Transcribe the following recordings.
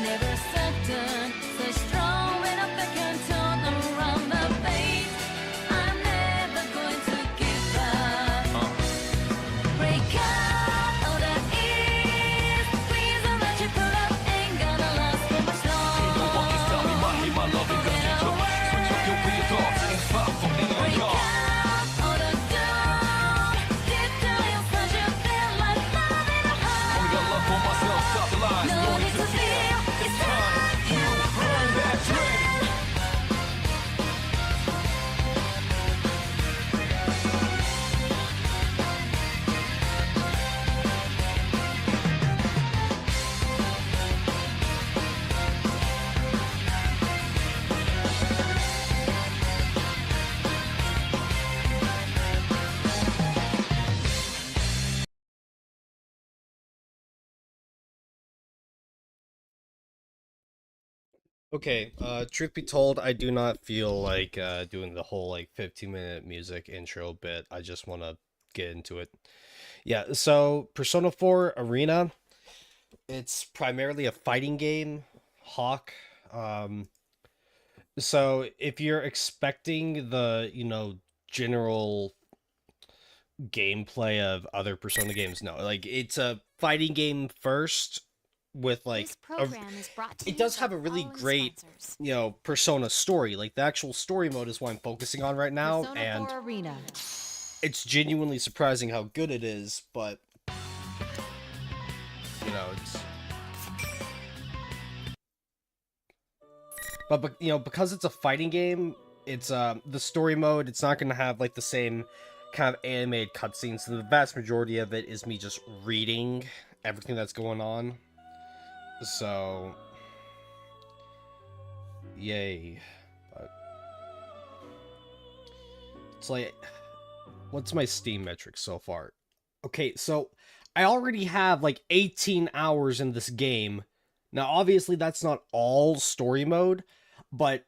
never certain, so strong when I can turn around the fate. I'm never going to give up. Break out all that is. Please don't let you pull up. Ain't gonna last for much long. Break out all the doom. Deep down inside you feel like loving a heart. No need to feel, it's time you burn that dream. Okay, truth be told, I do not feel like doing the whole like 15-minute music intro bit. I just want to get into it. Yeah, so Persona 4 Arena, it's primarily a fighting game, Hawk. So if you're expecting the, general gameplay of other Persona games, no. Like it's a fighting game first with like This program is brought to it you does by have a really following great, sponsors. Persona story. Like the actual story mode is what I'm focusing on right now, Persona and 4 Arena. it's genuinely surprising how good it is, but it's because it's a fighting game, it's the story mode, it's not going to have like the same kind of animated cutscenes. So the vast majority of it is me just reading everything that's going on. So yay. But it's like, what's my Steam metrics so far? Okay, so I already have like 18 hours in this game. Now, obviously, that's not all story mode, but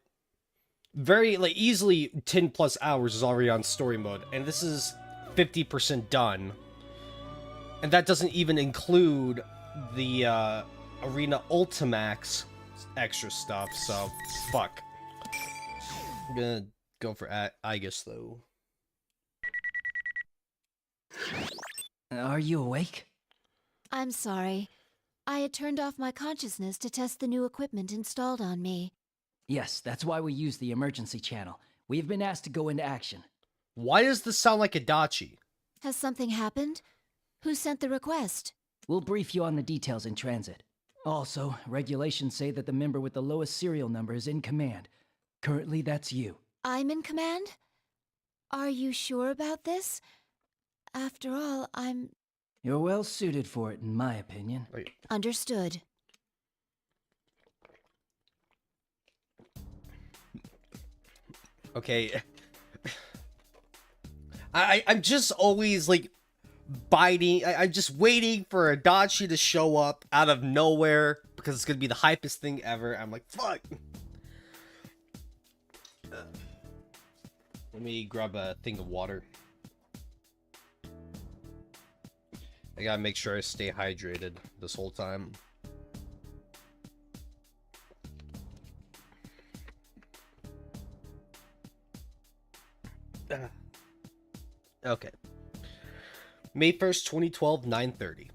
very, like, easily 10 plus hours is already on story mode, and this is 50% done. And that doesn't even include the Arena Ultimax extra stuff, so fuck. I'm gonna go for Aegis, though. Are you awake? I'm sorry. I had turned off my consciousness to test the new equipment installed on me. Yes, that's why we use the emergency channel. We have been asked to go into action. Why does this sound like Adachi? Has something happened? Who sent the request? We'll brief you on the details in transit. Also, regulations say that the member with the lowest serial number is in command. Currently, that's you. I'm in command? Are you sure about this? After all, I'm... You're well suited for it, in my opinion. Wait. Understood. Okay. I'm just always, like, biting. I'm just waiting for Adachi to show up out of nowhere because it's going to be the hypest thing ever. I'm like, fuck. Let me grab a thing of water. I gotta make sure I stay hydrated this whole time. Okay. May 1st, 2012, 9:30.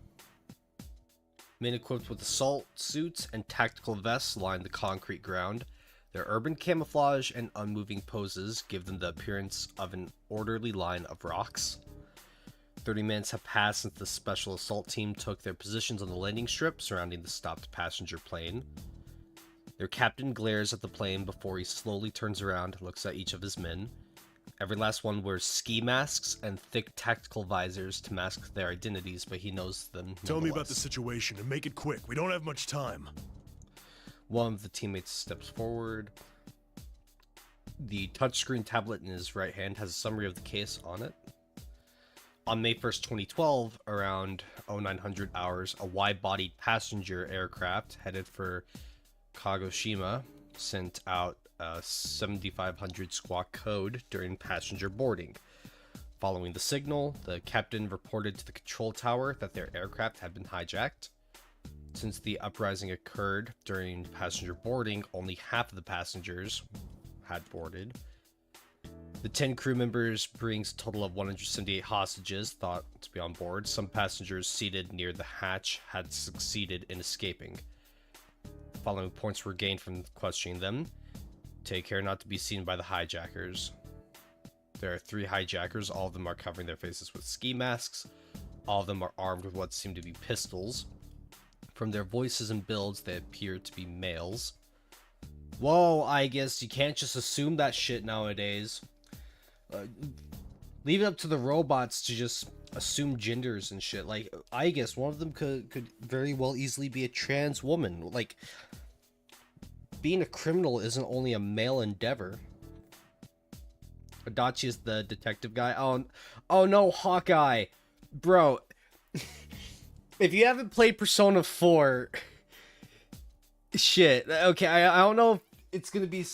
Men equipped with assault suits and tactical vests line the concrete ground. Their urban camouflage and unmoving poses give them the appearance of an orderly line of rocks. 30 minutes have passed since the special assault team took their positions on the landing strip surrounding the stopped passenger plane. Their captain glares at the plane before he slowly turns around and looks at each of his men. Every last one wears ski masks and thick tactical visors to mask their identities, but he knows them nonetheless. Tell me about the situation and make it quick. We don't have much time. One of the teammates steps forward. The touchscreen tablet in his right hand has a summary of the case on it. On May 1st, 2012, around 0900 hours, a wide-bodied passenger aircraft headed for Kagoshima sent out a 7500 squawk code during passenger boarding. Following the signal, the captain reported to the control tower that their aircraft had been hijacked. Since the uprising occurred during passenger boarding, only half of the passengers had boarded. The 10 crew members brings a total of 178 hostages thought to be on board. Some passengers seated near the hatch had succeeded in escaping. The following points were gained from questioning them. Take care not to be seen by the hijackers. There are 3 hijackers. All of them are covering their faces with ski masks. All of them are armed with what seem to be pistols. From their voices and builds, they appear to be males. Whoa, I guess you can't just assume that shit nowadays. Leave it up to the robots to just assume genders and shit. Like, I guess one of them could very well easily be a trans woman. Like, being a criminal isn't only a male endeavor. Adachi is the detective guy. Oh no, Hawkeye. Bro, if you haven't played Persona 4, shit. Okay, I don't know if it's gonna be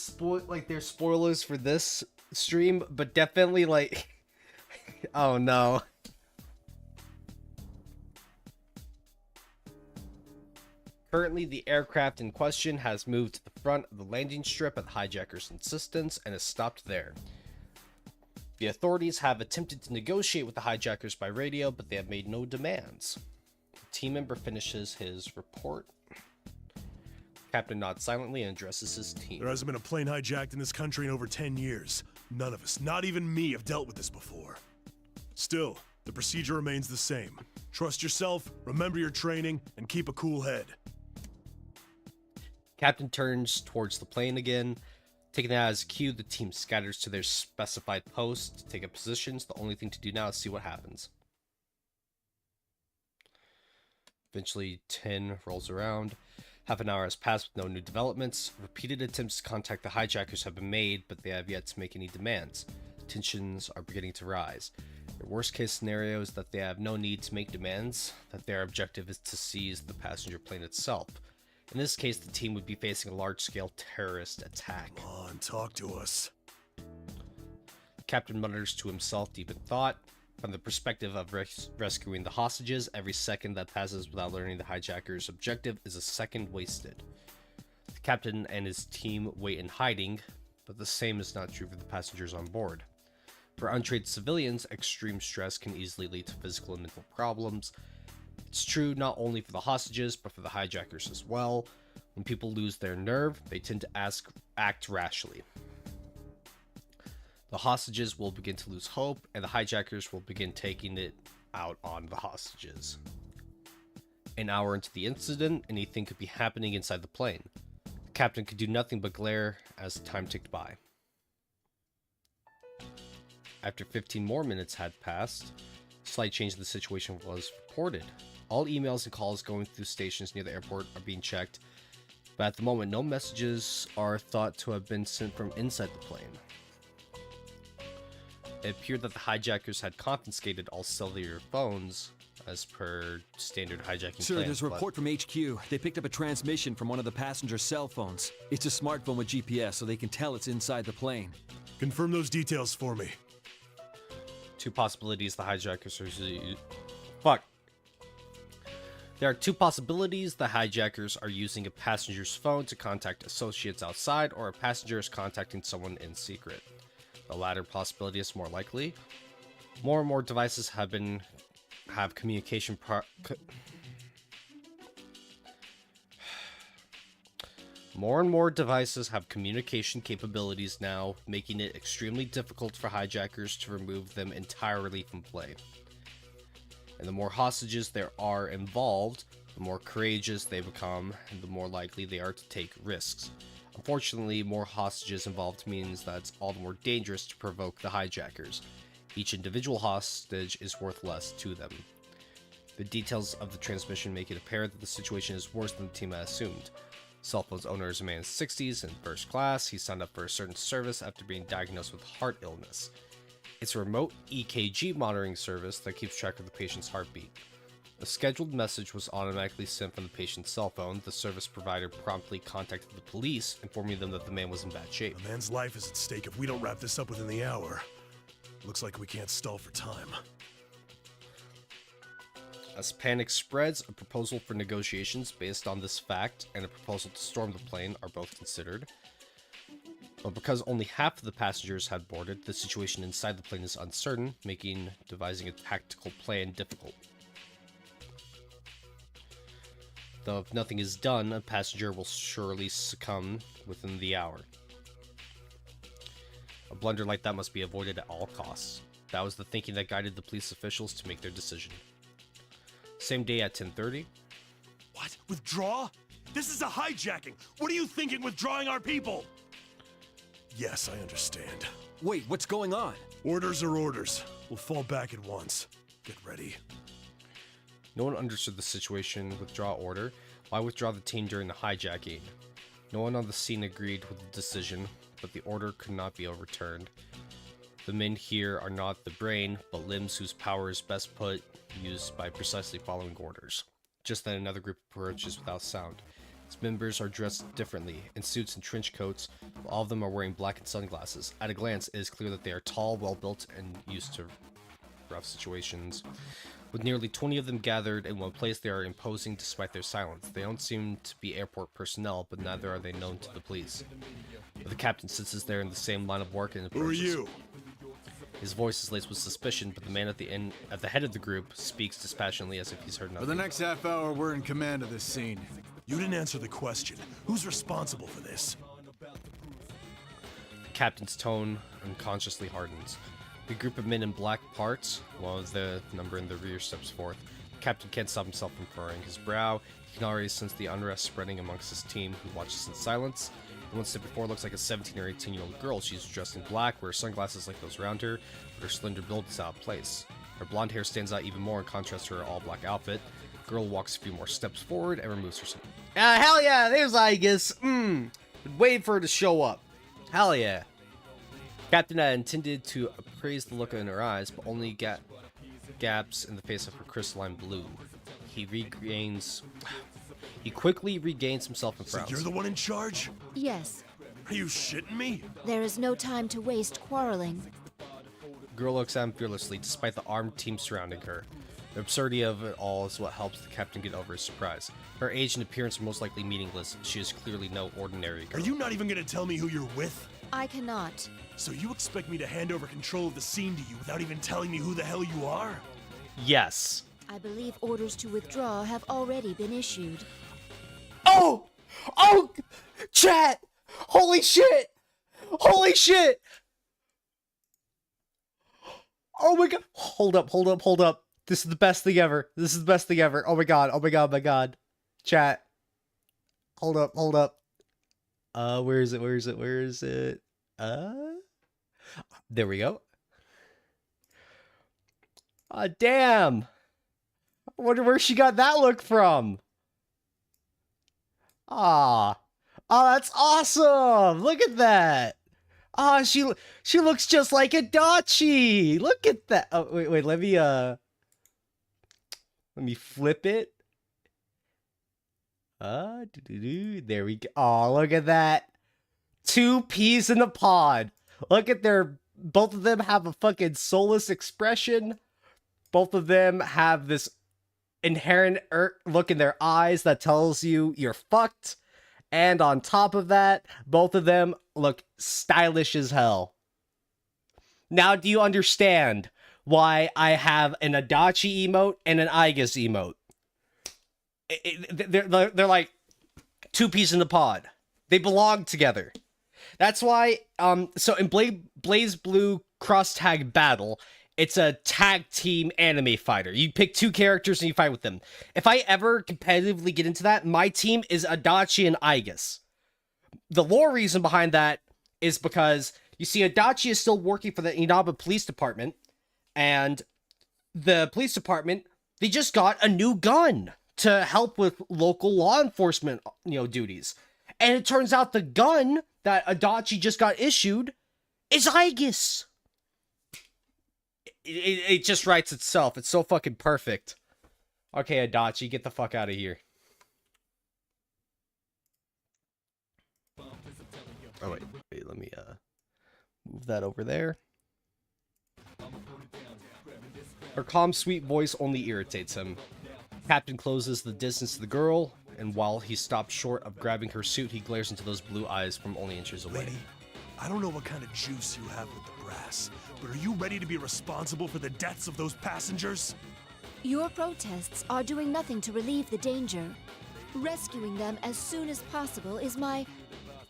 there's spoilers for this stream, but definitely like, oh no. Currently, the aircraft in question has moved to the front of the landing strip at the hijackers' insistence and has stopped there. The authorities have attempted to negotiate with the hijackers by radio, but they have made no demands. The team member finishes his report. Captain nods silently and addresses his team. There hasn't been a plane hijacked in this country in over 10 years. None of us, not even me, have dealt with this before. Still, the procedure remains the same. Trust yourself, remember your training, and keep a cool head. Captain turns towards the plane again. Taking that as a cue, the team scatters to their specified posts to take up positions. The only thing to do now is see what happens. Eventually, 10 rolls around. Half an hour has passed with no new developments. Repeated attempts to contact the hijackers have been made, but they have yet to make any demands. Tensions are beginning to rise. The worst case scenario is that they have no need to make demands, that their objective is to seize the passenger plane itself. In this case, the team would be facing a large-scale terrorist attack. Come on, talk to us. The captain mutters to himself deep in thought. From the perspective of rescuing the hostages, every second that passes without learning the hijackers' objective is a second wasted. The captain and his team wait in hiding, but the same is not true for the passengers on board. For untrained civilians, extreme stress can easily lead to physical and mental problems. It's true not only for the hostages, but for the hijackers as well. When people lose their nerve, they tend to act rashly. The hostages will begin to lose hope, and the hijackers will begin taking it out on the hostages. An hour into the incident, anything could be happening inside the plane. The captain could do nothing but glare as time ticked by. After 15 more minutes had passed, a slight change in the situation was reported. All emails and calls going through stations near the airport are being checked, but at the moment no messages are thought to have been sent from inside the plane. It appeared that the hijackers had confiscated all cellular phones as per standard hijacking Sir, plans, there's a report from HQ. They picked up a transmission from one of the passenger's cell phones. It's a smartphone with GPS, so they can tell it's inside the plane. Confirm those details for me. Two possibilities the hijackers are Fuck. There are two possibilities. The hijackers are using a passenger's phone to contact associates outside, or a passenger is contacting someone in secret. The latter possibility is more likely. More and more devices have communication More and more devices have communication capabilities now, making it extremely difficult for hijackers to remove them entirely from play. And the more hostages there are involved, the more courageous they become, and the more likely they are to take risks. Unfortunately, more hostages involved means that it's all the more dangerous to provoke the hijackers. Each individual hostage is worth less to them. The details of the transmission make it apparent that the situation is worse than the team had assumed. Cell phone's owner is a man in his 60s in first class. He signed up for a certain service after being diagnosed with heart illness. It's a remote EKG monitoring service that keeps track of the patient's heartbeat. A scheduled message was automatically sent from the patient's cell phone. The service provider promptly contacted the police, informing them that the man was in bad shape. A man's life is at stake if we don't wrap this up within the hour. Looks like we can't stall for time. As panic spreads, a proposal for negotiations based on this fact and a proposal to storm the plane are both considered. But because only half of the passengers had boarded, the situation inside the plane is uncertain, making devising a tactical plan difficult. Though if nothing is done, a passenger will surely succumb within the hour. A blunder like that must be avoided at all costs. That was the thinking that guided the police officials to make their decision. Same day at 10:30. What? Withdraw? This is a hijacking! What are you thinking withdrawing our people? Yes, I understand. Wait, what's going on? Orders are orders. We'll fall back at once. Get ready. No one understood the situation. Withdraw order. Why withdraw the team during the hijacking? No one on the scene agreed with the decision, but the order could not be overturned. The men here are not the brain, but limbs whose power is best used by precisely following orders. Just then another group approaches without sound. Its members are dressed differently, in suits and trench coats, while all of them are wearing blackened sunglasses. At a glance, it is clear that they are tall, well-built, and used to rough situations. With nearly 20 of them gathered in one place, they are imposing despite their silence. They don't seem to be airport personnel, but neither are they known to the police. But the captain sits there in the same line of work and approaches. Who are you? His voice is laced with suspicion, but the man at the head of the group speaks dispassionately as if he's heard nothing. For the next half hour, we're in command of this scene. You didn't answer the question. Who's responsible for this? The captain's tone unconsciously hardens. The group of men in black parts, while the number in the rear steps forth. The captain can't stop himself from furrowing his brow. He can already sense the unrest spreading amongst his team, who watches in silence. The one step before looks like a 17 or 18-year-old girl. She's dressed in black, wears sunglasses like those around her, but her slender build is out of place. Her blonde hair stands out even more in contrast to her all-black outfit. The girl walks a few more steps forward and removes herself. Hell yeah, there's Aegis. Been waiting for her to show up. Hell yeah. Captain had intended to appraise the look in her eyes, but only gaps in the face of her crystalline blue. He quickly regains himself and So frowns. you're the one in charge? Yes, Are you shitting me? there is no time to waste quarreling. The girl looks at him fearlessly, despite the armed team surrounding her. The absurdity of it all is what helps the captain get over his surprise. Her age and appearance are most likely meaningless. She is clearly no ordinary Are girl. you not even gonna tell me who you're with? I cannot. So you expect me to hand over control of the scene to you without even telling me who the hell you are? Yes. I believe orders to withdraw have already been issued. Oh! Oh! Chat! Holy shit! Holy shit! Oh my god! Hold up. This is the best thing ever. Oh my god, oh my god. Chat. Hold up. Where is it? There we go. Damn! I wonder where she got that look from. Oh, that's awesome! Look at that! She looks just like Adachi! Look at that! Oh, wait, let me flip it. There we go. Oh, look at that. 2 peas in a pod. Look at both of them have a fucking soulless expression. Both of them have this inherent look in their eyes that tells you you're fucked. And on top of that, both of them look stylish as hell. Now, do you understand why I have an Adachi emote and an Aegis emote? They're like 2 peas in the pod. They belong together. That's why, so in Blaze Blue Cross Tag Battle, it's a tag team anime fighter. You pick 2 characters and you fight with them. If I ever competitively get into that, my team is Adachi and Aegis. The lore reason behind that is because, you see, Adachi is still working for the Inaba Police Department, and the police department, they just got a new gun to help with local law enforcement, duties. And it turns out the gun that Adachi just got issued is Aegis. It just writes itself. It's so fucking perfect. Okay, Adachi, get the fuck out of here. Oh, wait, let me, move that over there. Her calm, sweet voice only irritates him. Captain closes the distance to the girl, and while he stops short of grabbing her suit, he glares into those blue eyes from only inches away. Lady, I don't know what kind of juice you have with the brass, but are you ready to be responsible for the deaths of those passengers? Your protests are doing nothing to relieve the danger. Rescuing them as soon as possible is my,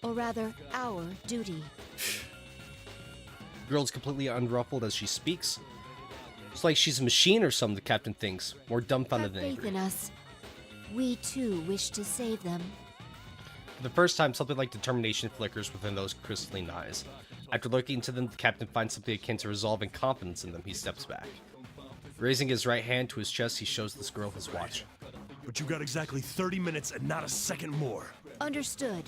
or rather, our duty. The girl's completely unruffled as she speaks. It's like she's a machine or something, the captain thinks, more dumbfounded Have than faith angry. in us. We too wish to save them. For the first time, something like determination flickers within those crystalline eyes. After looking into them, the captain finds something akin to resolve and confidence in them. He steps back. Raising his right hand to his chest, he shows this girl his watch. But you got exactly 30 minutes and not a second more. Understood.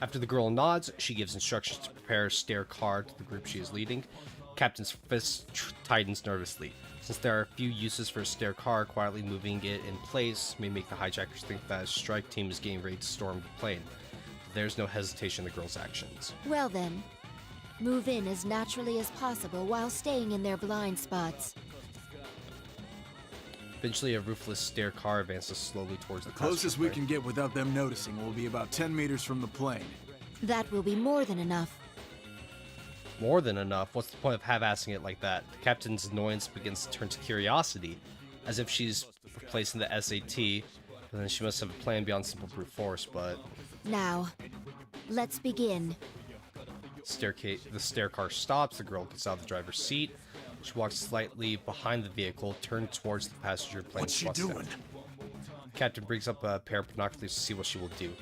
After the girl nods, she gives instructions to prepare a stair car to the group she is leading. Captain's fist tightens nervously. Since there are few uses for a stair car, quietly moving it in place may make the hijackers think that a strike team is getting ready to storm the plane. There's no hesitation in the girl's actions. Well then, move in as naturally as possible while staying in their blind spots. Eventually, a roofless stair car advances slowly towards the Closest we passenger can get without them noticing will be about 10 meters from the plane. That will be more than enough. More than enough. What's the point of half-assing it like that? The captain's annoyance begins to turn to curiosity, as if she's replacing the SAT, and then she must have a plan beyond simple brute force, but... Now, let's begin. The stair car stops, the girl gets out of the driver's seat. She walks slightly behind the vehicle, turns towards the passenger plane. What's she doing? Captain brings up a pair of binoculars to see what she will do.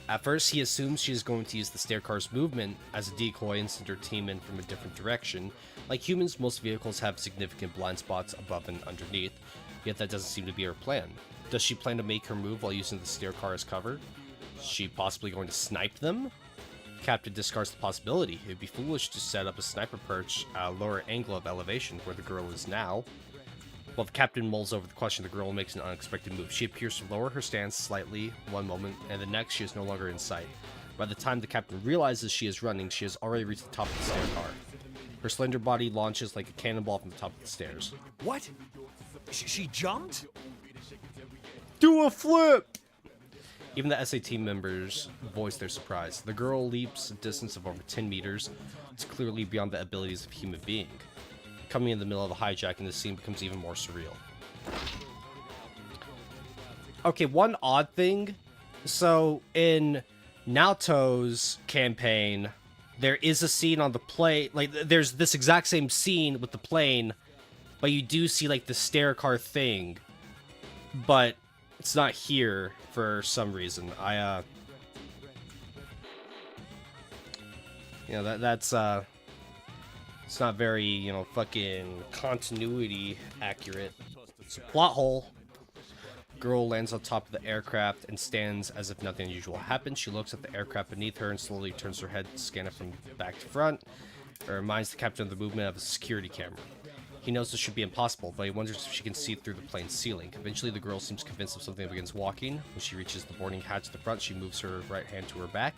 At first, he assumes she is going to use the stair car's movement as a decoy and send her team in from a different direction. Like humans, most vehicles have significant blind spots above and underneath, yet that doesn't seem to be her plan. Does she plan to make her move while using the stair car as cover? Is she possibly going to snipe them? Captain discards the possibility. It would be foolish to set up a sniper perch at a lower angle of elevation where the girl is now. While the captain mulls over the question, the girl makes an unexpected move. She appears to lower her stance slightly one moment, and the next she is no longer in sight. By the time the captain realizes she is running, she has already reached the top of the stair car. Her slender body launches like a cannonball from the top of the stairs. What? She jumped? Do a flip! Even the SAT members voice their surprise. The girl leaps a distance of over 10 meters. It's clearly beyond the abilities of a human being. Coming in the middle of the hijacking, the scene becomes even more surreal. Okay, one odd thing. So, in Naoto's campaign, there is a scene on the plane. Like, there's this exact same scene with the plane, but you do see, like, the stair car thing. But it's not here for some reason. You know, that's it's not very, fucking continuity accurate. It's a plot hole. Girl lands on top of the aircraft and stands as if nothing unusual happened. She looks at the aircraft beneath her and slowly turns her head to scan it from back to front. It reminds the captain of the movement of a security camera. He knows this should be impossible, but he wonders if she can see through the plane's ceiling. Eventually, the girl seems convinced of something and begins walking. When she reaches the boarding hatch at the front, she moves her right hand to her back.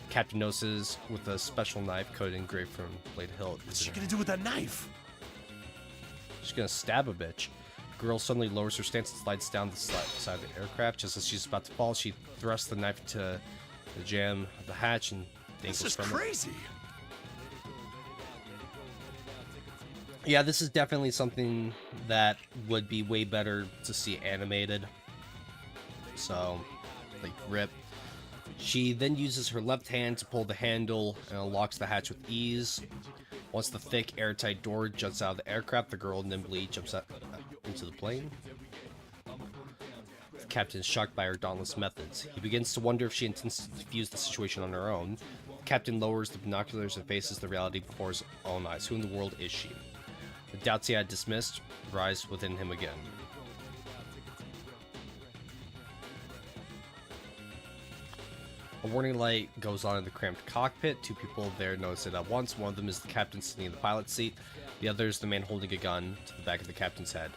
The captain notices with a special knife code engraved from Blade Hill. What's she gonna do with that knife? She's gonna stab a bitch. The girl suddenly lowers her stance and slides down the side of the aircraft. Just as she's about to fall, she thrusts the knife into the jamb of the hatch and This dangles is from it. crazy. Yeah, this is definitely something that would be way better to see animated. So, like, rip. She then uses her left hand to pull the handle and unlocks the hatch with ease. Once the thick, airtight door juts out of the aircraft, the girl nimbly jumps out into the plane. The captain is shocked by her dauntless methods. He begins to wonder if she intends to defuse the situation on her own. The captain lowers the binoculars and faces the reality before his own eyes. Who in the world is she? The doubts he had dismissed rise within him again. A warning light goes on in the cramped cockpit. Two people there notice it at once. One of them is the captain sitting in the pilot's seat. The other is the man holding a gun to the back of the captain's head.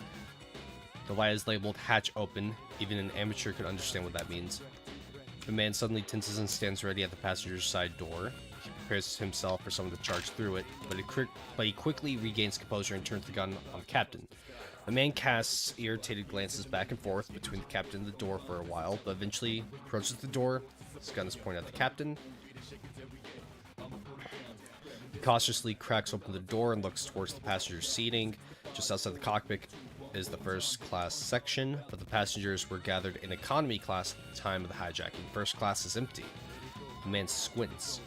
The light is labeled hatch open. Even an amateur could understand what that means. The man suddenly tenses and stands ready at the passenger's side door. He prepares himself for someone to charge through it, but he quickly regains composure and turns the gun on the captain. The man casts irritated glances back and forth between the captain and the door for a while, but eventually approaches the door. His gun is pointed at the captain. He cautiously cracks open the door and looks towards the passenger seating. Just outside the cockpit is the first class section, but the passengers were gathered in economy class at the time of the hijacking. First class is empty. The man squints.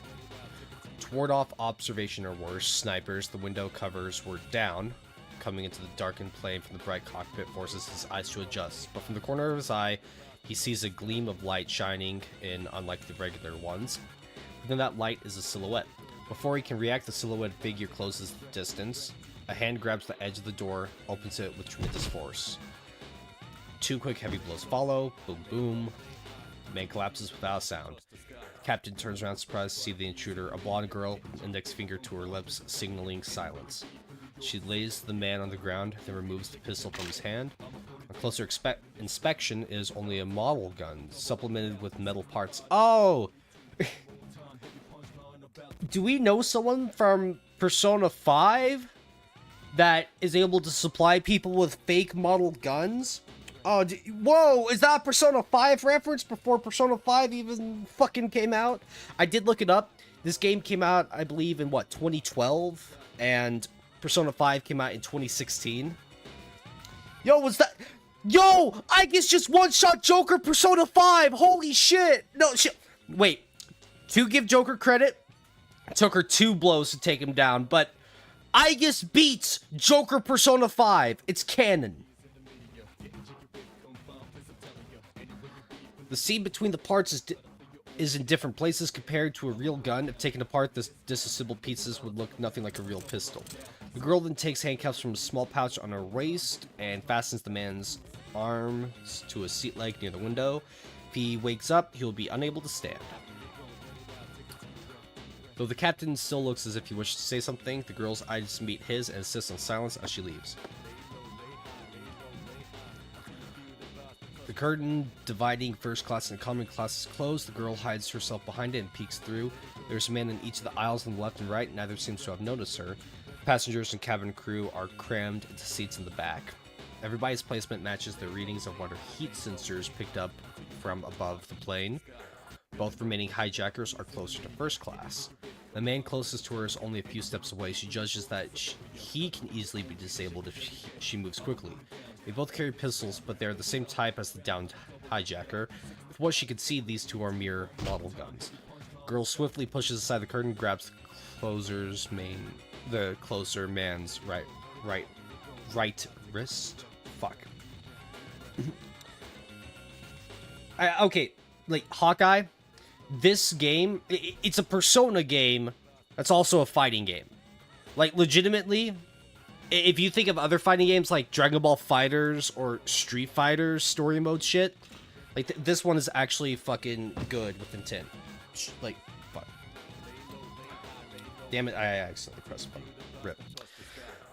To ward off observation or worse, snipers, the window covers were down. Coming into the darkened plane from the bright cockpit forces his eyes to adjust, but from the corner of his eye, he sees a gleam of light shining in, unlike the regular ones. Within that light is a silhouette. Before he can react, the silhouette figure closes the distance. A hand grabs the edge of the door, opens it with tremendous force. 2 quick heavy blows follow. Boom, boom. The man collapses without a sound. The captain turns around surprised to see the intruder, a blonde girl, index finger to her lips, signaling silence. She lays the man on the ground, then removes the pistol from his hand. A closer inspection is only a model gun, supplemented with metal parts. Oh! Do we know someone from Persona 5 that is able to supply people with fake model guns? Oh, whoa! Is that a Persona 5 reference before Persona 5 even fucking came out? I did look it up. This game came out, I believe, in what, 2012? And Persona 5 came out in 2016. Yo, was that... Yo! I guess just one-shot Joker Persona 5! Holy shit! No, shit. Wait. To give Joker credit, it took her 2 blows to take him down, but I guess beats Joker Persona 5. It's canon. The seam between the parts is in different places compared to a real gun. If taken apart, the disassembled pieces would look nothing like a real pistol. The girl then takes handcuffs from a small pouch on her waist and fastens the man's arms to a seat leg near the window. If he wakes up, he will be unable to stand. Though the captain still looks as if he wishes to say something, the girl's eyes meet his and insists on silence as she leaves. The curtain dividing first class and economy class is closed. The girl hides herself behind it and peeks through. There's a man in each of the aisles on the left and right. Neither seems to have noticed her. Passengers and cabin crew are crammed into seats in the back. Everybody's placement matches the readings of water heat sensors picked up from above the plane. Both remaining hijackers are closer to first class. The man closest to her is only a few steps away. She judges that he can easily be disabled if she moves quickly. They both carry pistols, but they're the same type as the downed hijacker. From what she can see, these two are mere model guns. Girl swiftly pushes aside the curtain, grabs the closer man's right wrist. Fuck. Okay, like Hawkeye. This game, it's a Persona game that's also a fighting game. Like, legitimately, if you think of other fighting games like Dragon Ball FighterZ or Street Fighter's story mode shit, like, this one is actually fucking good with intent. Like, fuck. Damn it, I accidentally pressed the button. Rip.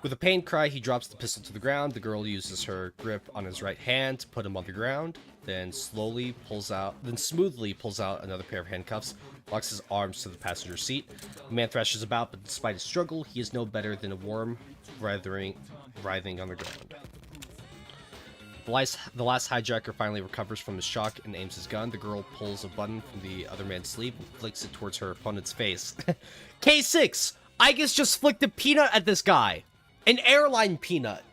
With a pained cry, he drops the pistol to the ground. The girl uses her grip on his right hand to put him on the ground, then smoothly pulls out another pair of handcuffs, locks his arms to the passenger seat. The man thrashes about, but despite his struggle, he is no better than a worm writhing on the ground. The last hijacker finally recovers from his shock and aims his gun. The girl pulls a button from the other man's sleeve and flicks it towards her opponent's face. K6! I guess just flicked a peanut at this guy. An airline peanut.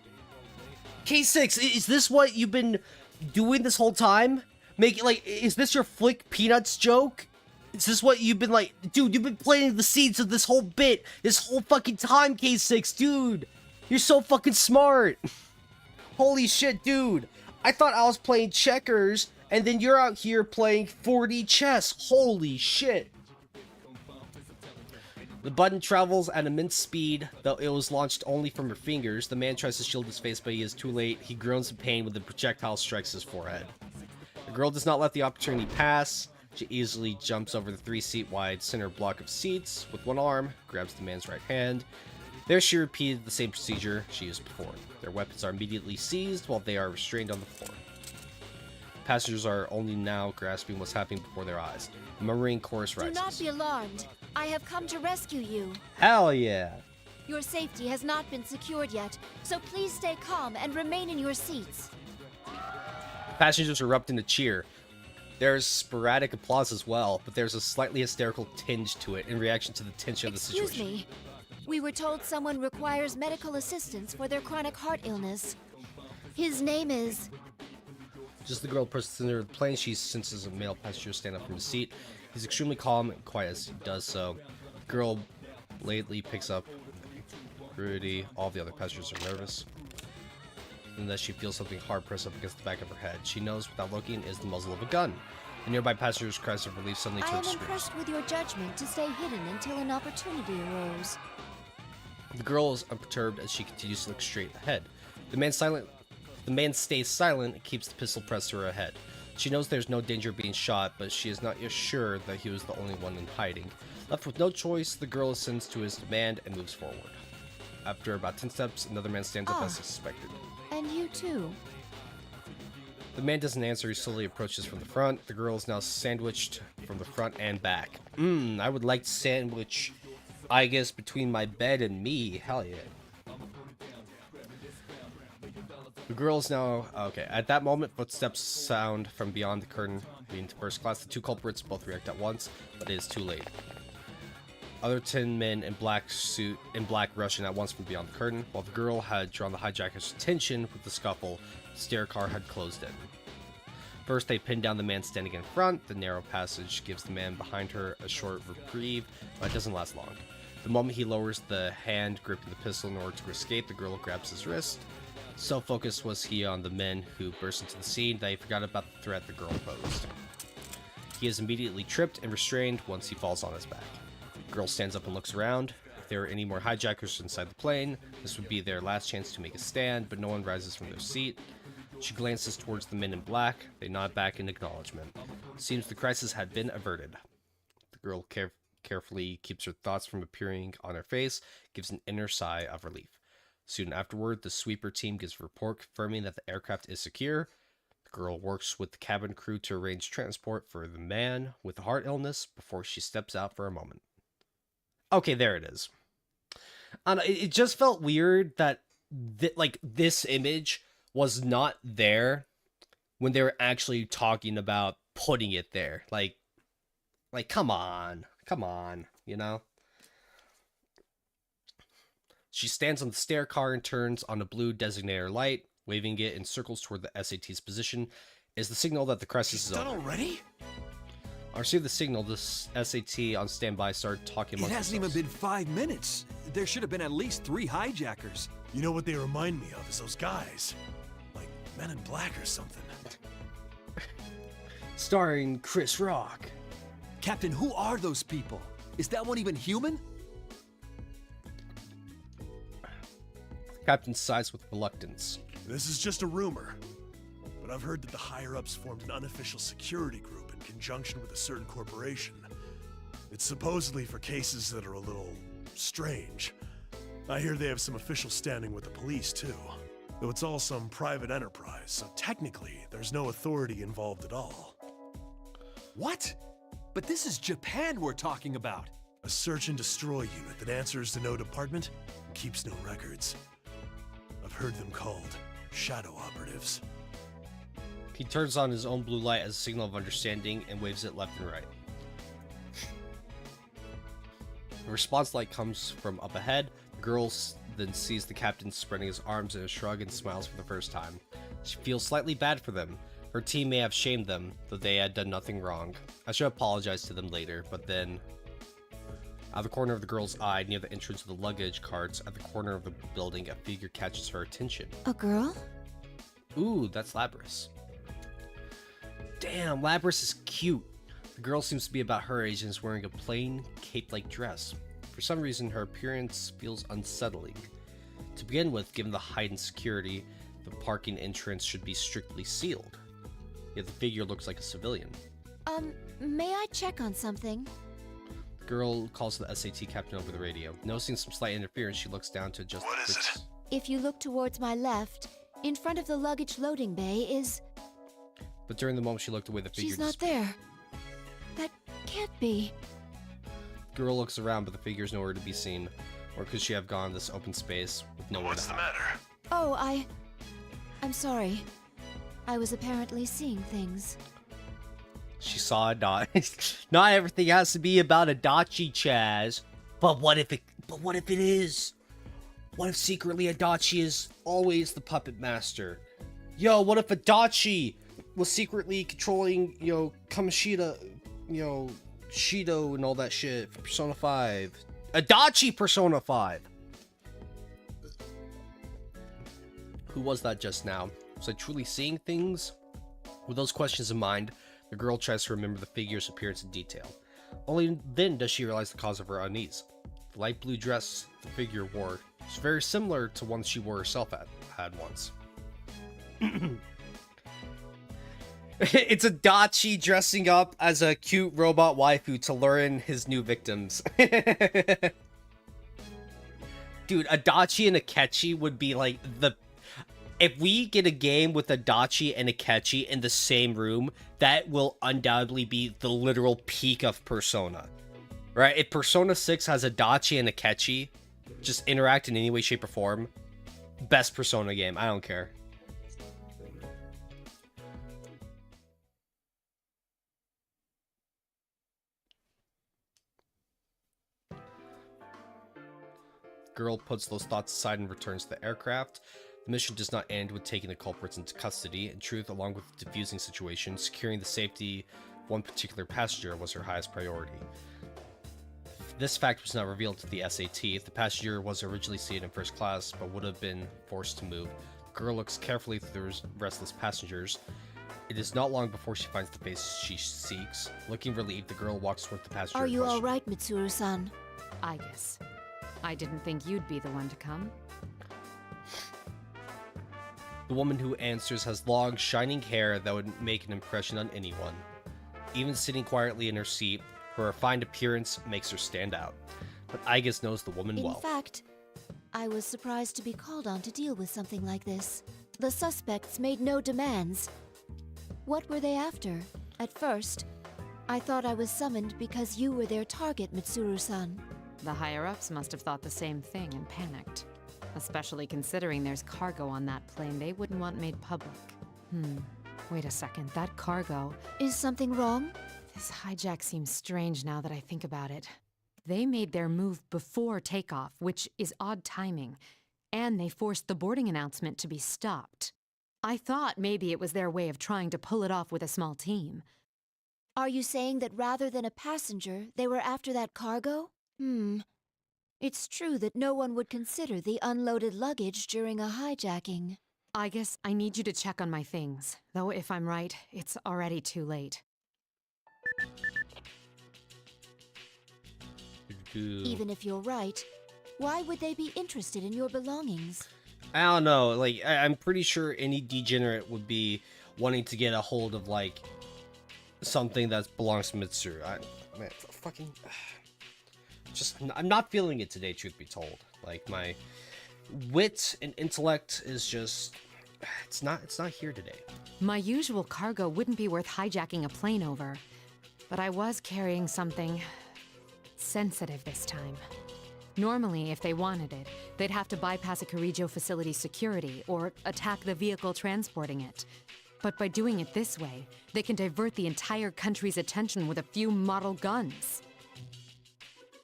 K6, is this what you've been doing this whole time? Is this your flick peanuts joke? Is this what you've been like, dude, you've been planting the seeds of this whole bit, this whole fucking time, K6, dude. You're so fucking smart. Holy shit, dude. I thought I was playing checkers, and then you're out here playing 4D chess. Holy shit. The button travels at immense speed, though it was launched only from her fingers. The man tries to shield his face, but he is too late. He groans in pain when the projectile strikes his forehead. The girl does not let the opportunity pass. She easily jumps over the 3-seat wide center block of seats with one arm, grabs the man's right hand. There she repeated the same procedure she used before. Their weapons are immediately seized while they are restrained on the floor. Passengers are only now grasping what's happening before their eyes. A murmuring chorus rises. Do not be alarmed. I have come to rescue you. Hell yeah. Your safety has not been secured yet, so please stay calm and remain in your seats. Passengers erupt into cheer. There's sporadic applause as well, but there's a slightly hysterical tinge to it in reaction to the tension of the situation. Excuse me. We were told someone requires medical assistance for their chronic heart illness. His name is... Just the girl pushes into the plane. She senses a male passenger stand up from his seat. He's extremely calm and quiet as he does so. The girl lately picks up Rudy. All the other passengers are nervous. And then she feels something hard pressed up against the back of her head. She knows without looking is the muzzle of a gun. A nearby passenger's cries of relief suddenly I am turns screams. impressed with your judgment to stay hidden until an opportunity arose. The girl is unperturbed as she continues to look straight ahead. The man stays silent and keeps the pistol pressed to her head. She knows there's no danger of being shot, but she is not yet sure that he was the only one in hiding. Left with no choice, the girl listens to his demand and moves forward. After about 10 steps, another man stands up as suspected. And you too. The man doesn't answer, he slowly approaches from the front. The girl is now sandwiched from the front and back. I would like to sandwich, I guess, between my bed and me. Hell yeah. The girl is now... Okay, at that moment, footsteps sound from beyond the curtain leading to first class. The two culprits both react at once, but it is too late. Other 10 men in black rush in at once from beyond the curtain. While the girl had drawn the hijacker's attention with the scuffle, the stair car had closed in. First, they pin down the man standing in front. The narrow passage gives the man behind her a short reprieve, but it doesn't last long. The moment he lowers the hand gripping the pistol in order to escape, the girl grabs his wrist. So focused was he on the men who burst into the scene that he forgot about the threat the girl posed. He is immediately tripped and restrained once he falls on his back. The girl stands up and looks around. If there are any more hijackers inside the plane, this would be their last chance to make a stand, but no one rises from their seat. She glances towards the men in black. They nod back in acknowledgement. It seems the crisis had been averted. The girl carefully keeps her thoughts from appearing on her face, gives an inner sigh of relief. Soon afterward, the sweeper team gives a report confirming that the aircraft is secure. The girl works with the cabin crew to arrange transport for the man with a heart illness before she steps out for a moment. Okay, there it is. It just felt weird that this image was not there when they were actually talking about putting it there. Like come on, you know? She stands on the stair car and turns on a blue designator light, waving it in circles toward the SAT's position. Is the signal that the crisis is over. Done already? I received the signal. This SAT on standby started talking amongst It hasn't themselves. even been 5 minutes. There should have been at least 3 hijackers. You know what they remind me of is those guys. Like Men in Black or something. Starring Chris Rock. Captain, who are those people? Is that one even human? Captain sighs with reluctance. This is just a rumor, but I've heard that the higher-ups formed an unofficial security group in conjunction with a certain corporation. It's supposedly for cases that are a little strange. I hear they have some official standing with the police, too. Though it's all some private enterprise, so technically, there's no authority involved at all. What? But this is Japan we're talking about. A search and destroy unit that answers to no department and keeps no records. I've heard them called shadow operatives. He turns on his own blue light as a signal of understanding and waves it left and right. The response light comes from up ahead. The girl then sees the captain spreading his arms in a shrug and smiles for the first time. She feels slightly bad for them. Her team may have shamed them, though they had done nothing wrong. I should apologize to them later, but then... Out of the corner of the girl's eye, near the entrance of the luggage carts, at the corner of the building, a figure catches her attention. A girl? Ooh, that's Labris. Damn, Labris is cute. The girl seems to be about her age and is wearing a plain, cape-like dress. For some reason, her appearance feels unsettling. To begin with, given the heightened security, the parking entrance should be strictly sealed. Yet the figure looks like a civilian. May I check on something? The girl calls the SAT captain over the radio. Noticing some slight interference, she looks down to adjust the fix. If you look towards my left, in front of the luggage loading bay is... But during the moment she looked away, the figure She's not there. That can't be. The girl looks around, but the figure is nowhere to be seen. Or could she have gone this open space with nowhere What's to the hide? matter? Oh, I'm sorry. I was apparently seeing things. She saw a dot. Not everything has to be about Adachi, Chazz. But what if it is? What if secretly Adachi is always the puppet master? Yo, what if Adachi was secretly controlling, Kamoshida, Shido and all that shit for Persona 5? Adachi Persona 5! Who was that just now? Was I truly seeing things? With those questions in mind, the girl tries to remember the figure's appearance in detail. Only then does she realize the cause of her unease. The light blue dress the figure wore is very similar to one she wore herself had once. It's Adachi dressing up as a cute robot waifu to lure in his new victims. Dude, Adachi and Akechi would be like the... If we get a game with Adachi and Akechi in the same room, that will undoubtedly be the literal peak of Persona. Right? If Persona 6 has Adachi and Akechi just interact in any way, shape, or form, best Persona game. I don't care. Girl puts those thoughts aside and returns to the aircraft. The mission does not end with taking the culprits into custody. In truth, along with the diffusing situation, securing the safety of one particular passenger was her highest priority. This fact was not revealed to the SAT. The passenger was originally seated in first class, but would have been forced to move. The girl looks carefully through the restless passengers. It is not long before she finds the face she seeks. Looking relieved, the girl walks toward the passenger. Are you all right, Mitsuru-san? I guess. I didn't think you'd be the one to come. The woman who answers has long, shining hair that would make an impression on anyone. Even sitting quietly in her seat, her refined appearance makes her stand out. But Aigis knows the woman well. In fact, I was surprised to be called on to deal with something like this. The suspects made no demands. What were they after? At first, I thought I was summoned because you were their target, Mitsuru-san. The higher-ups must have thought the same thing and panicked. Especially considering there's cargo on that plane they wouldn't want made public. Wait a second, that cargo... Is something wrong? This hijack seems strange now that I think about it. They made their move before takeoff, which is odd timing. And they forced the boarding announcement to be stopped. I thought maybe it was their way of trying to pull it off with a small team. Are you saying that rather than a passenger, they were after that cargo? It's true that no one would consider the unloaded luggage during a hijacking. I guess I need you to check on my things. Though if I'm right, it's already too late. Even if you're right, why would they be interested in your belongings? I don't know, like, I'm pretty sure any degenerate would be wanting to get a hold of, like, something that belongs to Mitsuru. Man, fucking... I'm not feeling it today, truth be told. Like, my wit and intellect is just... It's not here today. My usual cargo wouldn't be worth hijacking a plane over. But I was carrying something... sensitive this time. Normally, if they wanted it, they'd have to bypass a Kirijo facility's security or attack the vehicle transporting it. But by doing it this way, they can divert the entire country's attention with a few model guns.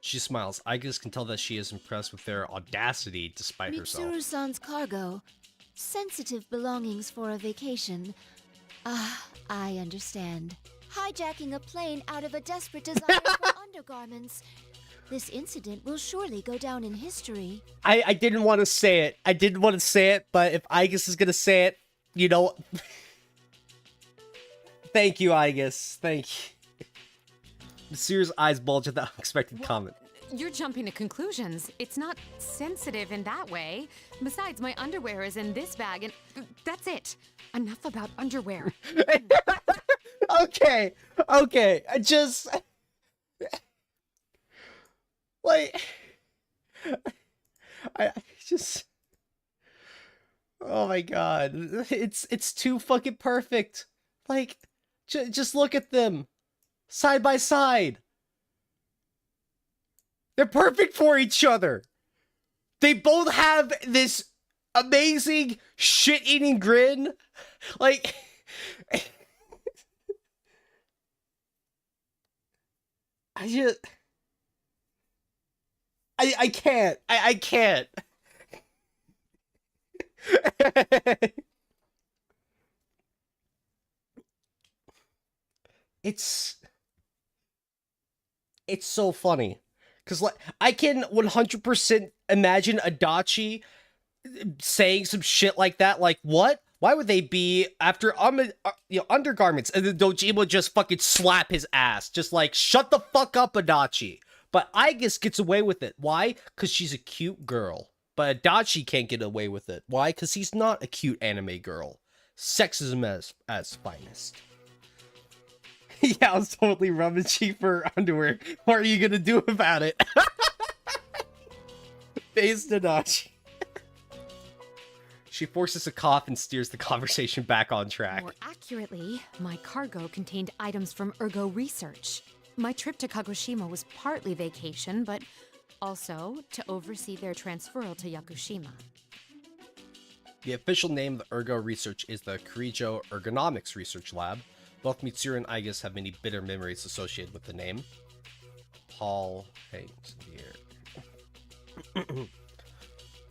She smiles. Aigis can tell that she is impressed with their audacity despite herself. Mitsuru-san's cargo. Sensitive belongings for a vacation. Ah, I understand. Hijacking a plane out of a desperate desire for undergarments. This incident will surely go down in history. I didn't want to say it. I didn't want to say it, but if Aigis is gonna say it, you know... Thank you, Aigis. Thank you. Seer's eyes bulge at the unexpected comment. You're jumping to conclusions. It's not sensitive in that way. Besides, my underwear is in this bag, and that's it. Enough about underwear. Okay. I just... Like... I just... Oh my god. It's too fucking perfect. Like, just look at them. Side by side. They're perfect for each other. They both have this amazing shit-eating grin. Like, I can't. I can't. It's so funny. Because, like, I can 100% imagine Adachi saying some shit like that. Like, what? Why would they be after undergarments? And then Dojima just fucking slap his ass. Just like, shut the fuck up, Adachi. But Aigis gets away with it. Why? Because she's a cute girl. But Adachi can't get away with it. Why? Because he's not a cute anime girl. Sexism as finest. Yeah, I was totally rummaging for underwear. What are you gonna do about it? Face Adachi. She forces a cough and steers the conversation back on track. More accurately, my cargo contained items from Ergo Research. My trip to Kagoshima was partly vacation, but also to oversee their transferal to Yakushima. The official name of the Ergo Research is the Kirijo Ergonomics Research Lab. Both Mitsuru and Aigis have many bitter memories associated with the name. Paul hangs here.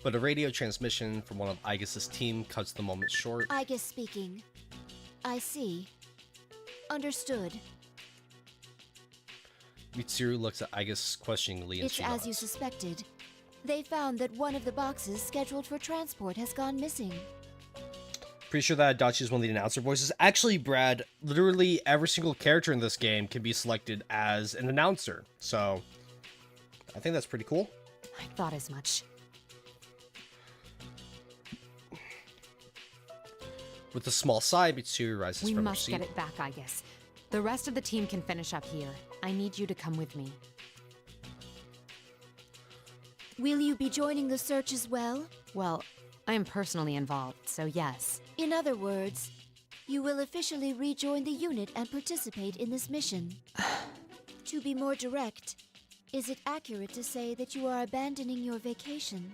But a radio transmission from one of Aigis' team cuts the moment short. Aigis speaking. I see. Understood. Mitsuru looks at Aigis questioningly and It's she as you nods. suspected. They found that one of the boxes scheduled for transport has gone missing. Pretty sure that Adachi is one of the announcer voices. Actually, Brad, literally every single character in this game can be selected as an announcer. So, I think that's pretty cool. I thought as much. With a small sigh, Mitsuru rises We from her must seat. get it back, I guess. The rest of the team can finish up here. I need you to come with me. Will you be joining the search as well? Well, I am personally involved, so yes. In other words, you will officially rejoin the unit and participate in this mission. To be more direct, is it accurate to say that you are abandoning your vacation?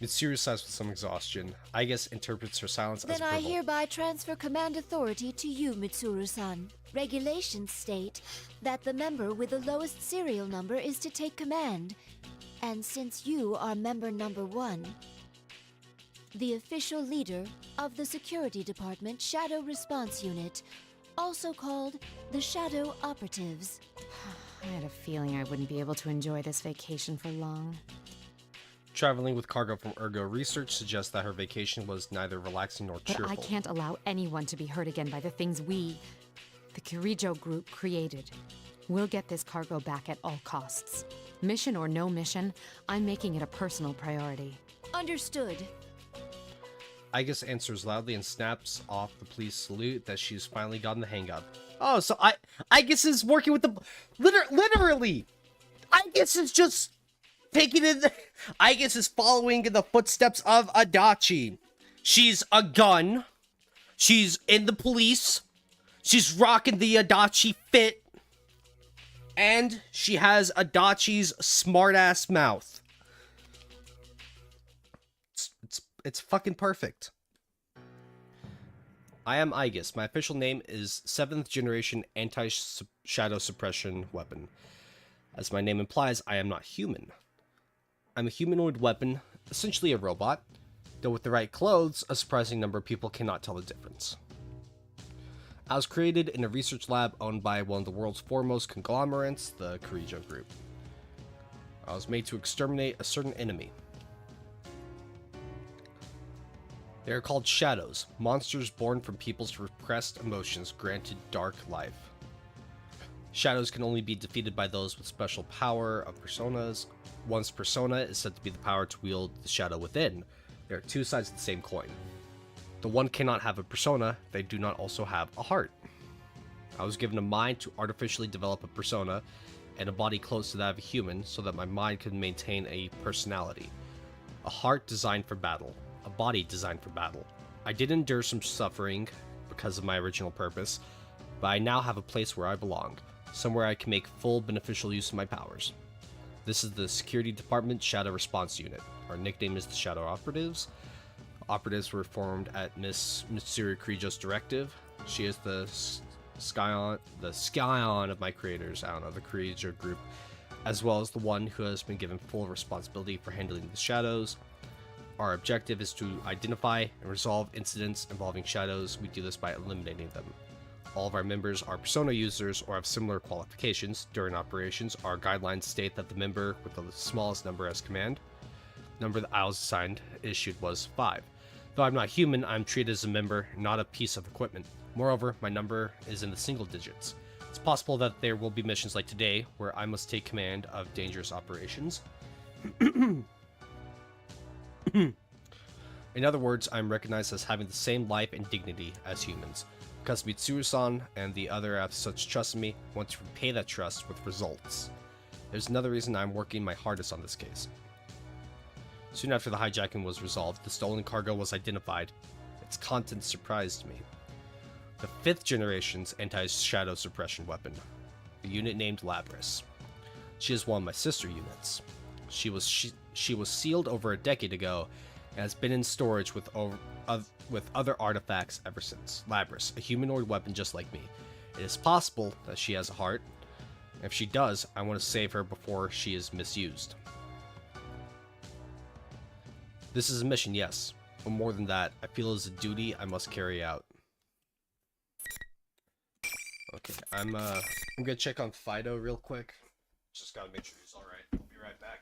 Mitsuru sighs with some exhaustion. Aigis interprets her silence as Then I verbal. hereby transfer command authority to you, Mitsuru-san. Regulations state that the member with the lowest serial number is to take command. And since you are member number 1, the official leader of the Security Department Shadow Response Unit, also called the Shadow Operatives. I had a feeling I wouldn't be able to enjoy this vacation for long. Traveling with cargo from Ergo Research suggests that her vacation was neither relaxing nor But cheerful. I can't allow anyone to be hurt again by the things we, the Kirijo group, created. We'll get this cargo back at all costs. Mission or no mission, I'm making it a personal priority. Understood. Aigis answers loudly and snaps off the police salute that she's finally gotten the hang of. Oh, so Aigis is working with the... Literally! Aigis is just taking it... Aigis is following in the footsteps of Adachi. She's a gun. She's in the police. She's rocking the Adachi fit. And she has Adachi's smart-ass mouth. It's fucking perfect. I am Aigis. My official name is 7th Generation Anti-Shadow Suppression Weapon. As my name implies, I am not human. I'm a humanoid weapon, essentially a robot, though with the right clothes, a surprising number of people cannot tell the difference. I was created in a research lab owned by one of the world's foremost conglomerates, the Kirijo Group. I was made to exterminate a certain enemy. They are called shadows, monsters born from people's repressed emotions granted dark life. Shadows can only be defeated by those with special power of personas. One's persona is said to be the power to wield the shadow within. There are two sides of the same coin. The one cannot have a persona, they do not also have a heart. I was given a mind to artificially develop a persona and a body close to that of a human so that my mind could maintain a personality. A heart designed for battle. A body designed for battle. I did endure some suffering because of my original purpose, but I now have a place where I belong, somewhere I can make full beneficial use of my powers. This is the Security Department Shadow Response Unit. Our nickname is the Shadow Operatives. Operatives were formed at Miss Mitsuru Kirijo's directive. She is the Scion of my creators, I don't know, the Kirijo group, as well as the one who has been given full responsibility for handling the shadows. Our objective is to identify and resolve incidents involving shadows. We do this by eliminating them. All of our members are Persona users or have similar qualifications. During operations, our guidelines state that the member with the smallest number as command. Number that I was assigned issued was 5. Though I'm not human, I'm treated as a member, not a piece of equipment. Moreover, my number is in the single digits. It's possible that there will be missions like today where I must take command of dangerous operations. In other words, I'm recognized as having the same life and dignity as humans. Because Mitsuru-san and the other have such trust in me, I want to repay that trust with results. There's another reason I'm working my hardest on this case. Soon after the hijacking was resolved, the stolen cargo was identified. Its contents surprised me. The 5th generation's anti-shadow suppression weapon, a unit named Labris. She is one of my sister units. She was sealed over a decade ago and has been in storage with other artifacts ever since. Labris, a humanoid weapon just like me. It is possible that she has a heart. If she does, I want to save her before she is misused. This is a mission, yes, but more than that, I feel it is a duty I must carry out. Okay, I'm gonna check on Fido real quick. Just gotta make sure he's alright. I'll be right back.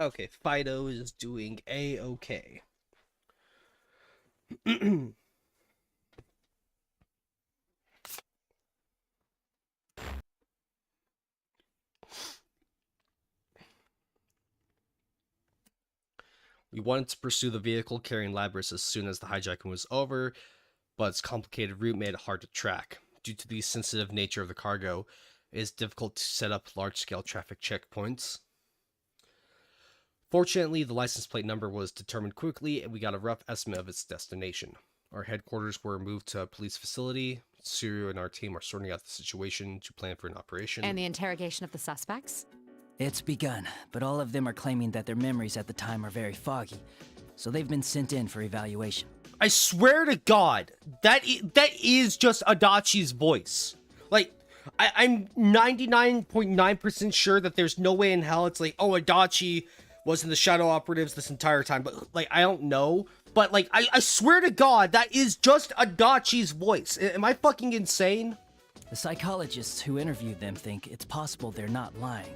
Okay, Fido is doing A-okay. We wanted to pursue the vehicle carrying Labris as soon as the hijacking was over, but its complicated route made it hard to track. Due to the sensitive nature of the cargo, it is difficult to set up large-scale traffic checkpoints. Fortunately, the license plate number was determined quickly, and we got a rough estimate of its destination. Our headquarters were moved to a police facility. Tsuyu and our team are sorting out the situation to plan for an operation. And the interrogation of the suspects? It's begun, but all of them are claiming that their memories at the time are very foggy, so they've been sent in for evaluation. I swear to God, that is just Adachi's voice. Like, I'm 99.9% sure that there's no way in hell it's like, oh, Adachi was in the Shadow Operatives this entire time, but like, I don't know. But like, I swear to God, that is just Adachi's voice. Am I fucking insane? The psychologists who interviewed them think it's possible they're not lying.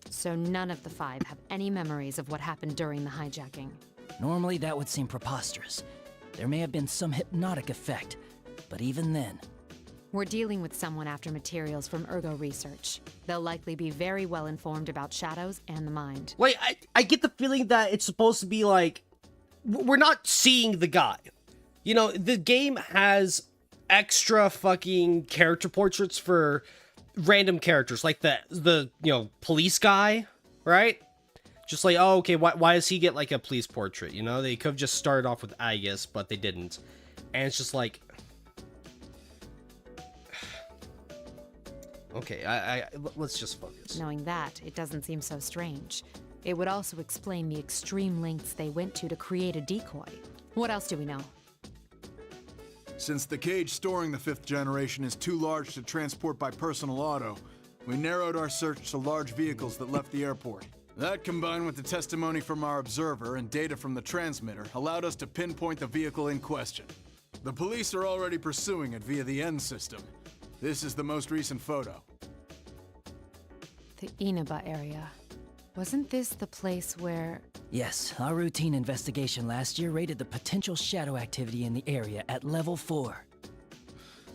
So none of the 5 have any memories of what happened during the hijacking. Normally that would seem preposterous. There may have been some hypnotic effect, but even then... We're dealing with someone after materials from Ergo Research. They'll likely be very well informed about shadows and the mind. Like, I get the feeling that it's supposed to be like, we're not seeing the guy. You know, the game has extra fucking character portraits for random characters, like the you know, police guy, right? Just like, oh, okay, why does he get like a police portrait? You know, they could have just started off with Agus, but they didn't. And it's just like, okay, let's just focus. Knowing that, it doesn't seem so strange. It would also explain the extreme lengths they went to create a decoy. What else do we know? Since the cage storing the 5th generation is too large to transport by personal auto, we narrowed our search to large vehicles that left the airport. That, combined with the testimony from our observer and data from the transmitter, allowed us to pinpoint the vehicle in question. The police are already pursuing it via the N system. This is the most recent photo. The Inaba area. Wasn't this the place where... Yes, our routine investigation last year rated the potential shadow activity in the area at level 4.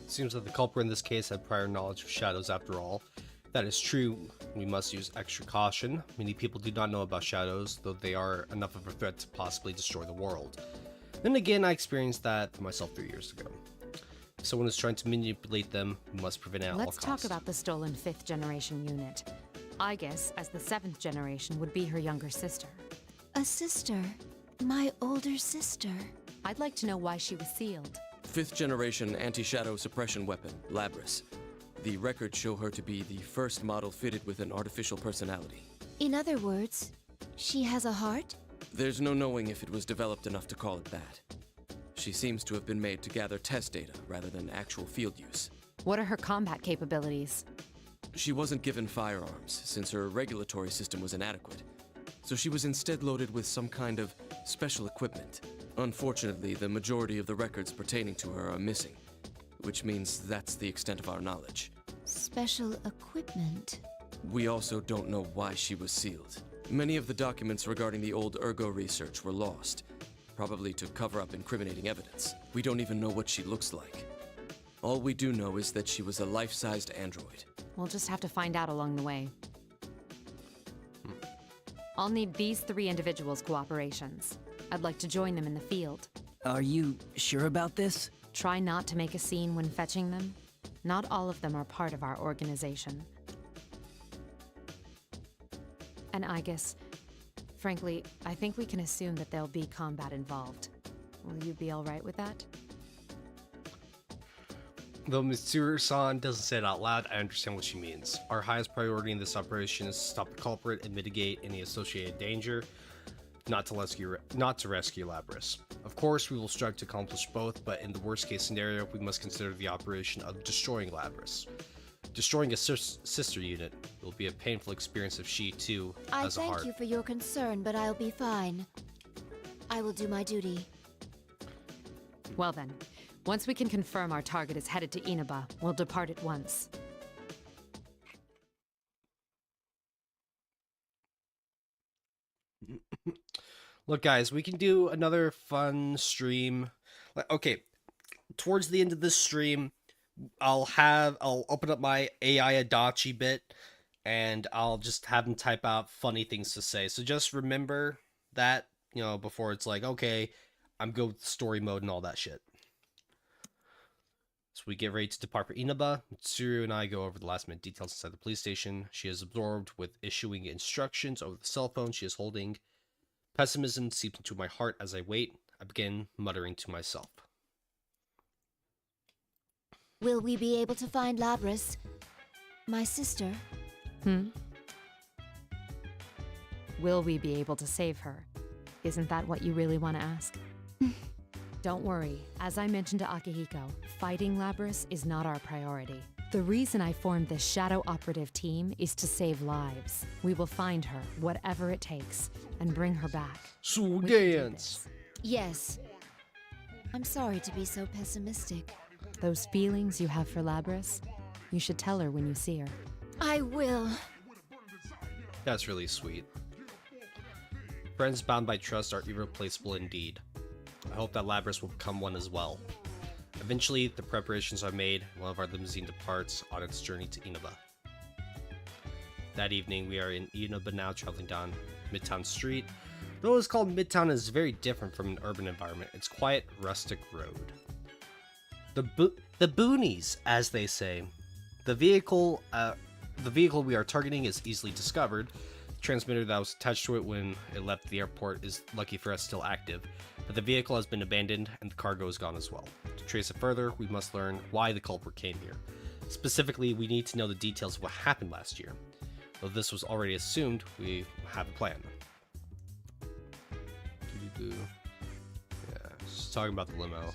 Seems that the culprit in this case had prior knowledge of shadows after all. If that is true, we must use extra caution. Many people do not know about shadows, though they are enough of a threat to possibly destroy the world. Then again, I experienced that for myself 3 years ago. If someone is trying to manipulate them, we must prevent it at all Let's costs. talk about the stolen 5th generation unit. I guess, as the 7th generation, would be her younger sister. A sister. My older sister. I'd like to know why she was sealed. 5th generation anti-shadow suppression weapon, Labris. The records show her to be the first model fitted with an artificial personality. In other words, she has a heart? There's no knowing if it was developed enough to call it that. She seems to have been made to gather test data rather than actual field use. What are her combat capabilities? She wasn't given firearms, since her regulatory system was inadequate. So she was instead loaded with some kind of special equipment. Unfortunately, the majority of the records pertaining to her are missing, which means that's the extent of our knowledge. Special equipment. We also don't know why she was sealed. Many of the documents regarding the old Ergo research were lost, probably to cover up incriminating evidence. We don't even know what she looks like. All we do know is that she was a life-sized android. We'll just have to find out along the way. I'll need these 3 individuals' cooperations. I'd like to join them in the field. Are you sure about this? Try not to make a scene when fetching them. Not all of them are part of our organization. And I guess, frankly, I think we can assume that there'll be combat involved. Will you be alright with that? Though Mitsuru-san doesn't say it out loud, I understand what she means. Our highest priority in this operation is to stop the culprit and mitigate any associated danger, not to rescue Labris. Of course, we will strive to accomplish both, but in the worst case scenario, we must consider the operation of destroying Labris. Destroying a sister unit will be a painful experience if she, too, I has a heart. thank you for your concern, but I'll be fine. I will do my duty. Well then, once we can confirm our target is headed to Inaba, we'll depart at once. Look, guys, we can do another fun stream. Okay, towards the end of this stream, I'll open up my AI Adachi bit, and I'll just have them type out funny things to say. So just remember that, before it's like, okay, I'm good with story mode and all that shit. So we get ready to depart for Inaba. Mitsuru and I go over the last minute details inside the police station. She is absorbed with issuing instructions over the cell phone she is holding. Pessimism seeps into my heart as I wait. I begin muttering to myself. Will we be able to find Labris? My sister? Will we be able to save her? Isn't that what you really want to ask? Don't worry, as I mentioned to Akihiko, fighting Labris is not our priority. The reason I formed this shadow operative team is to save lives. We will find her, whatever it takes, and bring her back. We can do this. Yes. I'm sorry to be so pessimistic. Those feelings you have for Labris, you should tell her when you see her. I will. That's really sweet. Friends bound by trust are irreplaceable indeed. I hope that Labris will become one as well. Eventually, the preparations are made, and one of our limousine departs on its journey to Inaba. That evening, we are in Inaba now, traveling down Midtown Street. Though it's called Midtown, is very different from an urban environment. It's quiet, rustic road. The boonies, as they say. The vehicle we are targeting is easily discovered. The transmitter that was attached to it when it left the airport is, lucky for us, still active. But the vehicle has been abandoned and the cargo is gone as well. To trace it further, we must learn why the culprit came here. Specifically, we need to know the details of what happened last year. Though this was already assumed, we have a plan. Yeah, just talking about the limo.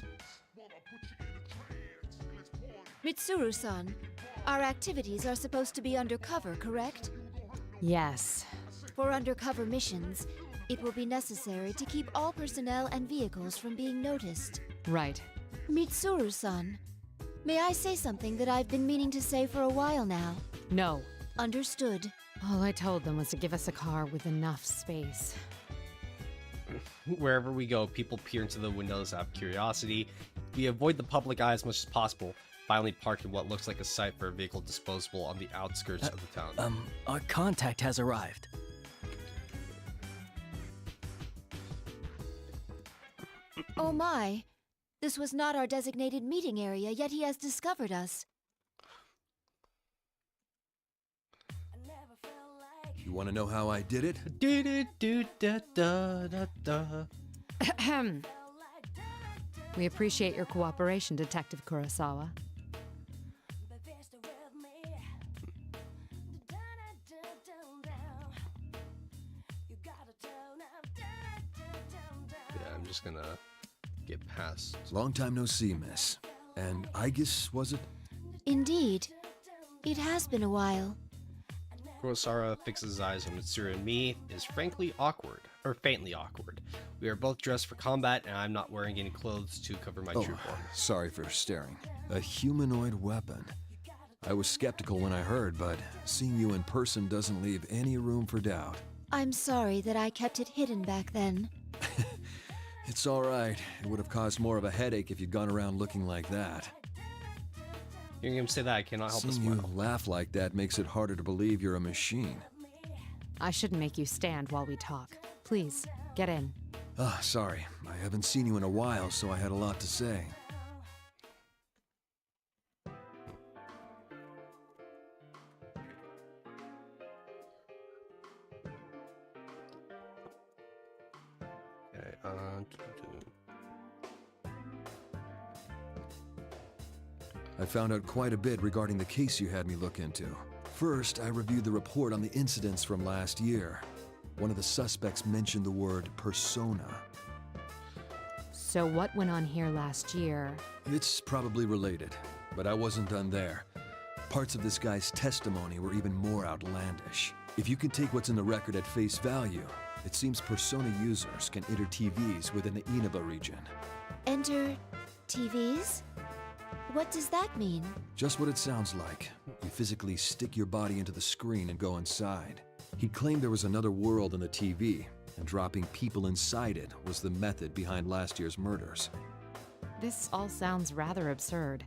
Mitsuru-san, our activities are supposed to be undercover, correct? Yes. For undercover missions, it will be necessary to keep all personnel and vehicles from being noticed. Right. Mitsuru-san, may I say something that I've been meaning to say for a while now? No. Understood. All I told them was to give us a car with enough space. Wherever we go, people peer into the windows out of curiosity. We avoid the public eye as much as possible. finally parked in what looks like a site for a vehicle disposable on the outskirts of the town. Our contact has arrived. Oh my. This was not our designated meeting area, yet he has discovered us. You want to know how I did it? We appreciate your cooperation, Detective Kurosawa. Yeah, I'm just gonna get past. Long time no see, miss. And Aegis, was it? Indeed. It has been a while. Kurosawa fixes his eyes on Mitsuru and me, is frankly awkward, or faintly awkward. We are both dressed for combat, and I'm not wearing any clothes to cover my true form. Sorry for staring. A humanoid weapon. I was skeptical when I heard, but seeing you in person doesn't leave any room for doubt. I'm sorry that I kept it hidden back then. It's all right. It would have caused more of a headache if you'd gone around looking like that. Hearing him say that, I cannot help but Seeing you smile. laugh like that makes it harder to believe you're a machine. I shouldn't make you stand while we talk. Please, get in. Ah, sorry. I haven't seen you in a while, so I had a lot to say. Okay, I found out quite a bit regarding the case you had me look into. First, I reviewed the report on the incidents from last year. One of the suspects mentioned the word persona. So what went on here last year? It's probably related, but I wasn't done there. Parts of this guy's testimony were even more outlandish. If you can take what's in the record at face value, it seems persona users can enter TVs within the Inaba region. Enter TVs? What does that mean? Just what it sounds like. You physically stick your body into the screen and go inside. He claimed there was another world in the TV, and dropping people inside it was the method behind last year's murders. This all sounds rather absurd.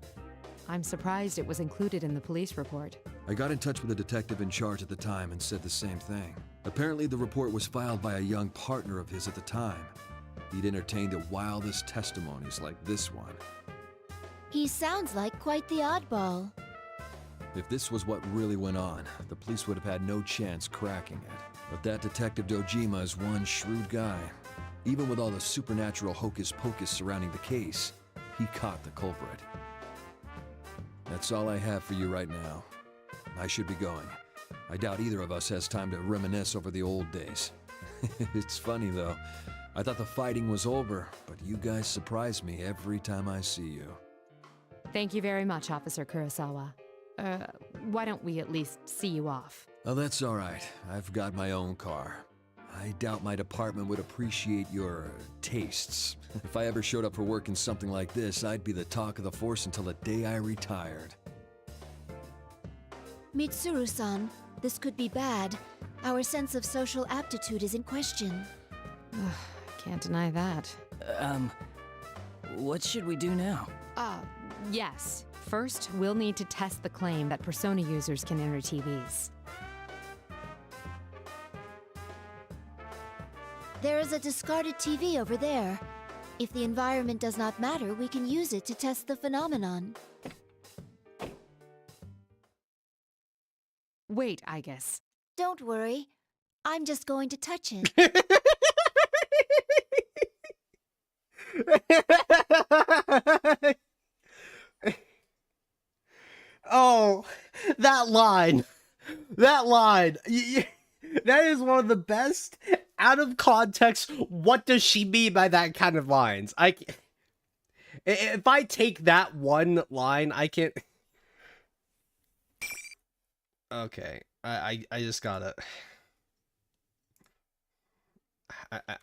I'm surprised it was included in the police report. I got in touch with the detective in charge at the time and said the same thing. Apparently the report was filed by a young partner of his at the time. He'd entertained the wildest testimonies like this one. He sounds like quite the oddball. If this was what really went on, the police would have had no chance cracking it. But that Detective Dojima is one shrewd guy. Even with all the supernatural hocus-pocus surrounding the case, he caught the culprit. That's all I have for you right now. I should be going. I doubt either of us has time to reminisce over the old days. It's funny though. I thought the fighting was over, but you guys surprise me every time I see you. Thank you very much, Officer Kurosawa. Why don't we at least see you off? Oh, that's all right. I've got my own car. I doubt my department would appreciate your tastes. If I ever showed up for work in something like this, I'd be the talk of the force until the day I retired. Mitsuru-san, this could be bad. Our sense of social aptitude is in question. Can't deny that. What should we do now? Yes. First, we'll need to test the claim that persona users can enter TVs. There is a discarded TV over there. If the environment does not matter, we can use it to test the phenomenon. Wait, I guess. Don't worry. I'm just going to touch it. Oh, that line. That line. That is one of the best out of context. What does she mean by that kind of lines? If I take that one line, I can't. Okay, I just gotta.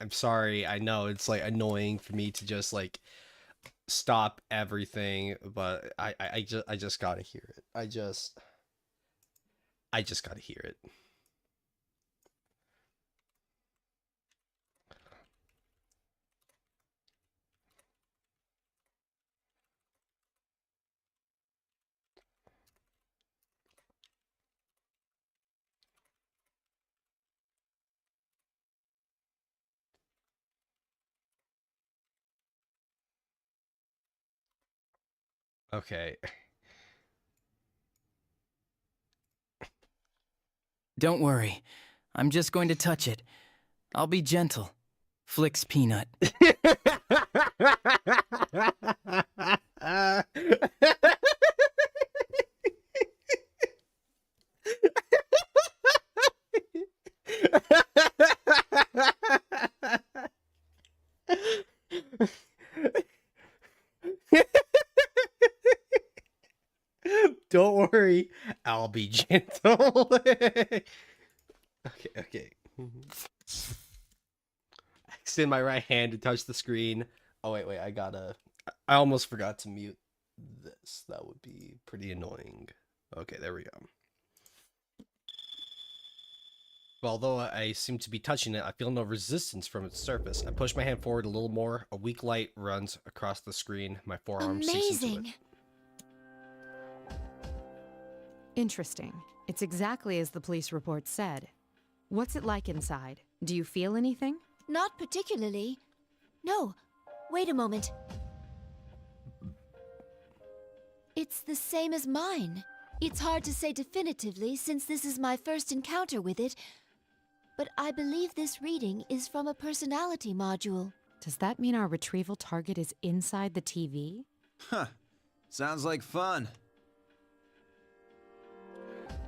I'm sorry. I know it's like annoying for me to just like stop everything, but I just gotta hear it. I just gotta hear it. Okay. Don't worry. I'm just going to touch it. I'll be gentle. Flicks peanut. Don't worry, I'll be gentle. Okay, okay. Extend my right hand to touch the screen. Oh, wait, I almost forgot to mute this. That would be pretty annoying. Okay, there we go. Well, although I seem to be touching it, I feel no resistance from its surface. I push my hand forward a little more. A weak light runs across the screen. My forearm sinks into it. Amazing. Interesting. It's exactly as the police report said. What's it like inside? Do you feel anything? Not particularly. No. Wait a moment. It's the same as mine. It's hard to say definitively since this is my first encounter with it, but I believe this reading is from a personality module. Does that mean our retrieval target is inside the TV? Huh. Sounds like fun.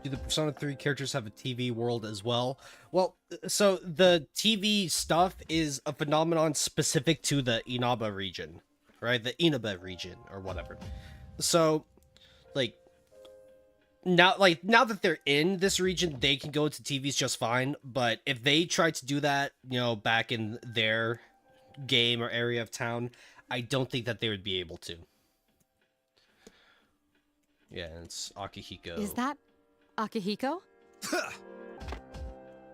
Do the Persona 3 characters have a TV world as well? Well, so the TV stuff is a phenomenon specific to the Inaba region, right? The Inaba region or whatever. So, now that they're in this region, they can go to TVs just fine. But if they tried to do that, back in their game or area of town, I don't think that they would be able to. Yeah, it's Akihiko. Is that Akihiko?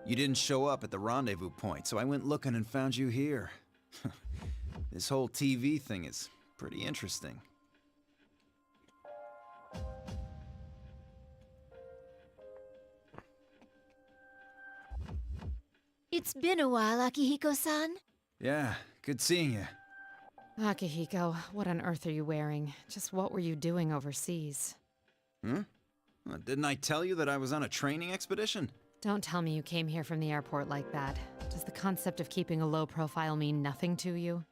You didn't show up at the rendezvous point, so I went looking and found you here. This whole TV thing is pretty interesting. It's been a while, Akihiko-san. Yeah, good seeing you. Akihiko, what on earth are you wearing? Just what were you doing overseas? Huh? Didn't I tell you that I was on a training expedition? Don't tell me you came here from the airport like that. Does the concept of keeping a low profile mean nothing to you?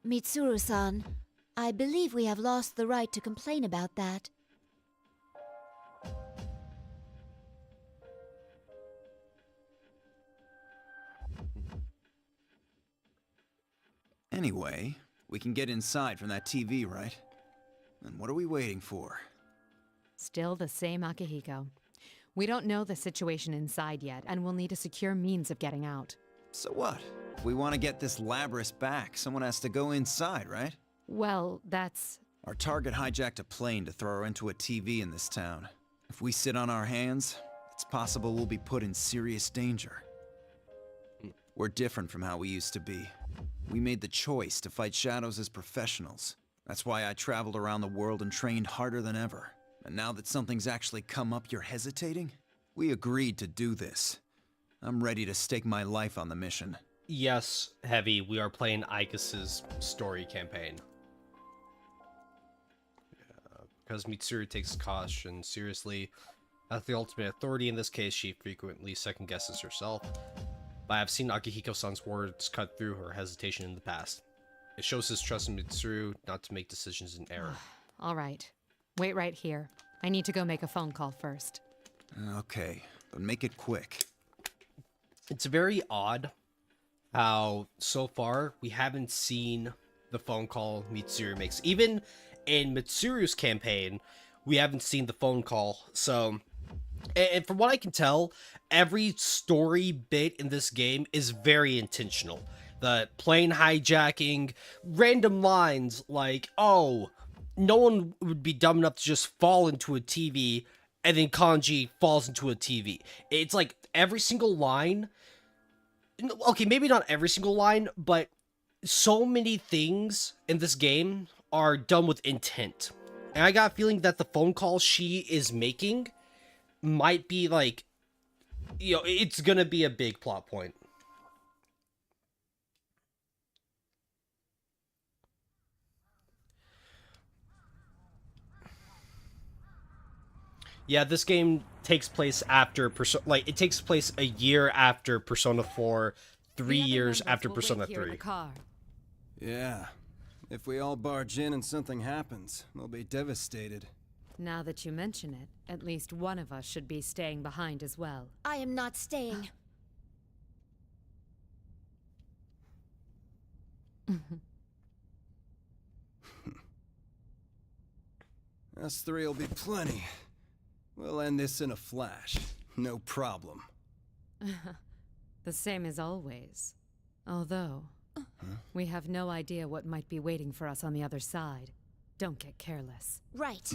Mitsuru-san, I believe we have lost the right to complain about that. Anyway, we can get inside from that TV, right? And what are we waiting for? Still the same Akihiko. We don't know the situation inside yet, and we'll need a secure means of getting out. So what? If we want to get this Labrys back, someone has to go inside, right? Well, that's... Our target hijacked a plane to throw her into a TV in this town. If we sit on our hands, it's possible we'll be put in serious danger. We're different from how we used to be. We made the choice to fight shadows as professionals. That's why I traveled around the world and trained harder than ever. And now that something's actually come up, you're hesitating? We agreed to do this. I'm ready to stake my life on the mission. Yes, Heavy, we are playing Icus's story campaign. Because Mitsuru takes caution seriously. As the ultimate authority in this case, she frequently second-guesses herself. But I have seen Akihiko-san's words cut through her hesitation in the past. It shows his trust in Mitsuru not to make decisions in error. All right. Wait right here. I need to go make a phone call first. Okay, but make it quick. It's very odd how, so far, we haven't seen the phone call Mitsuru makes. Even in Mitsuru's campaign, we haven't seen the phone call. So, and from what I can tell, every story bit in this game is very intentional. The plane hijacking, random lines like, oh, no one would be dumb enough to just fall into a TV, and then Kanji falls into a TV. It's like every single line. Okay, maybe not every single line, but so many things in this game are done with intent. And I got a feeling that the phone call she is making might be like, it's gonna be a big plot point. Yeah, this game takes place after it takes place a year after Persona 4, 3 The other years members after will Persona wait here in 3. the car. Yeah. If we all barge in and something happens, they'll be devastated. Now that you mention it, at least one of us should be staying behind as well. I am not staying. Us three will be plenty. We'll end this in a flash. No problem. The same as always. Although, we have no idea what might be waiting for us on the other side. Don't get careless. Right.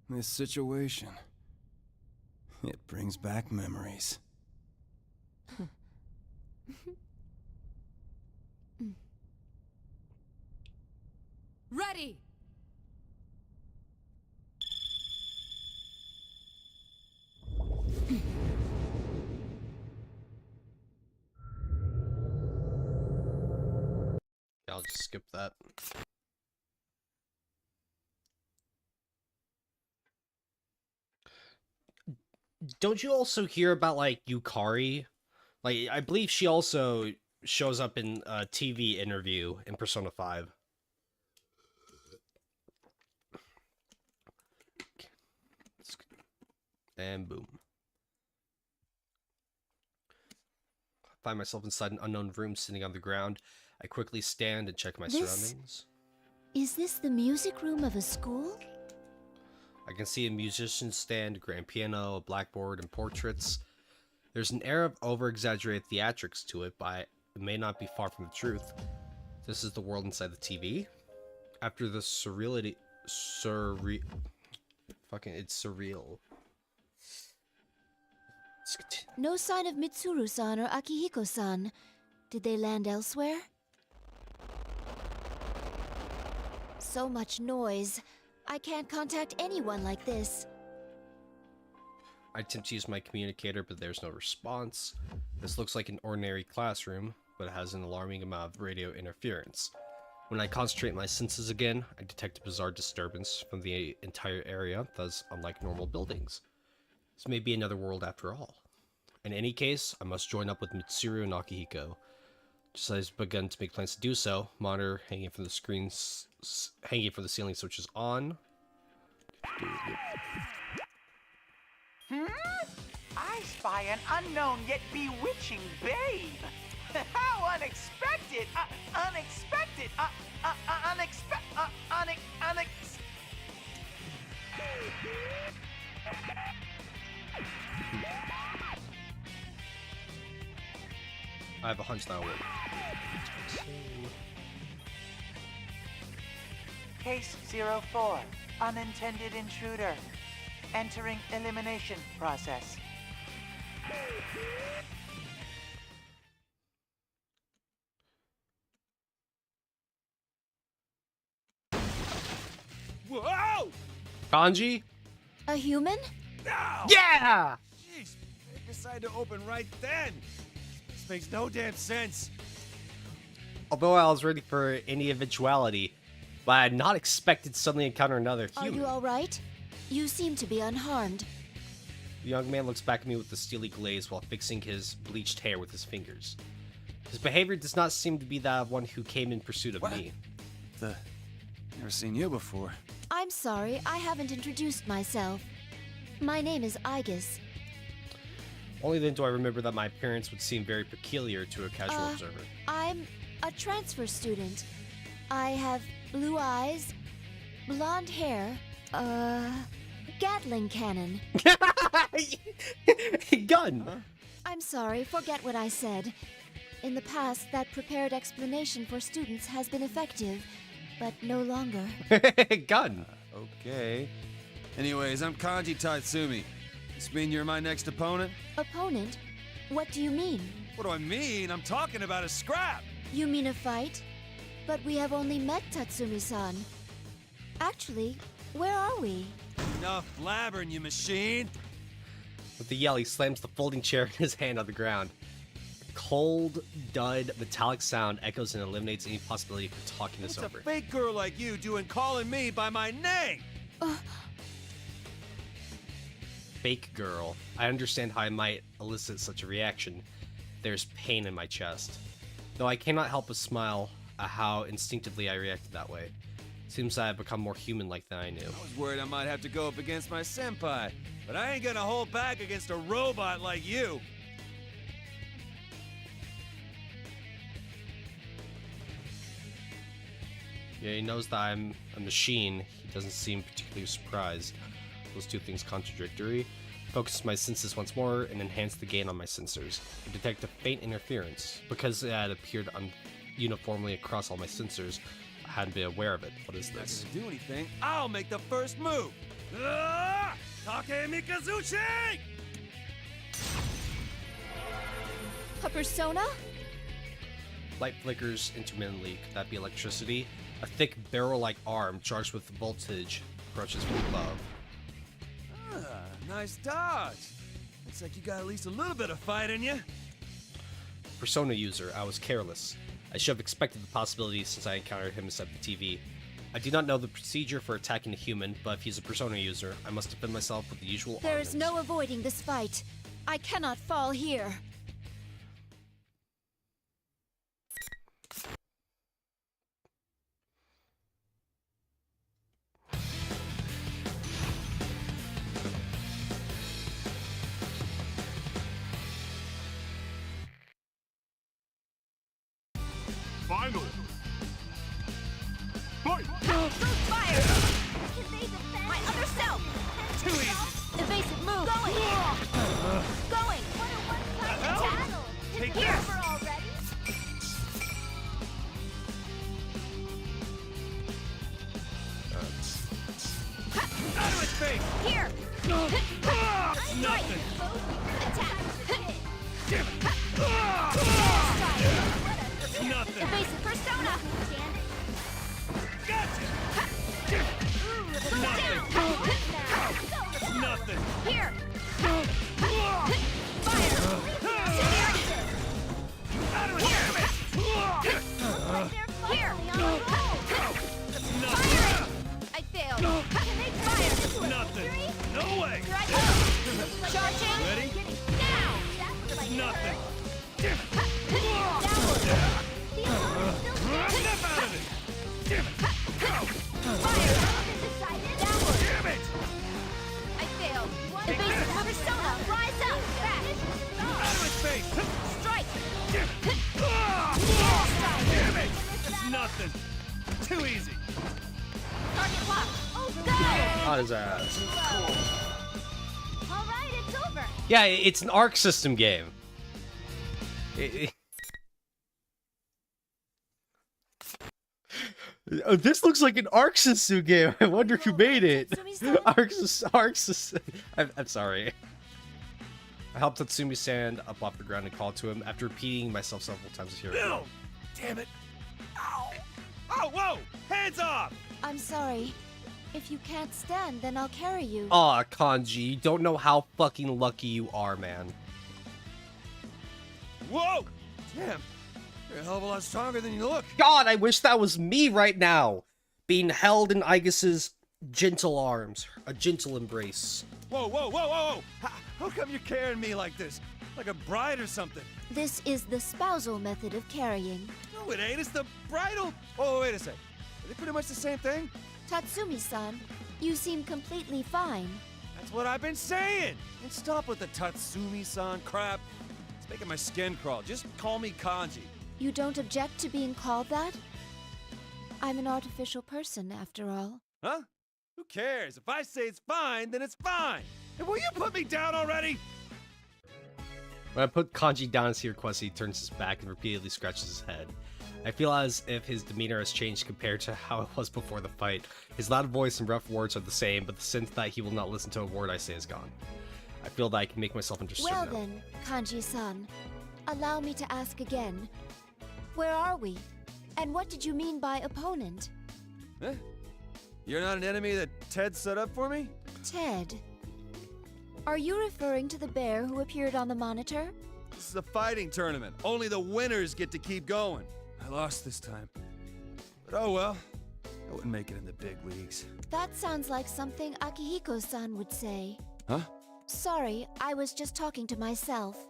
This situation, it brings back memories. Ready! I'll just skip that. Don't you also hear about, like, Yukari? Like, I believe she also shows up in a TV interview in Persona 5. And boom. I find myself inside an unknown room sitting on the ground. I quickly stand and check my surroundings. Is this the music room of a school? I can see a musician stand, grand piano, a blackboard, and portraits. There's an air of over-exaggerated theatrics to it, but it may not be far from the truth. This is the world inside the TV. After the surreality... it's surreal. No sign of Mitsuru-san or Akihiko-san. Did they land elsewhere? So much noise. I can't contact anyone like this. I attempt to use my communicator, but there's no response. This looks like an ordinary classroom, but it has an alarming amount of radio interference. When I concentrate my senses again, I detect a bizarre disturbance from the entire area that is unlike normal buildings. This may be another world after all. In any case, I must join up with Mitsuru and Akihiko. Just as I've begun to make plans to do so, monitor hanging from the screens, hanging from the ceiling switches on. I spy an unknown yet bewitching babe. How unexpected! Unexpected! I have a hunch that will. Case 04, unintended intruder. Entering elimination process. Whoa! Kanji? A human? No! Yeah! Jeez, they decided to open right then. This makes no damn sense. Although I was ready for any eventuality, but I had not expected to suddenly encounter another Are human. you alright? You seem to be unharmed. The young man looks back at me with a steely glaze while fixing his bleached hair with his fingers. His behavior does not seem to be that of one who came in pursuit of me. Never seen you before. I'm sorry, I haven't introduced myself. My name is Aegis. Only then do I remember that my appearance would seem very peculiar to a casual observer. I'm a transfer student. I have blue eyes, blonde hair, Gatling cannon. Gun! I'm sorry, forget what I said. In the past, that prepared explanation for students has been effective, but no longer. Gun! Okay. Anyways, I'm Kanji Tatsumi. This mean you're my next opponent? Opponent? What do you mean? What do I mean? I'm talking about a scrap! You mean a fight? But we have only met Tatsumi-san. Actually, where are we? Enough blabbering, you machine! With the yell, he slams the folding chair in his hand on the ground. cold, dud, metallic sound echoes and eliminates any possibility for talking this What's over. a fake girl like you doing calling me by my name? Fake girl. I understand how I might elicit such a reaction. There's pain in my chest. Though I cannot help but smile at how instinctively I reacted that way. Seems I have become more human-like than I knew. I was worried I might have to go up against my senpai, but I ain't gonna hold back against a robot like you. Yeah, he knows that I'm a machine. He doesn't seem particularly surprised. Those two things contradictory. Focus my senses once more and enhance the gain on my sensors. I detect a faint interference. Because it had appeared uniformly across all my sensors, I hadn't been aware of it. What is this? Not gonna do anything. I'll make the first move. Take Mikazuchi! A persona? Light flickers intermittently. Could that be electricity? A thick barrel-like arm charged with voltage approaches from above. Nice dodge. Looks like you got at least a little bit of fight in you. Persona user, I was careless. I should have expected the possibility since I encountered him inside the TV. I do not know the procedure for attacking a human, but if he's a persona user, I must defend myself with the usual There is armaments. no avoiding this fight. I cannot fall here. Finally! Fight! Fire! My other self! Too easy. Evasive move! Going! What a one-sided battle! Take Here this. for already? Out of his face! Here! Nothing. Attack! Nothing. Evasive persona! Gotcha. Nothing. Here! Out of his face! Here! Nothing. I failed. Fire! Nothing. No way. Here I go! Charging! Ready? Now! Nothing. Downward! Step out of it. Fire! Downward! Damn it. I failed. Evasive persona! Rise up! Back! Out of his face. Strike! Damn it. It's nothing. Too easy. Target lock! Go! On his ass. Alright, it's over! Yeah, it's an Arc System game. Oh, this looks like an Arc System game. I wonder who made it. Arc System. I'm sorry. I helped Tatsumi-san up off the ground and called to him after repeating myself several times to hear it. No. Damn it. Ow. Oh, whoa. Hands off. I'm sorry. If you can't stand, then I'll carry you. Aw, Kanji, you don't know how fucking lucky you are, man. Whoa. Damn. You're a hell of a lot stronger than you look. God, I wish that was me right now, being held in Aigus's gentle arms, a gentle embrace. Whoa, whoa, whoa, whoa, whoa. How come you're carrying me like this? Like a bride or something? This is the spousal method of carrying. No, it ain't. It's the bridal. Oh, wait a sec. Are they pretty much the same thing? Tatsumi-san, you seem completely fine. That's what I've been saying. And stop with the Tatsumi-san crap. It's making my skin crawl. Just call me Kanji. You don't object to being called that? I'm an artificial person, after all. Huh? Who cares? If I say it's fine, then it's fine. And will you put me down already? When I put Kanji down as he requests, he turns his back and repeatedly scratches his head. I feel as if his demeanor has changed compared to how it was before the fight. His loud voice and rough words are the same, but the sense that he will not listen to a word I say is gone. I feel that I can make myself understood Well now. then, Kanji-san, allow me to ask again. Where are we? And what did you mean by opponent? Huh? You're not an enemy that Ted set up for me? Ted. Are you referring to the bear who appeared on the monitor? This is a fighting tournament. Only the winners get to keep going. I lost this time. But oh well. I wouldn't make it in the big leagues. That sounds like something Akihiko-san would say. Huh? Sorry, I was just talking to myself.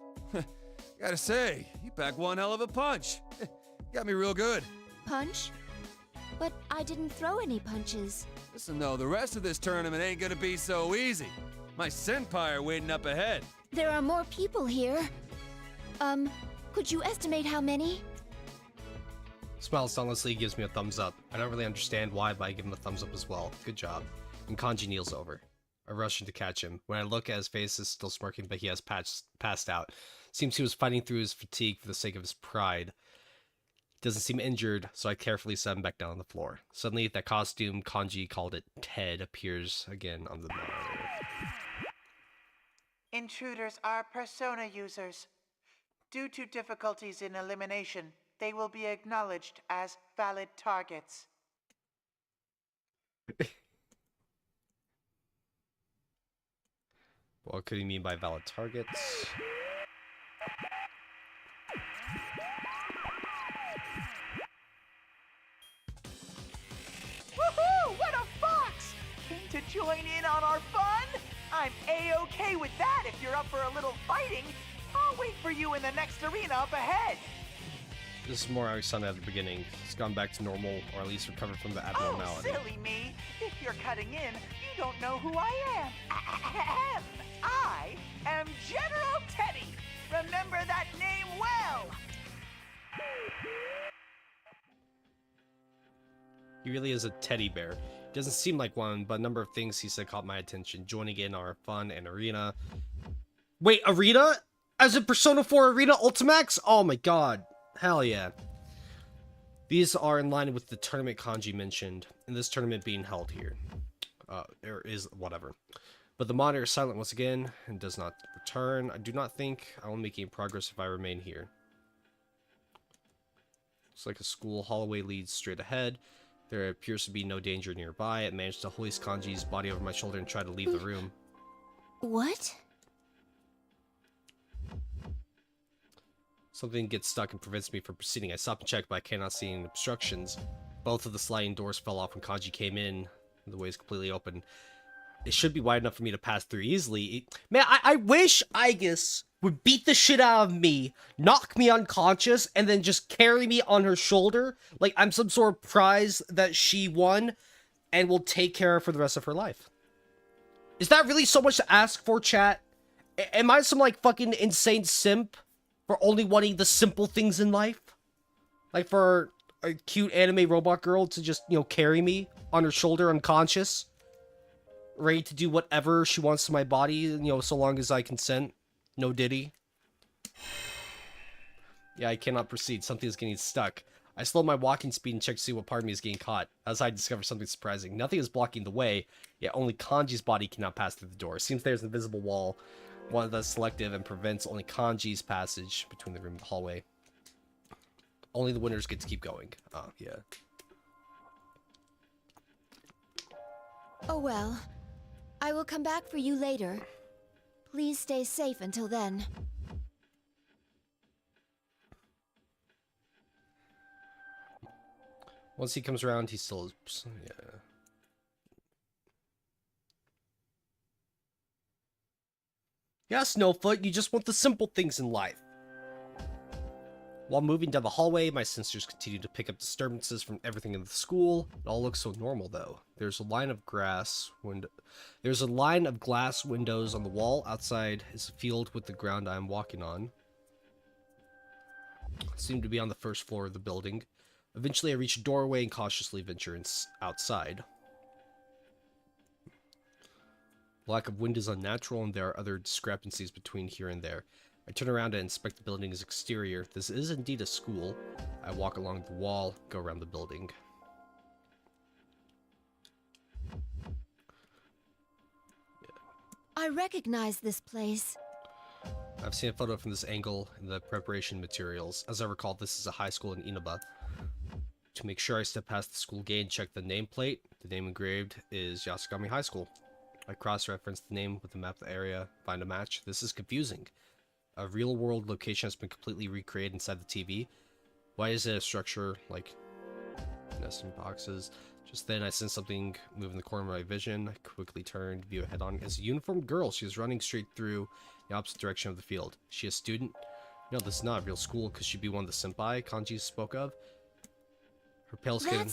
Gotta say, you pack one hell of a punch. Got me real good. Punch? But I didn't throw any punches. Listen though, the rest of this tournament ain't gonna be so easy. My senpai are waiting up ahead. There are more people here. Could you estimate how many? Smiles thoughtlessly, gives me a thumbs up. I don't really understand why, but I give him a thumbs up as well. Good job. And Kanji kneels over. I rush in to catch him. When I look at his face, is still smirking, but he has passed out. Seems he was fighting through his fatigue for the sake of his pride. Doesn't seem injured, so I carefully set him back down on the floor. Suddenly, that costume, Kanji called it Ted, appears again on the monitor. Intruders are persona users. Due to difficulties in elimination, they will be acknowledged as valid targets. What could he mean by valid targets? Woohoo! What a fox! Came to join in on our fun? I'm A-okay with that if you're up for a little fighting. I'll wait for you in the next arena up ahead. This is more how he sounded at the beginning. He's gone back to normal, or at least recovered from the Oh, abnormality. silly me. If you're cutting in, you don't know who I am. Ahem. I am General Teddy. Remember that name well. He really is a teddy bear. He doesn't seem like one, but a number of things he said caught my attention. Joining in our fun and arena. Wait, arena? As in Persona 4 Arena Ultimax? Oh my god. Hell yeah. These are in line with the tournament Kanji mentioned, and this tournament being held here. There is whatever. But the monitor is silent once again, and does not return. I do not think I will make any progress if I remain here. Looks like a school hallway leads straight ahead. There appears to be no danger nearby. I managed to hoist Kanji's body over my shoulder and try to leave the room. What? Something gets stuck and prevents me from proceeding. I stop and check, but I cannot see any obstructions. Both of the sliding doors fell off when Kanji came in. The way is completely open. It should be wide enough for me to pass through easily. Man, I wish Aegis would beat the shit out of me, knock me unconscious, and then just carry me on her shoulder like I'm some sort of prize that she won and will take care of for the rest of her life. Is that really so much to ask for, chat? Am I some, like, fucking insane simp for only wanting the simple things in life? Like for a cute anime robot girl to just, you know, carry me on her shoulder unconscious? Ready to do whatever she wants to my body, you know, so long as I consent. No diddy. Yeah, I cannot proceed. Something is getting stuck. I slow my walking speed and check to see what part of me is getting caught. As I discover something surprising. Nothing is blocking the way, yet only Kanji's body cannot pass through the door. It seems there's an invisible wall, one that's selective and prevents only Kanji's passage between the room and the hallway. Only the winners get to keep going. Oh, yeah. Oh well. I will come back for you later. Please stay safe until then. Once he comes around, he still is... Yeah. Yeah, Snowfoot, you just want the simple things in life. While moving down the hallway, my sensors continue to pick up disturbances from everything in the school. It all looks so normal, though. There's a line of glass windows on the wall. Outside is a field with the ground I'm walking on. I seem to be on the first floor of the building. Eventually, I reach a doorway and cautiously venture outside. Lack of wind is unnatural, and there are other discrepancies between here and there. I turn around and inspect the building's exterior. This is indeed a school. I walk along the wall, go around the building. I recognize this place. I've seen a photo from this angle in the preparation materials. As I recall, this is a high school in Inaba. To make sure I step past the school gate and check the nameplate, the name engraved is Yasugami High School. I cross-reference the name with the map of the area, find a match. This is confusing. A real-world location has been completely recreated inside the TV. Why is it a structure like nesting boxes? Just then, I sensed something move in the corner of my vision. I quickly turned, view head-on. It's a uniformed girl. She was running straight through the opposite direction of the field. Is she a student? No, this is not a real school. Could she be one of the senpai Kanji spoke of? Her pale skin...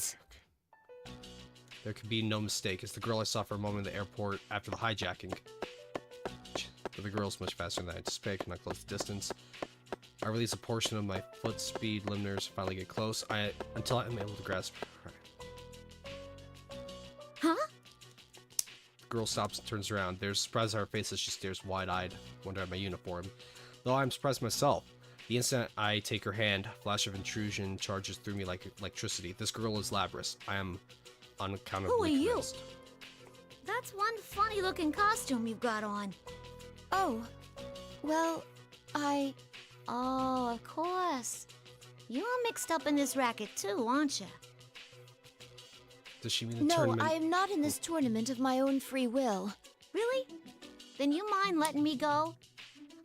There could be no mistake. It's the girl I saw for a moment in the airport after the hijacking. But the girl's much faster than I anticipated. I cannot close the distance. I release a portion of my foot speed limiters. Finally get close. Until I'm able to grasp. Huh? The girl stops and turns around. There's surprise on her face as she stares wide-eyed, wondering at my uniform. Though I'm surprised myself. The instant I take her hand, a flash of intrusion charges through me like electricity. This girl is Labrys. I am unaccountably Who are you? convinced. That's one funny-looking costume you've got on. Oh, well, Oh, of course. You're mixed up in this racket too, aren't you? Does she mean the no, tournament? I am not in this tournament of my own free will. Really? Then you mind letting me go?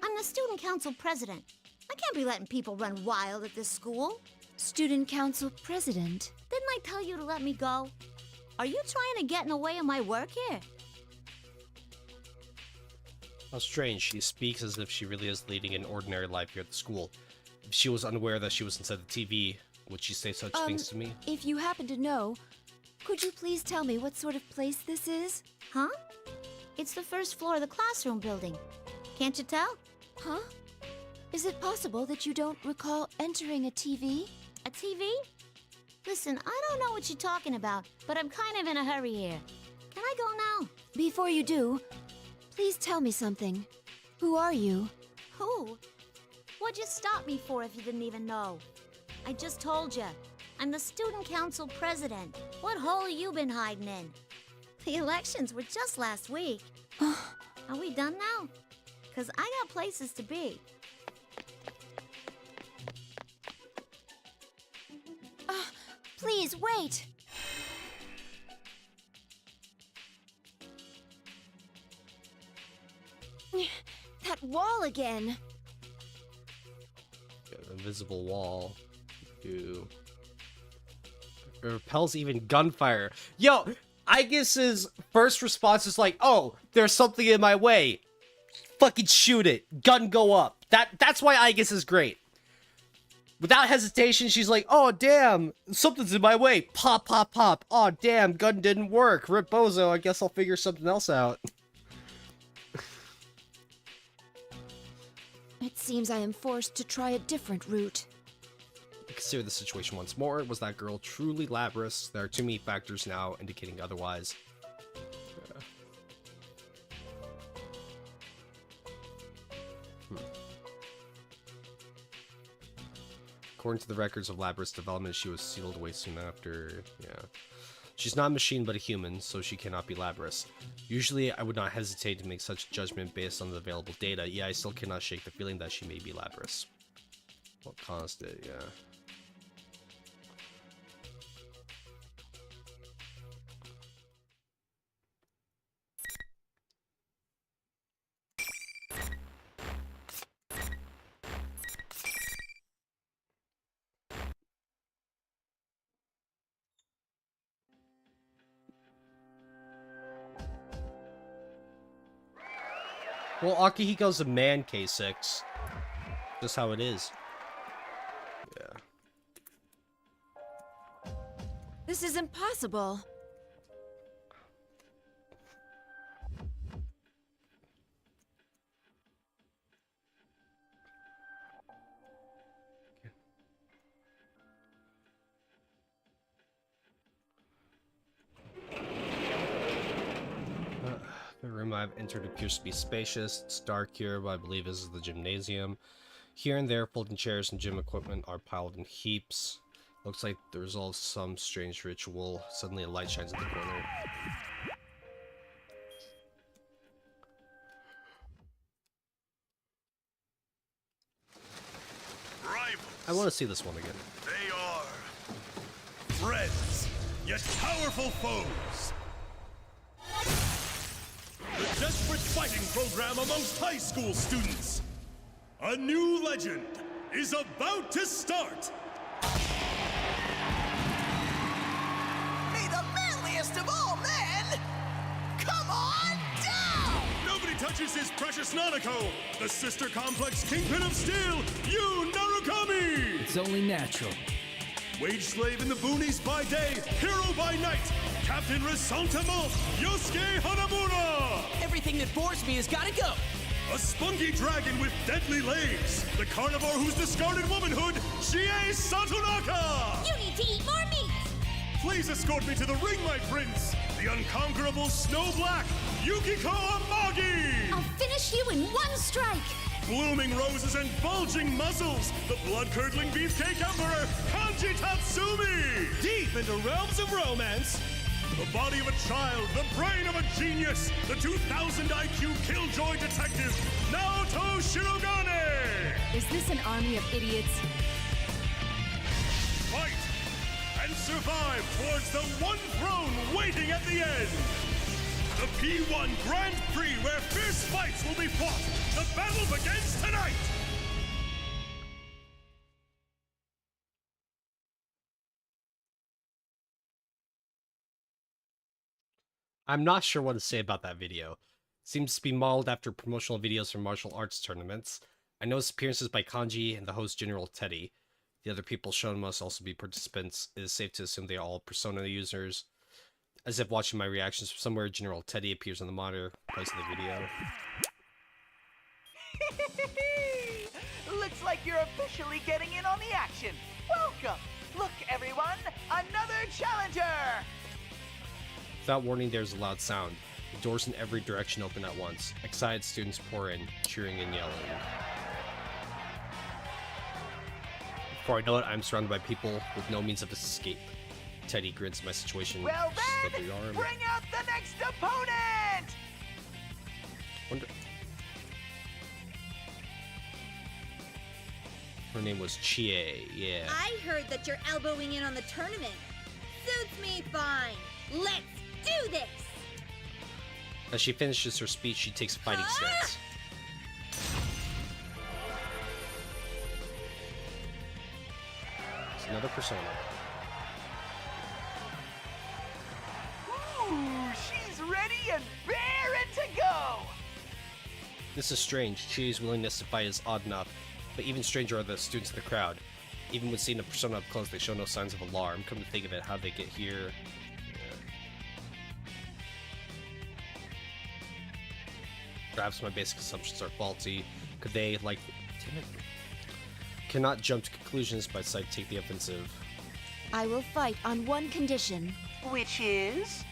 I'm the student council president. I can't be letting people run wild at this school. Student council president? Didn't I tell you to let me go? Are you trying to get in the way of my work here? How strange. She speaks as if she really is leading an ordinary life here at the school. If she was unaware that she was inside the TV, would she say such things to me? If you happen to know, could you please tell me what sort of place this is? Huh? It's the first floor of the classroom building. Can't you tell? Huh? Is it possible that you don't recall entering a TV? A TV? Listen, I don't know what you're talking about, but I'm kind of in a hurry here. Can I go now? Before you do, please tell me something. Who are you? Who? What'd you stop me for if you didn't even know? I just told you. I'm the student council president. What hole have you been hiding in? The elections were just last week. Are we done now? 'Cause I got places to be. Please, wait! That wall again! Invisible wall. Ew. It repels even gunfire. Yo, Aegis' first response is like, oh, there's something in my way. Fucking shoot it. Gun go up. That's why Aegis is great. Without hesitation, she's like, oh, damn, something's in my way. Pop, pop, pop. Oh, damn, gun didn't work. Rip Bozo, I guess I'll figure something else out. It seems I am forced to try a different route. Consider the situation once more. Was that girl truly Labrys? There are too many factors now indicating otherwise. According to the records of Labrys' development, she was sealed away soon after. Yeah. She's not a machine but a human, so she cannot be Labrys. Usually, I would not hesitate to make such a judgment based on the available data, yet I still cannot shake the feeling that she may be Labrys. What caused it, yeah. Well, Akihiko's a man, K6. Just how it is. Yeah. This is impossible. The room I've entered appears to be spacious. It's dark here, but I believe this is the gymnasium. Here and there, folding chairs and gym equipment are piled in heaps. Looks like the result of some strange ritual. Suddenly a light shines in the corner. Rivals. I want to see this one again. They are friends, yet powerful foes. The desperate fighting program amongst high school students. A new legend is about to start! May the manliest of all men come on down! Nobody touches his precious Nanako, the sister complex kingpin of steel, Yu Narukami! It's only natural. Wage slave in the boonies by day, hero by night, Captain Resentiment, Yosuke Hanamura! Everything that bores me has gotta go! A spunky dragon with deadly legs, the carnivore who's discarded womanhood, Chie Satonaka! You need to eat more meat! Please escort me to the ring, my prince, the unconquerable Snow Black, Yukiko Amagi! I'll finish you in one strike! Blooming roses and bulging muscles, the blood-curdling beefcake emperor, Kanji Tatsumi! Deep into realms of romance, the body of a child, the brain of a genius, the 2,000 IQ killjoy detective, Naoto Shirogane! Is this an army of idiots? Fight and survive towards the one throne waiting at the end! The P1 Grand Prix where fierce fights will be fought! The battle begins tonight! I'm not sure what to say about that video. Seems to be modeled after promotional videos from martial arts tournaments. I noticed appearances by Kanji and the host General Teddy. The other people shown must also be participants. It is safe to assume they are all Persona users. As if watching my reactions from somewhere, General Teddy appears on the monitor, plays the video. Looks like you're officially getting in on the action. Welcome! Look, everyone, another challenger! Without warning, there's a loud sound. The doors in every direction open at once. Excited students pour in, cheering and yelling. Before I know it, I'm surrounded by people with no means of escape. Teddy grins at my situation. Well then, slippery arm. bring out the next opponent! Wonder... Her name was Chie, yeah. I heard that you're elbowing in on the tournament. Suits me fine. Let's do this! As she finishes her speech, she takes a fighting stance. It's another Persona. Ooh, she's ready and raring to go! This is strange. Chie's willingness to fight is odd enough, but even stranger are the students in the crowd. Even when seeing a Persona up close, they show no signs of alarm. Come to think of it, how'd they get here? Perhaps my basic assumptions are faulty. Could they, like... Damn it. Cannot jump to conclusions, but decide to take the offensive. I will fight on one condition. Which is?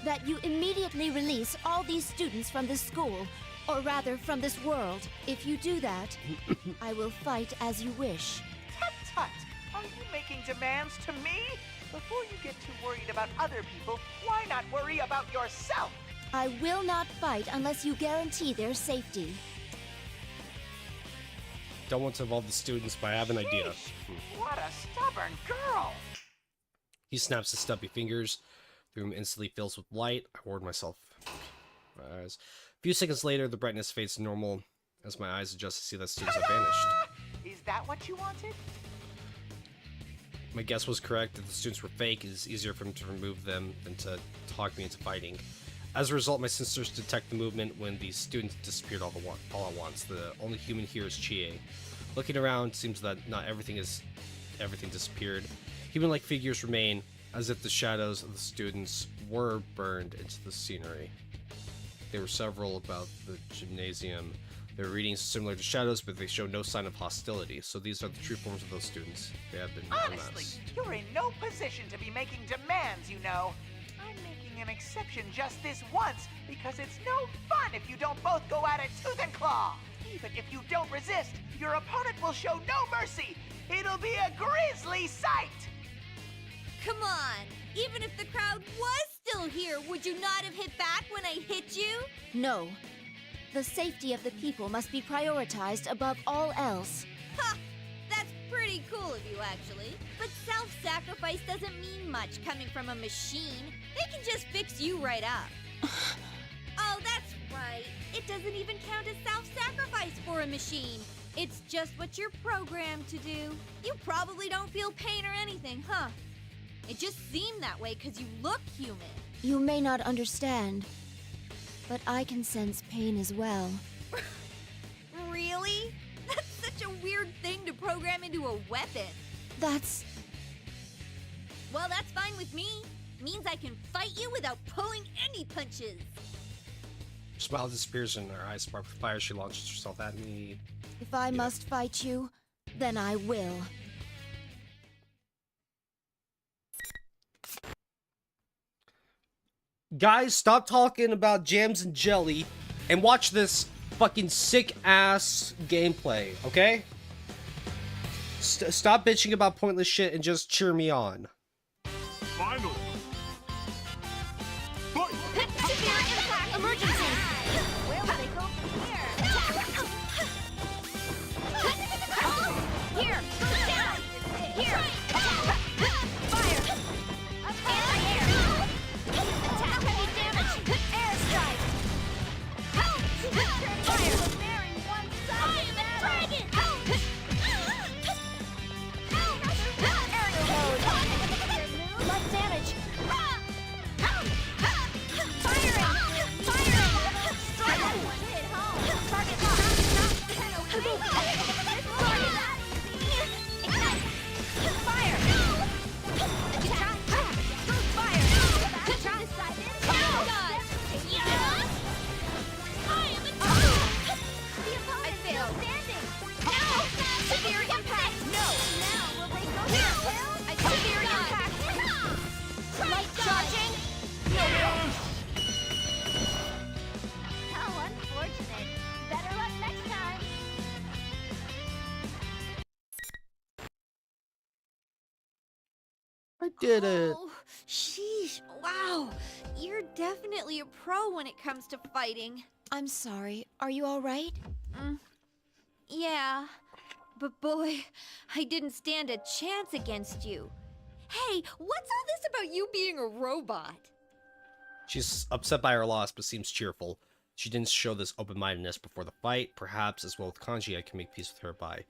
That you immediately release all these students from this school, or rather from this world. If you do that, I will fight as you wish. Tut tut! Are you making demands to me? Before you get too worried about other people, why not worry about yourself? I will not fight unless you guarantee their safety. Don't want to involve the students, but I have an idea. What a stubborn girl! He snaps his stubby fingers. The room instantly fills with light. I ward myself. My eyes. A few seconds later, the brightness fades to normal. As my eyes adjust to see that students have vanished. Is that what you wanted? My guess was correct. If the students were fake, it is easier for him to remove them than to talk me into fighting. As a result, my sensors detect the movement when the students disappeared all at once. The only human here is Chie. Looking around, it seems that not everything disappeared. Human-like figures remain, as if the shadows of the students were burned into the scenery. There were several about the gymnasium. Their readings similar to shadows, but they show no sign of hostility. So these are the true forms of those students. They have been Honestly, unmasked. you're in no position to be making demands, you know. I'm making an exception just this once, because it's no fun if you don't both go at it tooth and claw. Even if you don't resist, your opponent will show no mercy. It'll be a grisly sight. Come on! Even if the crowd was still here, would you not have hit back when I hit you? No. The safety of the people must be prioritized above all else. Ha! That's pretty cool of you, actually. But self-sacrifice doesn't mean much coming from a machine. They can just fix you right up. Oh, that's right. It doesn't even count as self-sacrifice for a machine. It's just what you're programmed to do. You probably don't feel pain or anything, huh? It just seemed that way because you look human. You may not understand, but I can sense pain as well. Really? That's such a weird thing to program into a weapon. That's... Well, that's fine with me. Means I can fight you without pulling any punches. Her smile disappears and her eyes spark with fire. She launches herself at me. If I must fight you, then I will. Guys, stop talking about jams and jelly and watch this fucking sick ass gameplay, okay? Stop bitching about pointless shit and just cheer me on. Finally. Severe impact emergency. Where will they go from here? Here, go down. Here. Fire. Anti-air. Attack heavy damage. Airstrike. Fire. Bearing one side. I am a dragon. Aerial mode. Light damage. Firing! Strike! Hit home! Target locked! Ignite! Fire! Attack! Fire! Decided! Oh God! I am a I failed! Standing! No! Severe impact! No! Now will they go here? Severe impact! Light charging! No! How unfortunate. Better luck next time. I did it. Oh, sheesh. Wow. You're definitely a pro when it comes to fighting. I'm sorry. Are you all right? Yeah. But boy, I didn't stand a chance against you. Hey, what's all this about you being a robot? She's upset by her loss, but seems cheerful. She didn't show this open-mindedness before the fight. Perhaps, as well with Kanji, I can make peace with her by...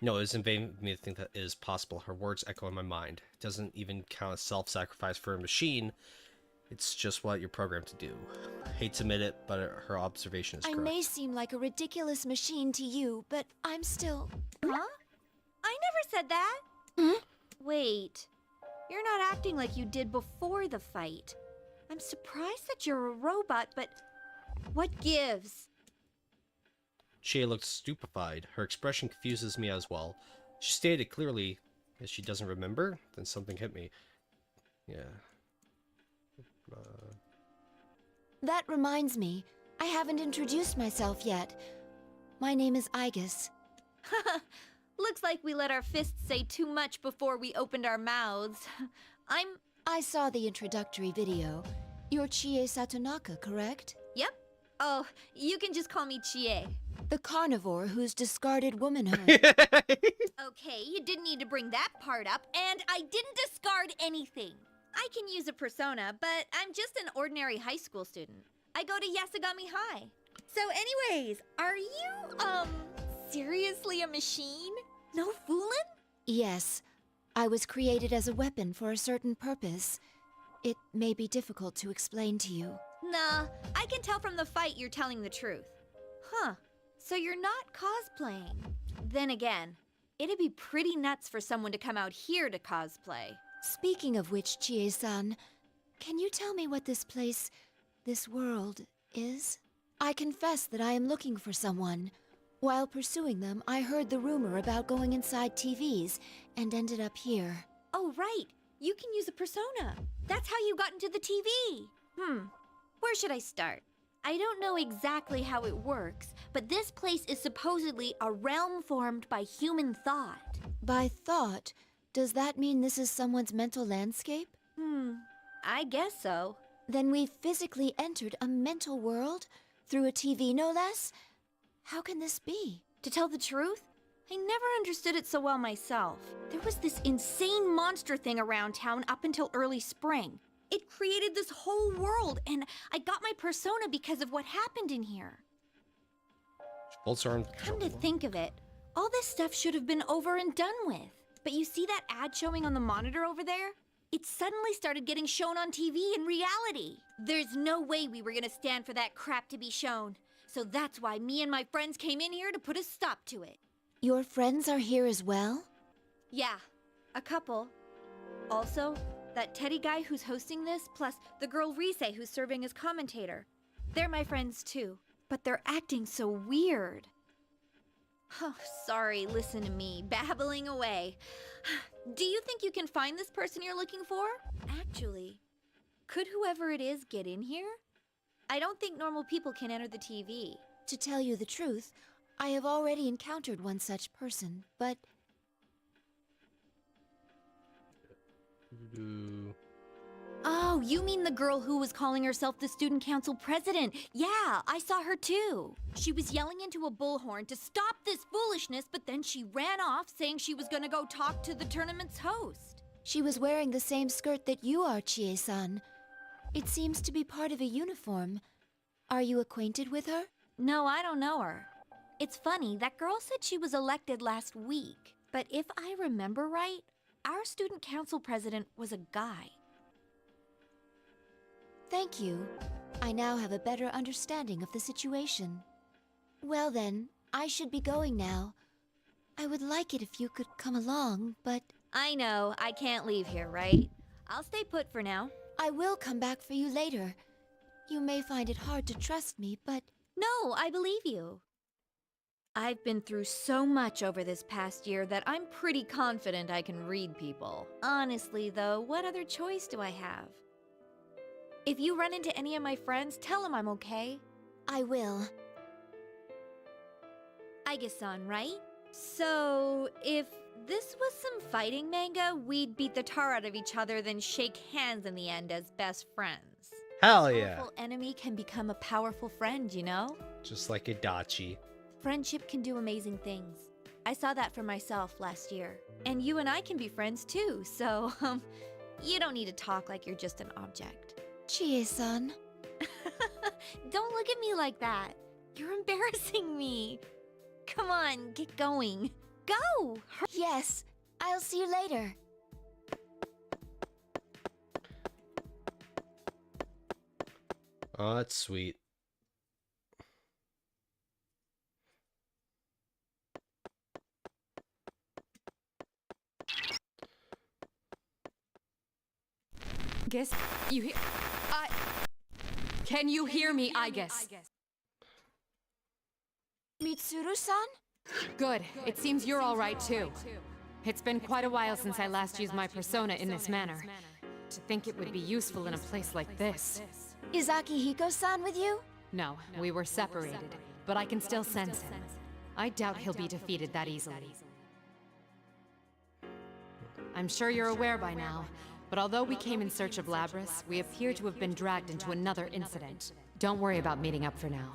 No, it is in vain of me to think that it is possible. Her words echo in my mind. It doesn't even count as self-sacrifice for a machine. It's just what you're programmed to do. Hate to admit it, but her observation is I correct. may seem like a ridiculous machine to you, but I'm still... Huh? I never said that. Wait. You're not acting like you did before the fight. I'm surprised that you're a robot, but what gives? Chie looked stupefied. Her expression confuses me as well. She stated clearly that she doesn't remember. Then something hit me. Yeah. That reminds me, I haven't introduced myself yet. My name is Aigis. Looks like we let our fists say too much before we opened our mouths. I saw the introductory video. You're Chie Satonaka, correct? Yep. Oh, you can just call me Chie. The carnivore who's discarded womanhood. Okay, you didn't need to bring that part up, and I didn't discard anything. I can use a persona, but I'm just an ordinary high school student. I go to Yasugami High. So anyways, are you, seriously a machine? No foolin'? Yes. I was created as a weapon for a certain purpose. It may be difficult to explain to you. Nah, I can tell from the fight you're telling the truth. Huh, so you're not cosplaying. Then again, it'd be pretty nuts for someone to come out here to cosplay. Speaking of which, Chie-san, can you tell me what this place, this world, is? I confess that I am looking for someone. While pursuing them, I heard the rumor about going inside TVs and ended up here. Oh, right. You can use a persona. That's how you got into the TV. Where should I start? I don't know exactly how it works, but this place is supposedly a realm formed by human thought. By thought? Does that mean this is someone's mental landscape? I guess so. Then we physically entered a mental world? Through a TV, no less? How can this be? To tell the truth, I never understood it so well myself. There was this insane monster thing around town up until early spring. It created this whole world, and I got my persona because of what happened in here. Bolts are Come to think of it, all this stuff should have been over and done with. But you see that ad showing on the monitor over there? It suddenly started getting shown on TV in reality. There's no way we were gonna stand for that crap to be shown. So that's why me and my friends came in here to put a stop to it. Your friends are here as well? Yeah, a couple. Also, that Teddy guy who's hosting this, plus the girl Rise who's serving as commentator. They're my friends too, but they're acting so weird. Oh, sorry, listen to me, babbling away. Do you think you can find this person you're looking for? Actually, could whoever it is get in here? I don't think normal people can enter the TV. To tell you the truth, I have already encountered one such person, but... Oh, you mean the girl who was calling herself the student council president? Yeah, I saw her too. She was yelling into a bullhorn to stop this foolishness, but then she ran off saying she was gonna go talk to the tournament's host. She was wearing the same skirt that you are, Chie-san. It seems to be part of a uniform. Are you acquainted with her? No, I don't know her. It's funny, that girl said she was elected last week. But if I remember right, our student council president was a guy. Thank you. I now have a better understanding of the situation. Well then, I should be going now. I would like it if you could come along, but... I know, I can't leave here, right? I'll stay put for now. I will come back for you later. You may find it hard to trust me, but... No, I believe you. I've been through so much over this past year that I'm pretty confident I can read people. Honestly, though, what other choice do I have? If you run into any of my friends, tell them I'm okay. I will. Aige-san, right? So, if this was some fighting manga, we'd beat the tar out of each other, then shake hands in the end as best friends. Hell A yeah. powerful enemy can become a powerful friend, you know? Just like Adachi. Friendship can do amazing things. I saw that for myself last year. And you and I can be friends too, so, you don't need to talk like you're just an object. Chie-san. Don't look at me like that. You're embarrassing me. Come on, get going. Go! Yes, I'll see you later. Oh, that's sweet. Guess you hear. Can you hear me, I guess? Mitsuru-san? Good. It seems you're all right too. It's been quite a while since I last used my persona in this manner. To think it would be useful in a place like this. Is Akihiko-san with you? No, we were separated, but I can still sense him. I doubt he'll be defeated that easily. I'm sure you're aware by now, but although we came in search of Labrys, we appear to have been dragged into another incident. Don't worry about meeting up for now.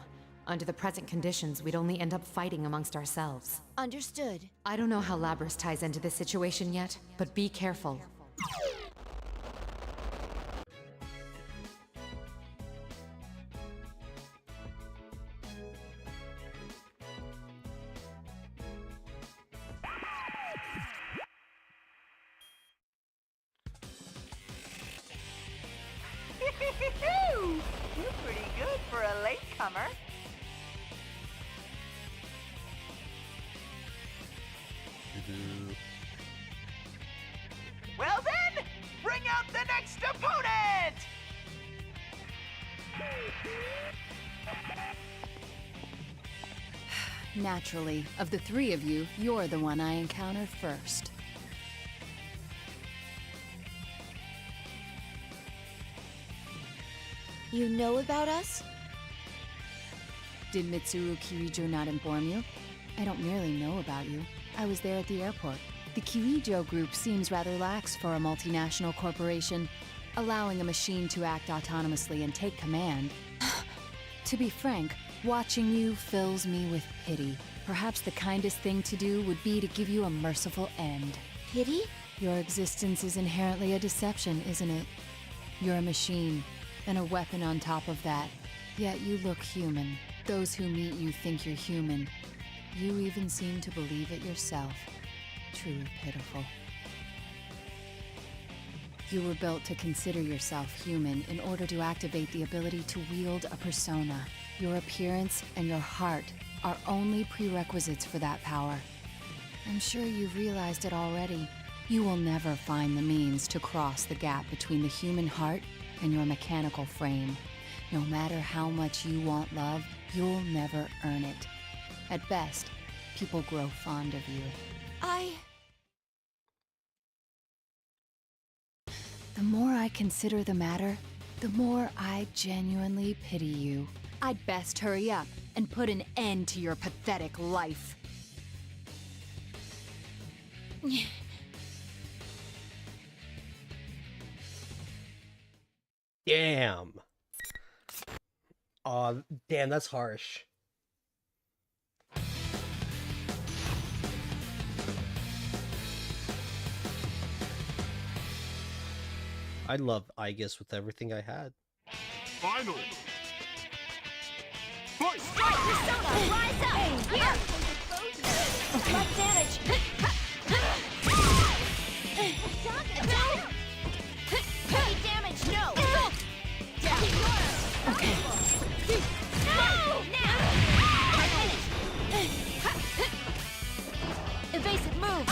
Under the present conditions, we'd only end up fighting amongst ourselves. Understood. I don't know how Labrys ties into this situation yet, but be careful. You're pretty good for a latecomer. Well then, bring out the next opponent! Naturally, of the three of you, you're the one I encountered first. You know about us? Did Mitsuru Kirijo not inform you? I don't merely know about you. I was there at the airport. The Kirijo group seems rather lax for a multinational corporation, allowing a machine to act autonomously and take command. To be frank, watching you fills me with pity. Perhaps the kindest thing to do would be to give you a merciful end. Pity? Your existence is inherently a deception, isn't it? You're a machine, and a weapon on top of that. Yet you look human. Those who meet you think you're human. You even seem to believe it yourself. Truly pitiful. You were built to consider yourself human in order to activate the ability to wield a persona. Your appearance and your heart are only prerequisites for that power. I'm sure you've realized it already. You will never find the means to cross the gap between the human heart and your mechanical frame. No matter how much you want love, you'll never earn it. At best, people grow fond of you. The more I consider the matter, the more I genuinely pity you. I'd best hurry up and put an end to your pathetic life. Damn. Aw, damn, that's harsh. I love Aegis with everything I had. Finally! Fight! Strike Persona! Rise up! Here! Light damage! Heavy damage, no! Okay. No! Now! Evasive move!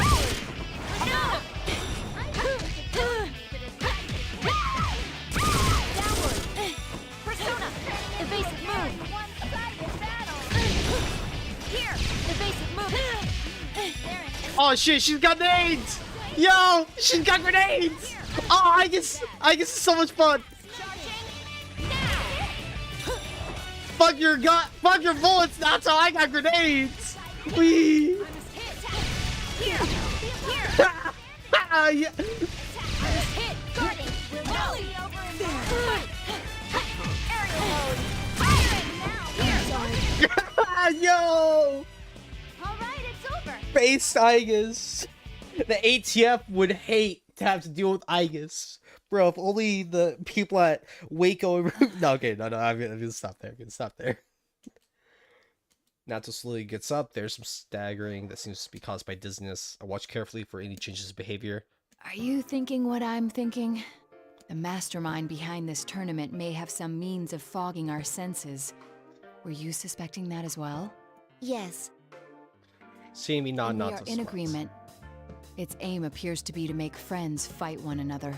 No! Downward! Persona! Evasive move! Here! Evasive move! Oh shit, she's got nades! Yo! She's got grenades! Oh, Aegis is so much fun! Fuck your bullets, that's how I got grenades! Wee! Here! Yeah. Hit! Guarding! We'll now be over in there! Aerial mode! Firing now! Here! Yo! Alright, it's over! Face Aegis. The ATF would hate to have to deal with Aegis. Bro, if only the people at Waco... No, okay, no, I'm gonna stop there. Nato slowly gets up. There's some staggering that seems to be caused by dizziness. I watch carefully for any changes in behavior. Are you thinking what I'm thinking? The mastermind behind this tournament may have some means of fogging our senses. Were you suspecting that as well? Yes. Seeing me nod, And we Nato are in smiles. agreement. Its aim appears to be to make friends fight one another,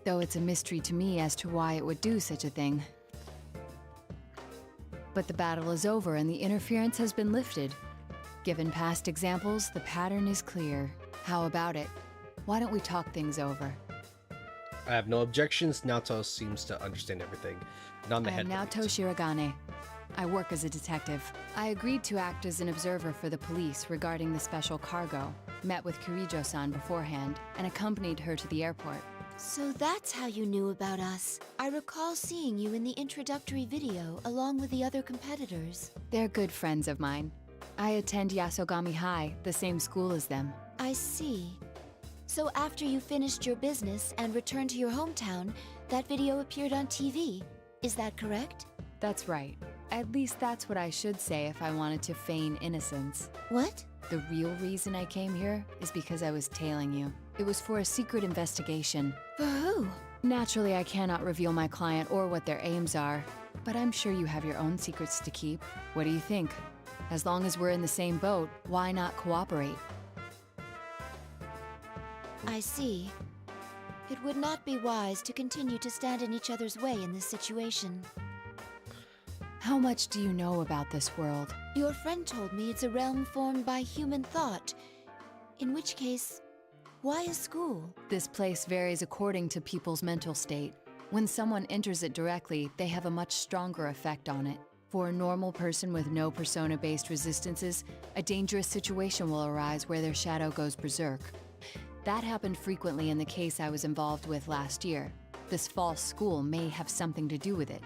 though it's a mystery to me as to why it would do such a thing. But the battle is over and the interference has been lifted. Given past examples, the pattern is clear. How about it? Why don't we talk things over? I have no objections. Nato seems to understand everything. Nod my I head. am Naoto Shiragane. I work as a detective. I agreed to act as an observer for the police regarding the special cargo, met with Kirijo-san beforehand, and accompanied her to the airport. So that's how you knew about us. I recall seeing you in the introductory video along with the other competitors. They're good friends of mine. I attend Yasogami High, the same school as them. I see. So after you finished your business and returned to your hometown, that video appeared on TV. Is that correct? That's right. At least that's what I should say if I wanted to feign innocence. What? The real reason I came here is because I was tailing you. It was for a secret investigation. For who? Naturally, I cannot reveal my client or what their aims are, but I'm sure you have your own secrets to keep. What do you think? As long as we're in the same boat, why not cooperate? I see. It would not be wise to continue to stand in each other's way in this situation. How much do you know about this world? Your friend told me it's a realm formed by human thought. In which case, why a school? This place varies according to people's mental state. When someone enters it directly, they have a much stronger effect on it. For a normal person with no persona-based resistances, a dangerous situation will arise where their shadow goes berserk. That happened frequently in the case I was involved with last year. This false school may have something to do with it.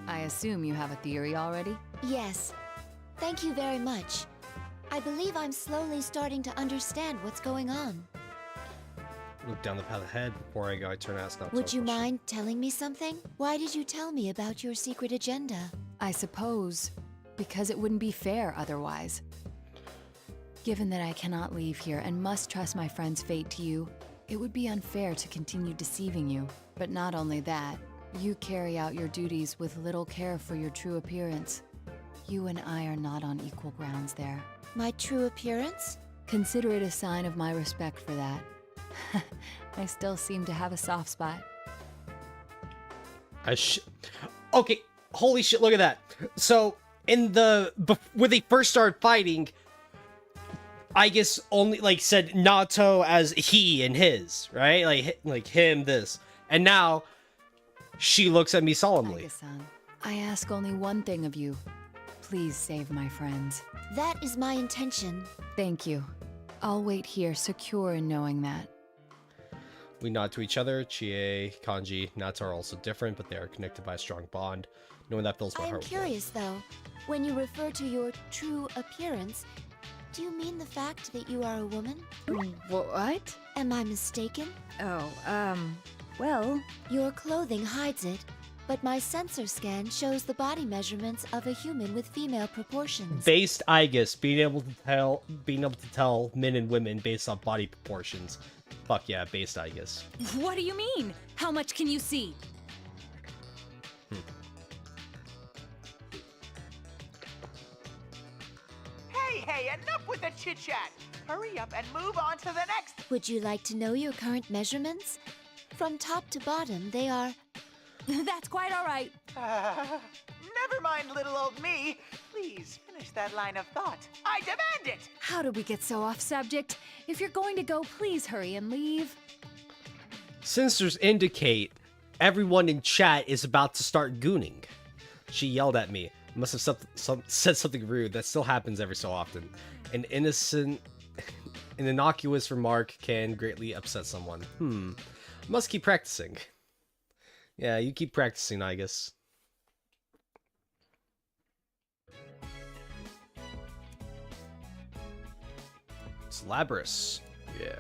I assume you have a theory already? Yes. Thank you very much. I believe I'm slowly starting to understand what's going on. Look down the path ahead before I turn to ask Naoto. Would you mind telling me something? Why did you tell me about your secret agenda? I suppose because it wouldn't be fair otherwise. Given that I cannot leave here and must trust my friend's fate to you, it would be unfair to continue deceiving you. But not only that, you carry out your duties with little care for your true appearance. You and I are not on equal grounds there. My true appearance? Consider it a sign of my respect for that. I still seem to have a soft spot. Okay, holy shit, look at that. So, in when they first started fighting, I guess only, like, said Naoto as he and his, right? Like him, this. And now, she looks at me solemnly. Aiga-san, I ask only one thing of you. Please save my friends. That is my intention. Thank you. I'll wait here, secure in knowing that. We nod to each other. Chie, Kanji, Naoto are also different, but they are connected by a strong bond. Knowing that fills my heart with love. I'm curious, though. When you refer to your true appearance, do you mean the fact that you are a woman? What? Am I mistaken? Oh, well... Your clothing hides it, but my sensor scan shows the body measurements of a human with female proportions. Based, I guess, being able to tell men and women based on body proportions. Fuck yeah, based, I guess. What do you mean? How much can you see? Hey, enough with the chit-chat! Hurry up and move on to the next! Would you like to know your current measurements? From top to bottom, they are... That's quite all right. Never mind, little old me. Please finish that line of thought. I demand it! How did we get so off subject? If you're going to go, please hurry and leave. Sensors indicate everyone in chat is about to start gooning. She yelled at me. Must have said something rude. That still happens every so often. An innocuous remark can greatly upset someone. Must keep practicing. Yeah, you keep practicing, I guess. It's Labras. Yeah.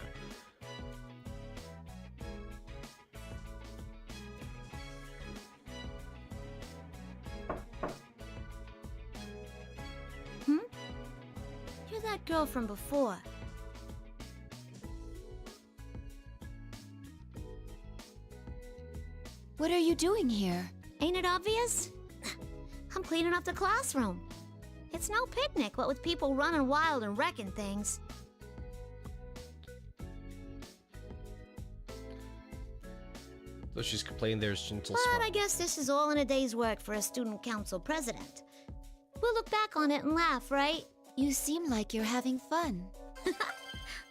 You're that girl from before. What are you doing here? Ain't it obvious? I'm cleaning up the classroom. It's no picnic, what with people running wild and wrecking things. So she's complaining there's gentle But spot. I guess this is all in a day's work for a student council president. We'll look back on it and laugh, right? You seem like you're having fun.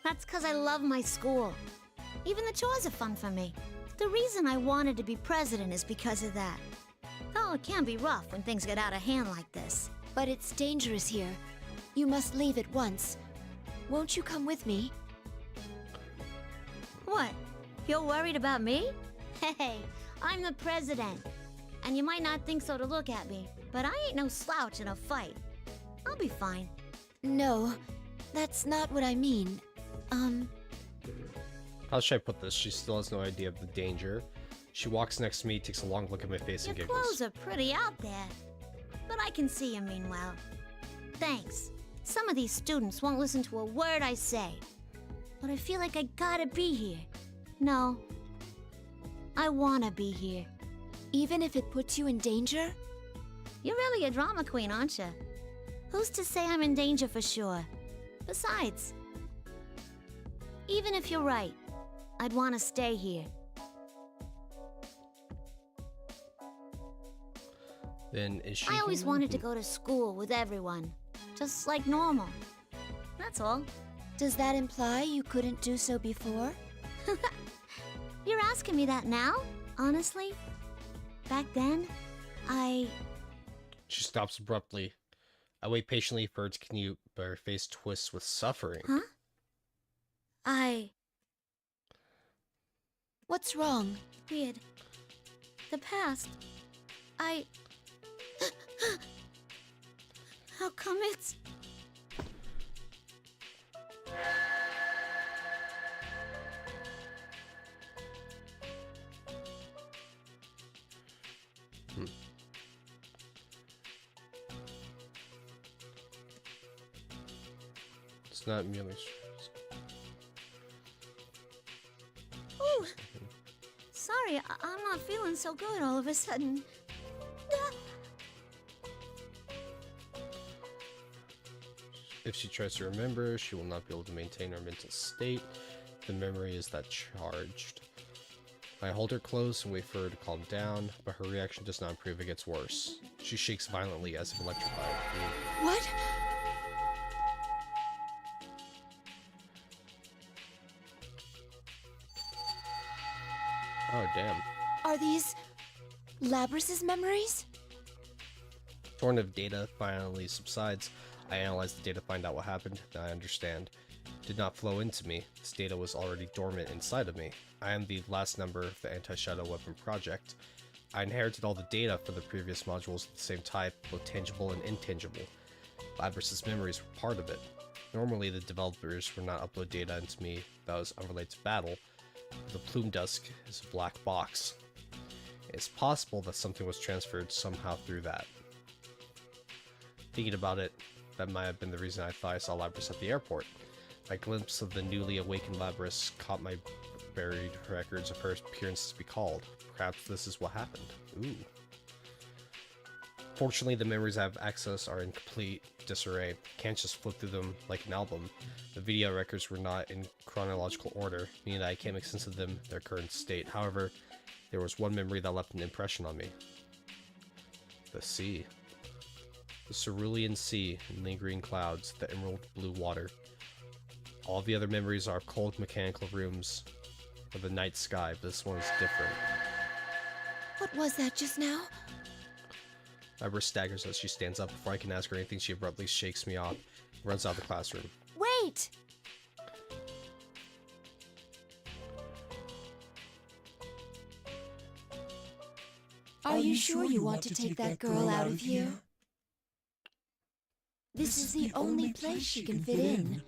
That's because I love my school. Even the chores are fun for me. The reason I wanted to be president is because of that. Oh, it can be rough when things get out of hand like this. But it's dangerous here. You must leave at once. Won't you come with me? What? You're worried about me? Hey, I'm the president. And you might not think so to look at me, but I ain't no slouch in a fight. I'll be fine. No, that's not what I mean. How should I put this? She still has no idea of the danger. She walks next to me, takes a long look at my face, and Your giggles. clothes are pretty out there. But I can see you mean well. Thanks. Some of these students won't listen to a word I say. But I feel like I gotta be here. No. I wanna be here. Even if it puts you in danger? You're really a drama queen, aren't you? Who's to say I'm in danger for sure? Besides, even if you're right, I'd want to stay here. Then is she? I always human? wanted to go to school with everyone, just like normal. That's all. Does that imply you couldn't do so before? You're asking me that now? Honestly? Back then, She stops abruptly. I wait patiently for her to continue, but her face twists with suffering. Huh? What's wrong? Weird. The past. How come it's... It's not merely. Ooh! Sorry, I'm not feeling so good all of a sudden. If she tries to remember, she will not be able to maintain her mental state. The memory is that charged. I hold her close and wait for her to calm down, but her reaction does not improve, it gets worse. She shakes violently as if electrified. What? Oh, damn. Are these Labrys's memories? Torrent of data finally subsides. I analyze the data, find out what happened, then I understand. It did not flow into me. This data was already dormant inside of me. I am the last member of the Anti-Shadow Weapon Project. I inherited all the data from the previous modules of the same type, both tangible and intangible. Labrys's memories were part of it. Normally, the developers would not upload data into me that was unrelated to battle. The plume disk is a black box. It's possible that something was transferred somehow through that. Thinking about it, that might have been the reason I thought I saw Labrys at the airport. My glimpse of the newly awakened Labrys caught my buried records of her appearance to be called. Perhaps this is what happened. Ooh. Fortunately, the memories I have access are in complete disarray. Can't just flip through them like an album. The video records were not in chronological order, meaning that I can't make sense of them in their current state. However, there was one memory that left an impression on me. The sea. The cerulean sea, lingering clouds, the emerald blue water. All the other memories are cold mechanical rooms or the night sky, but this one is different. What was that just now? Labrys staggers as she stands up. Before I can ask her anything, she abruptly shakes me off and runs out of the classroom. Wait! Are you sure you want to take that girl out of here? This is the only place she can fit in.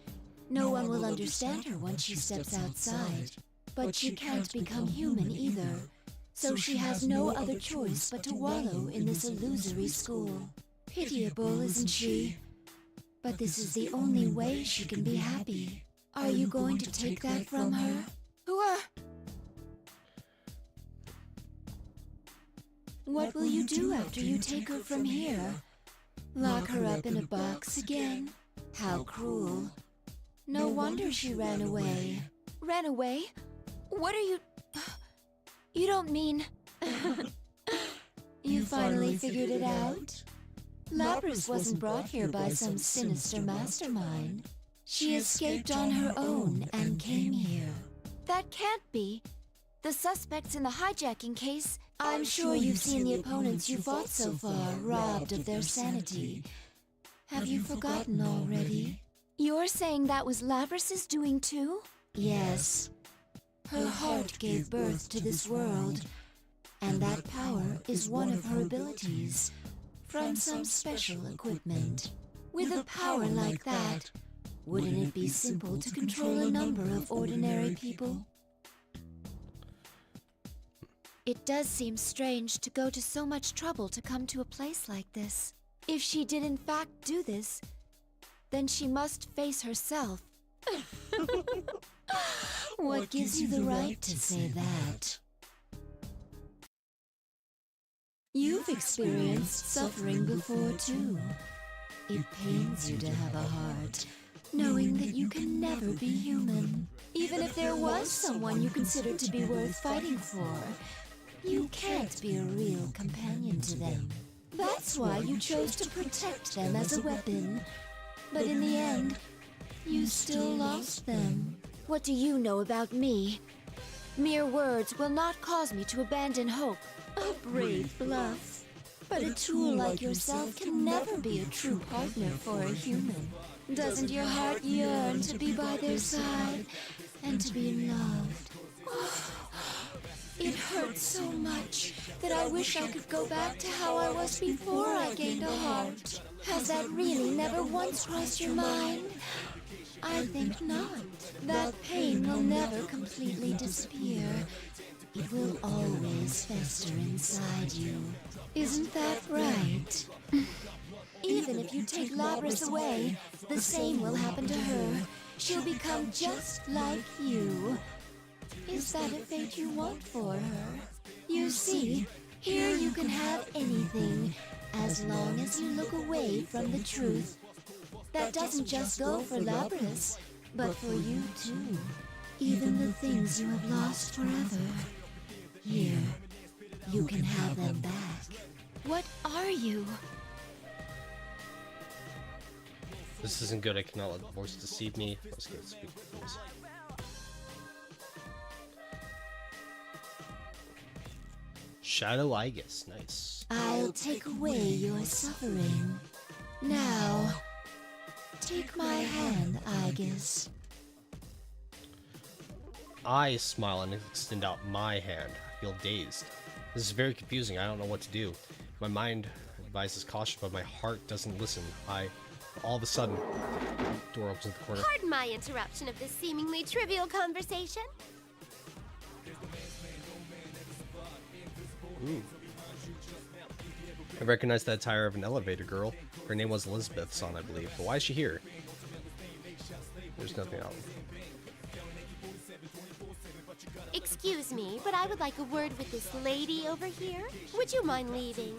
No one will understand her once she steps outside. But she can't become human either. So she has no other choice but to wallow in this illusory school. Pitiable, isn't she? But this is the only way she can be happy. Are you going to take that from her? What will you do after you take her from here? Lock her up in a box again? How cruel. No wonder she ran away. Ran away? What are you... You don't mean... You finally figured it out? Labrys wasn't brought here by some sinister mastermind. She escaped on her own and came here. That can't be. The suspects in the hijacking case... I'm sure you've seen the opponents you fought so far robbed of their sanity. Have you forgotten already? You're saying that was Labrys's doing too? Yes. Her heart gave birth to this world, and that power is one of her abilities, from some special equipment. With a power like that, wouldn't it be simple to control a number of ordinary people? It does seem strange to go to so much trouble to come to a place like this. If she did in fact do this, then she must face herself. What gives you the right to say that? You've experienced suffering before too. It pains you to have a heart, knowing that you can never be human. Even if there was someone you considered to be worth fighting for, you can't be a real companion to them. That's why you chose to protect them as a weapon. But in the end, you still lost them. What do you know about me? Mere words will not cause me to abandon hope. A brave bluff. But a tool like yourself can never be a true partner for a human. Doesn't your heart yearn to be by their side and to be loved? It hurts so much that I wish I could go back to how I was before I gained a heart. Has that really never once crossed your mind? I think not. That pain will never completely disappear. It will always fester inside you. Isn't that right? Even if you take Labris away, the same will happen to her. She'll become just like you. Is that a fate you want for her? You see, here you can have anything, as long as you look away from the truth. That doesn't just go for Labris, but for you too. Even the things you have lost forever. Here, you can have them back. What are you? This isn't good. I cannot let the voice deceive me. Let's get speak please. Shadow Igus, nice. I'll take away your suffering. Now, take my hand, Igus. I smile and extend out my hand. I feel dazed. This is very confusing. I don't know what to do. My mind advises caution, but my heart doesn't listen. All of a sudden, door opens in the corner. Pardon my interruption of this seemingly trivial conversation. Ooh. I recognize that attire of an elevator girl. Her name was Elizabeth Son, I believe. But why is she here? There's nothing else. Excuse me, but I would like a word with this lady over here. Would you mind leaving?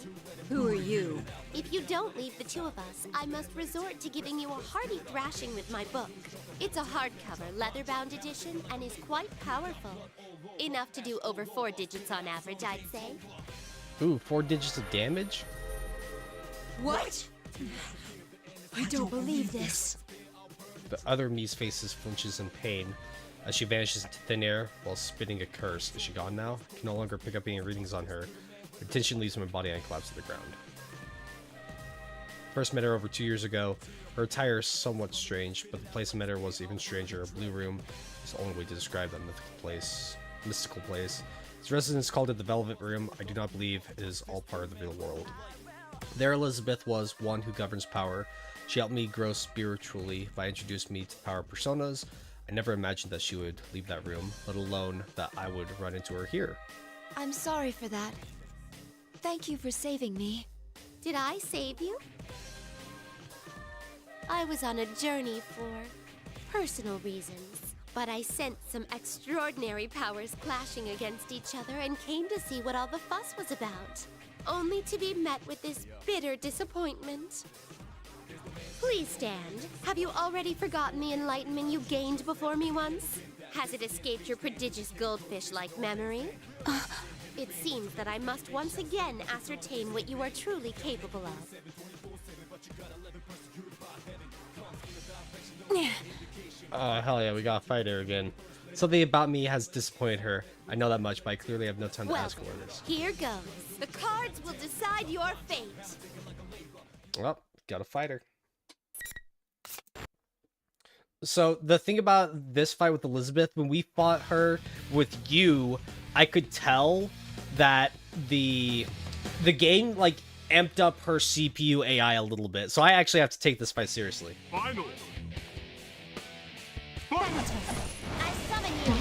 Who are you? If you don't leave the two of us, I must resort to giving you a hearty thrashing with my book. It's a hardcover, leather-bound edition, and is quite powerful. Enough to do over 4 digits on average, I'd say. Ooh, 4 digits of damage? What? I don't believe this. The other Mii's faces flinches in pain as she vanishes into thin air while spitting a curse. Is she gone now? I can no longer pick up any readings on her. The tension leaves my body and I collapse to the ground. First met her over 2 years ago. Her attire is somewhat strange, but the place I met her was even stranger. A blue room is the only way to describe that mystical place. Its residents called it the Velvet Room. I do not believe it is all part of the real world. There Elizabeth was one who governs power. She helped me grow spiritually by introducing me to the power of personas. I never imagined that she would leave that room, let alone that I would run into her here. I'm sorry for that. Thank you for saving me. Did I save you? I was on a journey for personal reasons, but I sensed some extraordinary powers clashing against each other and came to see what all the fuss was about, only to be met with this bitter disappointment. Please stand. Have you already forgotten the enlightenment you gained before me once? Has it escaped your prodigious goldfish-like memory? It seems that I must once again ascertain what you are truly capable of. Oh, hell yeah, we gotta fight her again. Something about me has disappointed her. I know that much, but I clearly have no time to ask her what it is. Here goes. The cards will decide your fate. Well, gotta fight her. So, the thing about this fight with Elizabeth, when we fought her with you, I could tell that the game, like, amped up her CPU AI a little bit. So I actually have to take this fight seriously. Final! I summon you.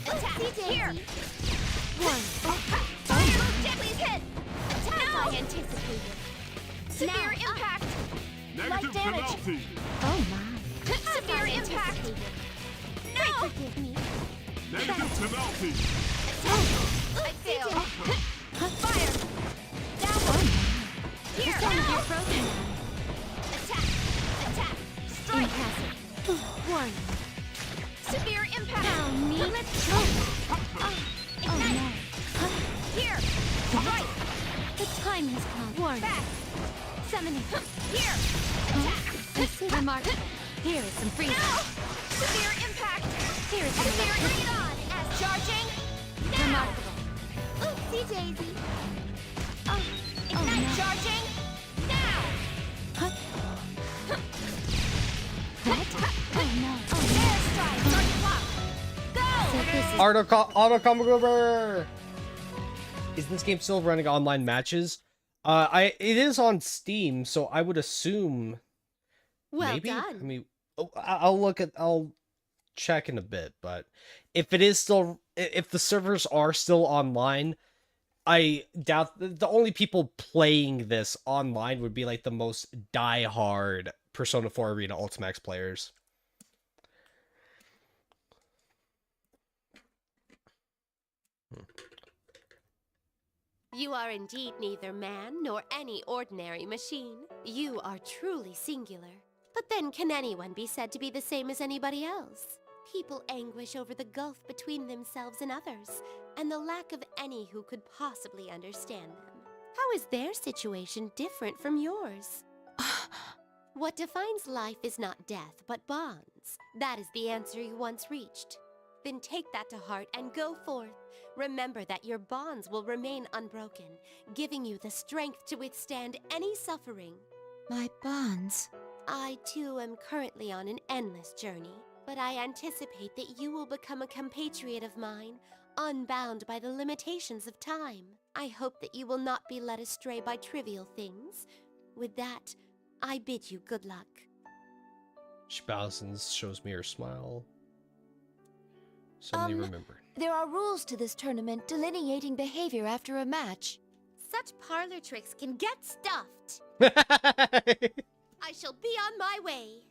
Attack here. One. Deadly hit. Attack. I anticipated. Severe impact. Negative penalty. Oh my. Severe impact. No. Forgive me. Negative penalty. I failed. Fire. Down. Here. You're frozen. Attack. Strike. Impassive. One. Severe impact. Now, me. Let's go. Oh no. Here. Strike. The time has come. One. Back. Summoning. Here. Attack. This is remarkable. Here is some freedom. No. Severe impact. Here is some severe. Bring it on. As charging. Now. Remarkable. Oopsie daisy. Ignite. No. Charging. Now. What? Oh no. Air strike. Start the clock. Go. So this is Auto Combo Goober! Is this game still running online matches? It is on Steam, so I would assume. Well maybe? done. I mean, I'll check in a bit, but if the servers are still online, I doubt the only people playing this online would be like the most die-hard Persona 4 Arena Ultimax players. You are indeed neither man nor any ordinary machine. You are truly singular. But then can anyone be said to be the same as anybody else? People anguish over the gulf between themselves and others, and the lack of any who could possibly understand them. How is their situation different from yours? What defines life is not death, but bonds. That is the answer you once reached. Then take that to heart and go forth. Remember that your bonds will remain unbroken, giving you the strength to withstand any suffering. My bonds. I, too, am currently on an endless journey, but I anticipate that you will become a compatriot of mine, unbound by the limitations of time. I hope that you will not be led astray by trivial things. With that, I bid you good luck. She bows and shows me her smile. Suddenly remember. There are rules to this tournament delineating behavior after a match. Such parlor tricks can get stuffed. I shall be on my way.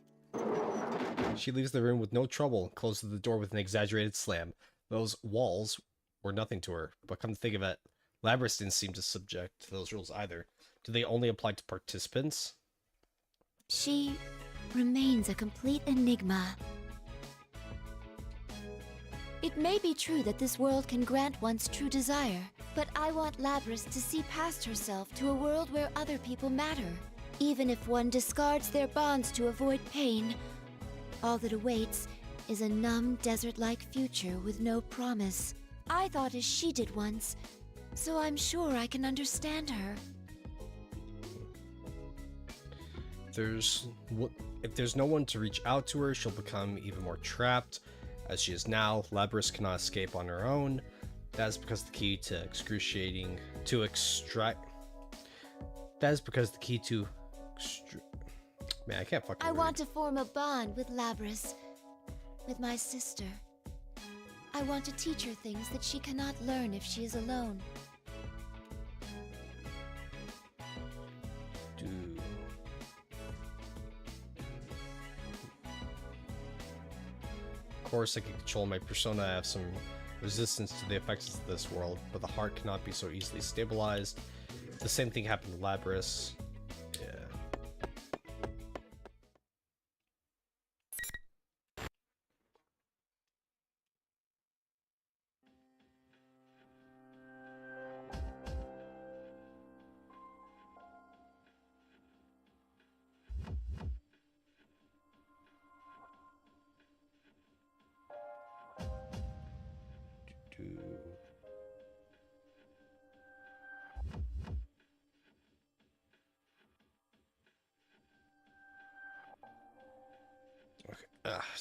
She leaves the room with no trouble and closes the door with an exaggerated slam. Those walls were nothing to her, but come to think of it, Labrys didn't seem to subject to those rules either. Do they only apply to participants? She remains a complete enigma. It may be true that this world can grant one's true desire, but I want Labrys to see past herself to a world where other people matter. Even if one discards their bonds to avoid pain, all that awaits is a numb, desert-like future with no promise. I thought as she did once, so I'm sure I can understand her. If there's no one to reach out to her, she'll become even more trapped. As she is now, Labrys cannot escape on her own. That is because the key to Man, I can't fucking I read. want to form a bond with Labrys, with my sister. I want to teach her things that she cannot learn if she is alone. Of course, I can control my persona. I have some resistance to the effects of this world, but the heart cannot be so easily stabilized. The same thing happened to Labrys. Yeah.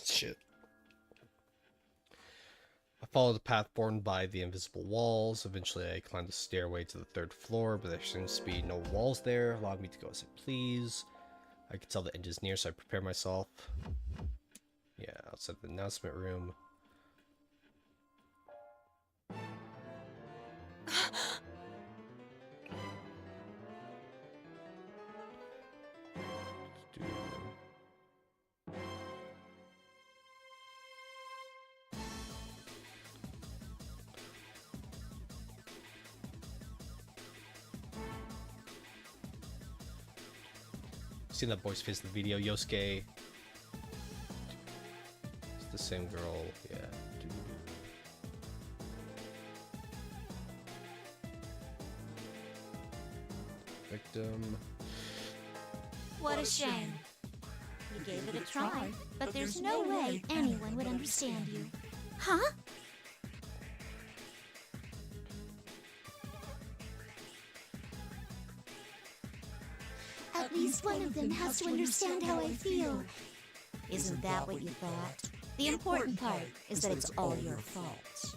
Shit. I follow the path borne by the invisible walls. Eventually, I climb the stairway to the 3rd floor, but there seems to be no walls there, allowing me to go as I please. I can tell the end is near, so I prepare myself. Yeah, outside the announcement room. Seen that boy's face in the video, Yosuke. It's the same girl, yeah. Victim. What a shame. You gave it a try, but there's no way anyone would understand you. Huh? At least one of them has to understand how I feel. Isn't that what you thought? The important part is that it's all your fault.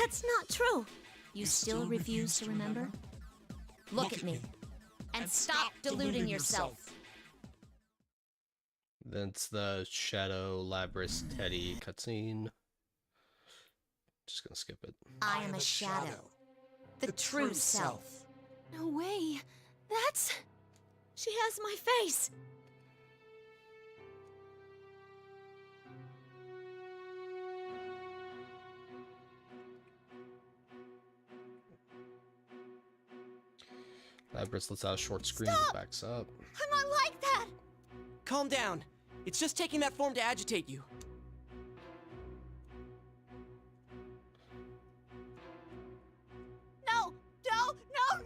That's not true. You still refuse to remember? Look at me. And stop deluding yourself. That's the Shadow, Labrys, Teddy cutscene. Just gonna skip it. I am a shadow. The true self. No way. That's... She has my face. Labrys lets out a short scream Stop! that backs up. I'm not like that. Calm down. It's just taking that form to agitate you. No, no, no,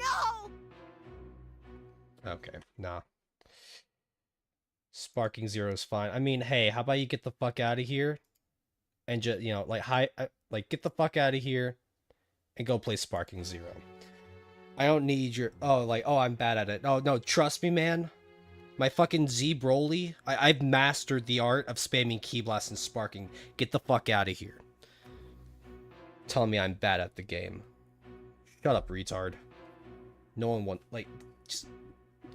no! Okay, nah. Sparking Zero is fine. I mean, hey, how about you get the fuck out of here? And just, you know, like, get the fuck out of here and go play Sparking Zero. I don't need your, oh, I'm bad at it. Oh, no, trust me, man. My fucking Z Broly, I've mastered the art of spamming Ki Blast and Sparking. Get the fuck out of here. Telling me I'm bad at the game. Shut up, retard. No one want, like, just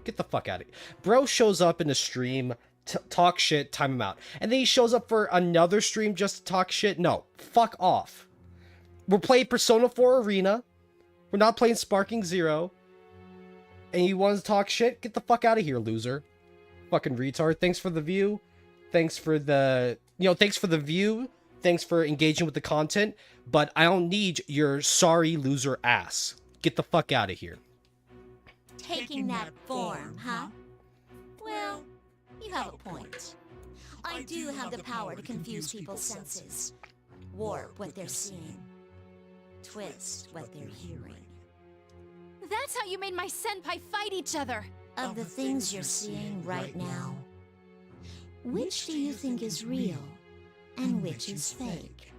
get the fuck out of here. Bro shows up in the stream, talk shit, time him out. And then he shows up for another stream just to talk shit. No, fuck off. We're playing Persona 4 Arena. We're not playing Sparking Zero. And you want to talk shit? Get the fuck out of here, loser. Fucking retard. Thanks for the view. Thanks for the... thanks for the view. Thanks for engaging with the content. But I don't need your sorry loser ass. Get the fuck out of here. Taking that form, huh? Well, you have a point. I do have the power to confuse people's senses. Warp what they're seeing. Twist what they're hearing. That's how you made my senpai fight each other. Of the things you're seeing right now, which do you think is real and which is fake?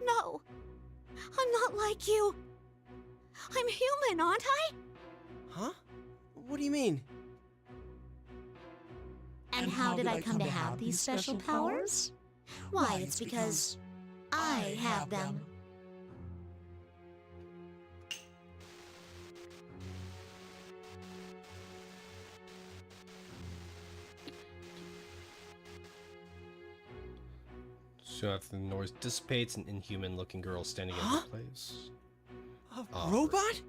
No, I'm not like you. I'm human, aren't I? Huh? What do you mean? And how did I come to have these special powers? Why, it's because I have them. So after the noise dissipates, an inhuman-looking girl standing in her place. A robot?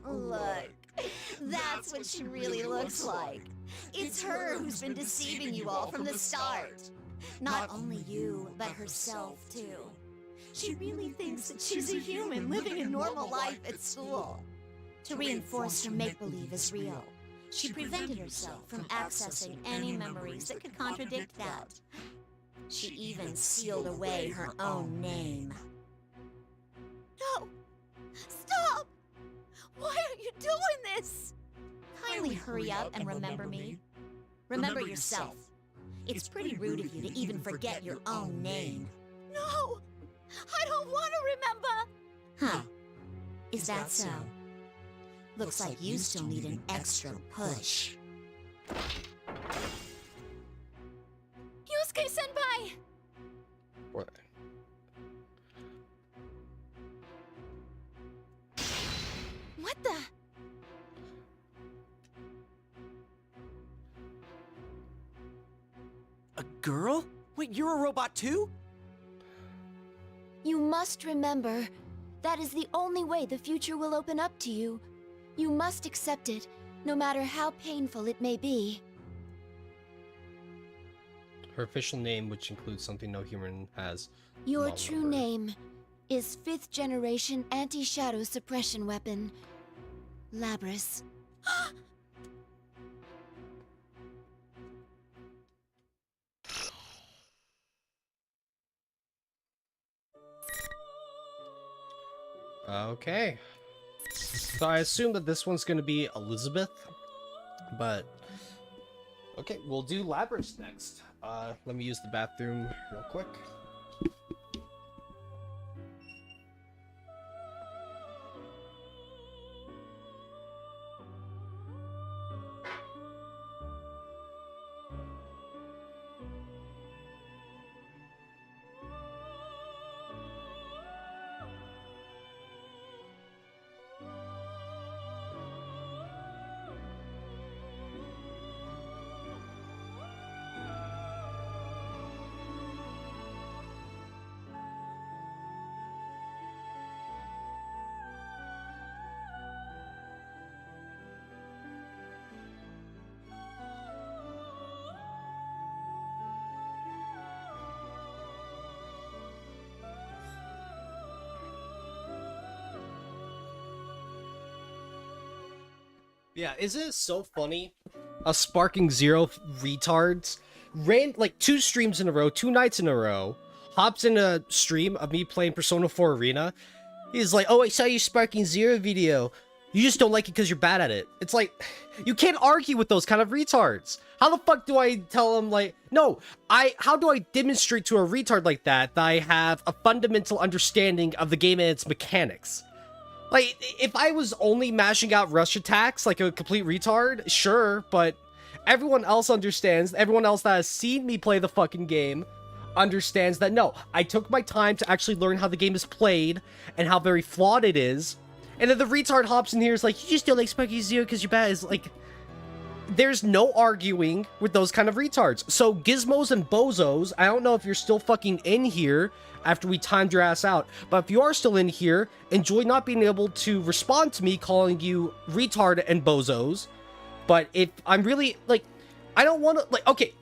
Look, that's what she really looks like. It's her who's been deceiving you all from the start. Not only you, but herself too. She really thinks that she's a human living a normal life at school. To reinforce her make-believe as real, she prevented herself from accessing any memories that could contradict that. She even sealed away her own name. No! Stop! Why are you doing this? Kindly hurry up and remember me. Remember yourself. It's pretty rude of you to even forget your own name. No! I don't want to remember! Huh. Is that so? Looks like you still need an extra push. Yusuke-senpai! What? What the? A girl? Wait, you're a robot too? You must remember, that is the only way the future will open up to you. You must accept it, no matter how painful it may be. Her official name, which includes something no human has. Your true name is 5th generation anti-shadow suppression weapon, Labrys. Okay. So I assume that this one's going to be Elizabeth, but okay, we'll do Labrys next. Let me use the bathroom real quick. Yeah, isn't it so funny? A Sparking Zero retards ran like 2 streams in a row, 2 nights in a row, hops in a stream of me playing Persona 4 Arena. He's like, oh, I saw your Sparking Zero video. You just don't like it because you're bad at it. It's like, you can't argue with those kind of retards. How the fuck do I tell them, like, no, how do I demonstrate to a retard like that I have a fundamental understanding of the game and its mechanics? Like, if I was only mashing out rush attacks like a complete retard, sure, but everyone else understands, everyone else that has seen me play the fucking game understands that, no, I took my time to actually learn how the game is played and how very flawed it is. And then the retard hops in here is like, you just don't like Sparking Zero because you're bad. It's like, there's no arguing with those kind of retards. So Gizmos and Bozos, I don't know if you're still fucking in here after we timed your ass out, but if you are still in here, enjoy not being able to respond to me calling you retard and Bozos. But if I'm really, like, I don't want to, like, okay,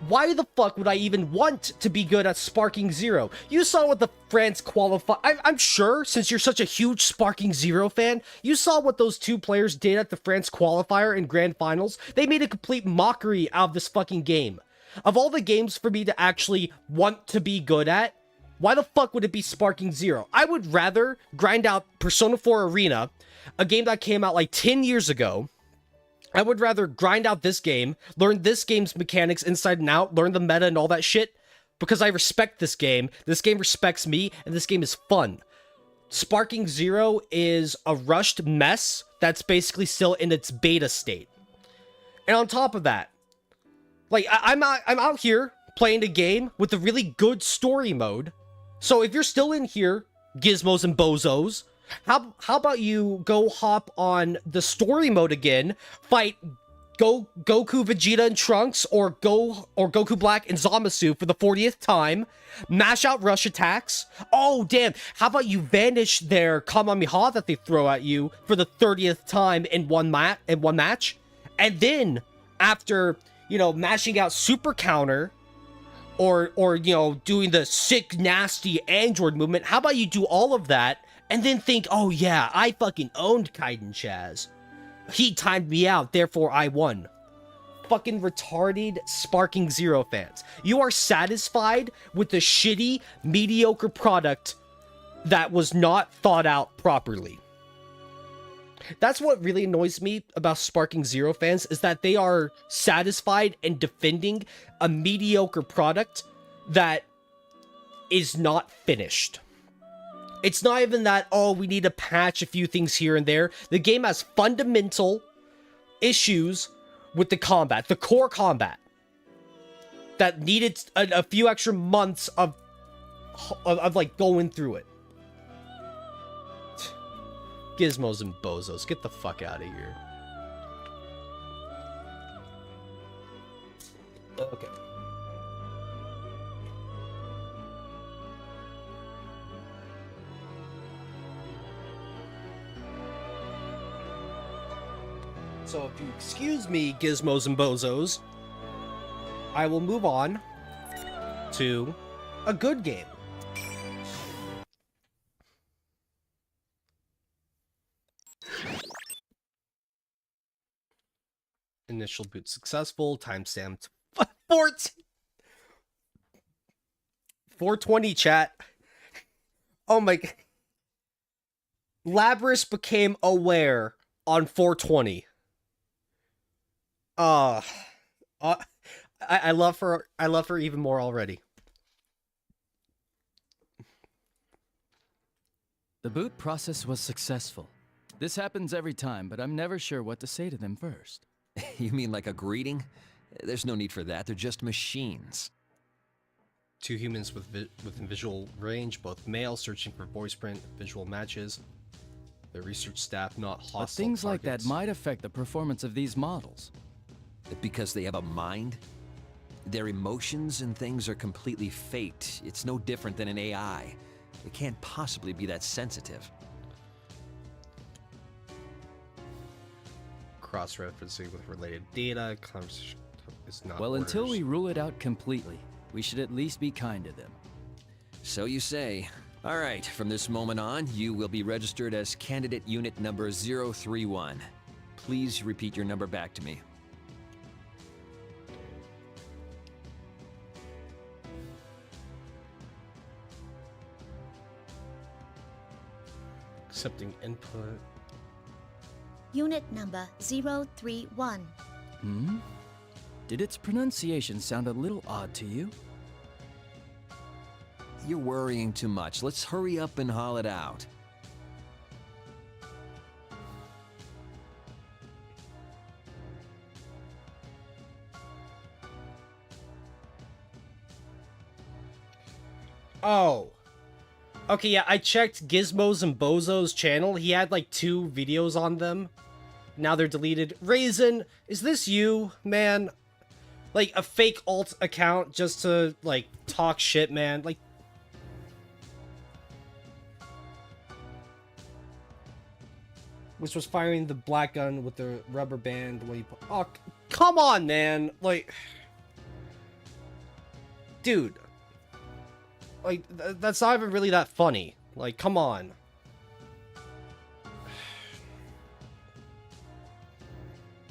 why the fuck would I even want to be good at Sparking Zero? You saw what the France qualify. I'm sure, since you're such a huge Sparking Zero fan, you saw what those 2 players did at the France qualifier and grand finals. They made a complete mockery out of this fucking game. Of all the games for me to actually want to be good at, why the fuck would it be Sparking Zero? I would rather grind out Persona 4 Arena, a game that came out like 10 years ago. I would rather grind out this game, learn this game's mechanics inside and out, learn the meta and all that shit, because I respect this game respects me, and this game is fun. Sparking Zero is a rushed mess that's basically still in its beta state. And on top of that, like, I'm out here playing a game with a really good story mode. So if you're still in here, Gizmos and Bozos, how about you go hop on the story mode again, fight Goku, Vegeta, and Trunks, or Goku Black and Zamasu for the 40th time, mash out rush attacks. Oh damn, how about you vanish their Kamehameha that they throw at you for the 30th time in one match, and then after, you know, mashing out super counter, or you know, doing the sick nasty android movement, how about you do all of that and then think, oh yeah, I fucking owned ChitinChazz. He timed me out, therefore I won. Fucking retarded Sparking Zero fans. You are satisfied with the shitty, mediocre product that was not thought out properly. That's what really annoys me about Sparking Zero fans, is that they are satisfied and defending a mediocre product that is not finished. It's not even that, oh, we need to patch a few things here and there. The game has fundamental issues with the combat, the core combat, that needed a few extra months of like going through it. Gizmos and Bozos, get the fuck out of here. Okay. So if you excuse me, Gizmos and Bozos, I will move on to a good game. Initial boot successful, timestamp 420 chat. Oh my god. Labrys became aware on 420. I love her even more already. The boot process was successful. This happens every time, but I'm never sure what to say to them first. You mean like a greeting? There's no need for that, they're just machines. 2 humans within visual range, both male, searching for voice print, visual matches. The research staff not hostile But things like targets. that might affect the performance of these models. Because they have a mind? Their emotions and things are completely faked. It's no different than an AI. It can't possibly be that sensitive. Cross-referencing with related data, conversation is not Well, until orders. we rule it out completely, we should at least be kind to them. So you say. All right, from this moment on, you will be registered as candidate unit number 031. Please repeat your number back to me. Accepting input. Unit number 031. Hmm? Did its pronunciation sound a little odd to you? You're worrying too much. Let's hurry up and haul it out. Oh. Okay, yeah, I checked Gizmos and Bozo's channel. He had like 2 videos on them. Now they're deleted. Raisin, is this you, man? Like a fake alt account just to like talk shit, man? Like, which was firing the black gun with the rubber band when you put... Oh, come on, man. Like, dude. Like, that's not even really that funny. Like, come on.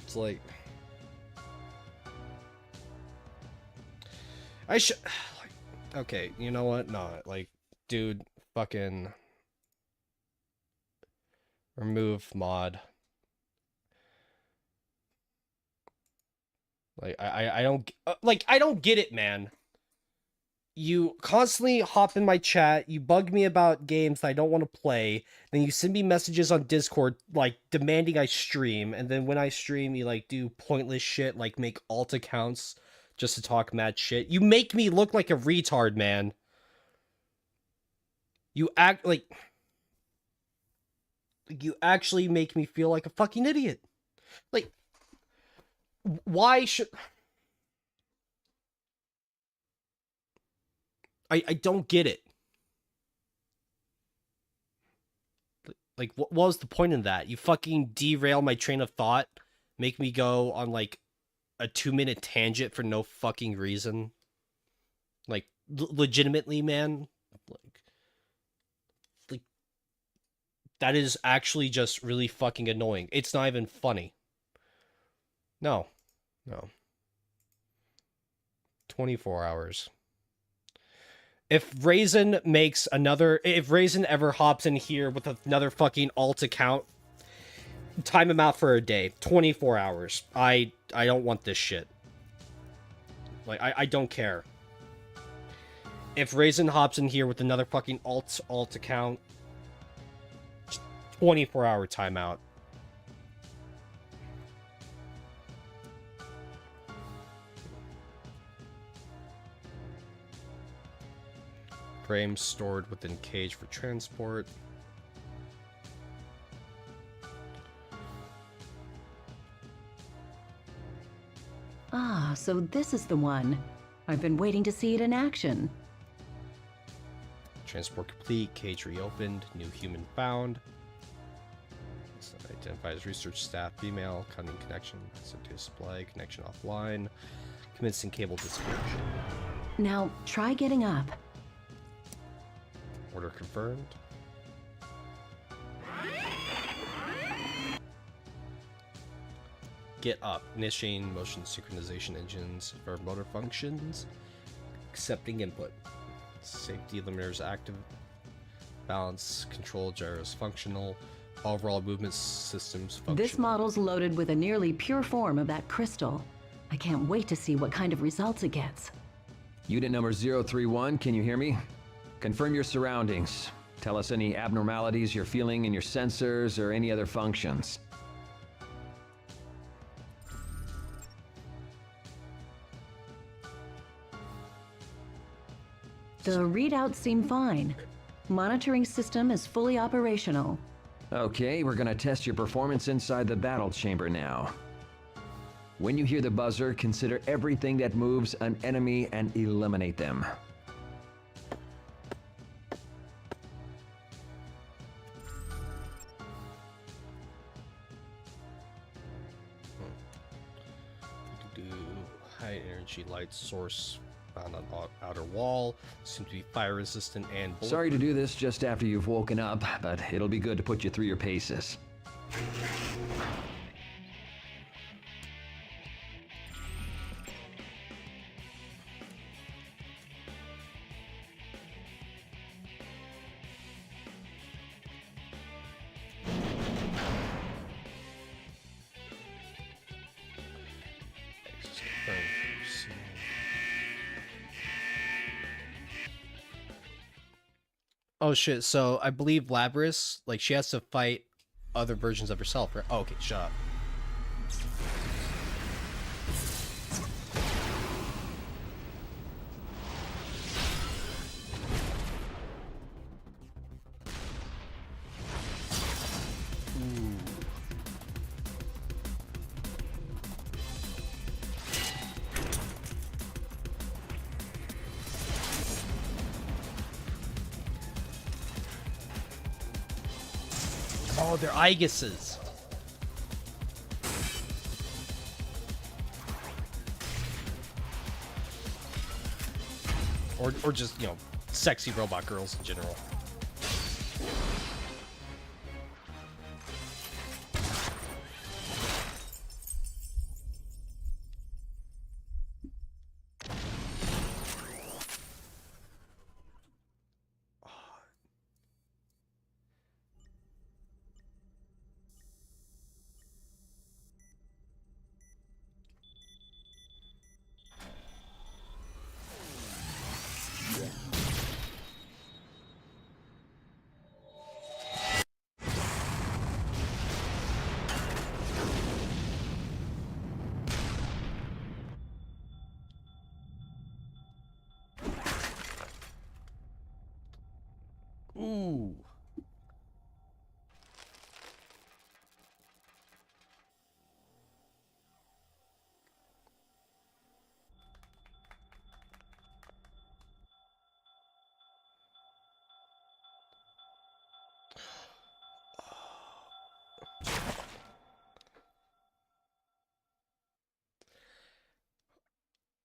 It's like... I should... Like, okay, you know what? No, like, dude, fucking... Remove mod. Like, I don't... like, I don't get it, man. You constantly hop in my chat, you bug me about games that I don't want to play, then you send me messages on Discord, like, demanding I stream, and then when I stream, you, like, do pointless shit, like, make alt accounts just to talk mad shit. You make me look like a retard, man. You act, like... You actually make me feel like a fucking idiot. Like, why should... I don't get it. Like, what was the point in that? You fucking derail my train of thought, make me go on, like, a 2-minute tangent for no fucking reason. Like, legitimately, man. Like, that is actually just really fucking annoying. It's not even funny. No. 24 hours. If Raisin ever hops in here with another fucking alt account, time him out for a day. 24 hours. I don't want this shit. Like, I don't care. If Raisin hops in here with another fucking alt account, 24-hour timeout. Frames stored within cage for transport. Ah, so this is the one. I've been waiting to see it in action. Transport complete. Cage reopened. New human found. Identifies research staff female. Cutting connection. Set to display. Connection offline. Commencing cable disconnection. Now, try getting up. Order confirmed. Get up. Initiating motion synchronization engines for motor functions. Accepting input. Safety limiters active. Balance control gyros functional. Overall movement systems functional. This model's loaded with a nearly pure form of that crystal. I can't wait to see what kind of results it gets. Unit number 031, can you hear me? Confirm your surroundings. Tell us any abnormalities you're feeling in your sensors or any other functions. The readouts seem fine. Monitoring system is fully operational. Okay, we're gonna test your performance inside the battle chamber now. When you hear the buzzer, consider everything that moves an enemy and eliminate them. High energy light source found on outer wall. Seems to be fire resistant and bulletproof. Sorry to do this just after you've woken up, but it'll be good to put you through your paces. Oh shit, so I believe Labris, like, she has to fight other versions of herself, right? Oh, okay, shut up. Oh, they're Iguses. Or just, you know, sexy robot girls in general. Ooh.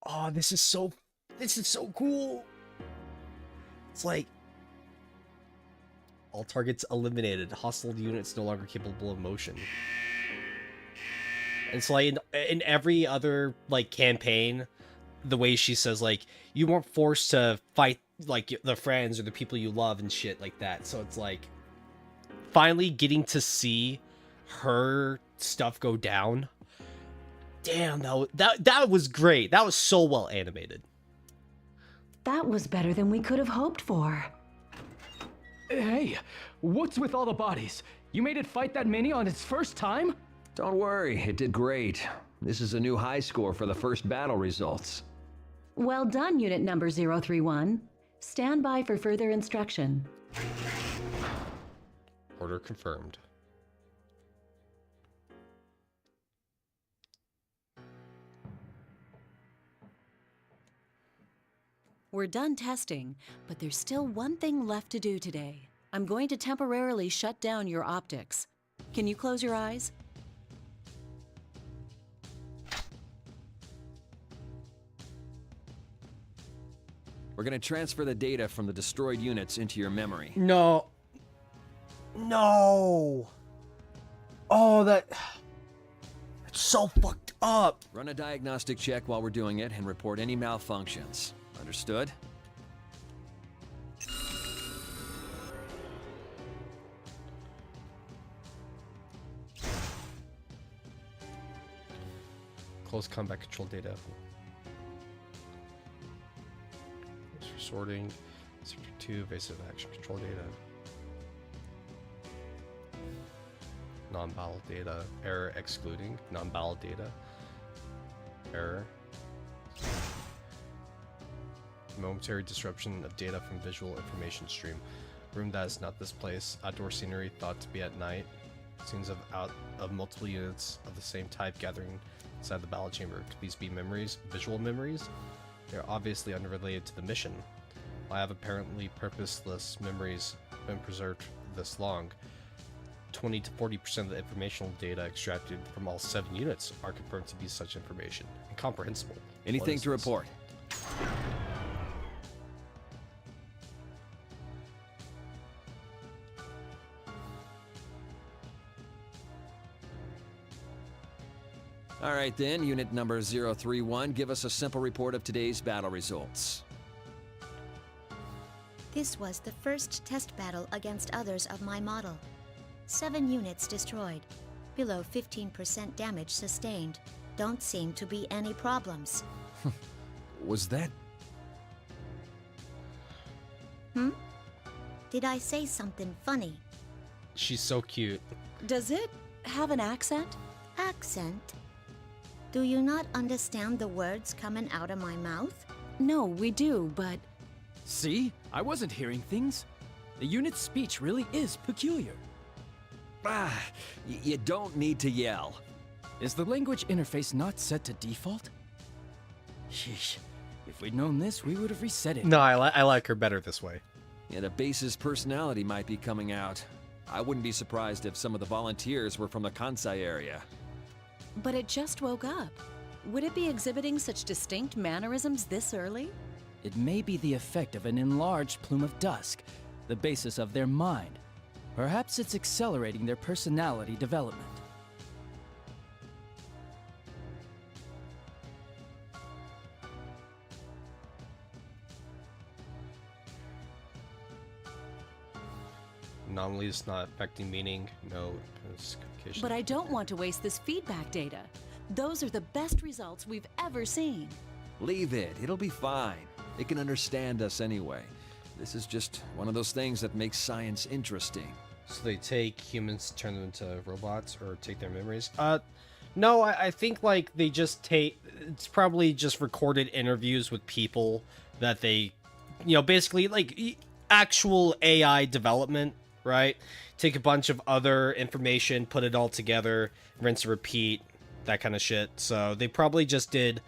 Oh, this is so cool. It's like all targets eliminated. Hostile units no longer capable of motion. And so like in every other like campaign, the way she says like you weren't forced to fight like the friends or the people you love and shit like that. So it's like finally getting to see her stuff go down. Damn, that was great. That was so well animated. That was better than we could have hoped for. Hey, what's with all the bodies? You made it fight that many on its first time? Don't worry, it did great. This is a new high score for the first battle results. Well done, Unit Number 031. Stand by for further instruction. Order confirmed. We're done testing, but there's still one thing left to do today. I'm going to temporarily shut down your optics. Can you close your eyes? We're gonna transfer the data from the destroyed units into your memory. No. No. Oh, that's so fucked up. Run a diagnostic check while we're doing it and report any malfunctions. Understood? Close combat control data. Thanks for sorting. Sector 2, evasive action control data. Non-battle data. Error excluding. Non-battle data. Error. Momentary disruption of data from visual information stream. Room that is not this place. Outdoor scenery thought to be at night. Scenes of multiple units of the same type gathering inside the battle chamber. Could these be memories? Visual memories? They are obviously unrelated to the mission. Why have apparently purposeless memories been preserved this long? 20 to 40% of the informational data extracted from all 7 units are confirmed to be such information. Incomprehensible. Anything to report? All right then, Unit Number 031, give us a simple report of today's battle results. This was the first test battle against others of my model. 7 units destroyed, below 15% damage sustained. Don't seem to be any problems. Was that... Did I say something funny? She's so cute. Does it have an accent? Accent? Do you not understand the words coming out of my mouth? No, we do, but... See? I wasn't hearing things. The unit's speech really is peculiar. Ah, you don't need to yell. Is the language interface not set to default? Sheesh. If we'd known this, we would have reset it. No, I like her better this way. Yeah, the base's personality might be coming out. I wouldn't be surprised if some of the volunteers were from the Kansai area. But it just woke up. Would it be exhibiting such distinct mannerisms this early? It may be the effect of an enlarged plume of dusk, the basis of their mind. Perhaps it's accelerating their personality development. Anomalies not affecting meaning. No. But I don't want to waste this feedback data. Those are the best results we've ever seen. Leave it. It'll be fine. They can understand us anyway. This is just one of those things that makes science interesting. So they take humans, turn them into robots, or take their memories? No, I think, like, they just take... It's probably just recorded interviews with people that they... You know, basically, like, actual AI development, right? Take a bunch of other information, put it all together, rinse and repeat, that kind of shit. So they probably just did,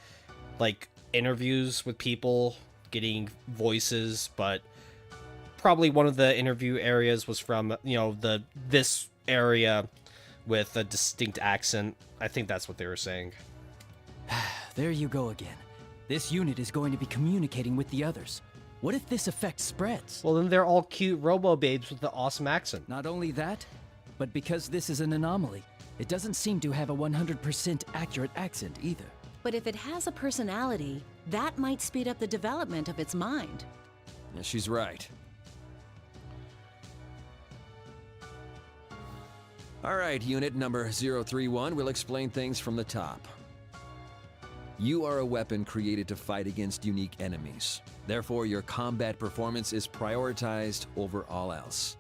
like, interviews with people, getting voices, but probably one of the interview areas was from, you know, this area with a distinct accent. I think that's what they were saying. There you go again. This unit is going to be communicating with the others. What if this effect spreads? Well, then they're all cute robo-babes with the awesome accent. Not only that, but because this is an anomaly, it doesn't seem to have a 100% accurate accent either. But if it has a personality, that might speed up the development of its mind. Yeah, she's right. All right, unit number 031, we'll explain things from the top. You are a weapon created to fight against unique enemies. Therefore, your combat performance is prioritized over all else.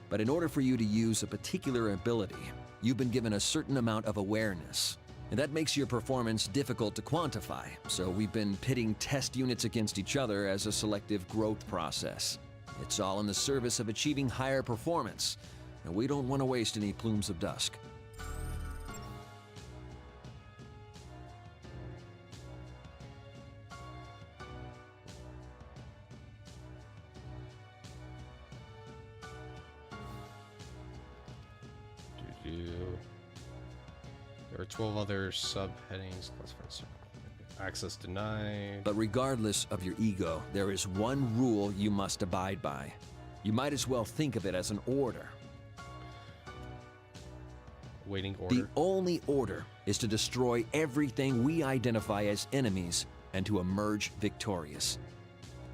But in order for you to use a particular ability, you've been given a certain amount of awareness. And that makes your performance difficult to quantify, so we've been pitting test units against each other as a selective growth process. It's all in the service of achieving higher performance, and we don't want to waste any plumes of dusk. There are 12 other subheadings. Access denied. But regardless of your ego, there is one rule you must abide by. You might as well think of it as an order. Waiting order. The only order is to destroy everything we identify as enemies and to emerge victorious.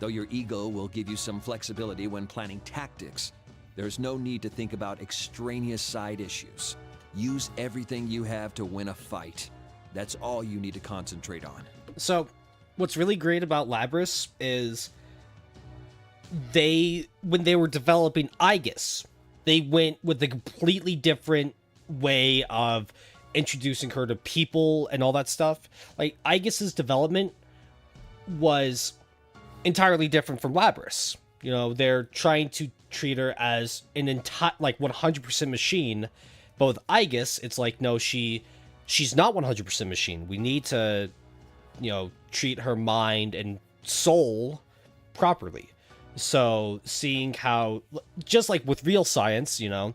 Though your ego will give you some flexibility when planning tactics, there's no need to think about extraneous side issues. Use everything you have to win a fight. That's all you need to concentrate on. So, what's really great about Labrys is when they were developing Aegis, they went with a completely different way of introducing her to people and all that stuff. Like, Aegis's development was entirely different from Labrys. You know, they're trying to treat her as an entire, like, 100% machine. But with Aegis, it's like, no, she's not 100% machine. We need to, you know, treat her mind and soul properly. So seeing how, just like with real science, you know,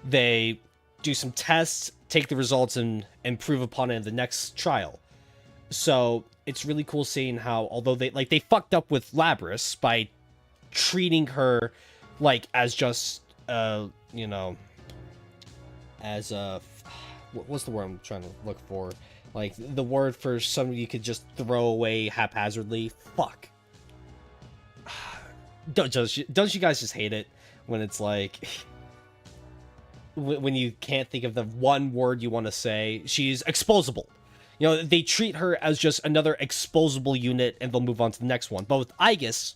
they do some tests, take the results, and improve upon it in the next trial. So it's really cool seeing how, although they fucked up with Labrys by treating her like as just, you know, as a, what's the word I'm trying to look for? Like, the word for somebody you could just throw away haphazardly. Fuck. Don't you guys just hate it when it's like, when you can't think of the one word you want to say? She's exposable. You know, they treat her as just another exposable unit and they'll move on to the next one. But with Aegis,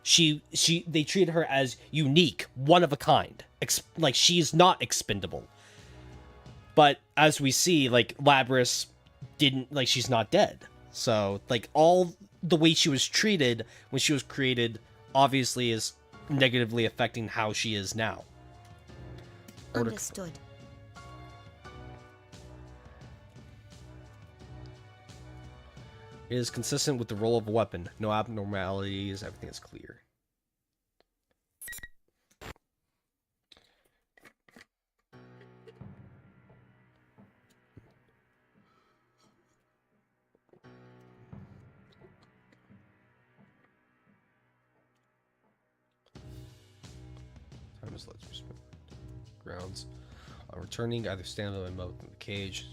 they treat her as unique, one of a kind. Like, she's not expendable. But as we see, like, Labrys didn't, like, she's not dead. So, like, all the way she was treated when she was created obviously is negatively affecting how she is now. Understood. It is consistent with the role of a weapon. No abnormalities, everything is clear. Time is let's respect grounds. On returning, either stand in mode in the cage.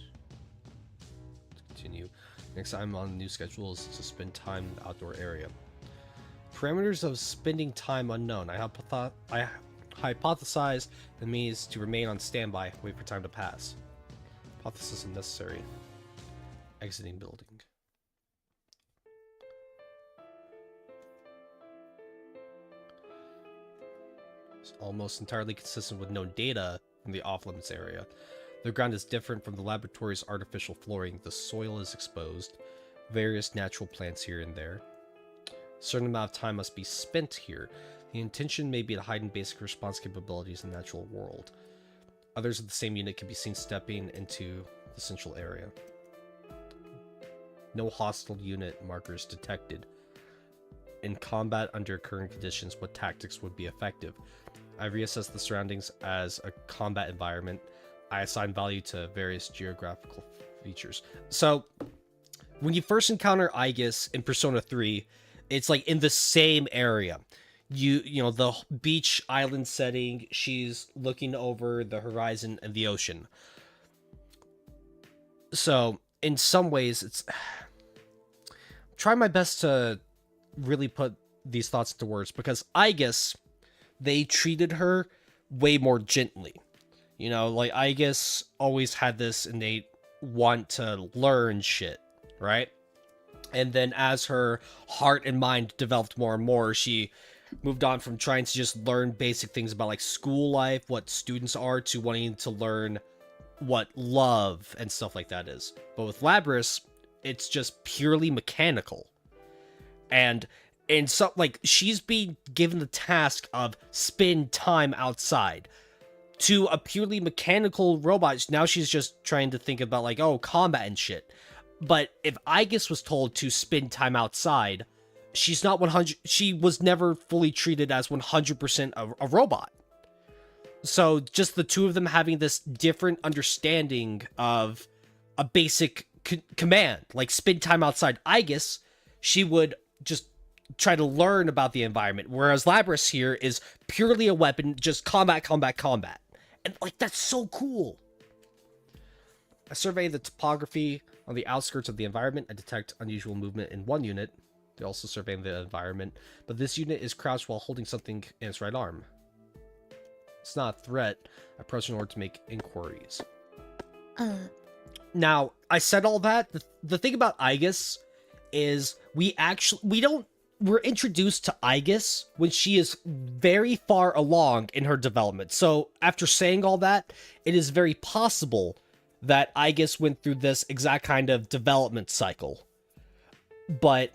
Continue. Next time on the new schedule is to spend time in the outdoor area. Parameters of spending time unknown. I hypothesize the means to remain on standby, wait for time to pass. Hypothesis unnecessary. Exiting building. It's almost entirely consistent with known data from the off-limits area. The ground is different from the laboratory's artificial flooring. The soil is exposed. Various natural plants here and there. A certain amount of time must be spent here. The intention may be to heighten basic response capabilities in the natural world. Others of the same unit can be seen stepping into the central area. No hostile unit markers detected. In combat under current conditions, what tactics would be effective? I reassess the surroundings as a combat environment. I assign value to various geographical features. So, when you first encounter Aegis in Persona 3, it's like in the same area. You know, the beach island setting, she's looking over the horizon and the ocean. So, in some ways, it's... try my best to really put these thoughts into words, because Aegis, they treated her way more gently. You know, like, Aegis always had this innate want to learn shit, right? And then as her heart and mind developed more and more, she moved on from trying to just learn basic things about, like, school life, what students are, to wanting to learn what love and stuff like that is. But with Labrys, it's just purely mechanical. And so, like, she's being given the task of spend time outside. To a purely mechanical robot, now she's just trying to think about, like, oh, combat and shit. But if Aegis was told to spend time outside, she's not 100... She was never fully treated as 100% a robot. So just the two of them having this different understanding of a basic command, like spend time outside. Aegis, she would just try to learn about the environment, whereas Labrys here is purely a weapon, just combat, combat, combat. And, like, that's so cool. I survey the topography on the outskirts of the environment. I detect unusual movement in one unit. They also survey the environment, but this unit is crouched while holding something in its right arm. It's not a threat. I approach in order to make inquiries. Now, I said all that. The thing about Aegis is we're introduced to Aegis when she is very far along in her development. So after saying all that, it is very possible that Aegis went through this exact kind of development cycle. But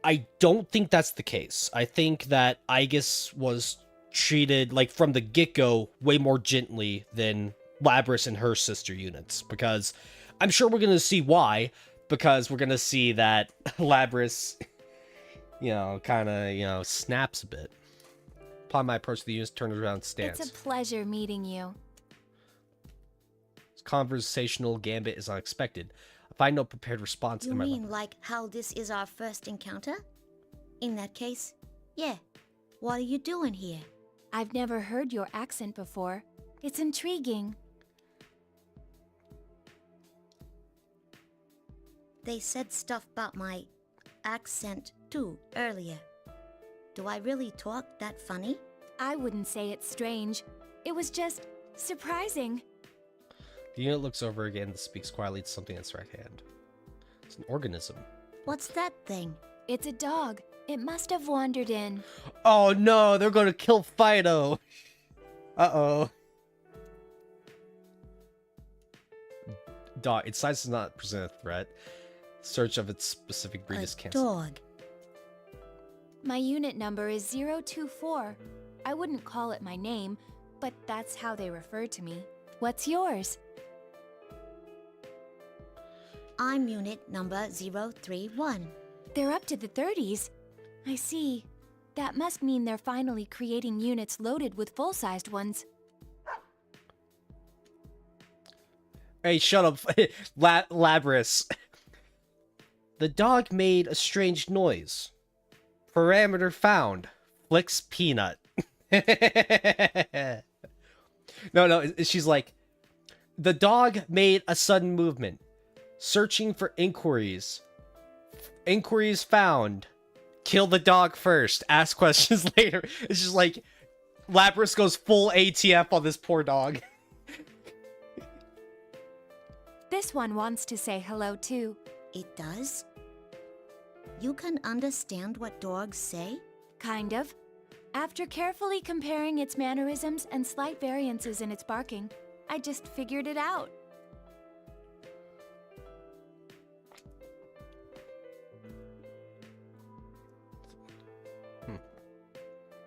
I don't think that's the case. I think that Aegis was treated, like, from the get-go way more gently than Labrys and her sister units. Because I'm sure we're going to see why. Because we're going to see that Labrys... you know, kind of, you know, snaps a bit. Upon my approach, the unit turns around and stands. It's a pleasure meeting you. This conversational gambit is unexpected. I find no prepared response You in my mean like how this is our first encounter? In that case, yeah. What are you doing here? I've never heard your accent before. It's intriguing. They said stuff about my accent too earlier. Do I really talk that funny? I wouldn't say it's strange. It was just surprising. The unit looks over again and speaks quietly to something in its right hand. It's an organism. What's that thing? It's a dog. It must have wandered in. Oh no, they're gonna kill Fido. Uh-oh. Dog. Its size does not present a threat. Search of its specific breed is canceled. Dog. My unit number is 024. I wouldn't call it my name, but that's how they refer to me. What's yours? I'm unit number 031. They're up to the 30s. I see. That must mean they're finally creating units loaded with full-sized ones. Hey, shut up, Labris. The dog made a strange noise. Parameter found. Flicks peanut. No, she's like, the dog made a sudden movement. Searching for inquiries. Inquiries found. Kill the dog first. Ask questions later. It's just like, Labris goes full ATF on this poor dog. This one wants to say hello too. It does? You can understand what dogs say? Kind of. After carefully comparing its mannerisms and slight variances in its barking, I just figured it out.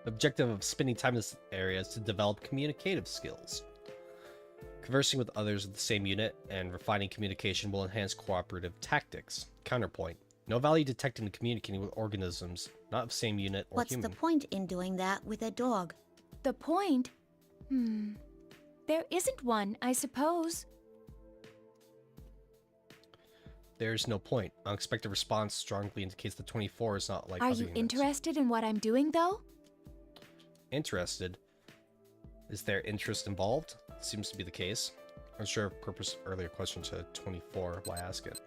The objective of spending time in this area is to develop communicative skills. Conversing with others of the same unit and refining communication will enhance cooperative tactics. Counterpoint. No value detected in communicating with organisms not of same unit or What's human. the point in doing that with a dog? The point? There isn't one, I suppose. There's no point. Unexpected response strongly indicates the 24 is not like Are other you units. interested in what I'm doing, though? Interested? Is there interest involved? Seems to be the case. Unsure of purpose earlier question to 24. Why ask it?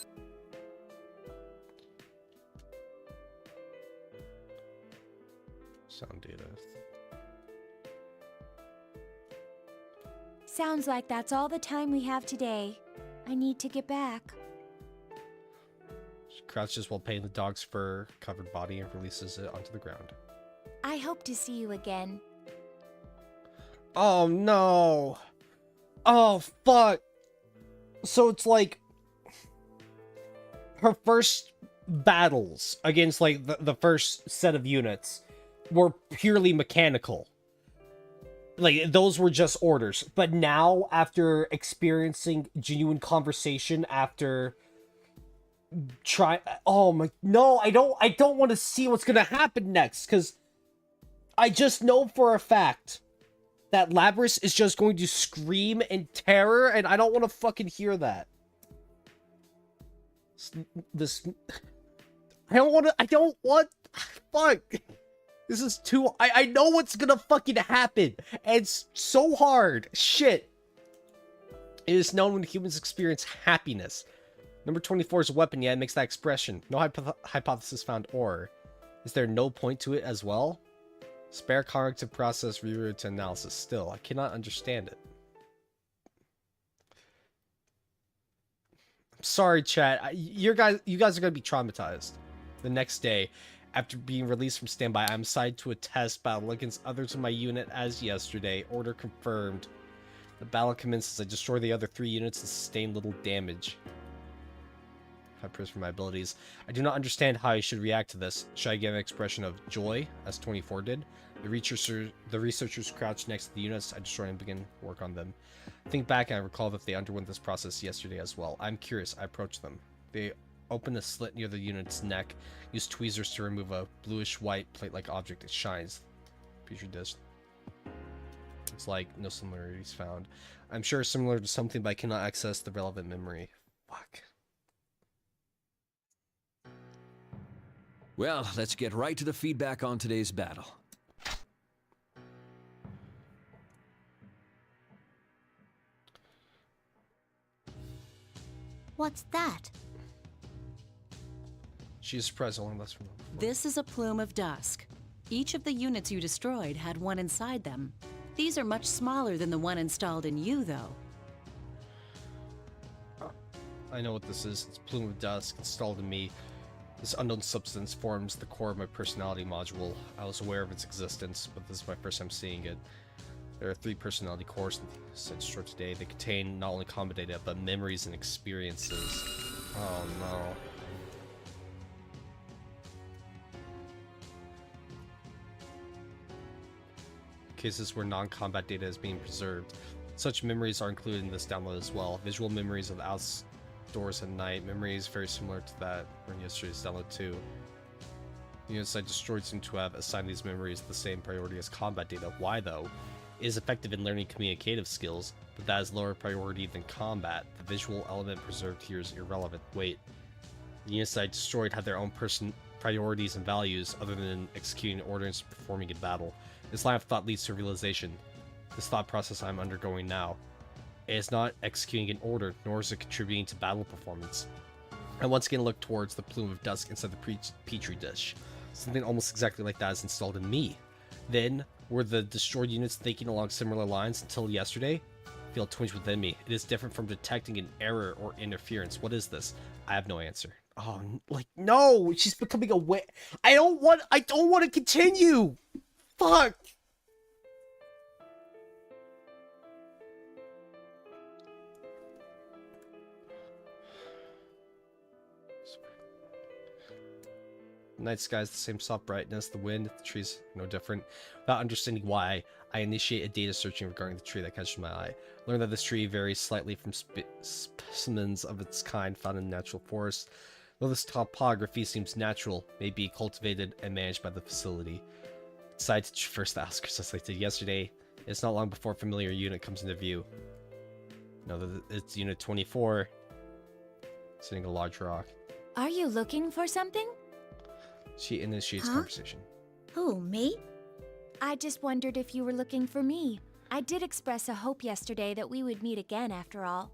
Sound data. Sounds like that's all the time we have today. I need to get back. She crouches while patting the dog's fur-covered body and releases it onto the ground. I hope to see you again. Oh no! Oh fuck! So it's like her first battles against like the first set of units were purely mechanical. Like those were just orders. But now, after experiencing genuine conversation, after oh my, no, I don't want to see what's gonna happen next, because I just know for a fact that Labris is just going to scream in terror, and I don't want to fucking hear that. I don't want, fuck. This is too, I know what's gonna fucking happen, and it's so hard. Shit. It is known when humans experience happiness. Number 24 is a weapon, yeah, it makes that expression. No hypothesis found, or is there no point to it as well? Spare cognitive process rerouted to analysis. Still, I cannot understand it. I'm sorry, chat. You guys are gonna be traumatized. The next day, after being released from standby, I'm assigned to a test battle against others in my unit as yesterday. Order confirmed. The battle commences. I destroy the other 3 units and sustain little damage. I praise for my abilities. I do not understand how I should react to this. Should I give an expression of joy, as 24 did? The researchers crouch next to the units. I destroy and begin work on them. Think back and I recall that they underwent this process yesterday as well. I'm curious. I approach them. They open a slit near the unit's neck. Use tweezers to remove a bluish-white plate-like object. It shines. Petri dish. It's like no similarities found. I'm sure it's similar to something, but I cannot access the relevant memory. Fuck. Well, let's get right to the feedback on today's battle. What's that? She is surprised only less from This is a plume of dusk. Each of the units you destroyed had one inside them. These are much smaller than the one installed in you, though. I know what this is. It's Plume of Dusk installed in me. This unknown substance forms the core of my personality module. I was aware of its existence, but this is my first time seeing it. There are 3 personality cores said destroyed today. They contain not only combat data, but memories and experiences. Oh no. Cases where non-combat data is being preserved. Such memories are included in this download as well. Visual memories of the outdoors at night. Memories very similar to that in yesterday's download too. Units I destroyed seem to have assigned these memories the same priority as combat data. Why though? It is effective in learning communicative skills, but that is lower priority than combat. The visual element preserved here is irrelevant. Wait. The units I destroyed had their own priorities and values other than executing orders and performing in battle. This line of thought leads to realization. This thought process I'm undergoing now. It is not executing an order, nor is it contributing to battle performance. I once again look towards the plume of dusk inside the petri dish. Something almost exactly like that is installed in me. Then, were the destroyed units thinking along similar lines until yesterday? I feel a twinge within me. It is different from detecting an error or interference. What is this? I have no answer. Oh, like, no! She's becoming aware. I don't want to continue! Fuck! The night sky is the same soft brightness, the wind, the trees no different. Without understanding why, I initiate a data searching regarding the tree that catches my eye. Learn that this tree varies slightly from specimens of its kind found in natural forests. Though this topography seems natural, may be cultivated and managed by the facility. Decide to traverse the outskirts as I did yesterday. It's not long before a familiar unit comes into view. No, it's Unit 24. Sitting a large rock. Are you looking for something? She initiates conversation. Who, me? I just wondered if you were looking for me. I did express a hope yesterday that we would meet again after all.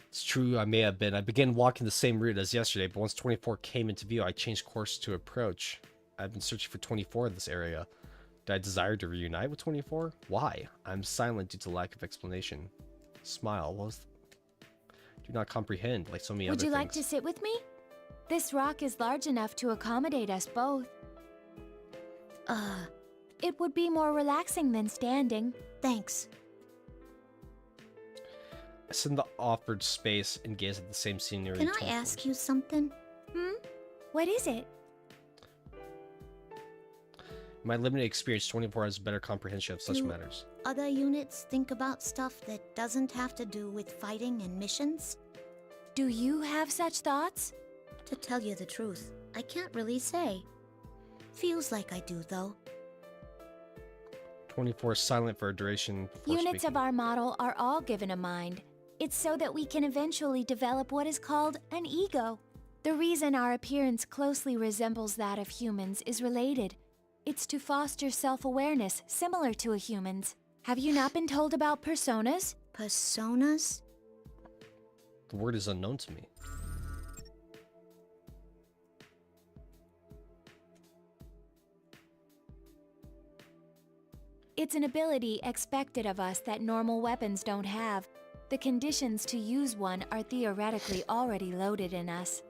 It's true, I may have been. I began walking the same route as yesterday, but once 24 came into view, I changed course to approach. I've been searching for 24 in this area. Did I desire to reunite with 24? Why? I'm silent due to lack of explanation. Smile. What was... Do not comprehend, like so many other Would things. you like to sit with me? This rock is large enough to accommodate us both. It would be more relaxing than standing. Thanks. I sit in the offered space and gaze at the same scenery. Can I ask you something? What is it? In my limited experience, 24 has a better comprehension of such matters. Other units think about stuff that doesn't have to do with fighting and missions? Do you have such thoughts? To tell you the truth, I can't really say. Feels like I do, though. 24 is silent for a duration before Units speaking. of our model are all given a mind. It's so that we can eventually develop what is called an ego. The reason our appearance closely resembles that of humans is related. It's to foster self-awareness similar to a human's. Have you not been told about personas? Personas? The word is unknown to me. It's an ability expected of us that normal weapons don't have. The conditions to use one are theoretically already loaded in us.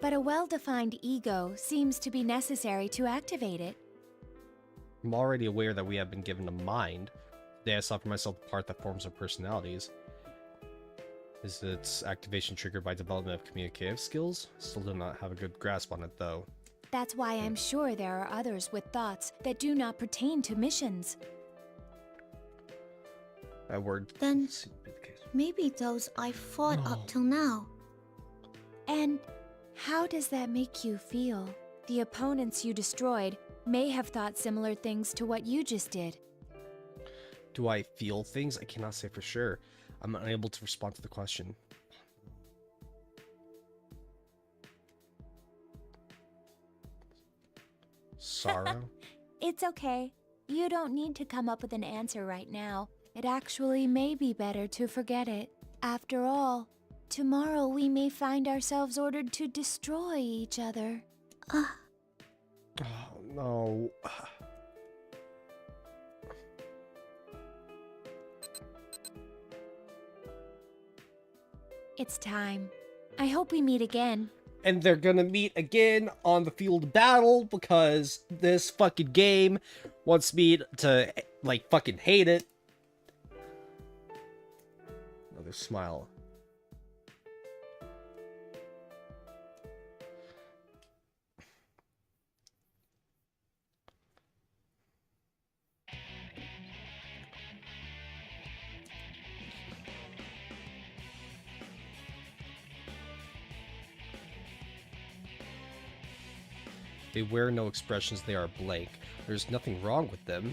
But a well-defined ego seems to be necessary to activate it. I'm already aware that we have been given a mind. Today I saw for myself the part that forms our personalities. Is its activation triggered by development of communicative skills? Still do not have a good grasp on it though. That's why I'm sure there are others with thoughts that do not pertain to missions. That word Then seems to be the case. maybe those I fought up till now. And how does that make you feel? The opponents you destroyed may have thought similar things to what you just did. Do I feel things? I cannot say for sure. I'm unable to respond to the question. Sorrow? It's okay. You don't need to come up with an answer right now. It actually may be better to forget it. After all, tomorrow we may find ourselves ordered to destroy each other. Oh no. It's time. I hope we meet again. And they're gonna meet again on the field of battle because this fucking game wants me to, like, fucking hate it. Another smile. They wear no expressions, they are blank. There's nothing wrong with them.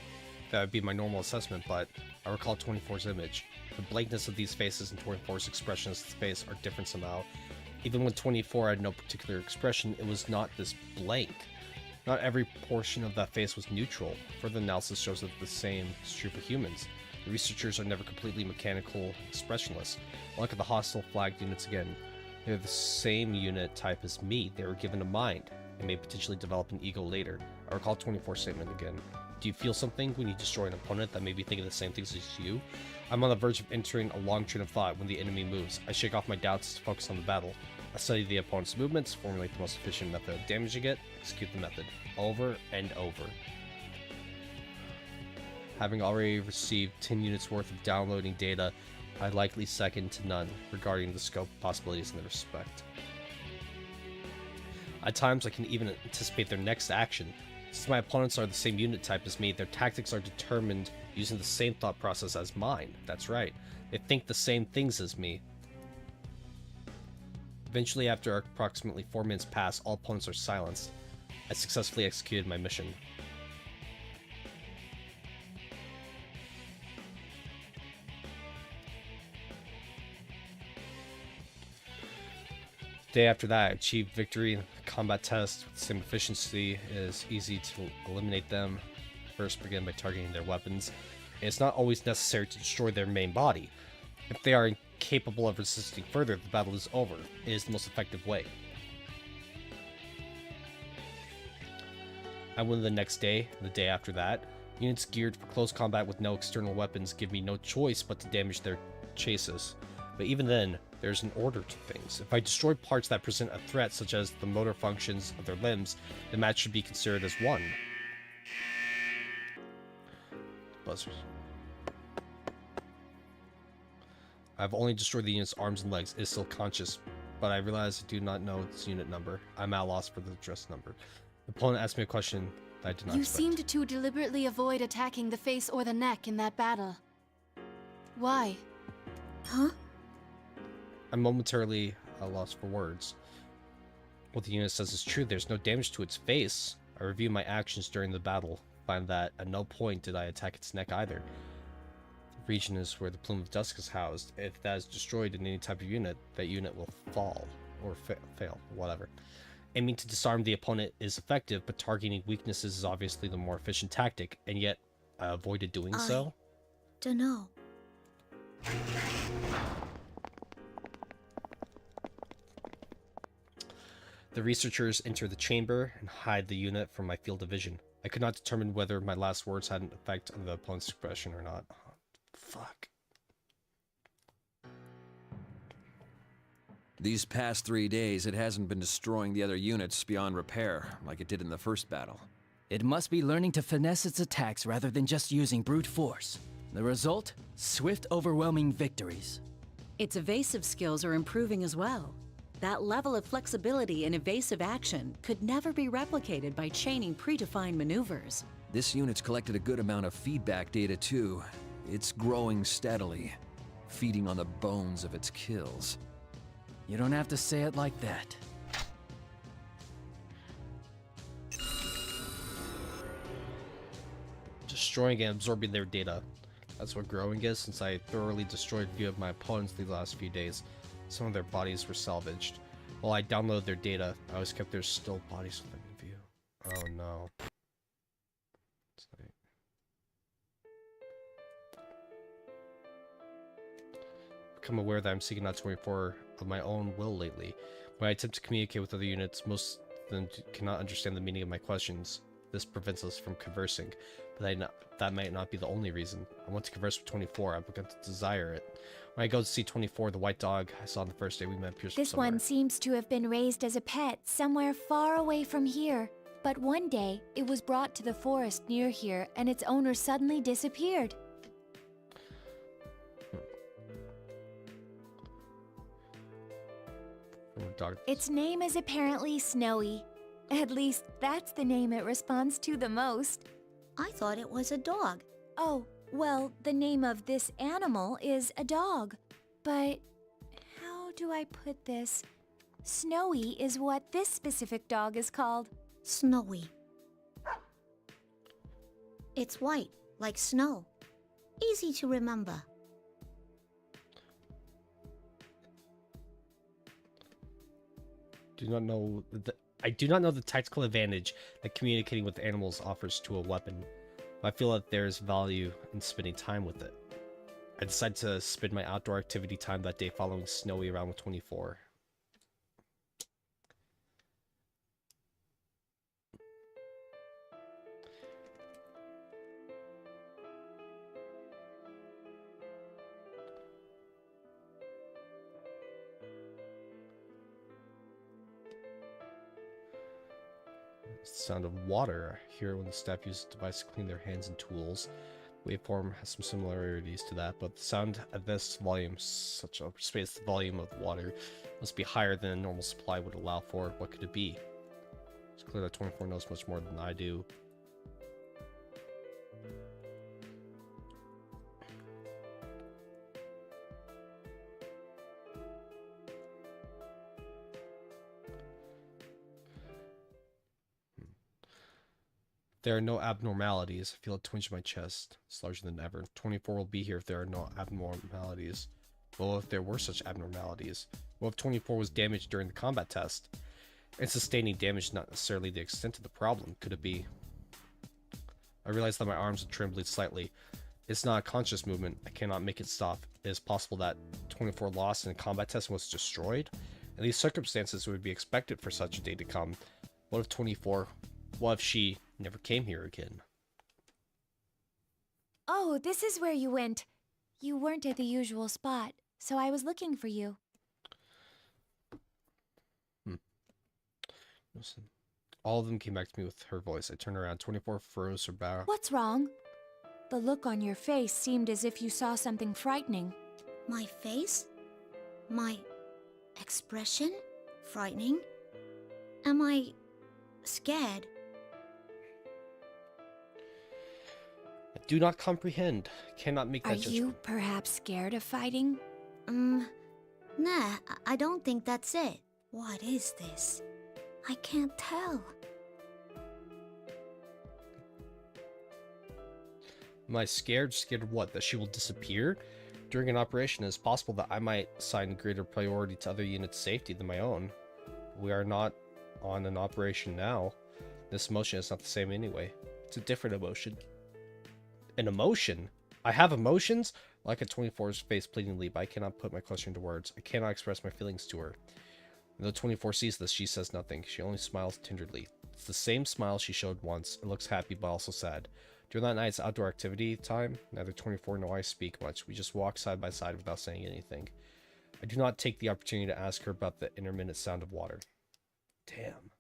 That would be my normal assessment, but I recall 24's image. The blankness of these faces and 24's expressionless face are different somehow. Even when 24 had no particular expression, it was not this blank. Not every portion of that face was neutral. Further analysis shows that the same is true for humans. The researchers are never completely mechanical, expressionless. Look at the hostile flagged units again. They're the same unit type as me. They were given a mind. They may potentially develop an ego later. I recall 24's statement again. Do you feel something when you destroy an opponent that may be thinking the same things as you? I'm on the verge of entering a long train of thought when the enemy moves. I shake off my doubts to focus on the battle. I study the opponent's movements, formulate the most efficient method of damaging it, execute the method over and over. Having already received 10 units worth of downloading data, I likely second to none regarding the scope of possibilities in their respect. At times, I can even anticipate their next action. Since my opponents are the same unit type as me, their tactics are determined using the same thought process as mine. That's right. They think the same things as me. Eventually, after approximately 4 minutes pass, all opponents are silenced. I successfully executed my mission. Day after that, I achieved victory in the combat test with the same efficiency. It is easy to eliminate them. First, begin by targeting their weapons. It's not always necessary to destroy their main body. If they are incapable of resisting further, the battle is over. It is the most effective way. I win the next day, and the day after that. Units geared for close combat with no external weapons give me no choice but to damage their chases. But even then, there's an order to things. If I destroy parts that present a threat, such as the motor functions of their limbs, the match should be considered as won. Buzzers. I've only destroyed the unit's arms and legs. It is still conscious, but I realize I do not know its unit number. I'm at a loss for the address number. The opponent asked me a question that I did not expect. You seemed to deliberately avoid attacking the face or the neck in that battle. Why? Huh? I'm momentarily at a loss for words. What the unit says is true. There's no damage to its face. I review my actions during the battle. Find that at no point did I attack its neck either. The region is where the plume of dusk is housed. If that is destroyed in any type of unit, that unit will fall. Or fail. Whatever. Aiming to disarm the opponent is effective, but targeting weaknesses is obviously the more efficient tactic, and yet I avoided doing so. Dunno. The researchers enter the chamber and hide the unit from my field of vision. I could not determine whether my last words had an effect on the opponent's expression or not. Oh, fuck. These past 3 days, it hasn't been destroying the other units beyond repair, like it did in the first battle. It must be learning to finesse its attacks rather than just using brute force. The result? Swift, overwhelming victories. Its evasive skills are improving as well. That level of flexibility and evasive action could never be replicated by chaining predefined maneuvers. This unit's collected a good amount of feedback data too. It's growing steadily, feeding on the bones of its kills. You don't have to say it like that. Destroying and absorbing their data. That's what growing is, since I thoroughly destroyed a few of my opponents these last few days. Some of their bodies were salvaged. While I downloaded their data, I always kept their still bodies within view. Oh no. Become aware that I'm seeking out 24 of my own will lately. When I attempt to communicate with other units, most of them cannot understand the meaning of my questions. This prevents us from conversing, but that might not be the only reason. I want to converse with 24. I've begun to desire it. When I go to see 24, the white dog I saw on the first day we met appears from This somewhere. one seems to have been raised as a pet somewhere far away from here. But one day, it was brought to the forest near here, and its owner suddenly disappeared. Dog. Its name is apparently Snowy. At least, that's the name it responds to the most. I thought it was a dog. Oh, well, the name of this animal is a dog. But how do I put this? Snowy is what this specific dog is called. Snowy. It's white, like snow. Easy to remember. I do not know the tactical advantage that communicating with animals offers to a weapon. But I feel that there is value in spending time with it. I decided to spend my outdoor activity time that day following Snowy around with 24. Sound of water. I hear when the staff uses the device to clean their hands and tools. Waveform has some similarities to that, but the sound at this volume, such a space, the volume of the water must be higher than a normal supply would allow for. What could it be? It's clear that 24 knows much more than I do. There are no abnormalities. I feel a twinge in my chest. It's larger than ever. 24 will be here if there are no abnormalities. Well, if there were such abnormalities? What if 24 was damaged during the combat test? And sustaining damage is not necessarily the extent of the problem. Could it be? I realize that my arms are trembling slightly. It's not a conscious movement. I cannot make it stop. It is possible that 24 lost in a combat test and was destroyed? In these circumstances, it would be expected for such a day to come. What if 24... What if she never came here again? Oh, this is where you went. You weren't at the usual spot, so I was looking for you. Listen. All of them came back to me with her voice. I turned around. 24 froze her bow. What's wrong? The look on your face seemed as if you saw something frightening. My face? My expression? Frightening? Am I scared? I do not comprehend. Cannot make that Are judgment. you perhaps scared of fighting? Nah, I don't think that's it. What is this? I can't tell. Am I scared? Scared of what? That she will disappear? During an operation, it is possible that I might assign greater priority to other units' safety than my own. We are not on an operation now. This emotion is not the same anyway. It's a different emotion. An emotion? I have emotions? Like a 24's face pleadingly, but I cannot put my question into words. I cannot express my feelings to her. When the 24 sees this, she says nothing. She only smiles tenderly. It's the same smile she showed once. It looks happy, but also sad. During that night's outdoor activity time, neither 24 nor I speak much. We just walk side by side without saying anything. I do not take the opportunity to ask her about the intermittent sound of water. Damn.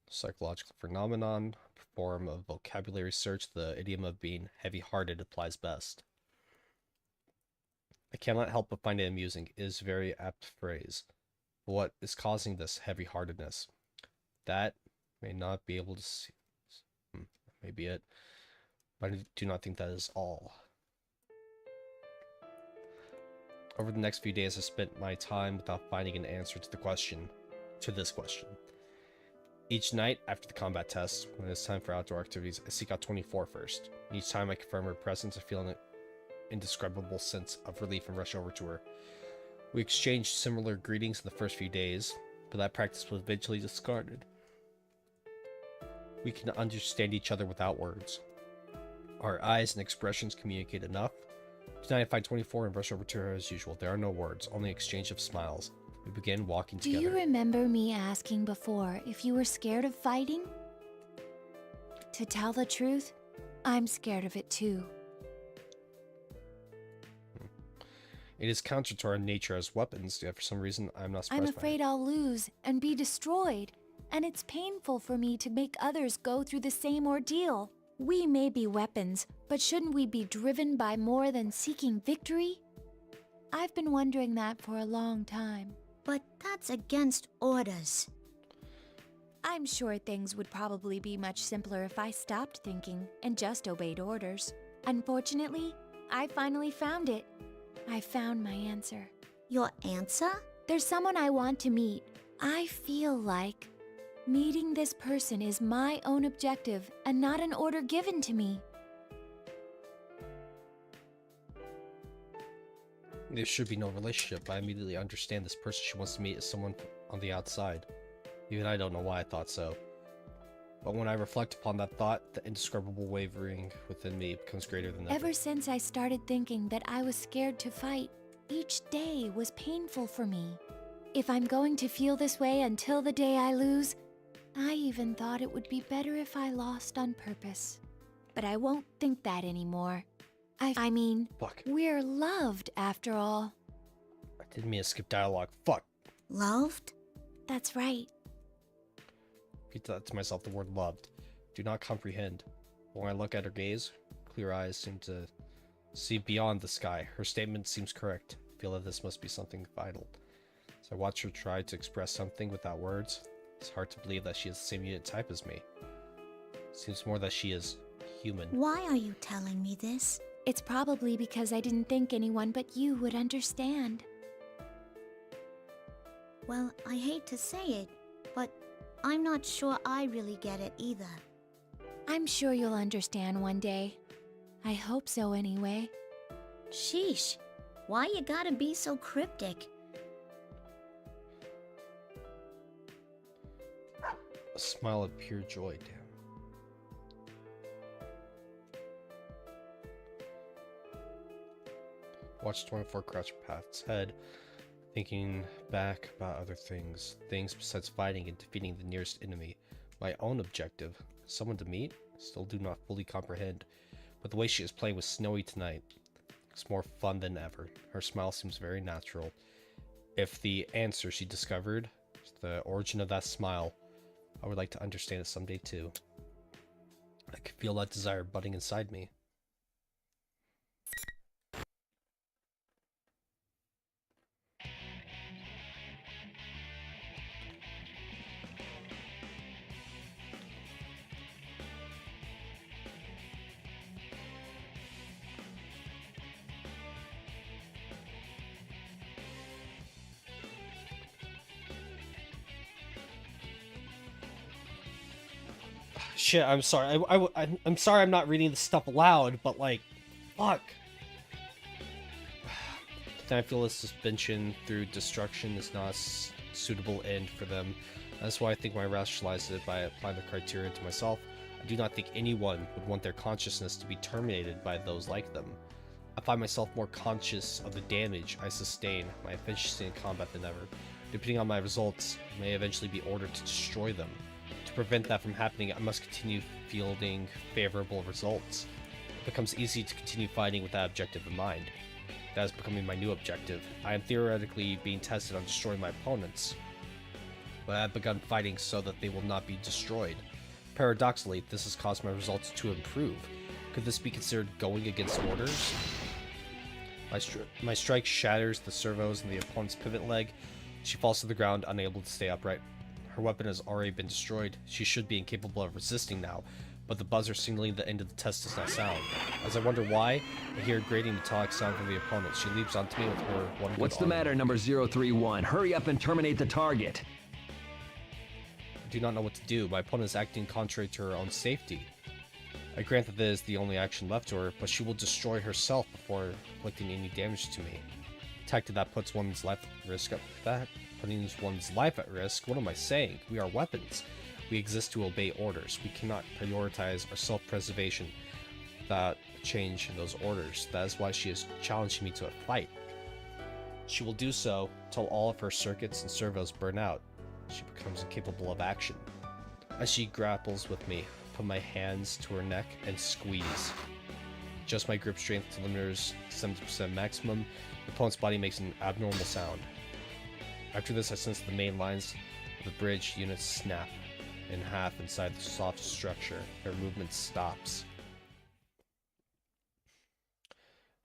Psychological phenomenon. Form of vocabulary search. The idiom of being heavy-hearted applies best. I cannot help but find it amusing. It is a very apt phrase. But what is causing this heavy-heartedness? That may not be able to see. Maybe it. But I do not think that is all. Over the next few days, I spent my time without finding an answer to this question. Each night after the combat test, when it's time for outdoor activities, I seek out 24 first. And each time I confirm her presence, I feel an indescribable sense of relief and rush over to her. We exchanged similar greetings in the first few days, but that practice was eventually discarded. We can understand each other without words. Our eyes and expressions communicate enough. Tonight I find 24 and rush over to her as usual. There are no words, only exchange of smiles. We begin walking Do together. you remember me asking before if you were scared of fighting? To tell the truth, I'm scared of it too. It is counter to our nature as weapons, yet for some reason I'm not surprised I'm afraid I'll lose and be destroyed, and it's painful for me to make others go through the same ordeal. We may be weapons, but shouldn't we be driven by more than seeking victory? I've been wondering that for a long time. But that's against orders. I'm sure things would probably be much simpler if I stopped thinking and just obeyed orders. Unfortunately, I finally found it. I found my answer. Your answer? There's someone I want to meet. I feel like meeting this person is my own objective and not an order given to me. There should be no relationship. I immediately understand this person she wants to meet is someone on the outside. Even I don't know why I thought so. But when I reflect upon that thought, the indescribable wavering within me becomes greater than ever. Ever since I started thinking that I was scared to fight, each day was painful for me. If I'm going to feel this way until the day I lose, I even thought it would be better if I lost on purpose. But I won't think that anymore. I mean, Fuck. We're loved after all. I didn't mean to skip dialogue. Fuck. Loved? That's right. Repeat that to myself, the word loved. Do not comprehend. When I look at her gaze, clear eyes seem to see beyond the sky. Her statement seems correct. I feel that this must be something vital. So I watch her try to express something without words. It's hard to believe that she is the same unit type as me. Seems more that she is human. Why are you telling me this? It's probably because I didn't think anyone but you would understand. Well, I hate to say it, but I'm not sure I really get it either. I'm sure you'll understand one day. I hope so anyway. Sheesh, why you gotta be so cryptic? A smile of pure joy, damn. Watch 24 crouch past its head, thinking back about other things besides fighting and defeating the nearest enemy. My own objective, someone to meet, still do not fully comprehend, but the way she is playing with Snowy tonight looks more fun than ever. Her smile seems very natural. If the answer she discovered is the origin of that smile, I would like to understand it someday too. I can feel that desire budding inside me. Shit, I'm sorry. I'm sorry I'm not reading this stuff aloud, but like, fuck. Then I feel this suspension through destruction is not a suitable end for them. That's why I think when I rationalize it by applying the criteria to myself, I do not think anyone would want their consciousness to be terminated by those like them. I find myself more conscious of the damage I sustain, my efficiency in combat than ever. Depending on my results, I may eventually be ordered to destroy them. To prevent that from happening, I must continue fielding favorable results. It becomes easy to continue fighting with that objective in mind. That is becoming my new objective. I am theoretically being tested on destroying my opponents, but I have begun fighting so that they will not be destroyed. Paradoxically, this has caused my results to improve. Could this be considered going against orders? My strike shatters the servos in the opponent's pivot leg. She falls to the ground, unable to stay upright. Her weapon has already been destroyed. She should be incapable of resisting now, but the buzzer signaling the end of the test does not sound. As I wonder why, I hear a grating metallic sound from the opponent. She leaps onto me with her one good What's the arm. matter, number 031? Hurry up and terminate the target. I do not know what to do. My opponent is acting contrary to her own safety. I grant that this is the only action left to her, but she will destroy herself before inflicting any damage to me. Attack that puts one's life at risk. Putting one's life at risk? What am I saying? We are weapons. We exist to obey orders. We cannot prioritize our self-preservation without change in those orders. That is why she is challenging me to a fight. She will do so until all of her circuits and servos burn out. She becomes incapable of action. As she grapples with me, put my hands to her neck and squeeze. Adjust my grip strength to limiters 70% maximum. The opponent's body makes an abnormal sound. After this, I sense the main lines of the bridge unit snap in half inside the soft structure. Her movement stops.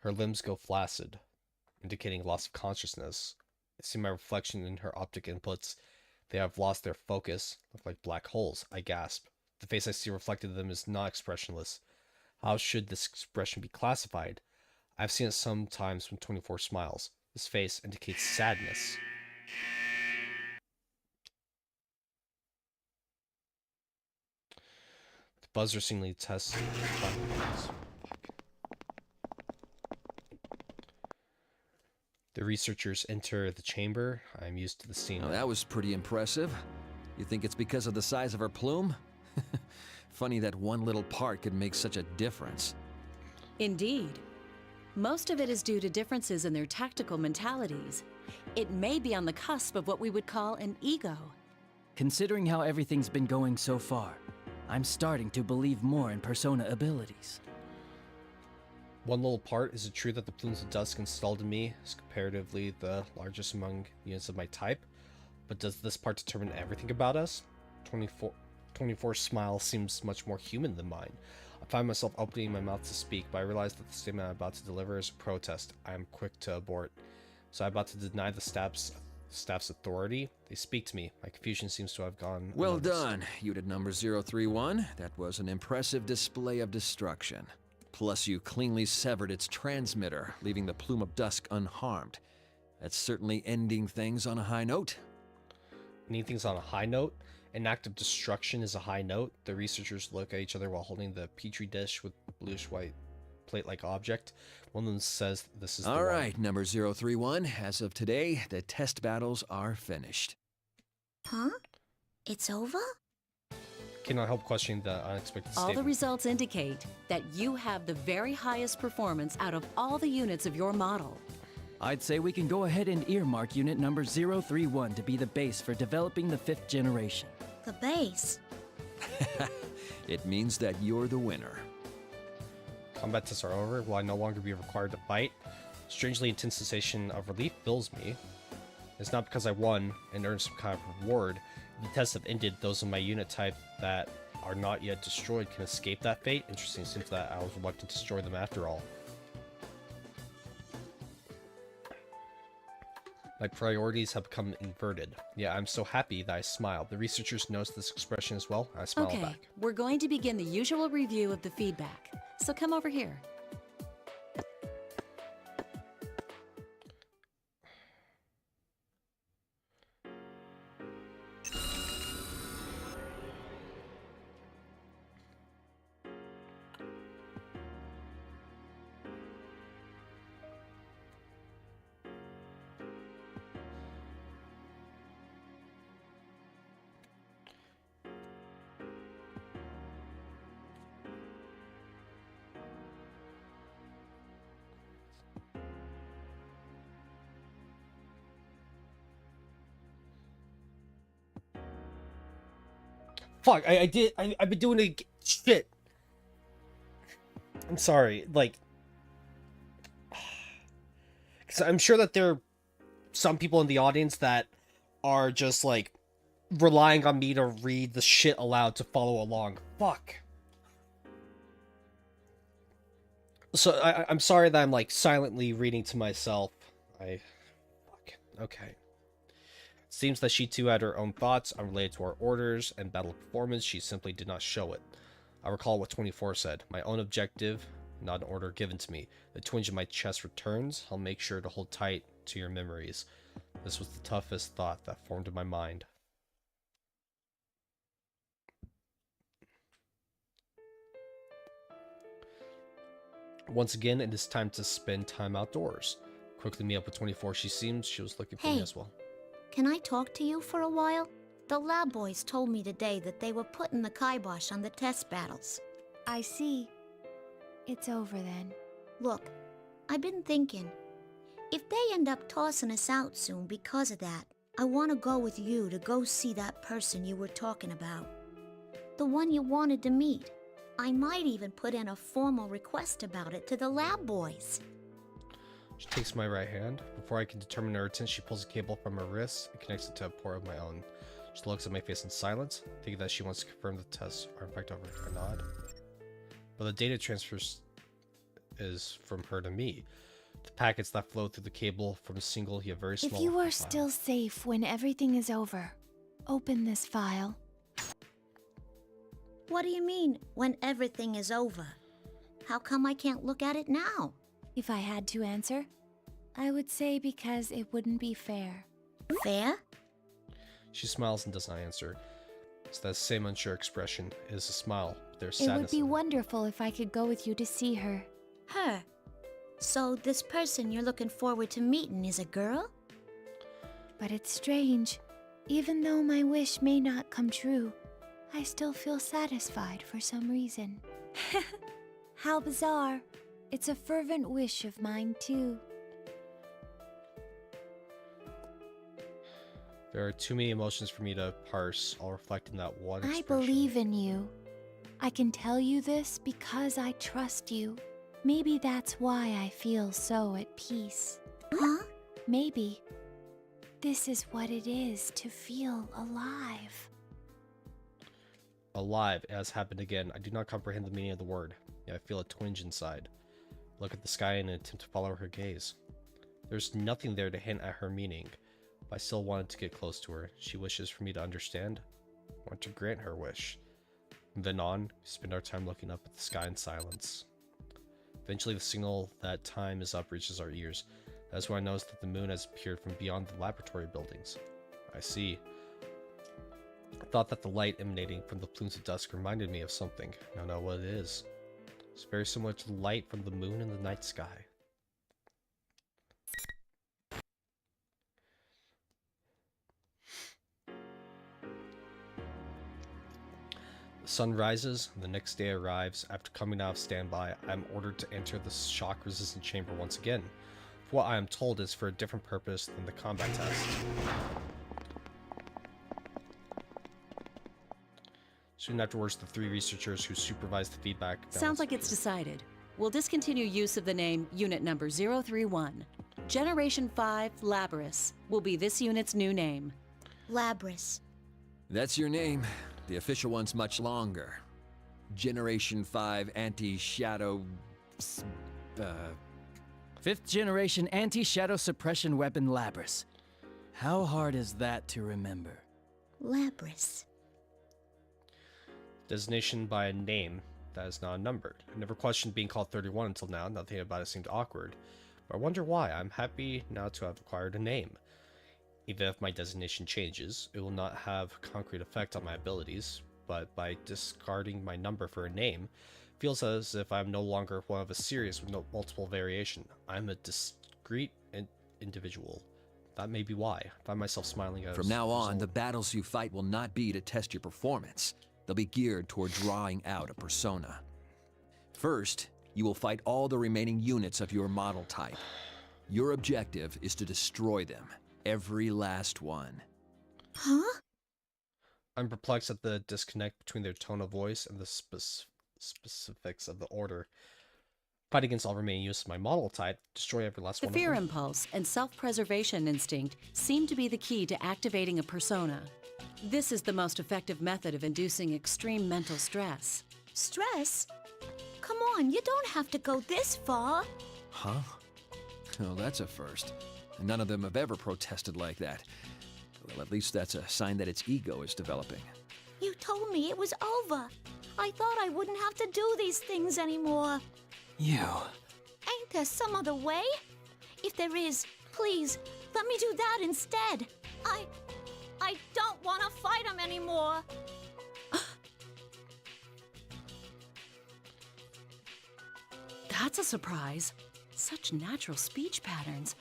Her limbs go flaccid, indicating loss of consciousness. I see my reflection in her optic inputs. They have lost their focus, look like black holes. I gasp. The face I see reflected in them is not expressionless. How should this expression be classified? I've seen it sometimes when 24 smiles. This face indicates sadness. The buzzer seemingly tests. The researchers enter the chamber. I am used to the scene. Now, that was pretty impressive. You think it's because of the size of her plume? Funny that one little part could make such a difference. Indeed. Most of it is due to differences in their tactical mentalities. It may be on the cusp of what we would call an ego. Considering how everything's been going so far, I'm starting to believe more in persona abilities. One little part, is it true that the plumes of dusk installed in me is comparatively the largest among units of my type? But does this part determine everything about us? 24 smile seems much more human than mine. I find myself opening my mouth to speak, but I realize that the statement I'm about to deliver is a protest. I am quick to abort. So I'm about to deny the staff's authority. They speak to me. My confusion seems to have gone Well unnoticed. done, unit number 031. That was an impressive display of destruction. Plus, you cleanly severed its transmitter, leaving the plume of dusk unharmed. That's certainly ending things on a high note. Ending things on a high note? An act of destruction is a high note. The researchers look at each other while holding the petri dish with bluish-white plate-like object. One of them says this is All right, number 031. As of today, the test battles are finished. Huh? It's over? Cannot help questioning the unexpected All the statement. results indicate that you have the very highest performance out of all the units of your model. I'd say we can go ahead and earmark unit number 031 to be the base for developing the 5th generation. The base? It means that you're the winner. Combat tests are over. Will I no longer be required to fight? Strangely intense sensation of relief fills me. It's not because I won and earned some kind of reward. If the tests have ended, those of my unit type that are not yet destroyed can escape that fate. Interesting, seems that I was reluctant to destroy them after all. My priorities have become inverted. Yeah, I'm so happy that I smile. The researchers notice this expression as well. I smile Okay, back. we're going to begin the usual review of the feedback. So come over here. Fuck, I've been doing it. Shit. I'm sorry. Like, because I'm sure that there are some people in the audience that are just like relying on me to read the shit aloud to follow along. Fuck. So I'm sorry that I'm like silently reading to myself. Fuck. Okay. Seems that she too had her own thoughts unrelated to our orders and battle performance. She simply did not show it. I recall what 24 said. My own objective, not an order given to me. The twinge in my chest returns. I'll make sure to hold tight to your memories. This was the toughest thought that formed in my mind. Once again, it is time to spend time outdoors. Quickly meet up with 24. She was looking for me as well. Can I talk to you for a while? The lab boys told me today that they were putting the kibosh on the test battles. I see. It's over then. Look, I've been thinking. If they end up tossing us out soon because of that, I want to go with you to go see that person you were talking about. The one you wanted to meet. I might even put in a formal request about it to the lab boys. She takes my right hand. Before I can determine her intent, she pulls a cable from her wrist and connects it to a port of my own. She looks at my face in silence, thinking that she wants to confirm the tests are in fact over. I nod. But the data transfers is from her to me. The packets that flow through the cable from a single yet very small If you are file. still safe when everything is over, open this file. What do you mean, when everything is over? How come I can't look at it now? If I had to answer, I would say because it wouldn't be fair. Fair? She smiles and does not answer. It's that same unsure expression. It is a smile, but there's It would sadness be in it. wonderful if I could go with you to see her. Her? So this person you're looking forward to meeting is a girl? But it's strange. Even though my wish may not come true, I still feel satisfied for some reason. How bizarre. It's a fervent wish of mine, too. There are too many emotions for me to parse, all reflecting that one I expression. believe in you. I can tell you this because I trust you. Maybe that's why I feel so at peace. Huh? Maybe. This is what it is to feel alive. Alive, it has happened again. I do not comprehend the meaning of the word. Yet I feel a twinge inside. Look at the sky in an attempt to follow her gaze. There's nothing there to hint at her meaning. But I still wanted to get close to her. She wishes for me to understand. I want to grant her wish. From then on, we spend our time looking up at the sky in silence. Eventually, the signal that time is up reaches our ears. That's when I noticed that the moon has appeared from beyond the laboratory buildings. I see. I thought that the light emanating from the plumes of dusk reminded me of something. I don't know what it is. It's very similar to the light from the moon in the night sky. The sun rises, and the next day arrives. After coming out of standby, I am ordered to enter the shock-resistant chamber once again. For what I am told is for a different purpose than the combat test. Soon afterwards, the three researchers who supervised the feedback... Sounds like it's decided. We'll discontinue use of the name Unit Number 031. Generation 5 Labris will be this unit's new name. Labris. That's your name. The official one's much longer. Generation 5 Anti-Shadow... Fifth generation anti-shadow suppression weapon Labris. How hard is that to remember? Labris. Designation by a name that is not numbered. I never questioned being called 31 until now. Nothing about it seemed awkward. But I wonder why. I'm happy now to have acquired a name. Even if my designation changes, it will not have concrete effect on my abilities, but by discarding my number for a name, it feels as if I'm no longer one of a series with no multiple variation. I'm a discrete individual. That may be why. I find myself smiling as From now on, the battles you fight will not be to test your performance. They'll be geared toward drawing out a persona. First, you will fight all the remaining units of your model type. Your objective is to destroy them. Every last one. Huh? I'm perplexed at the disconnect between their tone of voice and the specifics of the order. Fight against all remaining units of my model type, destroy every last The one fear of them. impulse and self-preservation instinct seem to be the key to activating a persona. This is the most effective method of inducing extreme mental stress. Stress? Come on, you don't have to go this far. Huh? Well, that's a first. None of them have ever protested like that. Well, at least that's a sign that its ego is developing. You told me it was over. I thought I wouldn't have to do these things anymore. You. Ain't there some other way? If there is, please, let me do that instead. I don't want to fight him anymore. That's a surprise. Such natural speech patterns.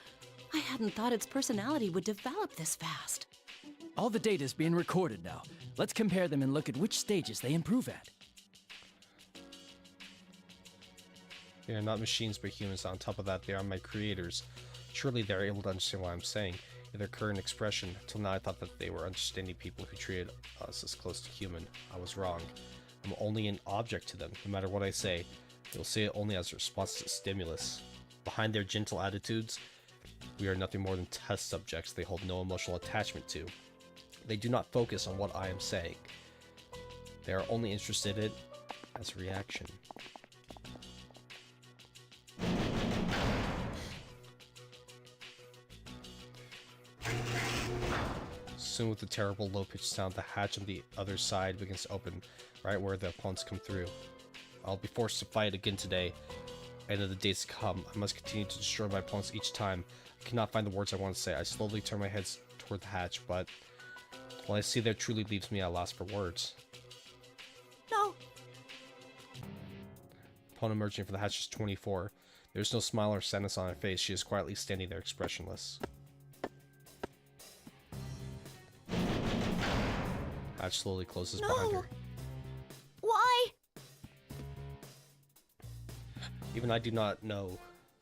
I hadn't thought its personality would develop this fast. All the data's being recorded now. Let's compare them and look at which stages they improve at. They are not machines but humans. On top of that, they are my creators. Surely they are able to understand what I'm saying. in their current expression. Until now I thought that they were understanding people who treated us as close to human. I was wrong. I'm only an object to them. No matter what I say, they'll say it only as a response to stimulus. Behind their gentle attitudes, we are nothing more than test subjects they hold no emotional attachment to. They do not focus on what I am saying. They are only interested in it as a reaction. Soon, with a terrible low-pitched sound, the hatch on the other side begins to open, right where the opponents come through. I'll be forced to fight again today, and in the days to come, I must continue to destroy my opponents each time. I cannot find the words I want to say. I slowly turn my head toward the hatch, but what I see there truly leaves me at a loss for words. No. Upon emerging from the hatch is 24. There is no smile or sadness on her face. She is quietly standing there expressionless. Hatch slowly closes behind her. Why? Even I do not know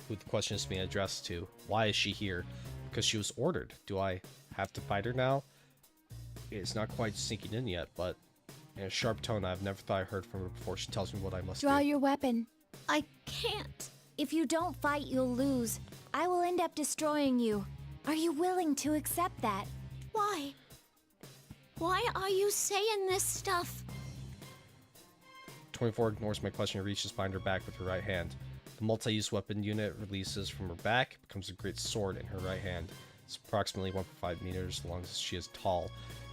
who the question is being addressed to. Why is she here? Because she was ordered. Do I have to fight her now? It's not quite sinking in yet, but in a sharp tone I've never thought I heard from her before, she tells me what I must Draw do. your weapon. I can't. If you don't fight, you'll lose. I will end up destroying you. Are you willing to accept that? Why? Why are you saying this stuff? 24 ignores my question and reaches behind her back with her right hand. The multi-use weapon unit releases from her back, becomes a great sword in her right hand. It's approximately 1.5 meters long as she is tall.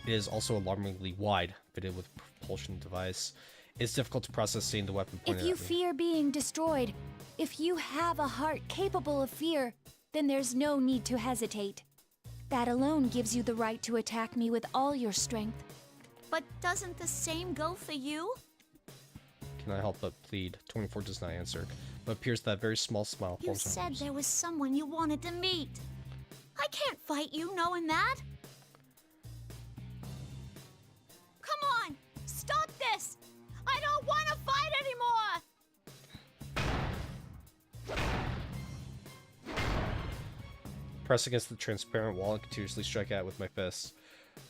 It is also alarmingly wide, fitted with a propulsion device. It's difficult to process seeing the weapon pointed If you at me. fear being destroyed, if you have a heart capable of fear, then there's no need to hesitate. That alone gives you the right to attack me with all your strength. But doesn't the same go for you? Can I help but plead? 24 does not answer, but appears that a very small smile You forms on said her. there was someone you wanted to meet. I can't fight you knowing that. Come on! Stop this! I don't want to fight anymore! Press against the transparent wall and continuously strike at it with my fists.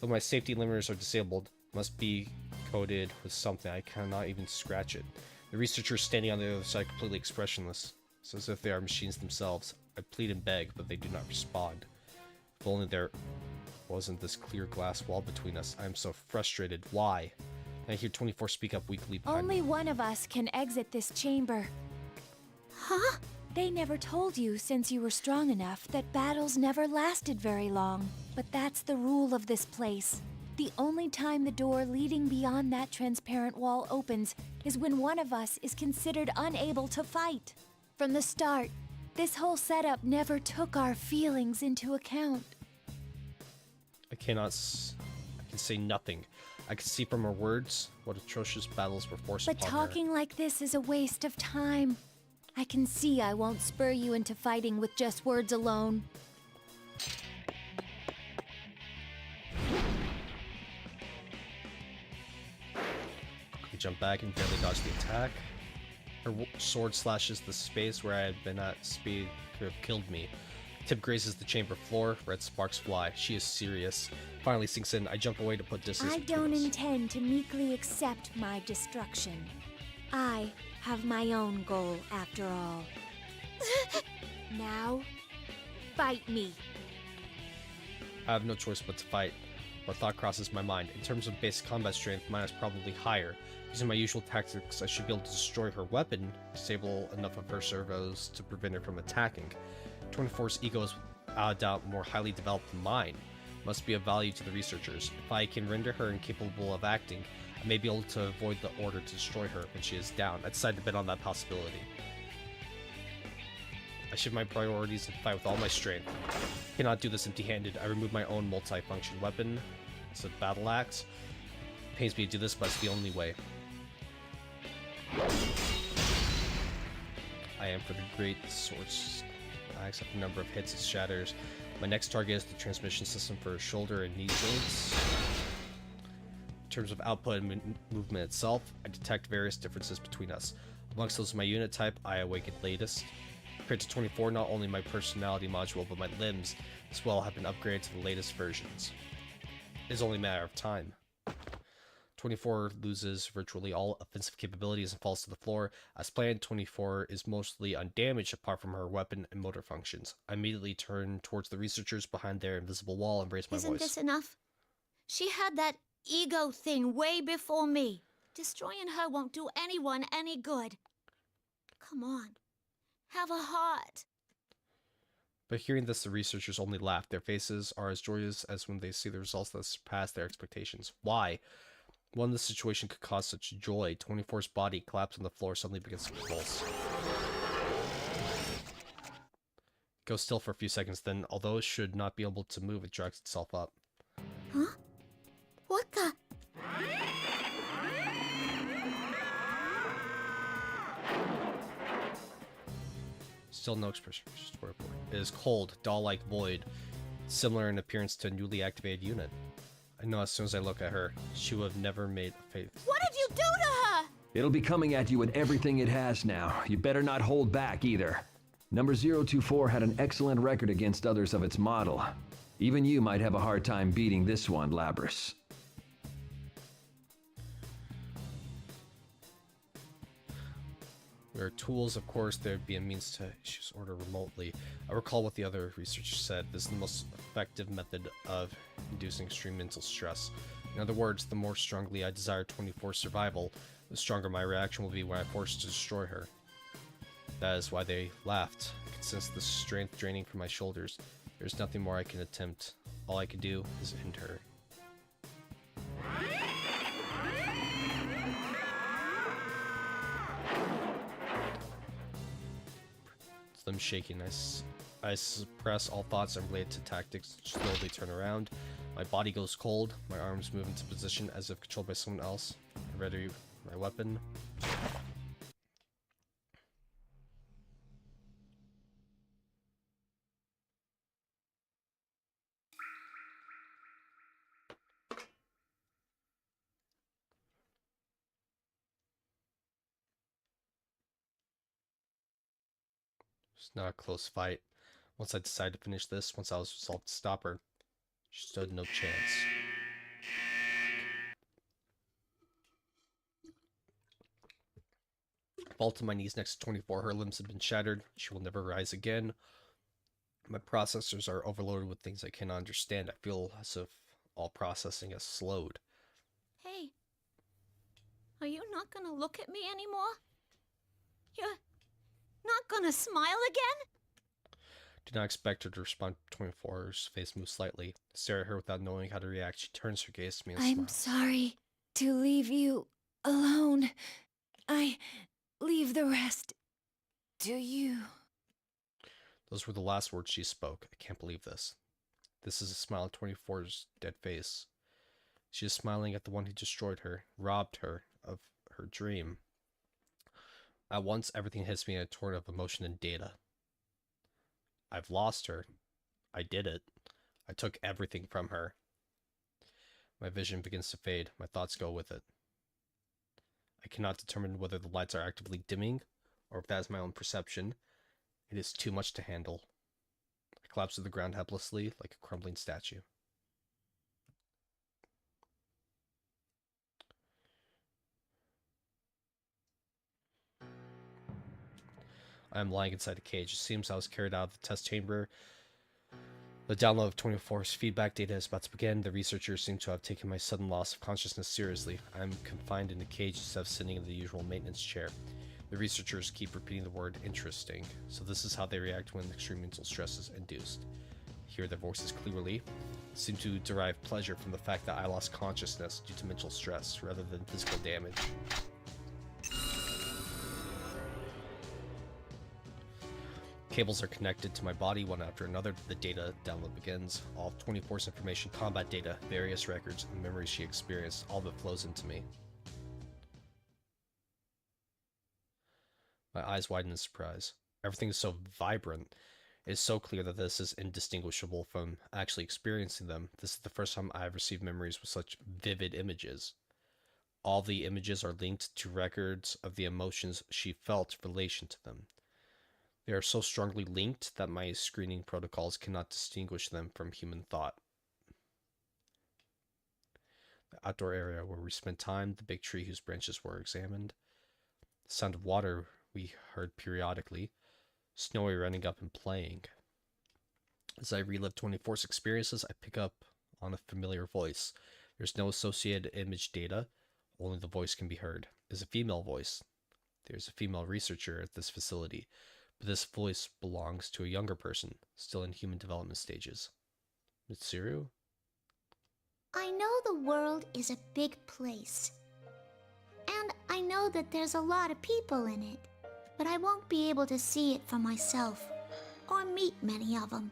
Though my safety limiters are disabled, must be coated with something. I cannot even scratch it. The researchers standing on the other side completely expressionless. It's as if they are machines themselves. I plead and beg, but they do not respond. If only there wasn't this clear glass wall between us. I am so frustrated. Why? And I hear 24 speak up weakly behind Only me. one of us can exit this chamber. Huh? They never told you, since you were strong enough, that battles never lasted very long. But that's the rule of this place. The only time the door leading beyond that transparent wall opens is when one of us is considered unable to fight. From the start, this whole setup never took our feelings into account. I can say nothing. I can see from her words what atrocious battles were forced But upon her. talking like this is a waste of time. I can see I won't spur you into fighting with just words alone. I jump back and barely dodge the attack. Her sword slashes the space where I had been at speed could have killed me. Tip grazes the chamber floor, red sparks fly. She is serious. Finally sinks in, I jump away to put distance I between don't us. intend to meekly accept my destruction. I have my own goal after all. Now, fight me. I have no choice but to fight. What thought crosses my mind? In terms of basic combat strength, mine is probably higher. Using my usual tactics, I should be able to destroy her weapon, disable enough of her servos to prevent her from attacking. 24's ego is without a doubt more highly developed than mine. Must be of value to the researchers. If I can render her incapable of acting, I may be able to avoid the order to destroy her when she is down. I decided to bet on that possibility. I shift my priorities and fight with all my strength. I cannot do this empty-handed. I remove my own multi-function weapon. It's a battle axe. It pains me to do this, but it's the only way. I am for the great swords. I accept the number of hits it shatters. My next target is the transmission system for shoulder and knee joints. In terms of output and movement itself, I detect various differences between us. Amongst those of my unit type, I awaken latest. Compared to 24, not only my personality module, but my limbs as well have been upgraded to the latest versions. It is only a matter of time. 24 loses virtually all offensive capabilities and falls to the floor. As planned, 24 is mostly undamaged apart from her weapon and motor functions. I immediately turn towards the researchers behind their invisible wall and raise my Isn't voice. this enough? She had that ego thing way before me. Destroying her won't do anyone any good. Come on. Have a heart. But hearing this, the researchers only laugh. Their faces are as joyous as when they see the results that surpass their expectations. Why? One, the situation could cause such joy. 24's body collapsed on the floor, suddenly begins to convulse. Goes still for a few seconds, then, although it should not be able to move, it drags itself up. Huh? What the? Still no expression. It is cold, doll-like void, similar in appearance to a newly activated unit. I know as soon as I look at her, she would have never made a face. What did you do to her? It'll be coming at you with everything it has now. You better not hold back either. Number 024 had an excellent record against others of its model. Even you might have a hard time beating this one, Labrys. There are tools, of course, there would be a means to issue this order remotely. I recall what the other researchers said. This is the most effective method of inducing extreme mental stress. In other words, the more strongly I desire 24's survival, the stronger my reaction will be when I'm forced to destroy her. That is why they laughed. I could sense the strength draining from my shoulders. There's nothing more I can attempt. All I can do is end her. Them shaking. I suppress all thoughts unrelated to tactics, slowly turn around. My body goes cold, my arms move into position as if controlled by someone else. I ready my weapon. It's not a close fight. Once I decided to finish this, once I was resolved to stop her, she stood no chance. I fall to my knees next to 24. Her limbs have been shattered. She will never rise again. My processors are overloaded with things I cannot understand. I feel as if all processing has slowed. Hey. Are you not gonna look at me anymore? You're not gonna smile again? Do not expect her to respond to 24's face moves slightly. I stare at her without knowing how to react. She turns her gaze to me and I'm smiles. sorry to leave you alone. I leave the rest to you. Those were the last words she spoke. I can't believe this. This is a smile on 24's dead face. She is smiling at the one who destroyed her, robbed her of her dream. At once, everything hits me in a torrent of emotion and data. I've lost her. I did it. I took everything from her. My vision begins to fade. My thoughts go with it. I cannot determine whether the lights are actively dimming, or if that is my own perception. It is too much to handle. I collapse to the ground helplessly, like a crumbling statue. I am lying inside a cage. It seems I was carried out of the test chamber. The download of 24's feedback data is about to begin. The researchers seem to have taken my sudden loss of consciousness seriously. I am confined in a cage instead of sitting in the usual maintenance chair. The researchers keep repeating the word interesting. So this is how they react when extreme mental stress is induced. Hear their voices clearly. Seem to derive pleasure from the fact that I lost consciousness due to mental stress rather than physical damage. Cables are connected to my body one after another. The data download begins. All of 24's information, combat data, various records, and memories she experienced, all that flows into me. My eyes widen in surprise. Everything is so vibrant. It is so clear that this is indistinguishable from actually experiencing them. This is the first time I have received memories with such vivid images. All the images are linked to records of the emotions she felt in relation to them. They are so strongly linked that my screening protocols cannot distinguish them from human thought. The outdoor area where we spent time, the big tree whose branches were examined, the sound of water we heard periodically, Snowy running up and playing. As I relive 24's experiences, I pick up on a familiar voice. There's no associated image data, only the voice can be heard. It's a female voice. There's a female researcher at this facility, but this voice belongs to a younger person, still in human development stages. Mitsuru? I know the world is a big place. And I know that there's a lot of people in it, but I won't be able to see it for myself, or meet many of them.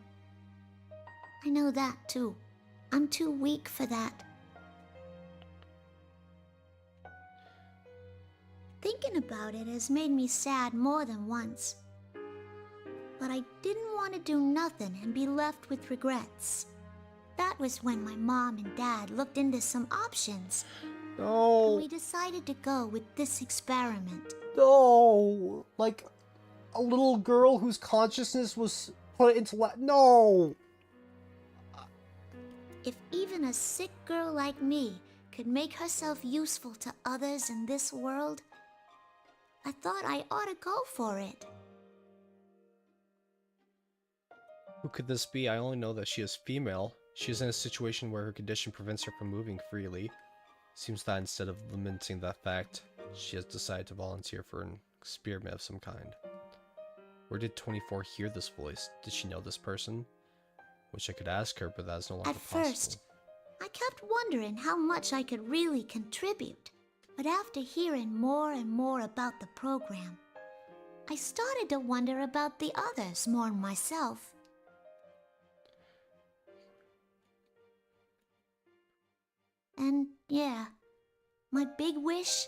I know that too. I'm too weak for that. Thinking about it has made me sad more than once. But I didn't want to do nothing and be left with regrets. That was when my mom and dad looked into some options. No. And we decided to go with this experiment. No! Like, a little girl whose consciousness was put into no! If even a sick girl like me could make herself useful to others in this world, I thought I ought to go for it. Who could this be? I only know that she is female. She is in a situation where her condition prevents her from moving freely. Seems that instead of lamenting that fact, she has decided to volunteer for an experiment of some kind. Where did 24 hear this voice? Did she know this person? Wish I could ask her, but that is no longer possible. At first, I kept wondering how much I could really contribute. But after hearing more and more about the program, I started to wonder about the others more than myself. And yeah, my big wish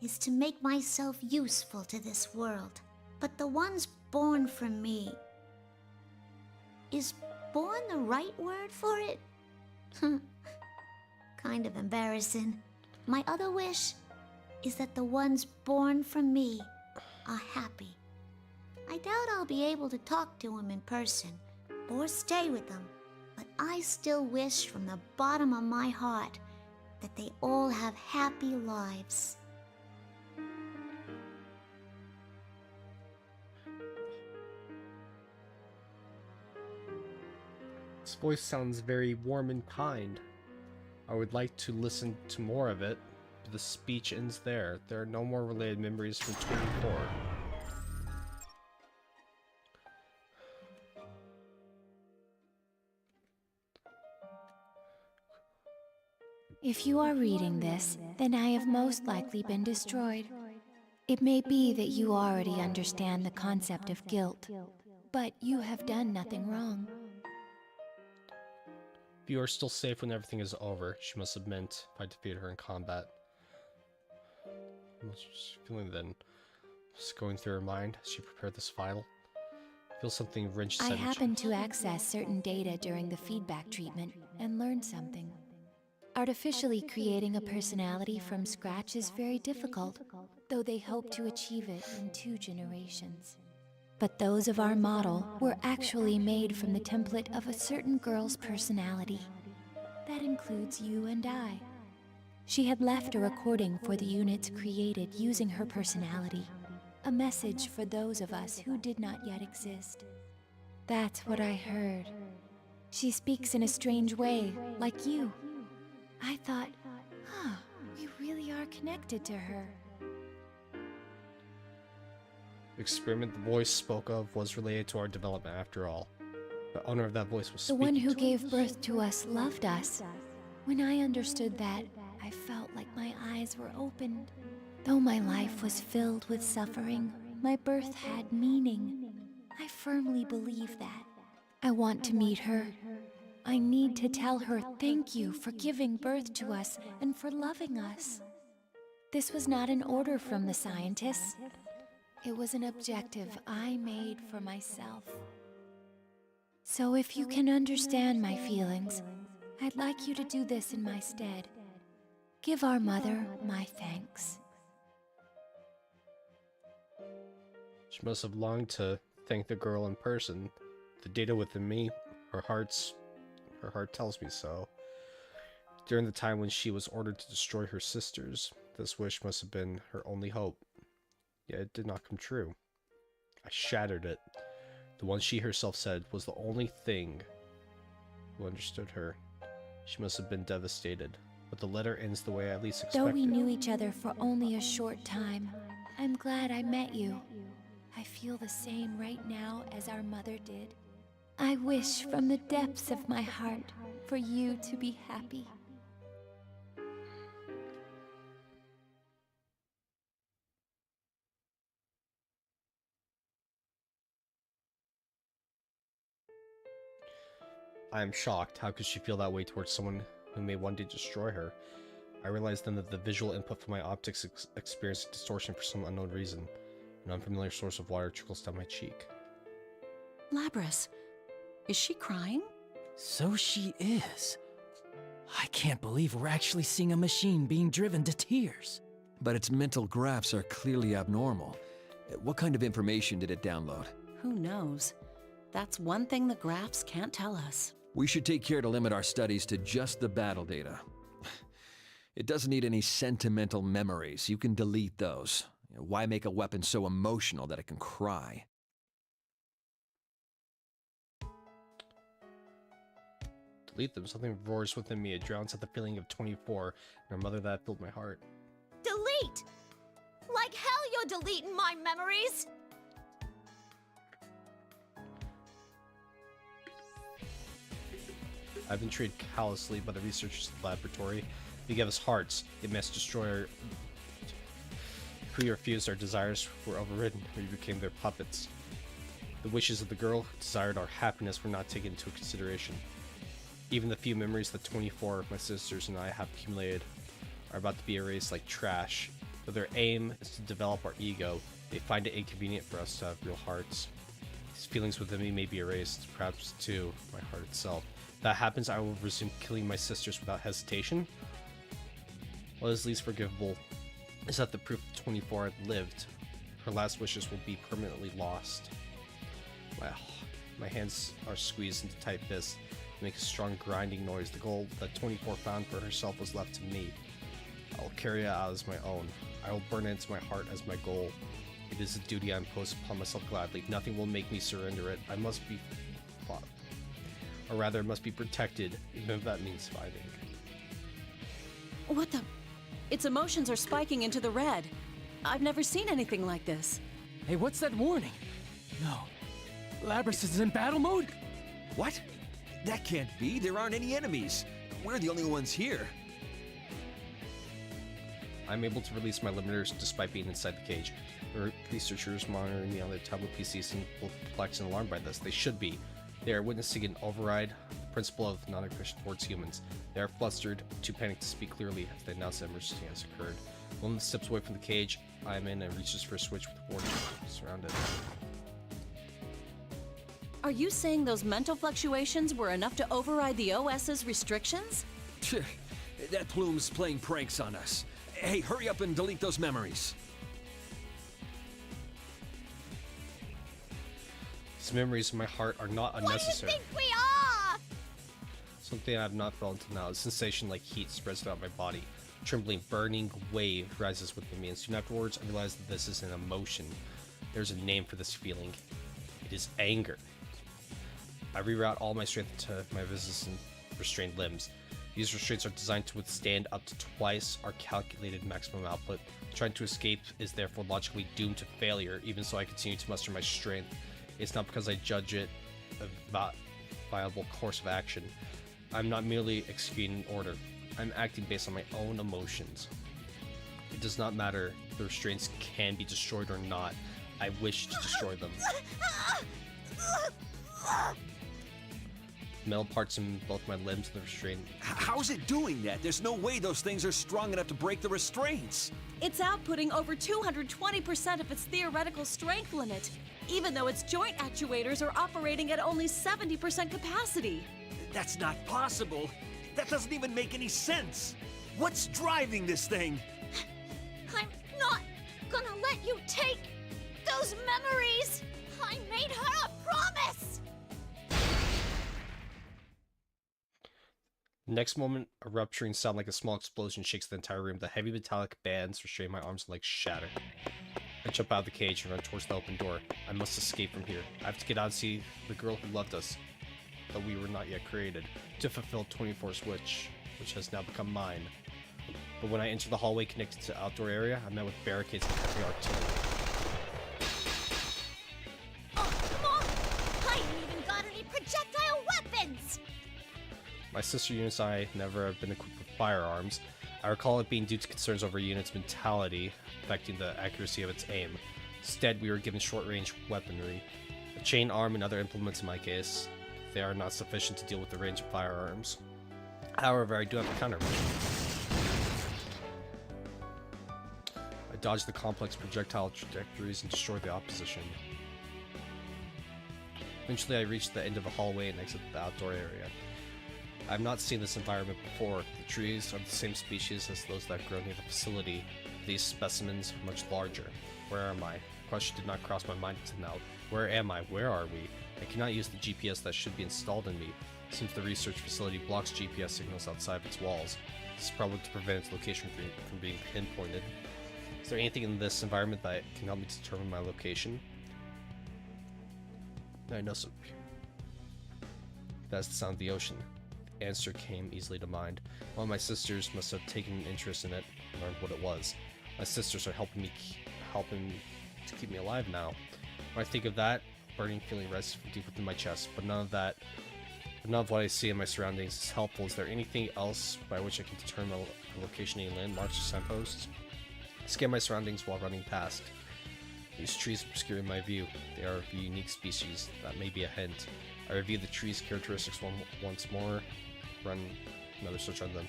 is to make myself useful to this world. But the ones born from me... Is born the right word for it? Kind of embarrassing. My other wish is that the ones born from me are happy. I doubt I'll be able to talk to them in person or stay with them, but I still wish from the bottom of my heart that they all have happy lives. This voice sounds very warm and kind. I would like to listen to more of it, but the speech ends there. There are no more related memories from 24. If you are reading this, then I have most likely been destroyed. It may be that you already understand the concept of guilt, but you have done nothing wrong. If you are still safe when everything is over, she must have meant if I defeated her in combat. What's she feeling then? Just going through her mind as she prepared this file. I feel something wrenched I inside her happened to access certain data during the feedback treatment and learned something. Artificially creating a personality from scratch is very difficult, though they hope to achieve it in 2 generations. But those of our model were actually made from the template of a certain girl's personality. That includes you and I. She had left a recording for the units created using her personality, a message for those of us who did not yet exist. That's what I heard. She speaks in a strange way, like you. I thought, we really are connected to her. The experiment the voice spoke of was related to our development after all. The owner of that voice was The one speaking who to gave birth to us loved us. When I understood that, I felt like my eyes were opened. Though my life was filled with suffering, my birth had meaning. I firmly believe that. I want to meet her. I need to tell her thank you for giving birth to us and for loving us. This was not an order from the scientists. It was an objective I made for myself. So if you can understand my feelings, I'd like you to do this in my stead. Give our mother my thanks. She must have longed to thank the girl in person. The data within me, her heart tells me so. During the time when she was ordered to destroy her sisters, this wish must have been her only hope. Yet it did not come true. I shattered it. The one she herself said was the only thing who understood her. She must have been devastated, but the letter ends the way I least expected. Though we knew each other for only a short time, I'm glad I met you. I feel the same right now as our mother did. I wish from the depths of my heart for you to be happy. I am shocked. How could she feel that way towards someone who may one day destroy her? I realized then that the visual input from my optics experienced distortion for some unknown reason. An unfamiliar source of water trickles down my cheek. Labrys, is she crying? So she is. I can't believe we're actually seeing a machine being driven to tears. But its mental graphs are clearly abnormal. What kind of information did it download? Who knows? That's one thing the graphs can't tell us. We should take care to limit our studies to just the battle data. It doesn't need any sentimental memories. You can delete those. Why make a weapon so emotional that it can cry? Delete them. Something roars within me. It drowns out the feeling of 24 and our mother that filled my heart. Delete! Like hell you're deleting my memories! I've been treated callously by the researchers at the laboratory. They gave us hearts. It must destroy our... If we refused, our desires were overridden. We became their puppets. The wishes of the girl who desired our happiness were not taken into consideration. Even the few memories that 24, my sisters, and I have accumulated are about to be erased like trash. Though their aim is to develop our ego, they find it inconvenient for us to have real hearts. These feelings within me may be erased, perhaps too, my heart itself. If that happens, I will resume killing my sisters without hesitation. What is least forgivable is that the proof that 24 had lived. Her last wishes will be permanently lost. My hands are squeezed into tight fists to make a strong grinding noise. The goal that 24 found for herself was left to me. I will carry it out as my own. I will burn it into my heart as my goal. It is a duty I impose upon myself gladly. Nothing will make me surrender it. I must be fought. Or rather, it must be protected, even if that means fighting. What the? Its emotions are spiking into the red. I've never seen anything like this. Hey, what's that warning? No. Labrys is in battle mode? What? That can't be. There aren't any enemies. We're the only ones here. I'm able to release my limiters despite being inside the cage. The researchers monitoring me on their tablet PC seem perplexed and alarmed by this. They should be. They are witnessing an override the principle of non-aggression towards humans. They are flustered, too panicked to speak clearly as they announce that emergency has occurred. One steps away from the cage. I am in and reaches for a switch with warning surrounded. Are you saying those mental fluctuations were enough to override the OS's restrictions? That plume's playing pranks on us. Hey, hurry up and delete those memories. These memories in my heart are not unnecessary. What do you think we are? Something I have not felt until now. A sensation like heat spreads throughout my body. A trembling, burning wave rises within me, and soon afterwards I realize that this is an emotion. There's a name for this feeling. It is anger. I reroute all my strength to my resistant, restrained limbs. These restraints are designed to withstand up to twice our calculated maximum output. Trying to escape is therefore logically doomed to failure, even so I continue to muster my strength. It's not because I judge it a viable course of action. I'm not merely executing an order. I'm acting based on my own emotions. It does not matter if the restraints can be destroyed or not. I wish to destroy them. Metal parts in both my limbs and the restraint. How's it doing that? There's no way those things are strong enough to break the restraints. It's outputting over 220% of its theoretical strength limit, even though its joint actuators are operating at only 70% capacity. That's not possible. That doesn't even make any sense. What's driving this thing? I'm not gonna let you take those memories. I made her Next moment, a rupturing sound like a small explosion shakes the entire room. The heavy metallic bands restraining my arms like shatter. I jump out of the cage and run towards the open door. I must escape from here. I have to get out and see the girl who loved us, though we were not yet created, to fulfill 24's wish, which has now become mine. But when I enter the hallway connected to the outdoor area, I'm met with barricades and heavy artillery. Oh, come on! I ain't even got any projectile weapons! My sister units and I never have been equipped with firearms. I recall it being due to concerns over a unit's mentality affecting the accuracy of its aim. Instead, we were given short-range weaponry. A chain arm and other implements in my case. They are not sufficient to deal with the range of firearms. However, I do have a countermeasure. I dodge the complex projectile trajectories and destroy the opposition. Eventually, I reach the end of the hallway and exit the outdoor area. I have not seen this environment before. The trees are the same species as those that grow near the facility. These specimens are much larger. Where am I? The question did not cross my mind until now. Where am I? Where are we? I cannot use the GPS that should be installed in me. It seems the research facility blocks GPS signals outside of its walls. This is probably to prevent its location from being pinpointed. Is there anything in this environment that can help me determine my location? I know some. That's the sound of the ocean. The answer came easily to mind. One of my sisters must have taken an interest in it and learned what it was. My sisters are helping to keep me alive now. When I think of that, a burning feeling rises from deep within my chest. But none of what I see in my surroundings is helpful. Is there anything else by which I can determine my location, any landmarks or signposts? I scan my surroundings while running past. These trees obscure my view. They are of a unique species. That may be a hint. I review the trees' characteristics once more. Run another search on them.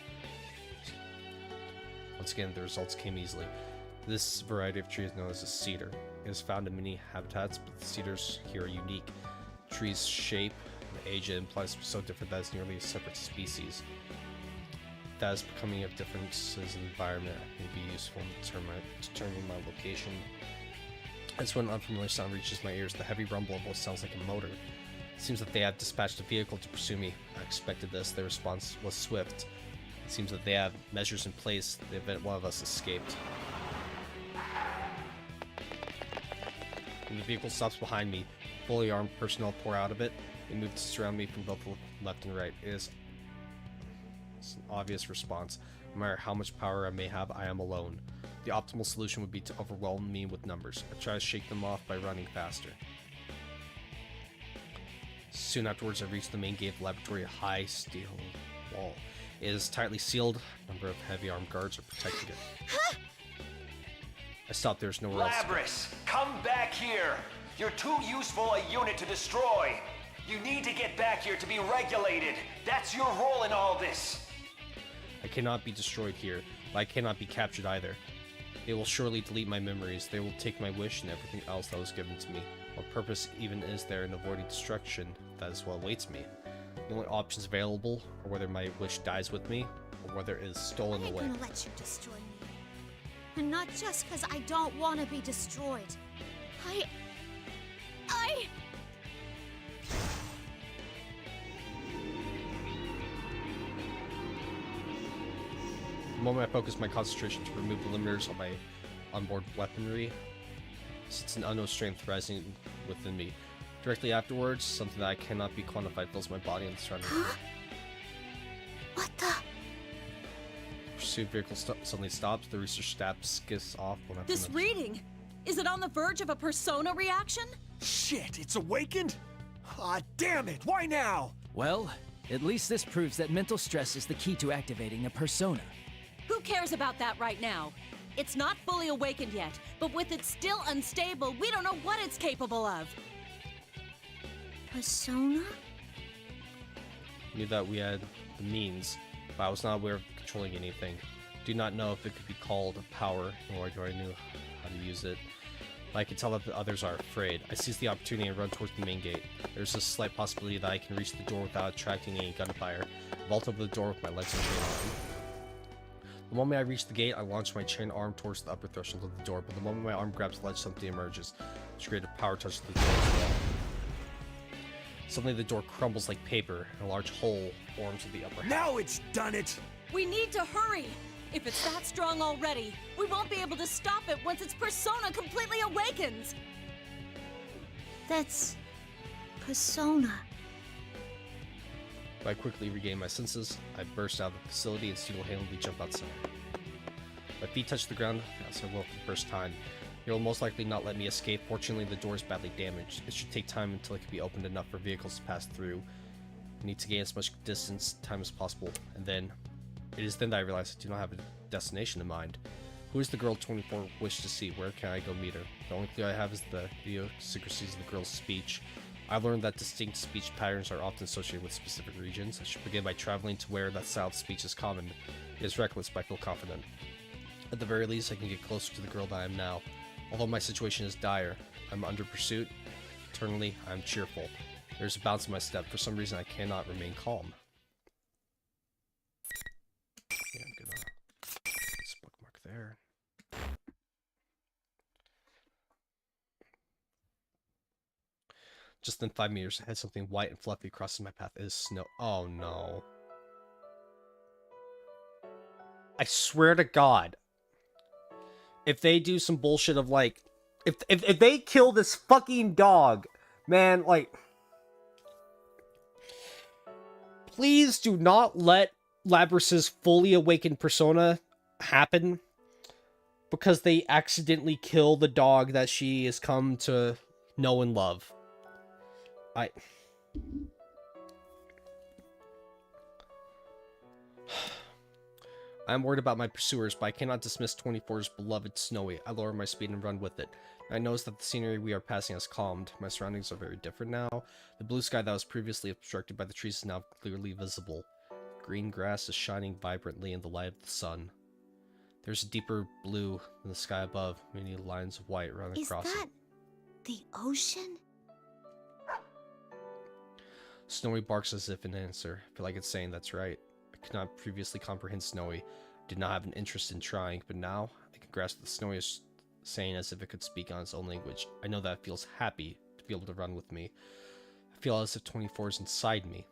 Once again, the results came easily. This variety of tree is known as a cedar. It is found in many habitats, but the cedars here are unique. The tree's shape and age implies so different that it's nearly a separate species. That is becoming of differences in the environment may be useful in determining my location. As when an unfamiliar sound reaches my ears, the heavy rumble of what sounds like a motor. It seems that they have dispatched a vehicle to pursue me. I expected this. Their response was swift. It seems that they have measures in place in the event one of us escaped. When the vehicle stops behind me, fully armed personnel pour out of it. They move to surround me from both left and right. It's an obvious response. No matter how much power I may have, I am alone. The optimal solution would be to overwhelm me with numbers. I try to shake them off by running faster. Soon afterwards, I reach the main gate of the laboratory, a high steel wall. It is tightly sealed. A number of heavy armed guards are protecting it. I stop. There's nowhere else to go. Labrys, come back here. You're too useful a unit to destroy. You need to get back here to be regulated. That's your role in all this. I cannot be destroyed here, but I cannot be captured either. They will surely delete my memories. They will take my wish and everything else that was given to me. What purpose even is there in avoiding destruction? That is what awaits me. The only options available are whether my wish dies with me, or whether it is stolen away. I'm gonna let you destroy me. And not just because I don't want to be destroyed. I... The moment I focus my concentration to remove the limiters on my onboard weaponry, sits an unknown strength rising within me. Directly afterwards, something that I cannot be quantified fills my body and the surrounding room. What the? Pursuit vehicle suddenly stops. The research staff skips off when I This reading! Is it on the verge of a persona reaction? Shit, it's awakened? Ah, damn it, why now? Well, at least this proves that mental stress is the key to activating a persona. Who cares about that right now? It's not fully awakened yet, but with it still unstable, we don't know what it's capable of. Persona? I knew that we had the means, but I was not aware of controlling anything. Do not know if it could be called power, nor do I know how to use it. But I can tell that the others are afraid. I seize the opportunity and run towards the main gate. There's a slight possibility that I can reach the door without attracting any gunfire. I vault over the door with my legs and chain arm. The moment I reach the gate, I launch my chain arm towards the upper threshold of the door, but the moment my arm grabs the ledge, something emerges, which created a power touch to the door as well. Suddenly the door crumbles like paper, and a large hole forms in the upper half. Now it's done it! We need to hurry! If it's that strong already, we won't be able to stop it once its persona completely awakens! That's... persona. I quickly regain my senses. I burst out of the facility and single-handedly jump outside. My feet touch the ground as I will for the first time. It will most likely not let me escape. Fortunately, the door is badly damaged. It should take time until it can be opened enough for vehicles to pass through. I need to gain as much time as possible, and then... It is then that I realize I do not have a destination in mind. Who is the girl 24 wished to see? Where can I go meet her? The only clue I have is the idiosyncrasies of the girl's speech. I learned that distinct speech patterns are often associated with specific regions. I should begin by traveling to where that style of speech is common. It is reckless, but I feel confident. At the very least, I can get closer to the girl that I am now. Although my situation is dire, I'm under pursuit. Internally, I am cheerful. There's a bounce in my step. For some reason, I cannot remain calm. Yeah, I'm gonna this bookmark there. Just then 5 meters ahead, something white and fluffy crosses my path. It is snow. Oh no. I swear to God. If they do some bullshit of like... If they kill this fucking dog, man, like... Please do not let Labrys's fully awakened persona happen. Because they accidentally kill the dog that she has come to know and love. I'm worried about my pursuers, but I cannot dismiss 24's beloved Snowy. I lower my speed and run with it. I notice that the scenery we are passing has calmed. My surroundings are very different now. The blue sky that was previously obstructed by the trees is now clearly visible. Green grass is shining vibrantly in the light of the sun. There's a deeper blue in the sky above, many lines of white running across it. Is that the ocean? Snowy barks as if in answer. I feel like it's saying that's right. I could not previously comprehend Snowy. I did not have an interest in trying, but now I can grasp what Snowy is saying as if it could speak on its own language. I know that it feels happy to be able to run with me. I feel as if 24 is inside me.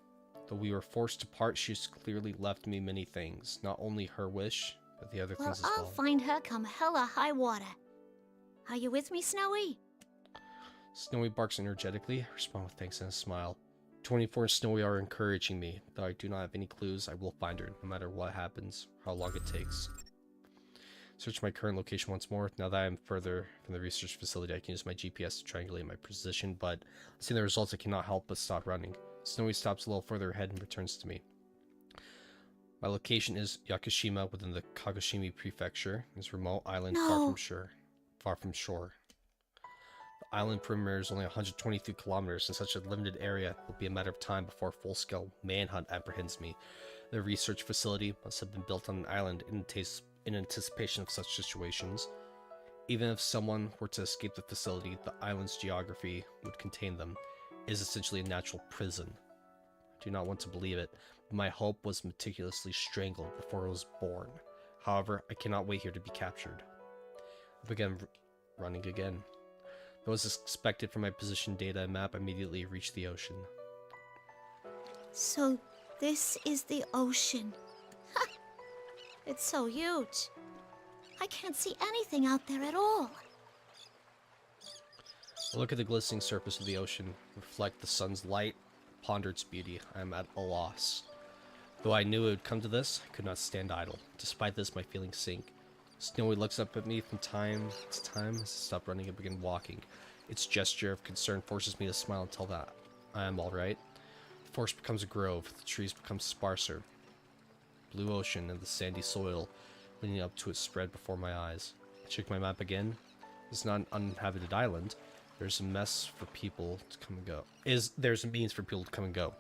Though we were forced to part, she's clearly left me many things. Not only her wish, but the other things as well. I'll find her come hella high water. Are you with me, Snowy? Snowy barks energetically. I respond with thanks and a smile. 24 and Snowy are encouraging me. Though I do not have any clues, I will find her, no matter what happens, or how long it takes. Search my current location once more. Now that I am further from the research facility, I can use my GPS to triangulate my position, but seeing the results, I cannot help but stop running. Snowy stops a little further ahead and returns to me. My location is Yakushima within the Kagoshima Prefecture. It's a remote island far from shore. The island perimeter is only 123 kilometers. In such a limited area, it will be a matter of time before a full-scale manhunt apprehends me. The research facility must have been built on an island in anticipation of such situations. Even if someone were to escape the facility, the island's geography would contain them. It is essentially a natural prison. I do not want to believe it, but my hope was meticulously strangled before it was born. However, I cannot wait here to be captured. I began running again. Though as expected from my position data and map, I immediately reached the ocean. So, this is the ocean. Ha! It's so huge. I can't see anything out there at all. I look at the glistening surface of the ocean, reflect the sun's light, ponder its beauty. I am at a loss. Though I knew it would come to this, I could not stand idle. Despite this, my feelings sink. Snowy looks up at me from time to time as I stop running and begin walking. Its gesture of concern forces me to smile and tell that I am alright. The forest becomes a grove, the trees become sparser. Blue ocean and the sandy soil leading up to it spread before my eyes. I check my map again. It's not an uninhabited island. There's a mess for people to come and go. There's a means for people to come and go.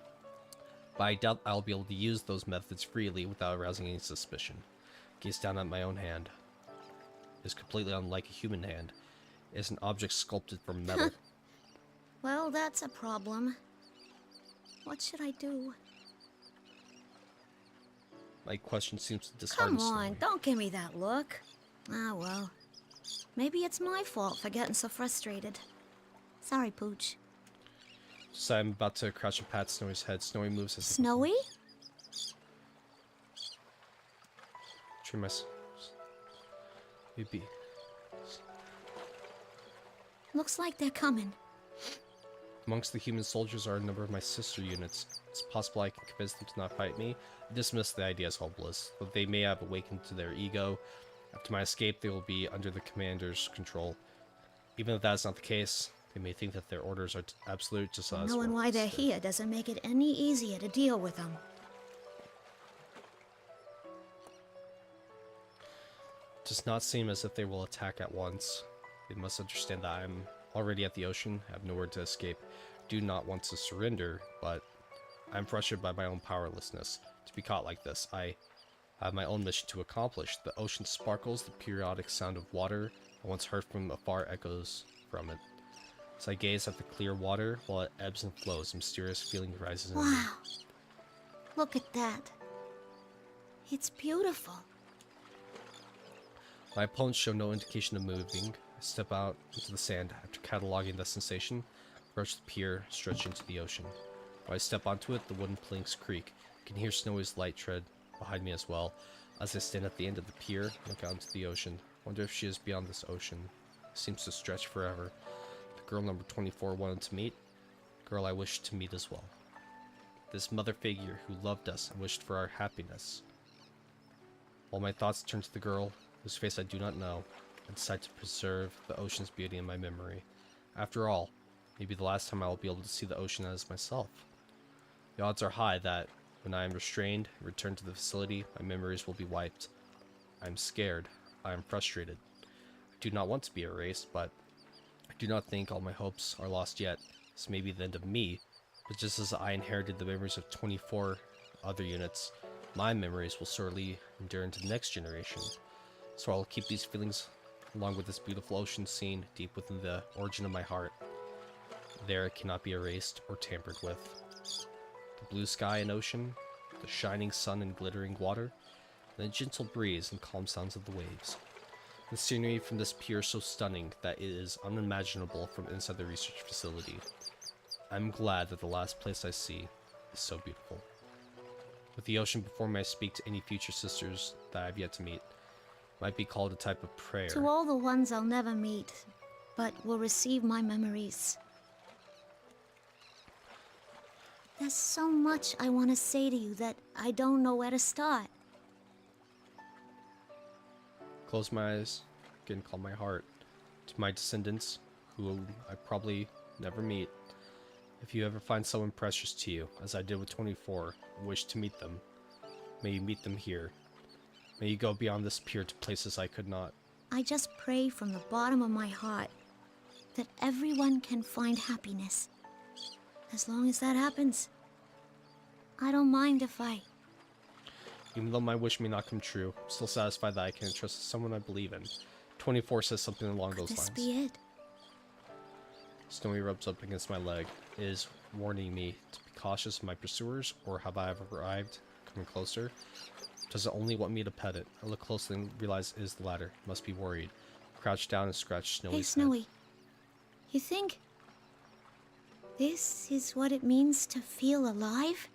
But I doubt I'll be able to use those methods freely without arousing any suspicion. Gaze down at my own hand. It is completely unlike a human hand. It is an object sculpted from metal. Well, that's a problem. What should I do? My question seems to dishearten Come on, Snowy. don't give me that look. Ah, well. Maybe it's my fault for getting so frustrated. Sorry, Pooch. So I'm about to crouch and pat Snowy's head. Snowy moves as Snowy? Trim my... Maybe. Looks like they're coming. Amongst the human soldiers are a number of my sister units. It's possible I can convince them to not fight me. I dismiss the idea as hopeless, though they may have awakened to their ego. After my escape, they will be under the commander's control. Even if that is not the case, they may think that their orders are absolute, just as Knowing why they're here doesn't make it any easier to deal with them. It does not seem as if they will attack at once. They must understand that I am already at the ocean, have nowhere to escape, do not want to surrender, but I am frustrated by my own powerlessness. To be caught like this, I have my own mission to accomplish. The ocean sparkles, the periodic sound of water I once heard from afar echoes from it. As I gaze at the clear water, while it ebbs and flows, a mysterious feeling rises in me. Wow. Look at that. It's beautiful. My opponents show no indication of moving. I step out into the sand. After cataloging the sensation, approach the pier, stretch into the ocean. When I step onto it, the wooden planks creak. I can hear Snowy's light tread behind me as well. As I stand at the end of the pier, I look out into the ocean. Wonder if she is beyond this ocean. It seems to stretch forever. The girl number 24 wanted to meet. The girl I wished to meet as well. This mother figure who loved us and wished for our happiness. While my thoughts turn to the girl, whose face I do not know, I decide to preserve the ocean's beauty in my memory. After all, maybe the last time I will be able to see the ocean as myself. The odds are high that, when I am restrained and return to the facility, my memories will be wiped. I am scared. I am frustrated. I do not want to be erased, but I do not think all my hopes are lost yet. This may be the end of me, but just as I inherited the memories of 24 other units, my memories will surely endure into the next generation. So I'll keep these feelings along with this beautiful ocean scene deep within the origin of my heart. There it cannot be erased or tampered with. The blue sky and ocean, the shining sun and glittering water, and the gentle breeze and calm sounds of the waves. The scenery from this pier is so stunning that it is unimaginable from inside the research facility. I'm glad that the last place I see is so beautiful. With the ocean before me, I speak to any future sisters that I have yet to meet. Might be called a type of prayer. To all the ones I'll never meet, but will receive my memories. There's so much I want to say to you that I don't know where to start. Close my eyes, again calm my heart. To my descendants, who I probably never meet, if you ever find someone precious to you, as I did with 24, and wish to meet them, may you meet them here. May you go beyond this pier to places I could not. I just pray from the bottom of my heart that everyone can find happiness. As long as that happens, I don't mind if I... Even though my wish may not come true, I'm still satisfied that I can trust someone I believe in. 24 says something along those lines. Could this be it? Snowy rubs up against my leg. It is warning me to be cautious of my pursuers, or have I arrived? Coming closer? Does it only want me to pet it? I look closely and realize it is the latter. Must be worried. Crouch down and scratch Snowy's Hey, Snowy. You think this is what it means to feel alive?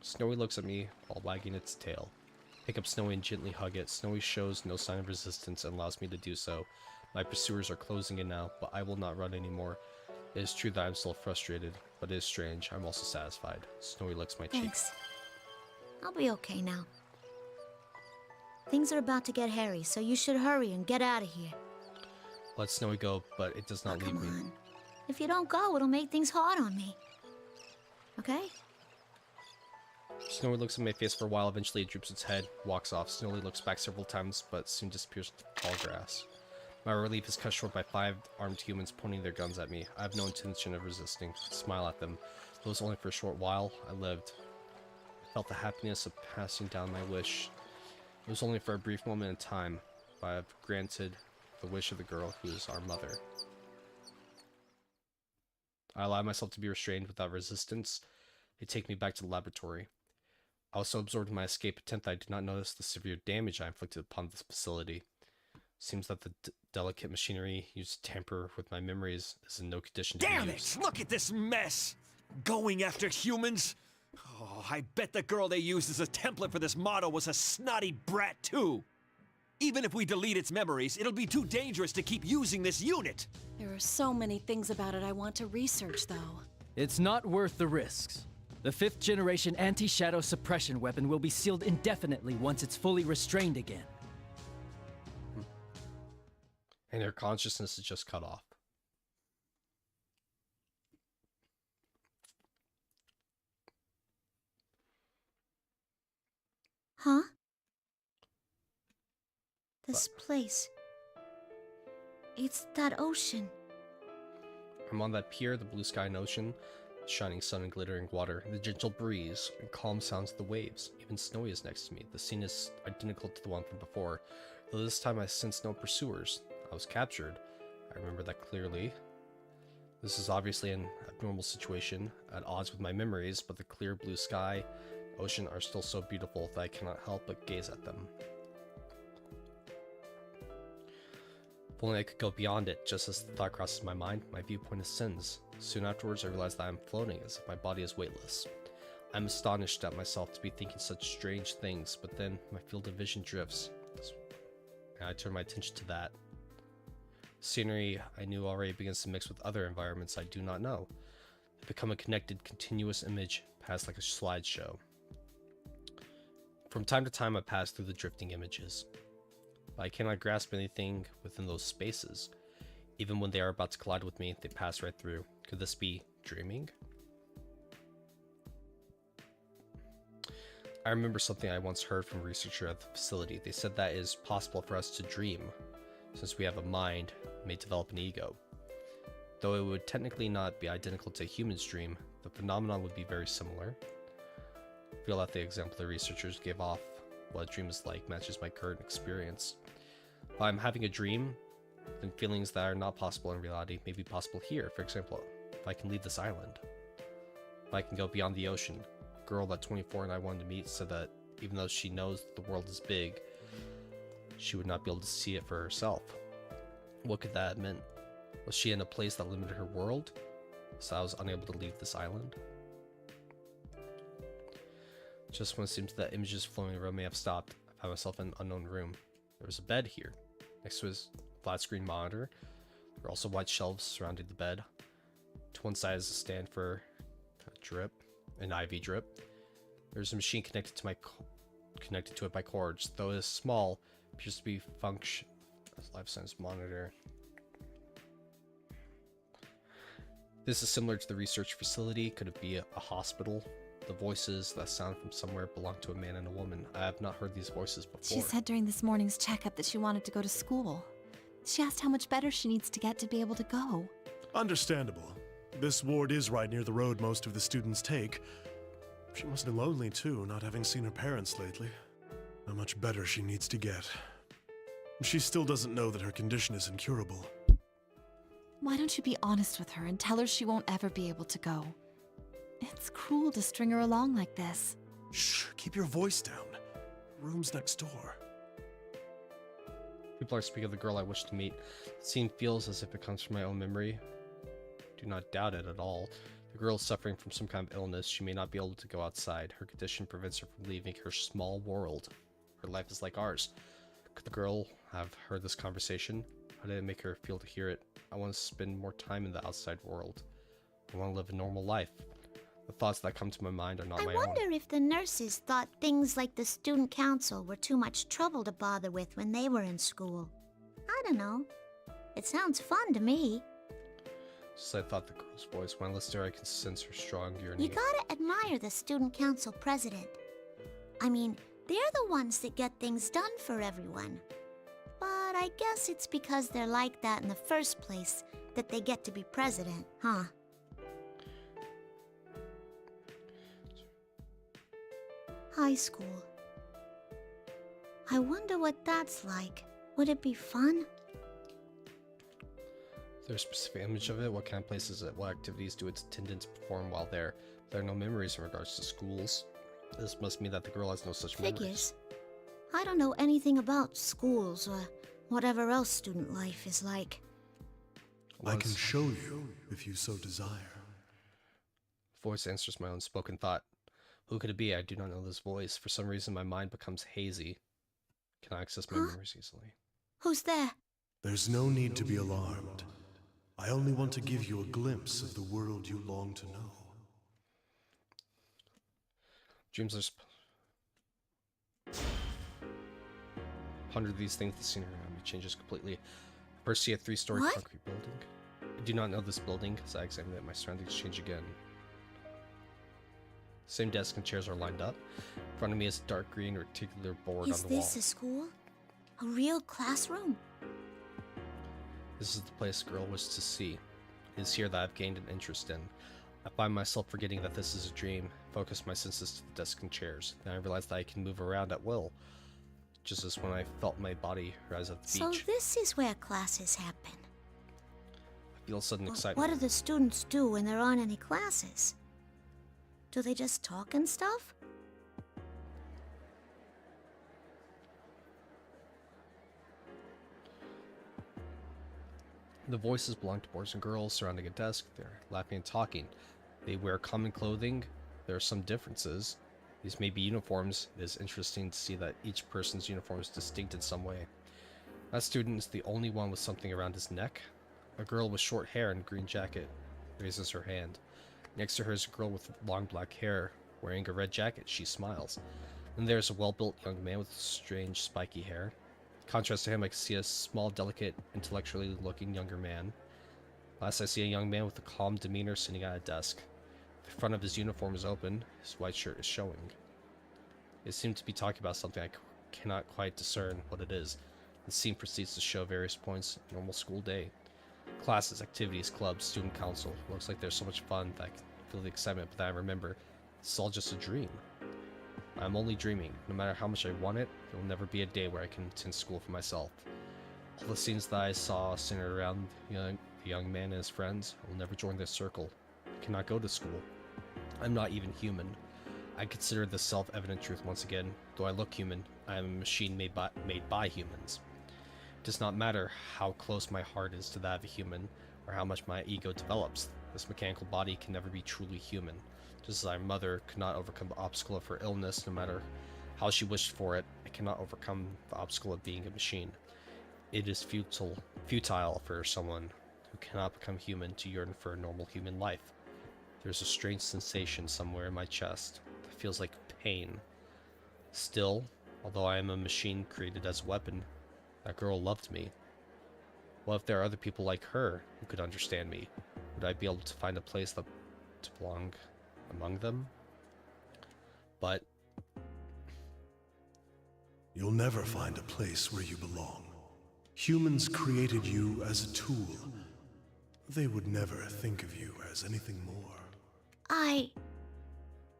Snowy looks at me while wagging its tail. Pick up Snowy and gently hug it. Snowy shows no sign of resistance and allows me to do so. My pursuers are closing in now, but I will not run anymore. It is true that I am still frustrated, but it is strange. I'm also satisfied. Snowy licks my cheek. Thanks. I'll be okay now. Things are about to get hairy, so you should hurry and get out of here. Let Snowy go, but it does not leave me. If you don't go, it'll make things hard on me. Okay? Snowy looks at my face for a while, eventually it droops its head, walks off. Snowy looks back several times, but soon disappears into the tall grass. My relief is cut short by 5 armed humans pointing their guns at me. I have no intention of resisting. I smile at them. Though it was only for a short while, I lived. I felt the happiness of passing down my wish. It was only for a brief moment in time, but I have granted the wish of the girl who is our mother. I allow myself to be restrained without resistance. They take me back to the laboratory. I was so absorbed in my escape attempt that I did not notice the severe damage I inflicted upon this facility. Seems that the delicate machinery used to tamper with my memories is in no condition to Damn be it! used. Look at this mess! Going after humans? Oh, I bet the girl they used as a template for this model was a snotty brat, too. Even if we delete its memories, it'll be too dangerous to keep using this unit. There are so many things about it I want to research, though. It's not worth the risks. The 5th generation anti-shadow suppression weapon will be sealed indefinitely once it's fully restrained again. And her consciousness is just cut off. Huh? This place. It's that ocean. I'm on that pier, the blue sky and ocean, the shining sun and glittering water, the gentle breeze, and calm sounds of the waves. Even Snowy is next to me. The scene is identical to the one from before, though this time I sense no pursuers. I was captured. I remember that clearly. This is obviously an abnormal situation, at odds with my memories, but the clear blue sky and ocean are still so beautiful that I cannot help but gaze at them. If only I could go beyond it. Just as the thought crosses my mind, my viewpoint ascends. Soon afterwards, I realize that I am floating, as if my body is weightless. I'm astonished at myself to be thinking such strange things, but then my field of vision drifts, and I turn my attention to that. Scenery I knew already begins to mix with other environments I do not know. They become a connected, continuous image, passed like a slideshow. From time to time, I pass through the drifting images. But I cannot grasp anything within those spaces. Even when they are about to collide with me, they pass right through. Could this be dreaming? I remember something I once heard from a researcher at the facility. They said that it is possible for us to dream, since we have a mind, may develop an ego. Though it would technically not be identical to a human's dream, the phenomenon would be very similar. I feel that the example the researchers gave off what a dream is like matches my current experience. If I'm having a dream, then feelings that are not possible in reality may be possible here. For example, if I can leave this island, if I can go beyond the ocean. A girl that 24 and I wanted to meet said that even though she knows the world is big, she would not be able to see it for herself. What could that have meant? Was she in a place that limited her world, so I was unable to leave this island? Just when it seems that images flowing around me have stopped, I found myself in an unknown room. There was a bed here. Next to his flat screen monitor, there were also white shelves surrounding the bed. To one side is a stand for a drip, an IV drip. There's a machine connected to it by cords, though it is small. Appears to be function as life science monitor. This is similar to the research facility. Could it be a hospital? The voices that sound from somewhere belong to a man and a woman. I have not heard these voices before. She said during this morning's checkup that she wanted to go to school. She asked how much better she needs to get to be able to go. Understandable. This ward is right near the road most of the students take. She must be lonely too, not having seen her parents lately. How much better she needs to get. She still doesn't know that her condition is incurable. Why don't you be honest with her and tell her she won't ever be able to go? It's cruel to string her along like this. Shh, keep your voice down. Room's next door. People are speaking of the girl I wish to meet. The scene feels as if it comes from my own memory. Do not doubt it at all. The girl is suffering from some kind of illness. She may not be able to go outside. Her condition prevents her from leaving her small world. Her life is like ours. Could the girl have heard this conversation? How did it make her feel to hear it? I want to spend more time in the outside world. I want to live a normal life. The thoughts that come to my mind are not my I wonder if the nurses thought things like the student council were too much trouble to bother with when they were in school. I don't know. It sounds fun to me. Just I thought the girl's voice. When I listen to her, I can sense her strong yearning. You gotta admire the student council president. I mean, they're the ones that get things done for everyone. But I guess it's because they're like that in the first place that they get to be president, huh? High school. I wonder what that's like. Would it be fun? Is there a specific image of it? What kind of place is it? What activities do its attendants perform while there? There are no memories in regards to schools. This must mean that the girl has no such memories. Figures. I don't know anything about schools or whatever else student life is like. I can show you if you so desire. Voice answers my unspoken thought. Who could it be? I do not know this voice. For some reason, my mind becomes hazy. Can I access my memories easily? Who's there? There's no need to be alarmed. I only want to give you a glimpse of the world you long to know. Dreams are ponder these things. The scenery around me changes completely. First, see a 3-story What? concrete building. I do not know this building. As I examine it, my surroundings change again. Same desk and chairs are lined up. In front of me is a dark green rectangular board Is on the wall. this a school? A real classroom? This is the place a girl wishes to see. It is here that I've gained an interest in. I find myself forgetting that this is a dream, focus my senses to the desk and chairs. Then I realize that I can move around at will, just as when I felt my body rise at the So beach. this is where classes happen. I feel sudden excitement. What do the students do when there aren't any classes? Do they just talk and stuff? The voices belong to boys and girls surrounding a desk. They're laughing and talking. They wear common clothing. There are some differences. These may be uniforms. It is interesting to see that each person's uniform is distinct in some way. That student is the only one with something around his neck. A girl with short hair and green jacket raises her hand. Next to her is a girl with long black hair, wearing a red jacket. She smiles. Then there's a well-built young man with strange spiky hair. In contrast to him, I can see a small, delicate, intellectually looking younger man. Last, I see a young man with a calm demeanor sitting at a desk. The front of his uniform is open. His white shirt is showing. They seem to be talking about something I cannot quite discern what it is. The scene proceeds to show various points of a normal school day. Classes, activities, clubs, student council. Looks like there's so much fun that I can feel the excitement, but then I remember it's all just a dream. I'm only dreaming. No matter how much I want it, there will never be a day where I can attend school for myself. All the scenes that I saw centered around the young man and his friends, I will never join their circle. I cannot go to school. I'm not even human. I consider this self-evident truth once again. Though I look human, I am a machine made by humans. It does not matter how close my heart is to that of a human, or how much my ego develops. This mechanical body can never be truly human. Just as our mother could not overcome the obstacle of her illness, no matter how she wished for it, it cannot overcome the obstacle of being a machine. It is futile for someone who cannot become human to yearn for a normal human life. There's a strange sensation somewhere in my chest that feels like pain. Still, although I am a machine created as a weapon, that girl loved me. What if there are other people like her who could understand me? Would I be able to find a place to belong among them? But You'll never find a place where you belong. Humans created you as a tool. They would never think of you as anything more.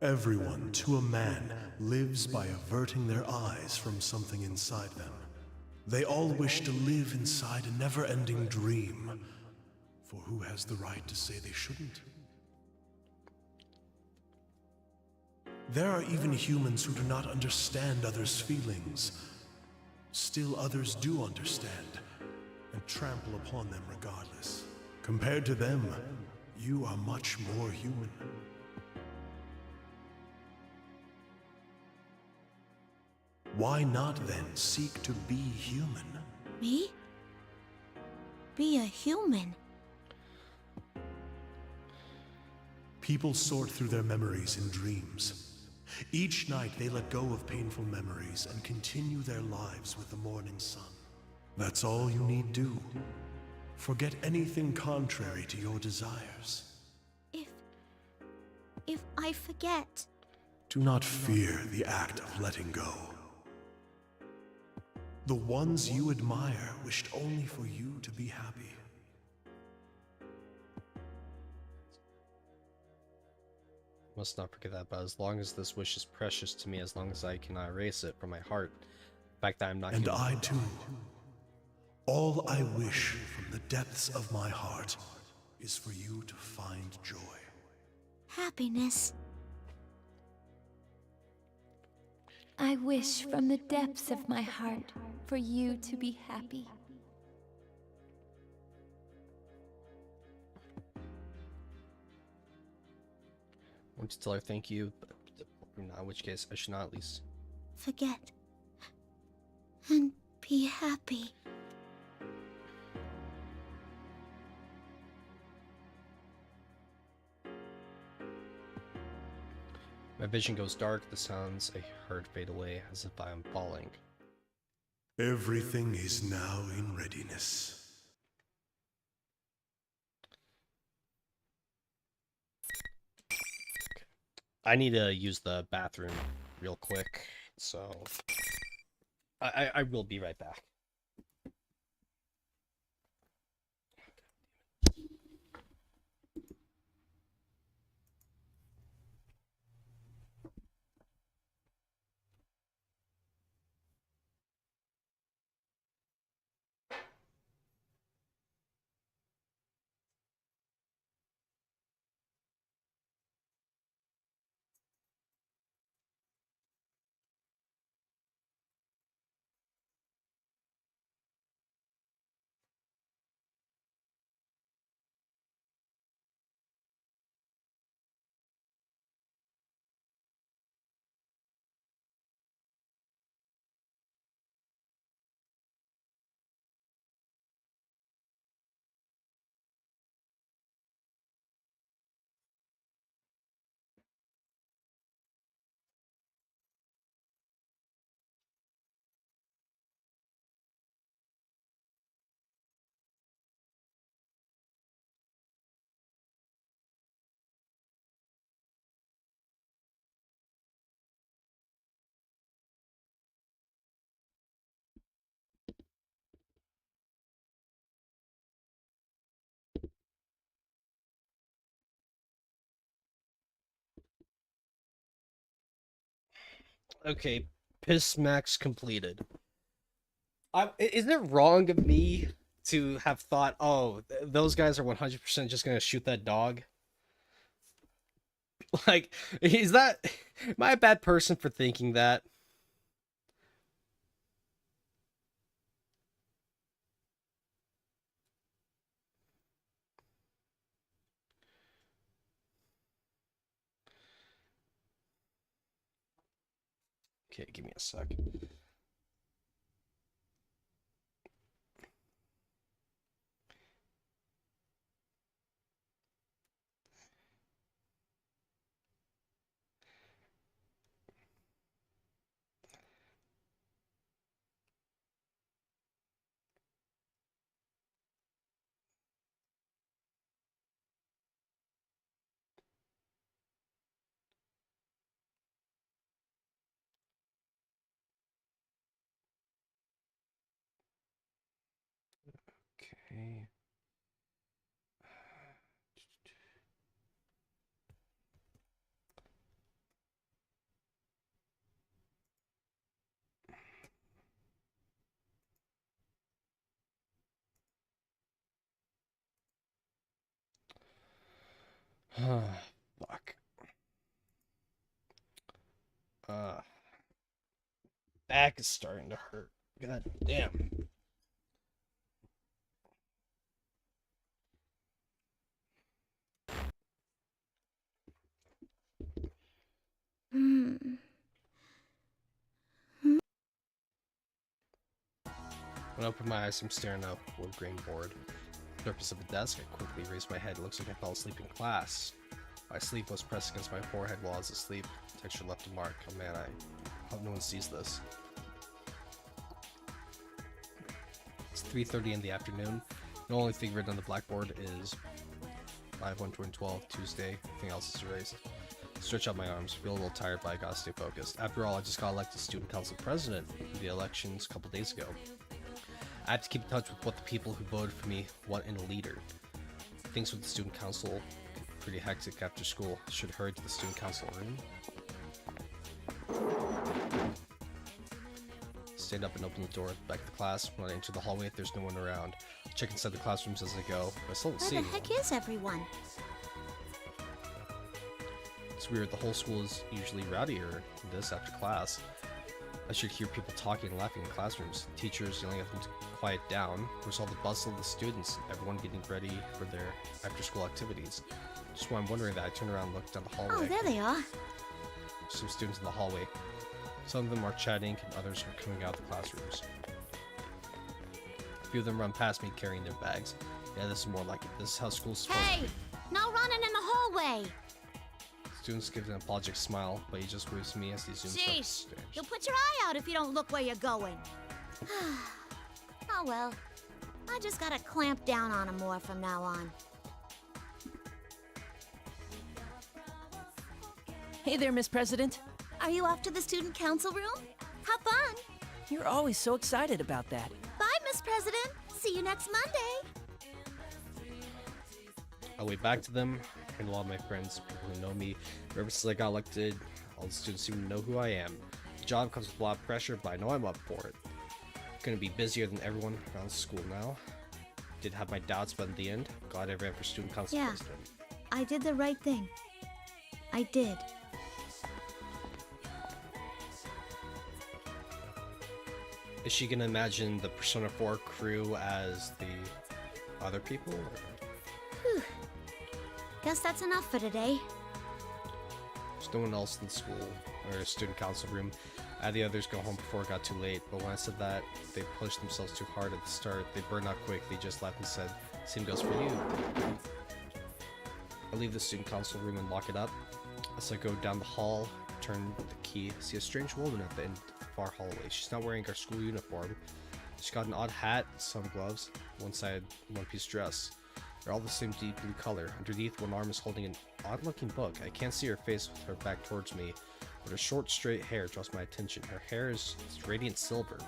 Everyone, to a man, lives by averting their eyes from something inside them. They all wish to live inside a never-ending dream. For who has the right to say they shouldn't? There are even humans who do not understand others' feelings. Still others do understand, and trample upon them regardless. Compared to them, you are much more human. Why not then seek to be human? Me? Be a human? People sort through their memories in dreams. Each night they let go of painful memories and continue their lives with the morning sun. That's all you need do. Forget anything contrary to your desires. If I forget... Do not fear the act of letting go. The ones you admire wished only for you to be happy. must not forget that, but as long as this wish is precious to me, as long as I cannot erase it from my heart, the fact that I'm not And human. I too. All I wish from the depths of my heart is for you to find joy. Happiness. I wish from the depths of my heart for you to be happy. I want to tell her thank you, but in which case I should not at least. Forget. And be happy. My vision goes dark, the sounds I heard fade away as if I am falling. Everything is now in readiness. I need to use the bathroom real quick, so I will be right back. Okay, piss max completed. Isn't it wrong of me to have thought, oh, those guys are 100% just gonna shoot that dog? Like, is that... Am I a bad person for thinking that? Okay, give me a sec. Okay. Fuck. Back is starting to hurt. God damn. When I open my eyes, I'm staring up at a wood grain board. The surface of a desk, I quickly raise my head. It looks like I fell asleep in class. My sleeve was pressed against my forehead while I was asleep. The texture left a mark. Oh man, I hope no one sees this. It's 3:30 in the afternoon. The only thing written on the blackboard is 5/1/12, Tuesday. Everything else is erased. Stretch out my arms. Feel a little tired, but I gotta stay focused. After all, I just got elected student council president in the elections a couple days ago. I have to keep in touch with what the people who voted for me want in a leader. Things with the student council pretty hectic after school. Should hurry to the student council room. Stand up and open the door back to class. When I enter the hallway, there's no one around. Check inside the classrooms as I go. I still don't see Where the anyone. heck is everyone? It's weird. The whole school is usually rowdier than this after class. I should hear people talking and laughing in classrooms, teachers yelling at them to quiet down. There's all the bustle of the students, everyone getting ready for their after-school activities. Just while I'm wondering that, I turn around and look down the hallway. Oh, there they are. Some students in the hallway. Some of them are chatting, and others are coming out of the classrooms. A few of them run past me carrying their bags. Yeah, this is more like it. This is how school's supposed to Hey, be. no running in the hallway. Students give an apologetic smile, but he just waves to me as he zooms up. Sheesh. You'll put your eye out if you don't look where you're going. Oh well. I just gotta clamp down on him more from now on. Hey there, Miss President. Are you off to the student council room? Have fun. You're always so excited about that. Bye, Miss President. See you next Monday. I wave back to them, and a lot of my friends, people who know me, ever since I got elected, all the students seem to know who I am. The job comes with a lot of pressure, but I know I'm up for it. Gonna be busier than everyone around school now. Did have my doubts, but in the end, glad I ran for student council Yeah. president. I did the right thing. I did. Is she gonna imagine the Persona 4 crew as the other people? Or? Whew. Guess that's enough for today. There's no one else in the school or student council room. I had the others go home before it got too late, but when I said that they pushed themselves too hard at the start, they burned out quick. They just laughed and said, "Same goes for you." I leave the student council room and lock it up. As I go down the hall, turn the key, see a strange woman at the end of the far hallway. She's not wearing her school uniform. She's got an odd hat, some gloves, one-sided one-piece dress. They're all the same deep blue color. Underneath, one arm is holding an odd-looking book. I can't see her face with her back towards me, but her short, straight hair draws my attention. Her hair is radiant silver,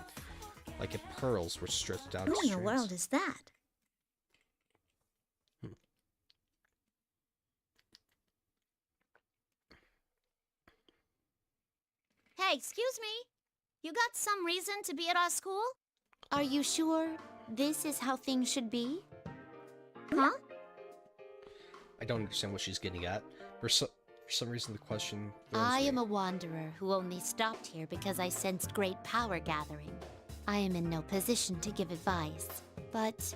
like if pearls were stretched down Who to in the strings. world is that? Hey, excuse me. You got some reason to be at our school? Are you sure this is how things should be? Huh? I don't understand what she's getting at. For some reason, the question throws I me. am a wanderer who only stopped here because I sensed great power gathering. I am in no position to give advice, but,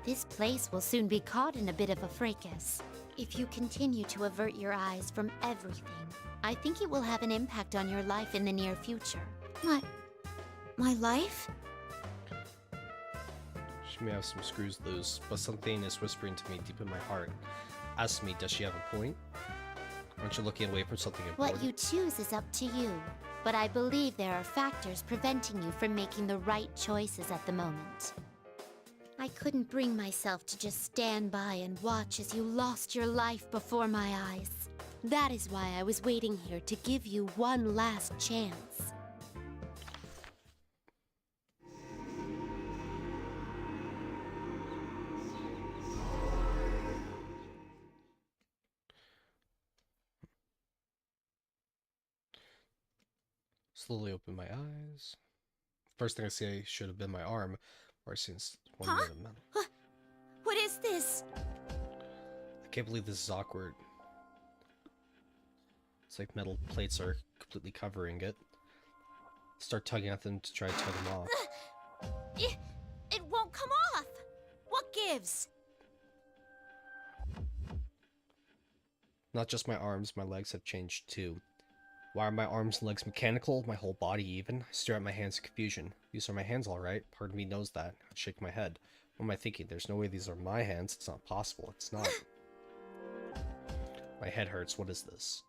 this place will soon be caught in a bit of a fracas. If you continue to avert your eyes from everything, I think it will have an impact on your life in the near future. My life? She may have some screws loose, but something is whispering to me deep in my heart. Asks me, does she have a point? Aren't you looking away from something important? What you choose is up to you, but I believe there are factors preventing you from making the right choices at the moment. I couldn't bring myself to just stand by and watch as you lost your life before my eyes. That is why I was waiting here to give you one last chance. Slowly open my eyes. First thing I see should have been my arm, or since one Huh? made of metal. What is this? I can't believe this is awkward. It's like metal plates are completely covering it. Start tugging at them to try to tie them off. It won't come off. What gives? Not just my arms, my legs have changed too. Why are my arms and legs mechanical? My whole body even? I stare at my hands in confusion. These are my hands alright. Part of me knows that. I shake my head. What am I thinking? There's no way these are my hands. It's not possible. It's not. My head hurts. What is this?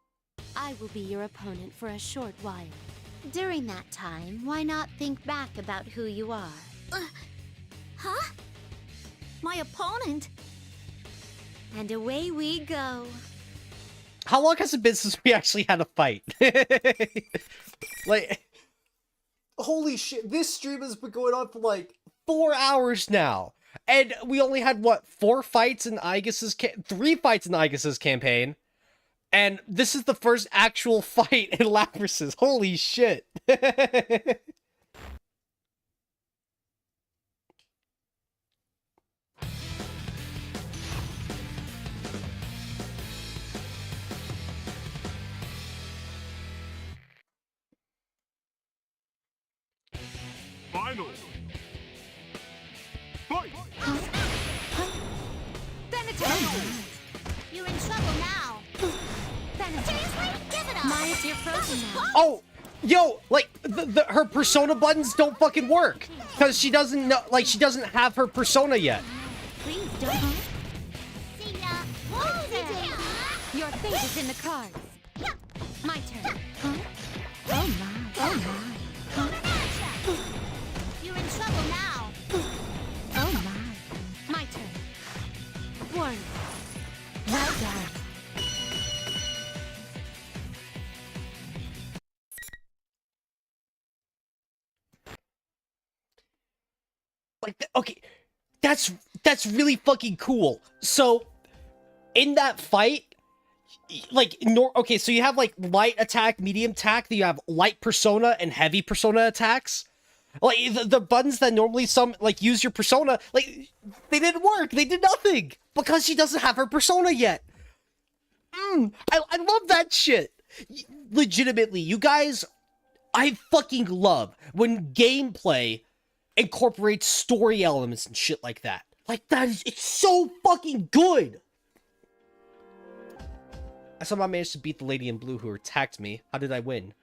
I will be your opponent for a short while. During that time, why not think back about who you are? Huh? My opponent? And away we go. How long has it been since we actually had a fight? Like, holy shit, this stream has been going on for like 4 hours now. And we only had, what, 4 fights in Aegis's 3 fights in Aegis's campaign. And this is the first actual fight in Labrys's. Holy shit. Final. Fight. You're in trouble now. Seriously? Give it up. Myas, you're frozen now. Oh, yo, like her persona buttons don't fucking work because she doesn't know, like she doesn't have her persona yet. Please don't. See ya. Whoa, Your fate is in the cards. My turn. Huh? Oh my. Oh my. Huh? You're in trouble now. Oh my. My turn. Warning. Well done. Like, okay, that's really fucking cool. So, in that fight, like, okay, so you have like light attack, medium attack, then you have light persona and heavy persona attacks. Like the buttons that normally like use your persona, like they didn't work. They did nothing because she doesn't have her persona yet. I love that shit. Legitimately, you guys, I fucking love when gameplay incorporates story elements and shit like that. Like it's so fucking good. I somehow managed to beat the lady in blue who attacked me. How did I win?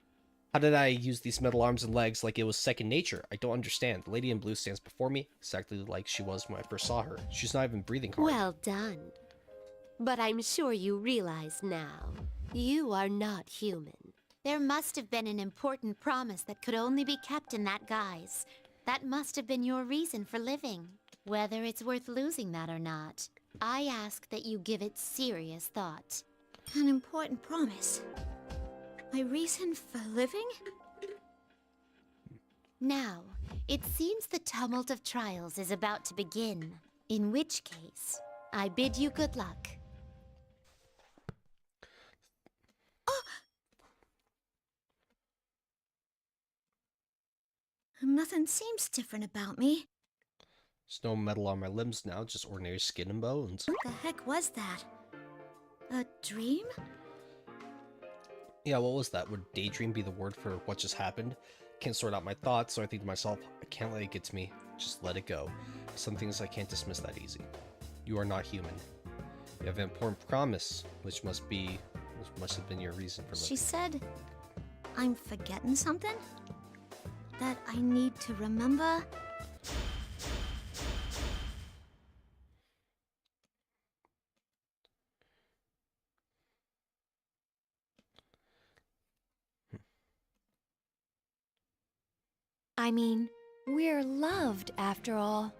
How did I use these metal arms and legs like it was second nature? I don't understand. The lady in blue stands before me, exactly like she was when I first saw her. She's not even breathing hard. Well done. But I'm sure you realize now, you are not human. There must have been an important promise that could only be kept in that guise. That must have been your reason for living. Whether it's worth losing that or not, I ask that you give it serious thought. An important promise. My reason for living? Now, it seems the tumult of trials is about to begin. In which case, I bid you good luck. Nothing seems different about me. There's no metal on my limbs now, just ordinary skin and bones. What the heck was that? A dream? Yeah, what was that? Would daydream be the word for what just happened? Can't sort out my thoughts, so I think to myself, I can't let it get to me. Just let it go. Some things I can't dismiss that easy. You are not human. You have an important promise, which must have been your reason for living. She said, I'm forgetting something? That I need to remember? I mean, we're loved after all.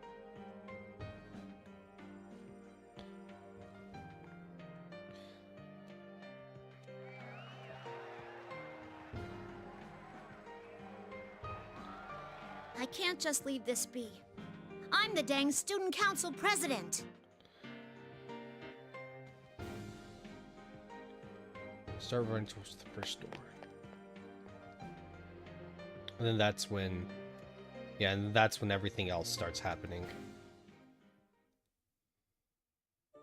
I can't just leave this be. I'm the dang student council president. Start running towards the first door. And then that's when... Yeah, and that's when everything else starts happening. You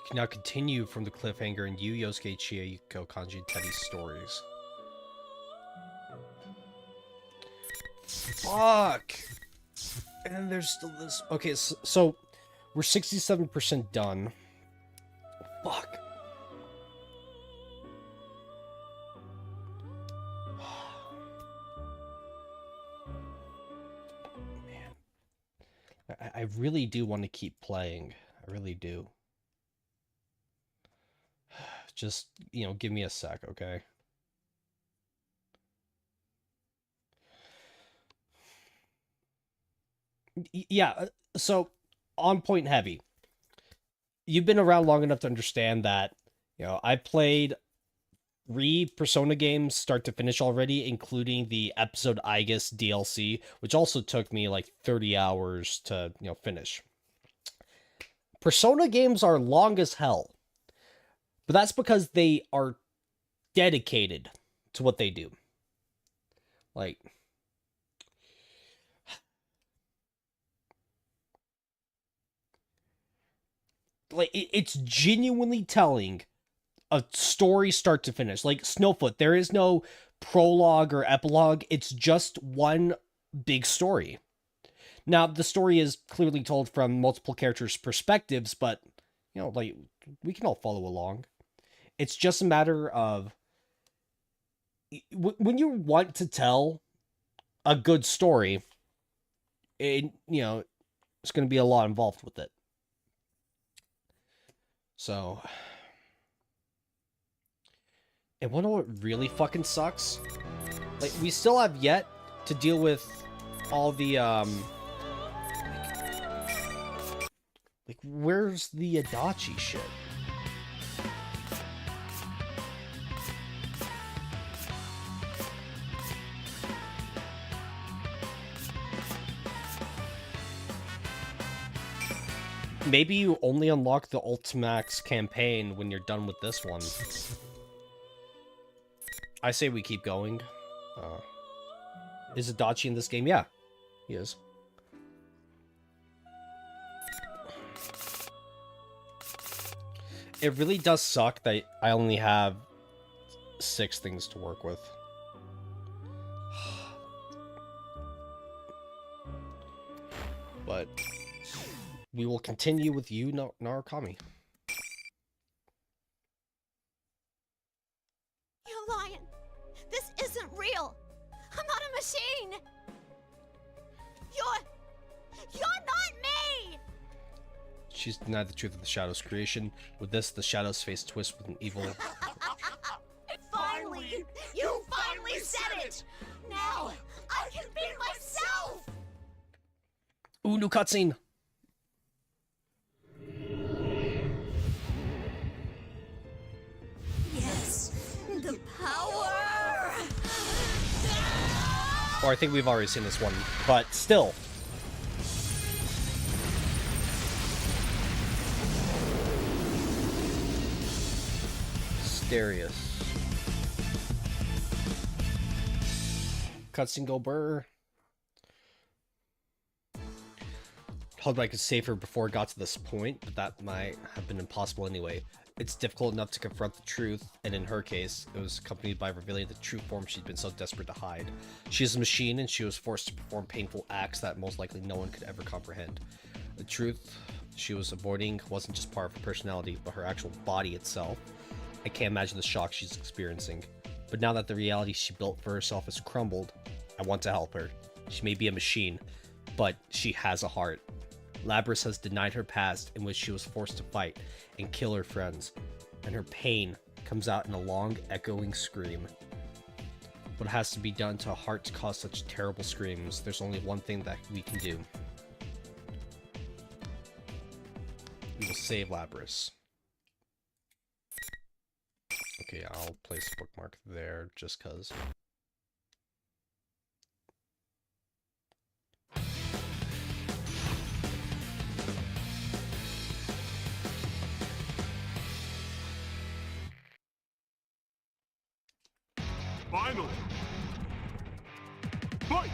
can now continue from the cliffhanger in Yu, Yosuke, Chia, Yuko, Kanji, and Teddy's stories. Fuck! And then there's still this... Okay, so we're 67% done. Fuck. Man. I really do want to keep playing. I really do. Just, you know, give me a sec, okay? Yeah, so on point heavy. You've been around long enough to understand that, you know, I played 3 Persona games start to finish already, including the episode Aegis DLC, which also took me like 30 hours to, you know, finish. Persona games are long as hell, but that's because they are dedicated to what they do. Like... Like, it's genuinely telling a story start to finish. Like Snowfoot, there is no prologue or epilogue. It's just one big story. Now, the story is clearly told from multiple characters' perspectives, but, you know, like, we can all follow along. It's just a matter of when you want to tell a good story, it, you know, it's going to be a lot involved with it. So, and wanna know what really fucking sucks? Like, we still have yet to deal with all the, like, where's the Adachi shit? Maybe you only unlock the Ultimax campaign when you're done with this one. I say we keep going. Is Adachi in this game? Yeah, he is. It really does suck that I only have 6 things to work with. But we will continue with you, Narukami. You're lying. This isn't real. I'm not a machine. You're not me. She's denied the truth of the Shadow's creation. With this, the Shadow's face twists with an evil... Finally! You finally said it! Now, I can be myself! Ooh, new cutscene! Yes, the power! Or I think we've already seen this one, but still. Asterius. Cutscene go burr. Hoped I could save her before it got to this point, but that might have been impossible anyway. It's difficult enough to confront the truth, and in her case, it was accompanied by revealing the true form she'd been so desperate to hide. She is a machine, and she was forced to perform painful acts that most likely no one could ever comprehend. The truth she was avoiding wasn't just part of her personality, but her actual body itself. I can't imagine the shock she's experiencing. But now that the reality she built for herself has crumbled, I want to help her. She may be a machine, but she has a heart. Labrys has denied her past in which she was forced to fight and kill her friends, and her pain comes out in a long, echoing scream. What has to be done to a heart to cause such terrible screams? There's only one thing that we can do. We will save Labrys. Okay, I'll place a bookmark there just cause. Finally! Fight!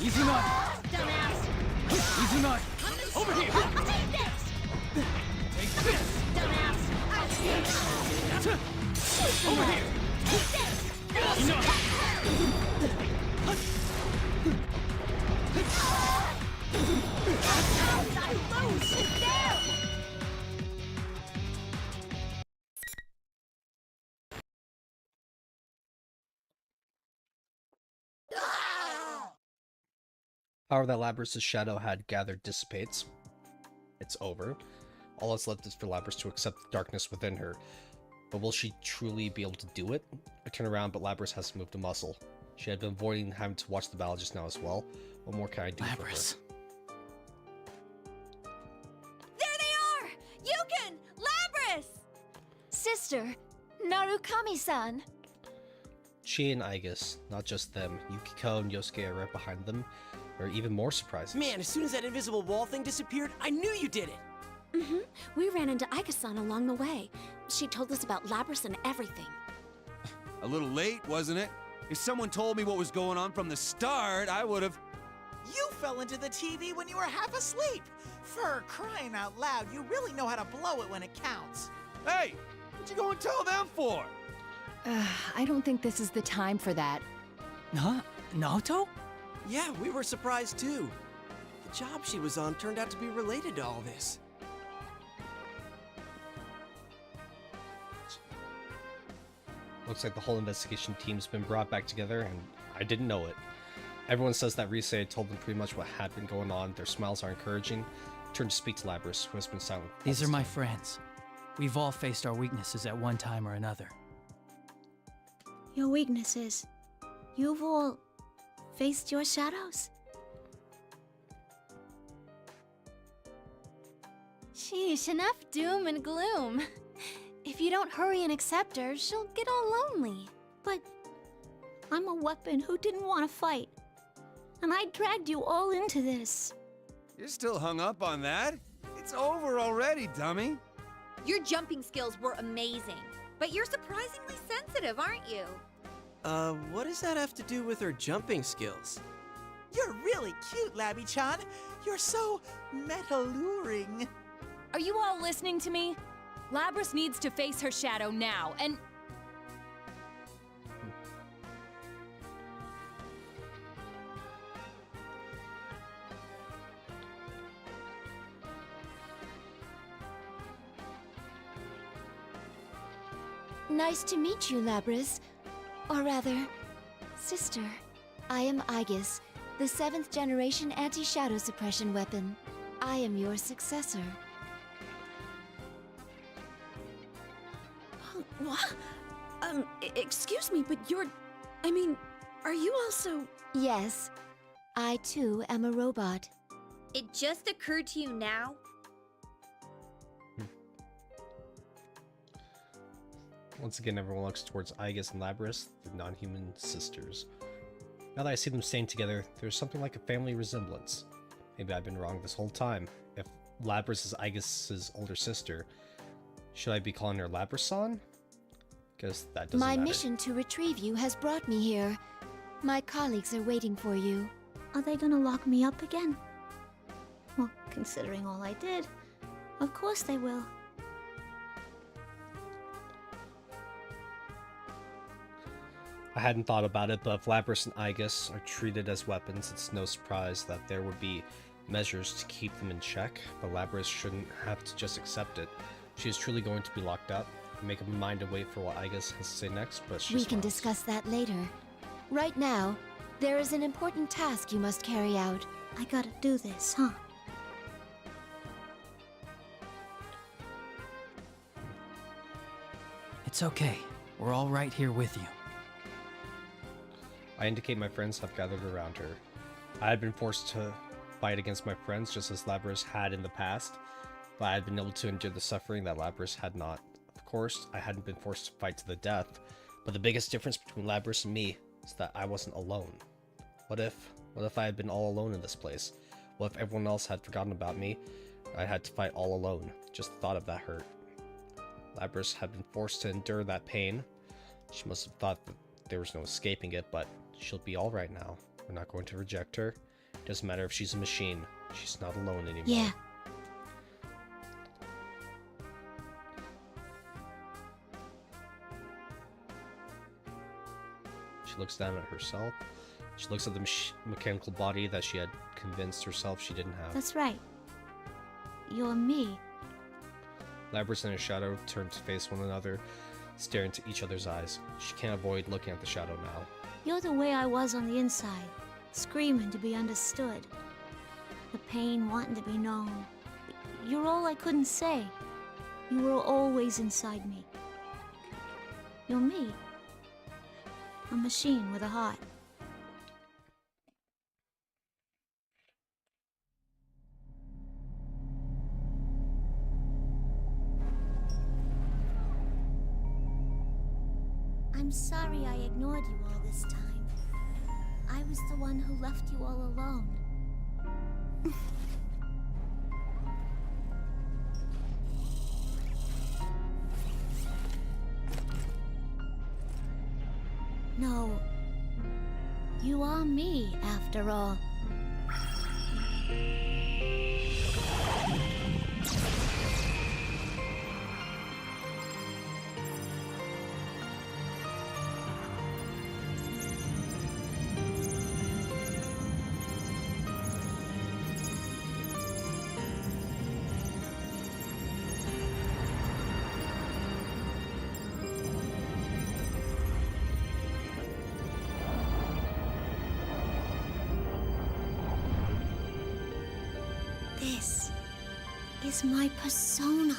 Easy not! Dumbass! Easy not! Over here! I'll take this! Take this! Dumbass! Over here! Take this! Enough! I lose! There! Power that Labrys' shadow had gathered dissipates. It's over. All that's left is for Labrys to accept the darkness within her. But will she truly be able to do it? I turn around, but Labrys hasn't moved a muscle. She had been avoiding having to watch the battle just now as well. What more can I do for her? There they are! Yukon! Labrys! Sister, Narukami-san. Chi and Aigis, not just them. Yukiko and Yosuke are right behind them. Or even more surprising. Man, as soon as that invisible wall thing disappeared, I knew you did it! Mm-hmm. We ran into Aika-san along the way. She told us about Labrys and everything. A little late, wasn't it? If someone told me what was going on from the start, I would've... You fell into the TV when you were half asleep. For crying out loud, you really know how to blow it when it counts. Hey, what you gonna tell them for? I don't think this is the time for that. Huh? Naoto? Yeah, we were surprised too. The job she was on turned out to be related to all this. Looks like the whole investigation team's been brought back together, and I didn't know it. Everyone says that Rise told them pretty much what had been going on. Their smiles are encouraging. Turn to speak to Labrys, who has been silent. These are my friends. We've all faced our weaknesses at one time or another. Your weaknesses. You've all faced your shadows? Sheesh, enough doom and gloom. If you don't hurry and accept her, she'll get all lonely. But I'm a weapon who didn't want to fight. And I dragged you all into this. You're still hung up on that? It's over already, dummy. Your jumping skills were amazing, but you're surprisingly sensitive, aren't you? What does that have to do with her jumping skills? You're really cute, Labby-chan. You're so meta-luring. Are you all listening to me? Labrys needs to face her shadow now, and... Nice to meet you, Labrys. Or rather, sister. I am Aegis, the 7th generation anti-shadow suppression weapon. I am your successor. What? Excuse me, but you're... I mean, are you also... Yes. I too am a robot. It just occurred to you now? Once again, everyone looks towards Aegis and Labrys, the non-human sisters. Now that I see them staying together, there's something like a family resemblance. Maybe I've been wrong this whole time. If Labrys is Aegis' older sister, should I be calling her Labrys-san? Guess that doesn't My matter. mission to retrieve you has brought me here. My colleagues are waiting for you. Are they gonna lock me up again? Well, considering all I did, of course they will. I hadn't thought about it, but if Labrys and Aegis are treated as weapons, it's no surprise that there would be measures to keep them in check, but Labrys shouldn't have to just accept it. She is truly going to be locked up. Make up my mind to wait for what Aegis has to say next, but she We can smiles. discuss that later. Right now, there is an important task you must carry out. I gotta do this, huh? It's okay. We're all right here with you. I indicate my friends have gathered around her. I had been forced to fight against my friends just as Labrys had in the past, but I had been able to endure the suffering that Labrys had not. Of course, I hadn't been forced to fight to the death, but the biggest difference between Labrys and me is that I wasn't alone. What if I had been all alone in this place? What if everyone else had forgotten about me? I had to fight all alone. Just the thought of that hurt. Labrys had been forced to endure that pain. She must have thought that there was no escaping it, but she'll be alright now. We're not going to reject her. It doesn't matter if she's a machine. She's not alone anymore. Yeah. She looks down at herself. She looks at the mechanical body that she had convinced herself she didn't have. That's right. You're me. Labrys and her shadow turn to face one another, staring into each other's eyes. She can't avoid looking at the shadow now. You're the way I was on the inside, screaming to be understood. The pain wanting to be known. You're all I couldn't say. You were always inside me. You're me. A machine with a heart. I'm sorry I ignored you all this time. I was the one who left you all alone. No. You are me, after all. This is my persona.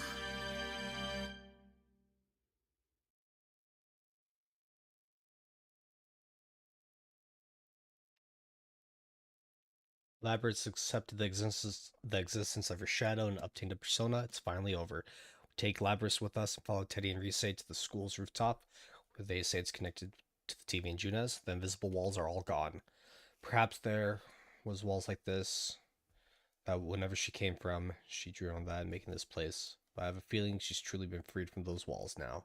Labyrinth accepted the existence of her shadow and obtained a persona. It's finally over. We take Labyrinth with us and follow Teddy and Rise to the school's rooftop, where they say it's connected to the TV and Junes. The invisible walls are all gone. Perhaps there was walls like this that whenever she came from, she drew on that, making this place. But I have a feeling she's truly been freed from those walls now.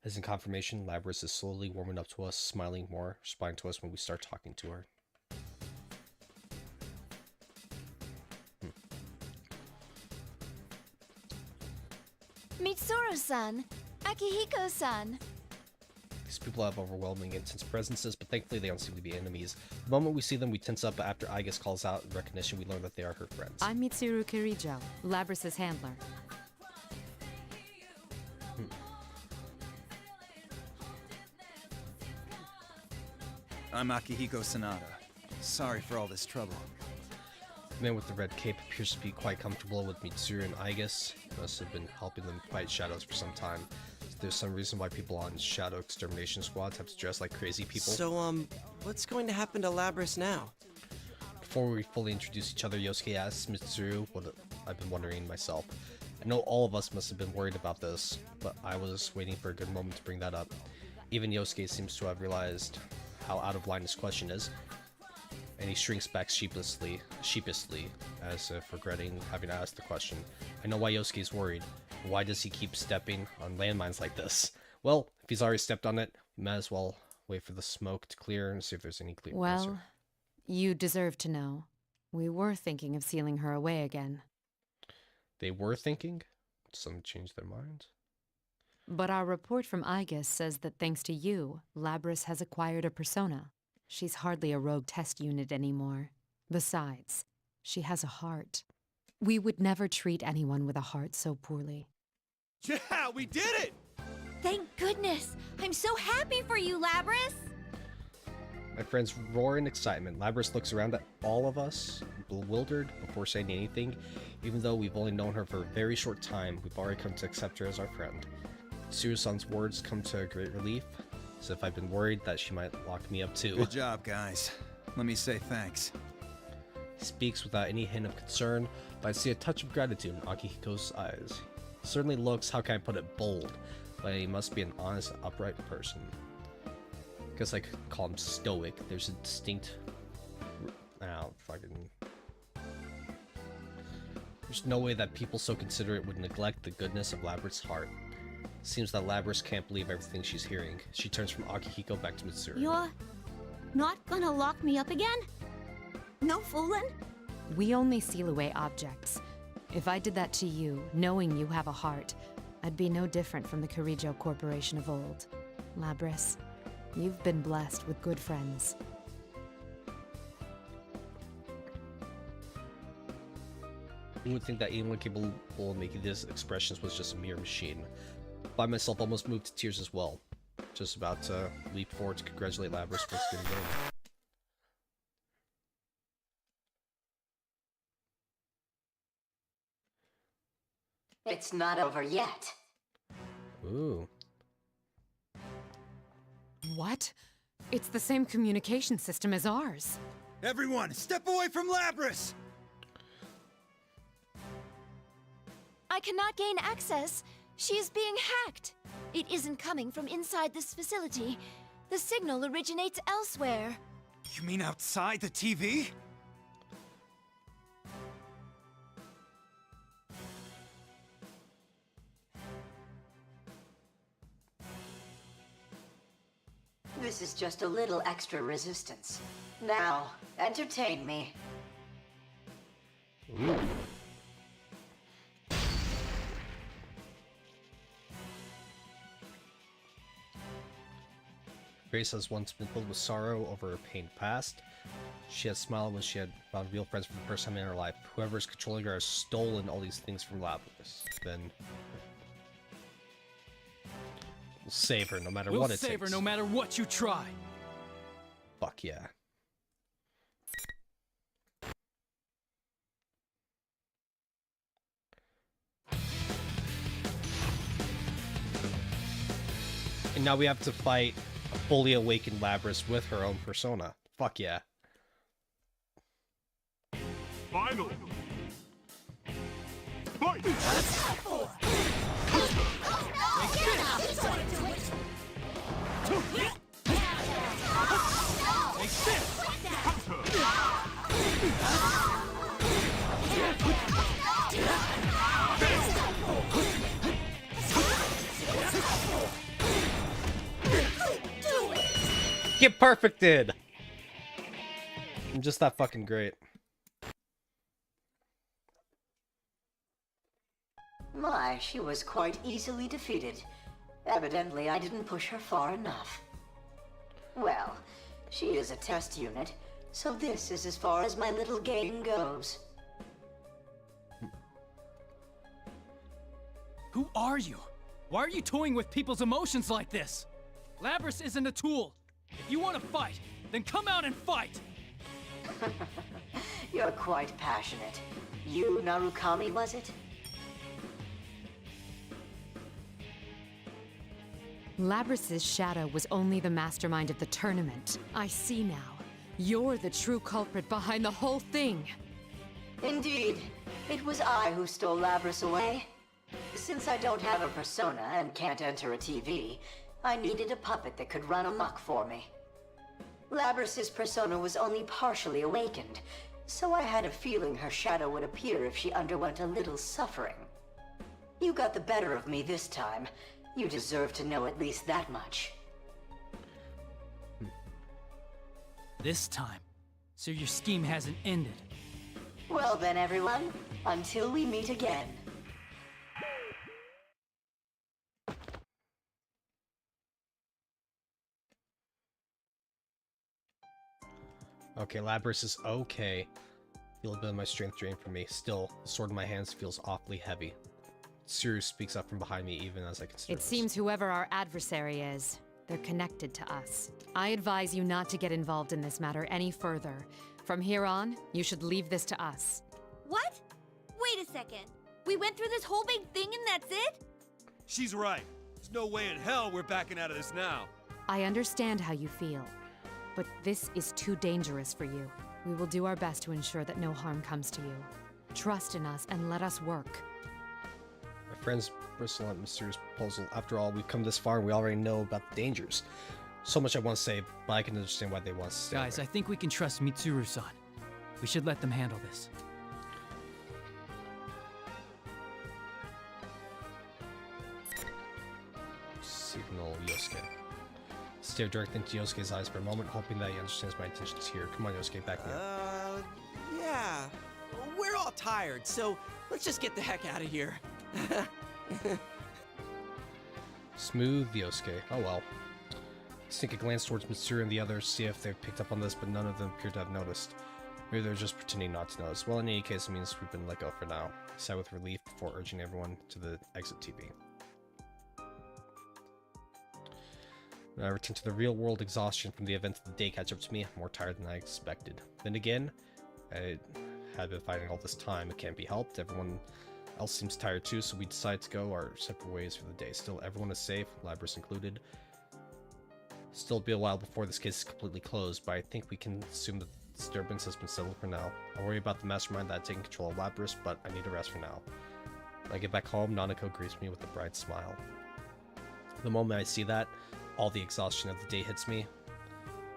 As in confirmation, Labyrinth is slowly warming up to us, smiling more, responding to us when we start talking to her. Mitsuru-san! Akihiko-san! These people have overwhelming intense presences, but thankfully they don't seem to be enemies. The moment we see them, we tense up, but after Igus calls out in recognition, we learn that they are her friends. I'm Mitsuru Kirijo, Labrys's handler. I'm Akihiko Sanada. Sorry for all this trouble. The man with the red cape appears to be quite comfortable with Mitsuru and Igus. He must have been helping them fight shadows for some time. There's some reason why people on shadow extermination squads have to dress like crazy people. So, what's going to happen to Labrys now? Before we fully introduce each other, Yosuke asks Mitsuru what I've been wondering myself. I know all of us must have been worried about this, but I was waiting for a good moment to bring that up. Even Yosuke seems to have realized how out of line this question is, and he shrinks back sheepishly, as if regretting having asked the question. I know why Yosuke's worried. Why does he keep stepping on landmines like this? Well, if he's already stepped on it, we might as well wait for the smoke to clear and see if there's any clear Well, answer. you deserve to know. We were thinking of sealing her away again. They were thinking? Some changed their minds? But our report from Igus says that thanks to you, Labrys has acquired a persona. She's hardly a rogue test unit anymore. Besides, she has a heart. We would never treat anyone with a heart so poorly. Yeah, we did it! Thank goodness! I'm so happy for you, Labrys! My friends roar in excitement. Labrys looks around at all of us, bewildered, before saying anything. Even though we've only known her for a very short time, we've already come to accept her as our friend. Tsurusan's words come to a great relief, as if I've been worried that she might lock me up too. Good job, guys. Let me say thanks. He speaks without any hint of concern, but I see a touch of gratitude in Akihiko's eyes. He certainly looks, how can I put it, bold, but he must be an honest, upright person. I guess I could call him stoic. There's a distinct... There's no way that people so considerate would neglect the goodness of Labrys's heart. Seems that Labrys can't believe everything she's hearing. She turns from Akihiko back to Mitsuru. You're not gonna lock me up again? No fooling? We only seal away objects. If I did that to you, knowing you have a heart, I'd be no different from the Kirijo Corporation of old. Labrys, you've been blessed with good friends. You would think that anyone capable of making these expressions was just a mere machine. I myself almost moved to tears as well. Just about to leap forward to congratulate Labrys for getting going. It's not over yet. Ooh. What? It's the same communication system as ours. Everyone, step away from Labrys! I cannot gain access. She is being hacked. It isn't coming from inside this facility. The signal originates elsewhere. You mean outside the TV? This is just a little extra resistance. Now, entertain me. Ooh. Grace has once been filled with sorrow over her pain past. She has smiled when she had found real friends for the first time in her life. Whoever is controlling her has stolen all these things from Labrys. Then we'll save her no matter what it takes. We'll save her no matter what you try. Fuck yeah. And now we have to fight a fully awakened Labrys with her own persona. Fuck yeah. Final. Fight! Get perfected! I'm just that fucking great. My, she was quite easily defeated. Evidently, I didn't push her far enough. Well, she is a test unit, so this is as far as my little game goes. Who are you? Why are you toying with people's emotions like this? Labrys isn't a tool. If you want to fight, then come out and fight! You're quite passionate. You, Narukami, was it? Labrys' shadow was only the mastermind of the tournament. I see now. You're the true culprit behind the whole thing. Indeed. It was I who stole Labrys away. Since I don't have a persona and can't enter a TV, I needed a puppet that could run amok for me. Labrys' persona was only partially awakened, so I had a feeling her shadow would appear if she underwent a little suffering. You got the better of me this time. You deserve to know at least that much. This time. So your scheme hasn't ended. Well then, everyone, until we meet again. Okay, Labrys is okay. Feel a bit of my strength drained from me. Still, the sword in my hands feels awfully heavy. Sirius speaks up from behind me even as I consider It seems whoever our adversary is, they're connected to us. I advise you not to get involved in this matter any further. From here on, you should leave this to us. What? Wait a second. We went through this whole big thing and that's it? She's right. There's no way in hell we're backing out of this now. I understand how you feel, but this is too dangerous for you. We will do our best to ensure that no harm comes to you. Trust in us and let us work. My friends bristle at Mysterious proposal. After all, we've come this far and we already know about the dangers. So much I want to say, but I can understand why they want to stay Guys, away. I think we can trust Mitsuru-san. We should let them handle this. Signal Yosuke. Stare directly into Yosuke's eyes for a moment, hoping that he understands my intentions here. Come on, Yosuke, back me up. Yeah. We're all tired, so let's just get the heck out of here. Smooth Yosuke. Oh well. Sneak a glance towards Mitsuru and the others, see if they've picked up on this, but none of them appear to have noticed. Maybe they're just pretending not to notice. Well, in any case, it means we've been let go for now. I sigh with relief before urging everyone to the exit TV. When I return to the real-world, exhaustion from the events of the day catch up to me. I'm more tired than I expected. Then again, I had been fighting all this time. It can't be helped. Everyone else seems tired too, so we decide to go our separate ways for the day. Still, everyone is safe, Labrys included. Still be a while before this case is completely closed, but I think we can assume that the disturbance has been settled for now. I worry about the mastermind that had taken control of Labrys, but I need a rest for now. When I get back home, Nanako greets me with a bright smile. The moment I see that, all the exhaustion of the day hits me,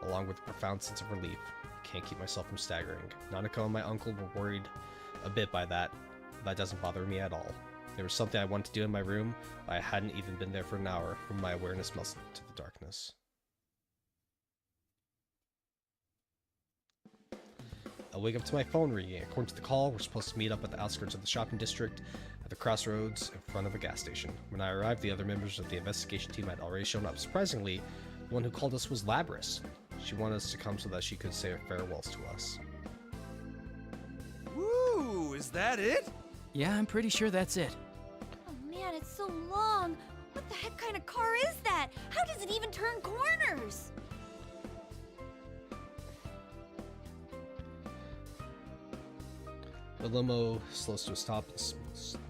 along with a profound sense of relief. I can't keep myself from staggering. Nanako and my uncle were worried a bit by that. That doesn't bother me at all. There was something I wanted to do in my room, but I hadn't even been there for an hour when my awareness melted into the darkness. I wake up to my phone ringing. According to the call, we're supposed to meet up at the outskirts of the shopping district at the crossroads in front of a gas station. When I arrived, the other members of the investigation team had already shown up. Surprisingly, the one who called us was Labrys. She wanted us to come so that she could say farewells to us. Woo! Is that it? Yeah, I'm pretty sure that's it. Oh man, it's so long. What the heck kind of car is that? How does it even turn corners? The limo slows to a stop and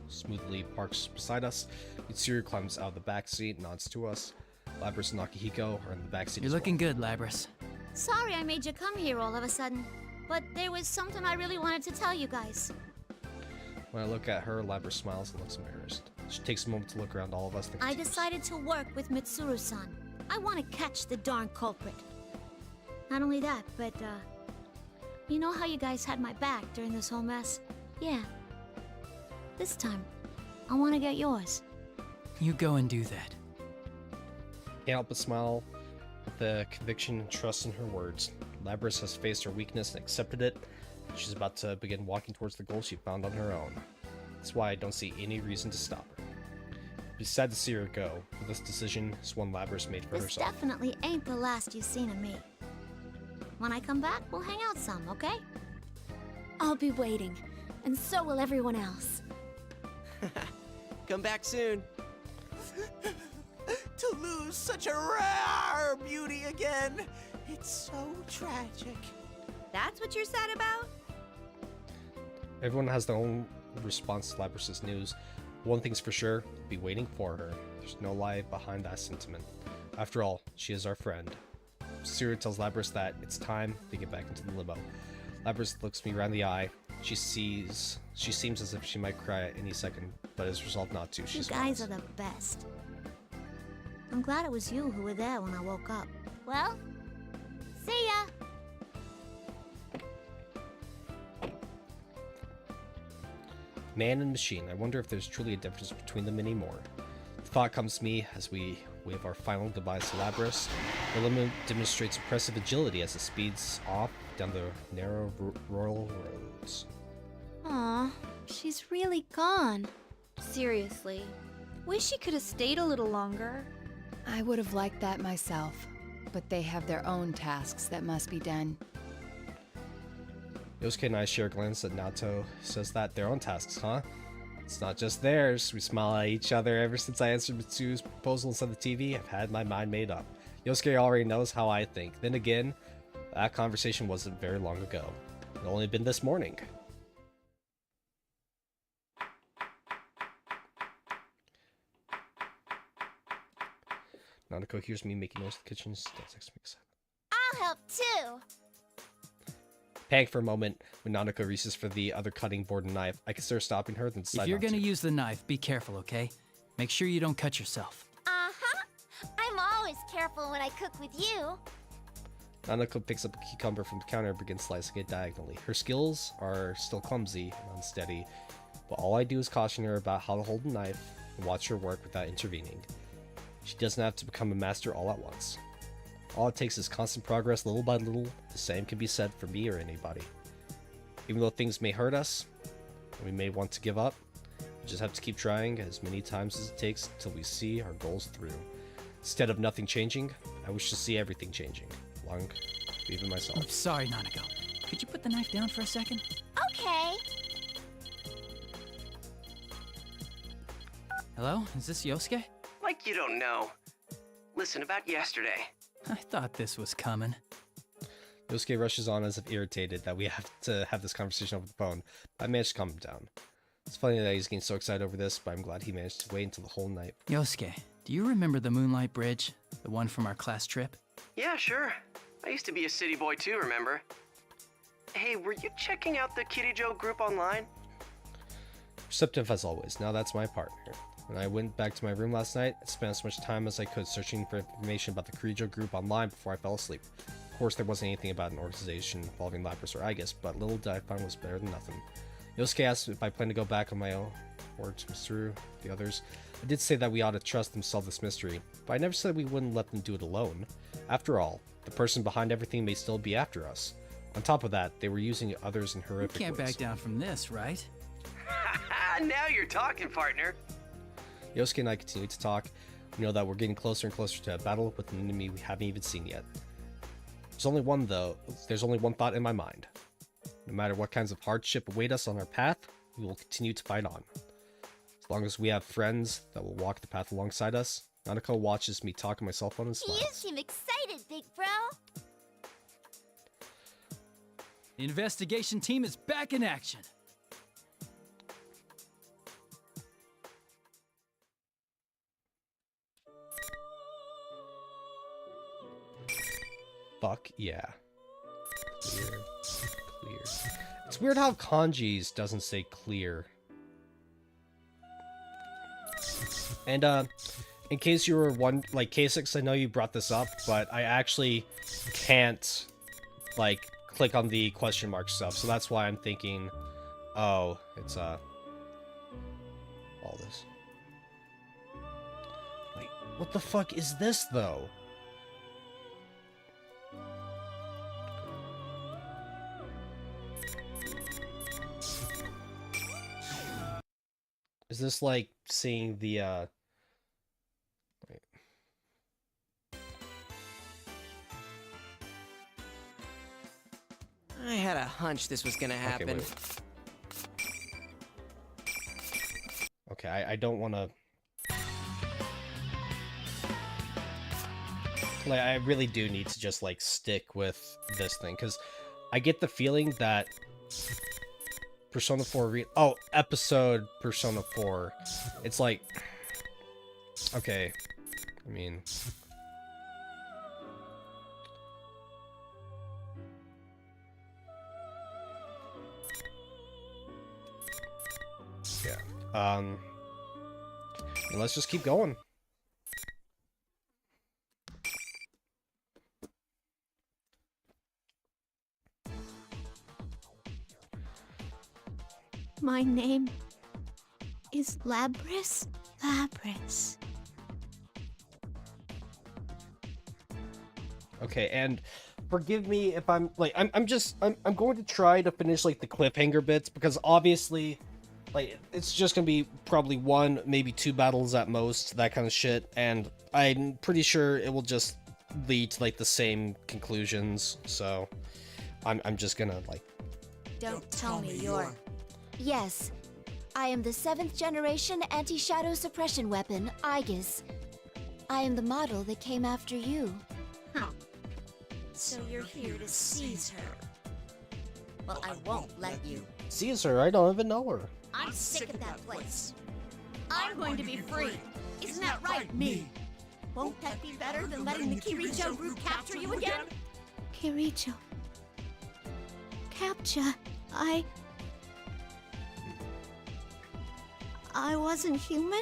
smoothly parks beside us. Mitsuru climbs out of the back seat, nods to us. Labrys and Akihiko are in the backseat. You're looking good, Labrys. Sorry I made you come here all of a sudden, but there was something I really wanted to tell you guys. When I look at her, Labrys smiles and looks embarrassed. She takes a moment to look around all of us. I decided to work with Mitsuru-san. I want to catch the darn culprit. Not only that, but, you know how you guys had my back during this whole mess? Yeah. This time, I want to get yours. You go and do that. Can't help but smile with the conviction and trust in her words. Labrys has faced her weakness and accepted it. She's about to begin walking towards the goal she found on her own. That's why I don't see any reason to stop her. It'd be sad to see her go, but this decision is one Labrys made for This herself. definitely ain't the last you've seen of me. When I come back, we'll hang out some, okay? I'll be waiting, and so will everyone else. Come back soon. To lose such a rare beauty again, it's so tragic. That's what you're sad about? Everyone has their own response to Labrys' news. One thing's for sure, be waiting for her. There's no lie behind that sentiment. After all, she is our friend. Tsuru tells Labrys that it's time to get back into the limo. Labrys looks me around the eye. She seems as if she might cry at any second, but is resolved not to. She You guys are the best. I'm glad it was you who were there when I woke up. Well, see ya! Man and machine, I wonder if there's truly a difference between them anymore. The thought comes to me as we wave our final goodbyes to Labrys. The limo demonstrates impressive agility as it speeds off down the narrow rural roads. Aw, she's really gone. Seriously. Wish she could have stayed a little longer. I would have liked that myself, but they have their own tasks that must be done. Yosuke and I share a glance at Naoto. Says that their own tasks, huh? It's not just theirs. We smile at each other. Ever since I answered Mitsu's proposal instead of TV, I've had my mind made up. Yosuke already knows how I think. Then again, that conversation wasn't very long ago. It only been this morning. Nanako hears me making noise in the kitchen. That's makes me excited. I'll help too! Panic for a moment when Nanako reaches for the other cutting board and knife. I consider stopping her, then decide If you're not gonna to. use the knife, be careful, okay? Make sure you don't cut yourself. Uh-huh! I'm always careful when I cook with you. Nanako picks up a cucumber from the counter and begins slicing it diagonally. Her skills are still clumsy and unsteady, but all I do is caution her about how to hold a knife and watch her work without intervening. She doesn't have to become a master all at once. All it takes is constant progress little by little. The same can be said for me or anybody. Even though things may hurt us, and we may want to give up, we just have to keep trying as many times as it takes until we see our goals through. Instead of nothing changing, I wish to see everything changing. Long, even myself. I'm sorry, Nanako. Could you put the knife down for a second? Okay. Hello? Is this Yosuke? Like you don't know. Listen, about yesterday. I thought this was coming. Yosuke rushes on as if irritated that we have to have this conversation over the phone, but I managed to calm him down. It's funny that he's getting so excited over this, but I'm glad he managed to wait until the whole night. Yosuke, do you remember the Moonlight Bridge? The one from our class trip? Yeah, sure. I used to be a city boy too, remember? Hey, were you checking out the Kirijo group online? Receptive as always, now that's my partner. When I went back to my room last night, I spent as much time as I could searching for information about the Kirijo group online before I fell asleep. Of course, there wasn't anything about an organization involving Labrys or Aegis, but little did I find was better than nothing. Yosuke asked if I plan to go back on my own, or to Mitsuru, the others. I did say that we ought to trust them to solve this mystery, but I never said we wouldn't let them do it alone. After all, the person behind everything may still be after us. On top of that, they were using others in horrific You can't ways. back down from this, right? Now you're talking, partner. Yosuke and I continue to talk. We know that we're getting closer and closer to a battle with an enemy we haven't even seen yet. There's only one thought in my mind. No matter what kinds of hardship await us on our path, we will continue to fight on. As long as we have friends that will walk the path alongside us, Nanako watches me talk on my cell phone and smiles. You seem excited, big bro. The investigation team is back in action. fuck yeah. Clear. Clear. It's weird how kanjis doesn't say clear. And in case you were like K6, I know you brought this up, but I actually can't like click on the question mark stuff, so that's why I'm thinking, oh, it's all this. Wait, what the fuck is this though? Is this like seeing the wait. I had a hunch this was gonna happen. Okay, I don't want to. Like, I really do need to just like stick with this thing because I get the feeling that Persona 4 episode Persona 4. It's like, okay, I mean, yeah. Let's just keep going. My name is Labris. Labris. Okay, and forgive me if I'm like I'm going to try to finish like the cliffhanger bits because obviously like it's just gonna be probably one, maybe two battles at most, that kind of shit, and I'm pretty sure it will just lead to like the same conclusions. So I'm just gonna like. Don't tell me you're. Yes, I am the 7th generation anti-shadow suppression weapon, Aegis. I am the model that came after you. Huh. So you're here to seize her. Well, I won't let you. Caesar, I don't even know her. I'm sick of that place. I'm going to be free. Isn't that right, me? Won't that be better than letting the Kirijo group capture you again? Kirijo. Capture? I wasn't human?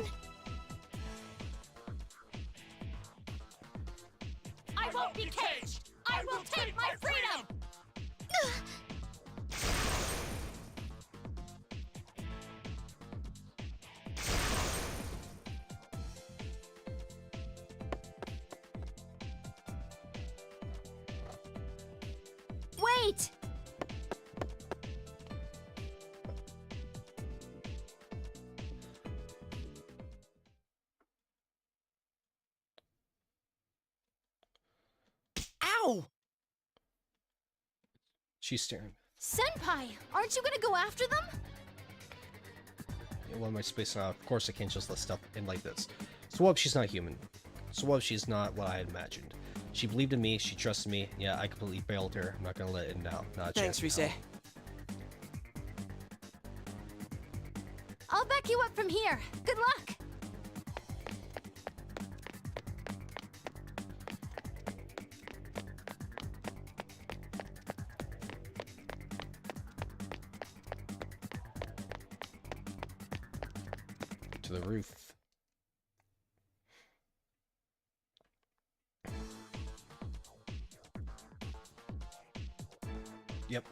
I won't be caged! I will take my freedom! Wait! Ow! She's staring. Senpai, aren't you gonna go after them? Yeah, what am I spacing out? Of course I can't just let stuff in like this. So what if she's not human? So what if she's not what I had imagined? She believed in me, she trusted me. Yeah, I completely failed her. I'm not gonna let it down. Not a Thanks, chance. Rise. I'll back you up from here. Good luck! To the roof. Yep.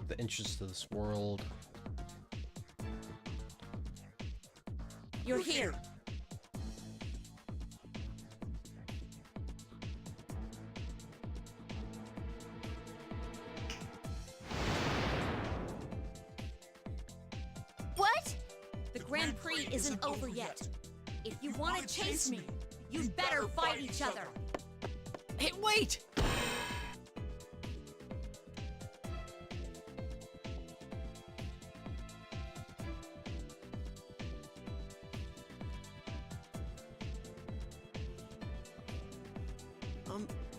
The interest of this world. You're here. What? The Grand Prix isn't over yet. If you want to chase me, you'd better fight each other. Hey, wait!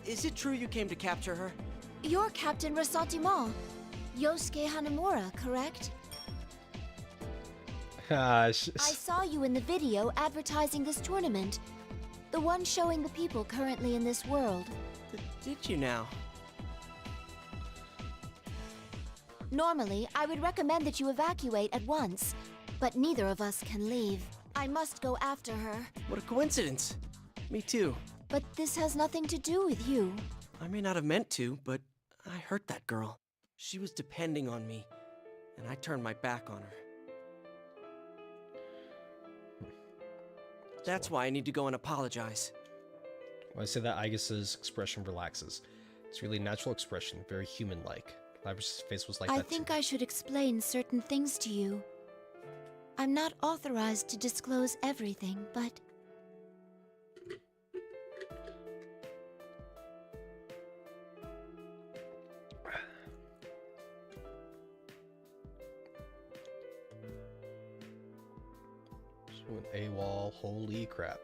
Is it true you came to capture her? You're Captain Resentiment. Yosuke Hanamura, correct? Gosh. I saw you in the video advertising this tournament. The one showing the people currently in this world. Did you now? Normally, I would recommend that you evacuate at once, but neither of us can leave. I must go after her. What a coincidence. Me too. But this has nothing to do with you. I may not have meant to, but I hurt that girl. She was depending on me, and I turned my back on her. That's why I need to go and apologize. When I say that, Aigus's expression relaxes. It's really a natural expression, very human-like. Labrys' face was like I that think too. I should explain certain things to you. I'm not authorized to disclose everything, but... So an AWOL, holy crap.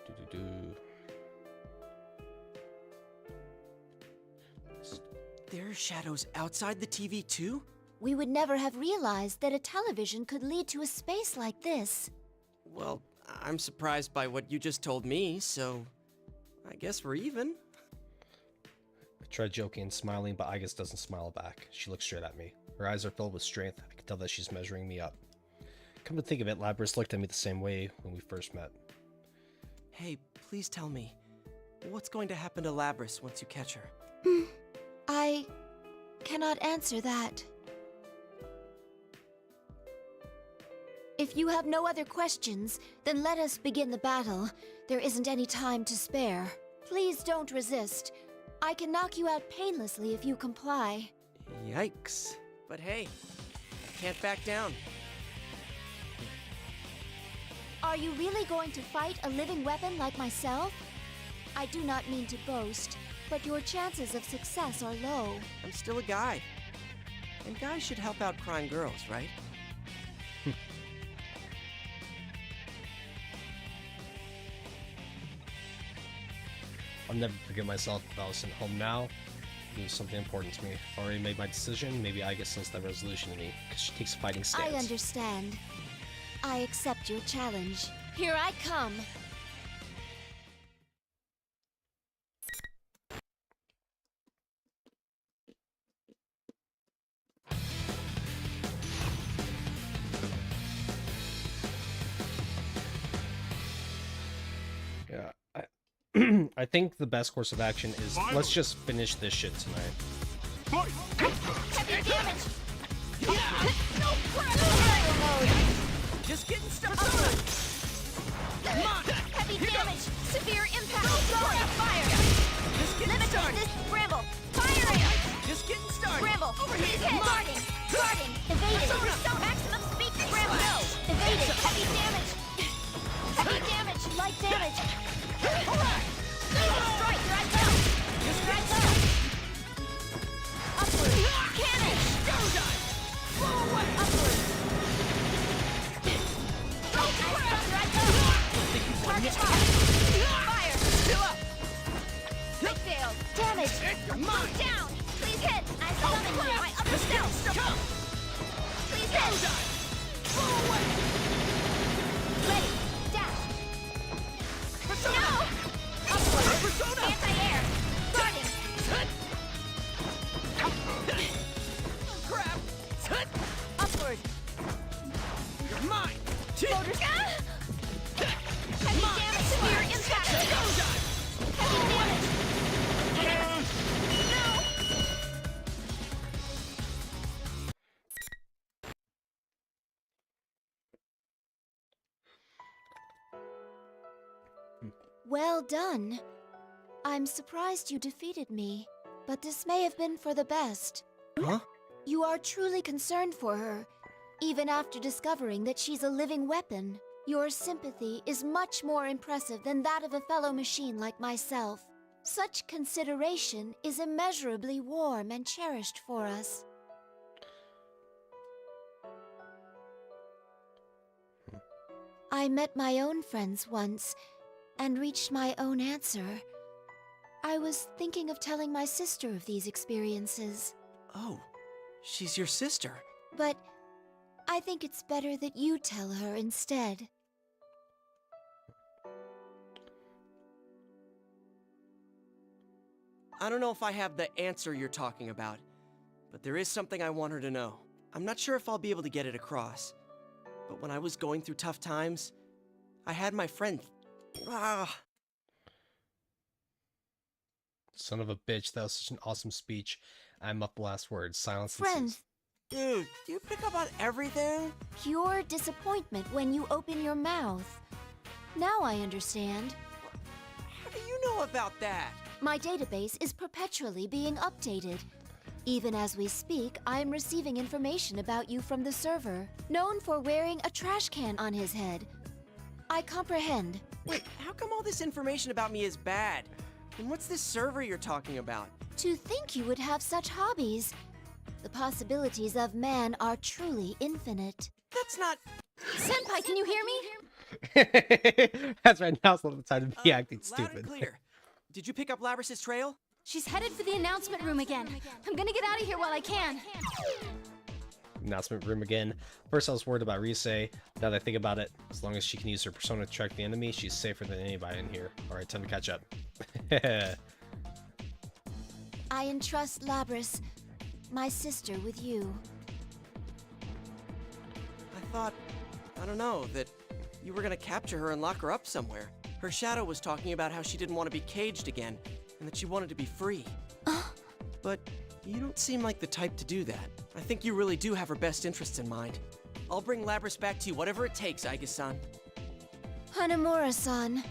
Doo-doo-doo. There are shadows outside the TV too? We would never have realized that a television could lead to a space like this. Well, I'm surprised by what you just told me, so I guess we're even. I tried joking and smiling, but Aigus doesn't smile back. She looks straight at me. Her eyes are filled with strength. I can tell that she's measuring me up. Come to think of it, Labrys looked at me the same way when we first met. Hey, please tell me, what's going to happen to Labrys once you catch her? I cannot answer that. If you have no other questions, then let us begin the battle. There isn't any time to spare. Please don't resist. I can knock you out painlessly if you comply. Yikes. But hey, I can't back down. Are you really going to fight a living weapon like myself? I do not mean to boast, but your chances of success are low. I'm still a guy. And guys should help out crying girls, right? I'll never forgive myself if I was sent home now. It was something important to me. I've already made my decision. Maybe Aigus sends that resolution to me, because she takes a fighting stance. I understand. I accept your challenge. Here I come. Yeah, I think the best course of action is let's just finish this shit tonight. Heavy damage! No crap! Just getting started! Come on! Heavy damage! Severe impact! Fire! Just getting Limited started! resist bramble! Firing! Just getting started! Bramble! Please hit! Guarding! Guarding! Evading! Maximum speed! Bramble! No! Evading! Heavy damage! Heavy damage! Light damage! Strike! Here I go! Here I go! Upward! Cannon! Upward! Target fire! Two up! Big fail! Damage! Move down! Please hit! I summon you! My upper stealth! Please hit! Ready! Dash! No! Upward! Anti-air! Guarding! Crap! Upward! You're mine! Floaters! Heavy damage! Severe impact! Heavy damage! No! Well done. I'm surprised you defeated me, but this may have been for the best. Huh? You are truly concerned for her, even after discovering that she's a living weapon. Your sympathy is much more impressive than that of a fellow machine like myself. Such consideration is immeasurably warm and cherished for us. I met my own friends once, and reached my own answer. I was thinking of telling my sister of these experiences. Oh, she's your sister. But I think it's better that you tell her instead. I don't know if I have the answer you're talking about, but there is something I want her to know. I'm not sure if I'll be able to get it across, but when I was going through tough times, I had my friend... Son of a bitch, that was such an awesome speech. I'm up the last word. Silence Friend. ensues. Dude, do you pick up on everything? Pure disappointment when you open your mouth. Now I understand. How do you know about that? My database is perpetually being updated. Even as we speak, I am receiving information about you from the server, known for wearing a trash can on his head. I comprehend. Wait, how come all this information about me is bad? And what's this server you're talking about? To think you would have such hobbies. The possibilities of man are truly infinite. That's not... Senpai, can you hear me? That's right, now's not the time to be acting Loud and stupid. clear. Did you pick up Labrys's trail? She's headed for the announcement room again. I'm gonna get out of here while I can. Announcement room again. First I was worried about Rise. Now that I think about it, as long as she can use her persona to track the enemy, she's safer than anybody in here. Alright, time to catch up. I entrust Labrys, my sister, with you. I thought, I don't know, that you were gonna capture her and lock her up somewhere. Her shadow was talking about how she didn't want to be caged again, and that she wanted to be free. But you don't seem like the type to do that. I think you really do have her best interests in mind. I'll bring Labrys back to you, whatever it takes, Aiga-san. Hanamura-san,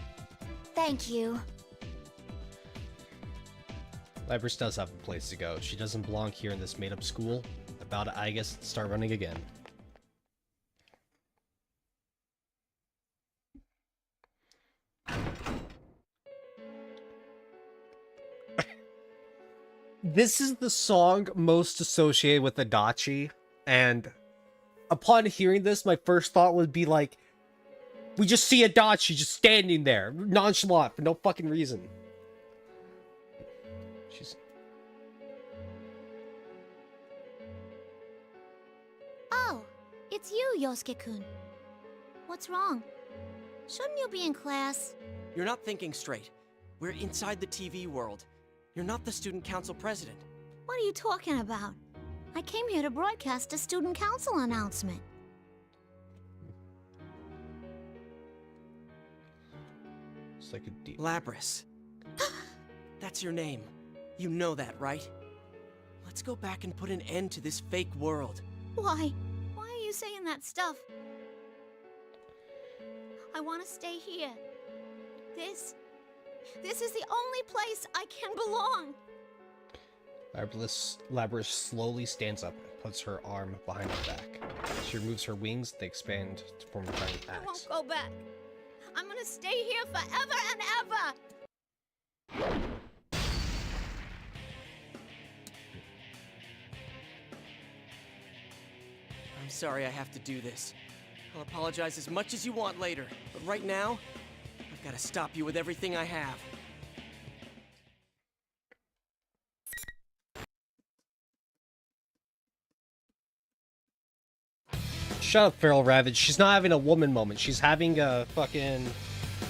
thank you. Labrys does have a place to go. She doesn't belong here in this made-up school. About it, I guess, start running again. This is the song most associated with Adachi, and upon hearing this, my first thought would be like, we just see Adachi just standing there, nonchalant, for no fucking reason. She's... Oh, it's you, Yosuke-kun. What's wrong? Shouldn't you be in class? You're not thinking straight. We're inside the TV world. You're not the student council president. What are you talking about? I came here to broadcast a student council announcement. It's like a deep... Labrys. That's your name. You know that, right? Let's go back and put an end to this fake world. Why? Why are you saying that stuff? I want to stay here. This is the only place I can belong. Labrys slowly stands up and puts her arm behind her back. She removes her wings, they expand to form a giant I axe. won't go back. I'm gonna stay here forever and ever. I'm sorry I have to do this. I'll apologize as much as you want later, but right now, I've got to stop you with everything I have. Shut up, Feral Ravage. She's not having a woman moment. She's having a fucking,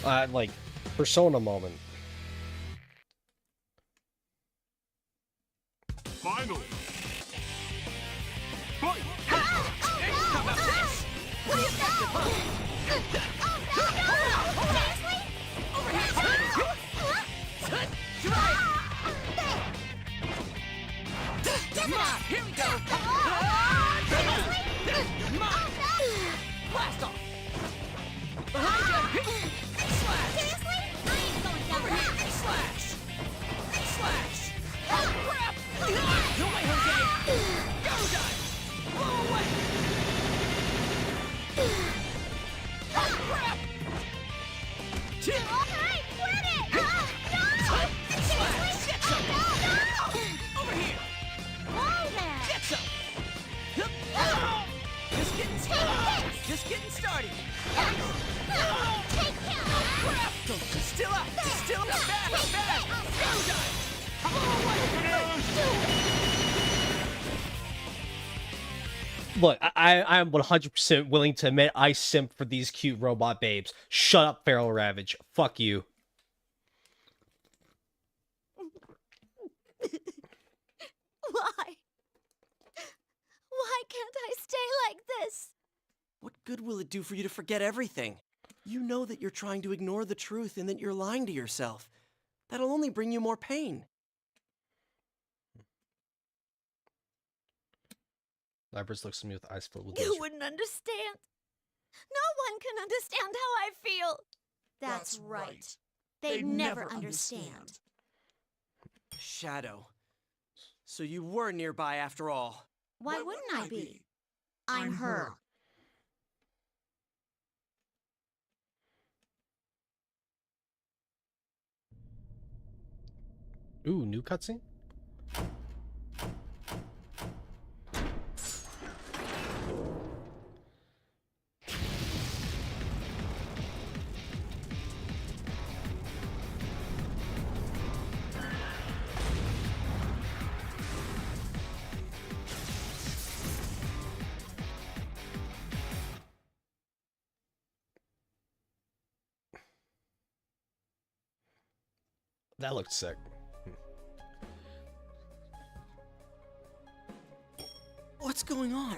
like, persona moment. Finally! Fight! How about this? Effective, huh? Seriously? Over here! Give it up! Here we go! Seriously? Blast off! Behind you! Slash! Seriously? I ain't going down there! Slash! Slash! Oh, crap! No way, Jose! Go dive! Blow away! Oh, crap! Hey, quit it! No! Slash! Get some! No! Over here! Whoa there! Get some! Just getting started! Just getting started! Take him! Oh, crap! Don't just still up! Just still up! Bad! Bad! Go dive! Look, I am 100% willing to admit I simp for these cute robot babes. Shut up, Feral Ravage. Fuck you. good will it do for you to forget everything? You know that you're trying to ignore the truth and that you're lying to yourself. That'll only bring you more pain. Labrys looks at me with eyes filled with You misery. wouldn't understand. No one can understand how I feel. That's right. They'd never understand. Shadow. So you were nearby after all. Why wouldn't I be? I'm her. Ooh, new cutscene? That looked sick. What's going on?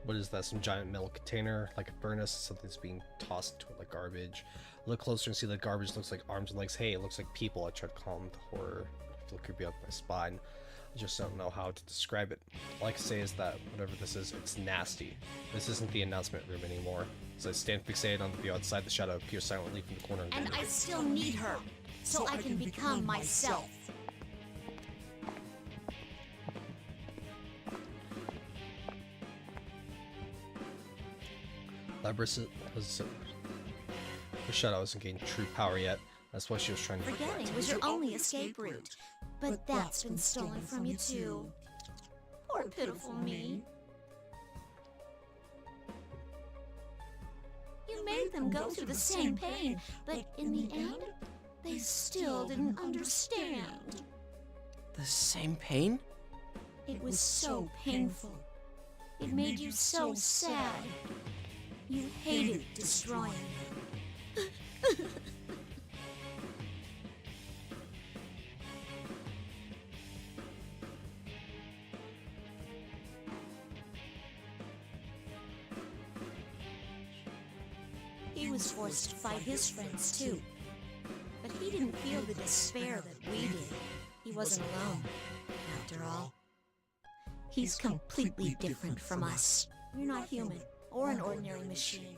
What is that? Some giant metal container, like a furnace? Something's being tossed into it like garbage. Look closer and see the garbage looks like arms and legs. Hey, it looks like people. I tried to calm the horror. I feel creepy up my spine. I just don't know how to describe it. All I can say is that whatever this is, it's nasty. This isn't the announcement room anymore. As I stand fixated on the view outside, the shadow appears silently from the corner. And I still need her, so I can become myself. Labrys has the shadow hasn't gained true power yet. That's why she was trying to Forgetting was your only escape route. But that's been stolen from you too. Poor pitiful me. You made them go through the same pain, but in the end, they still didn't understand. The same pain? It was so painful. It made you so sad. You hated destroying them. He was forced to fight his friends too. But he didn't feel the despair that we did. He wasn't alone, after all. He's completely different from us. We're not human or an ordinary machine.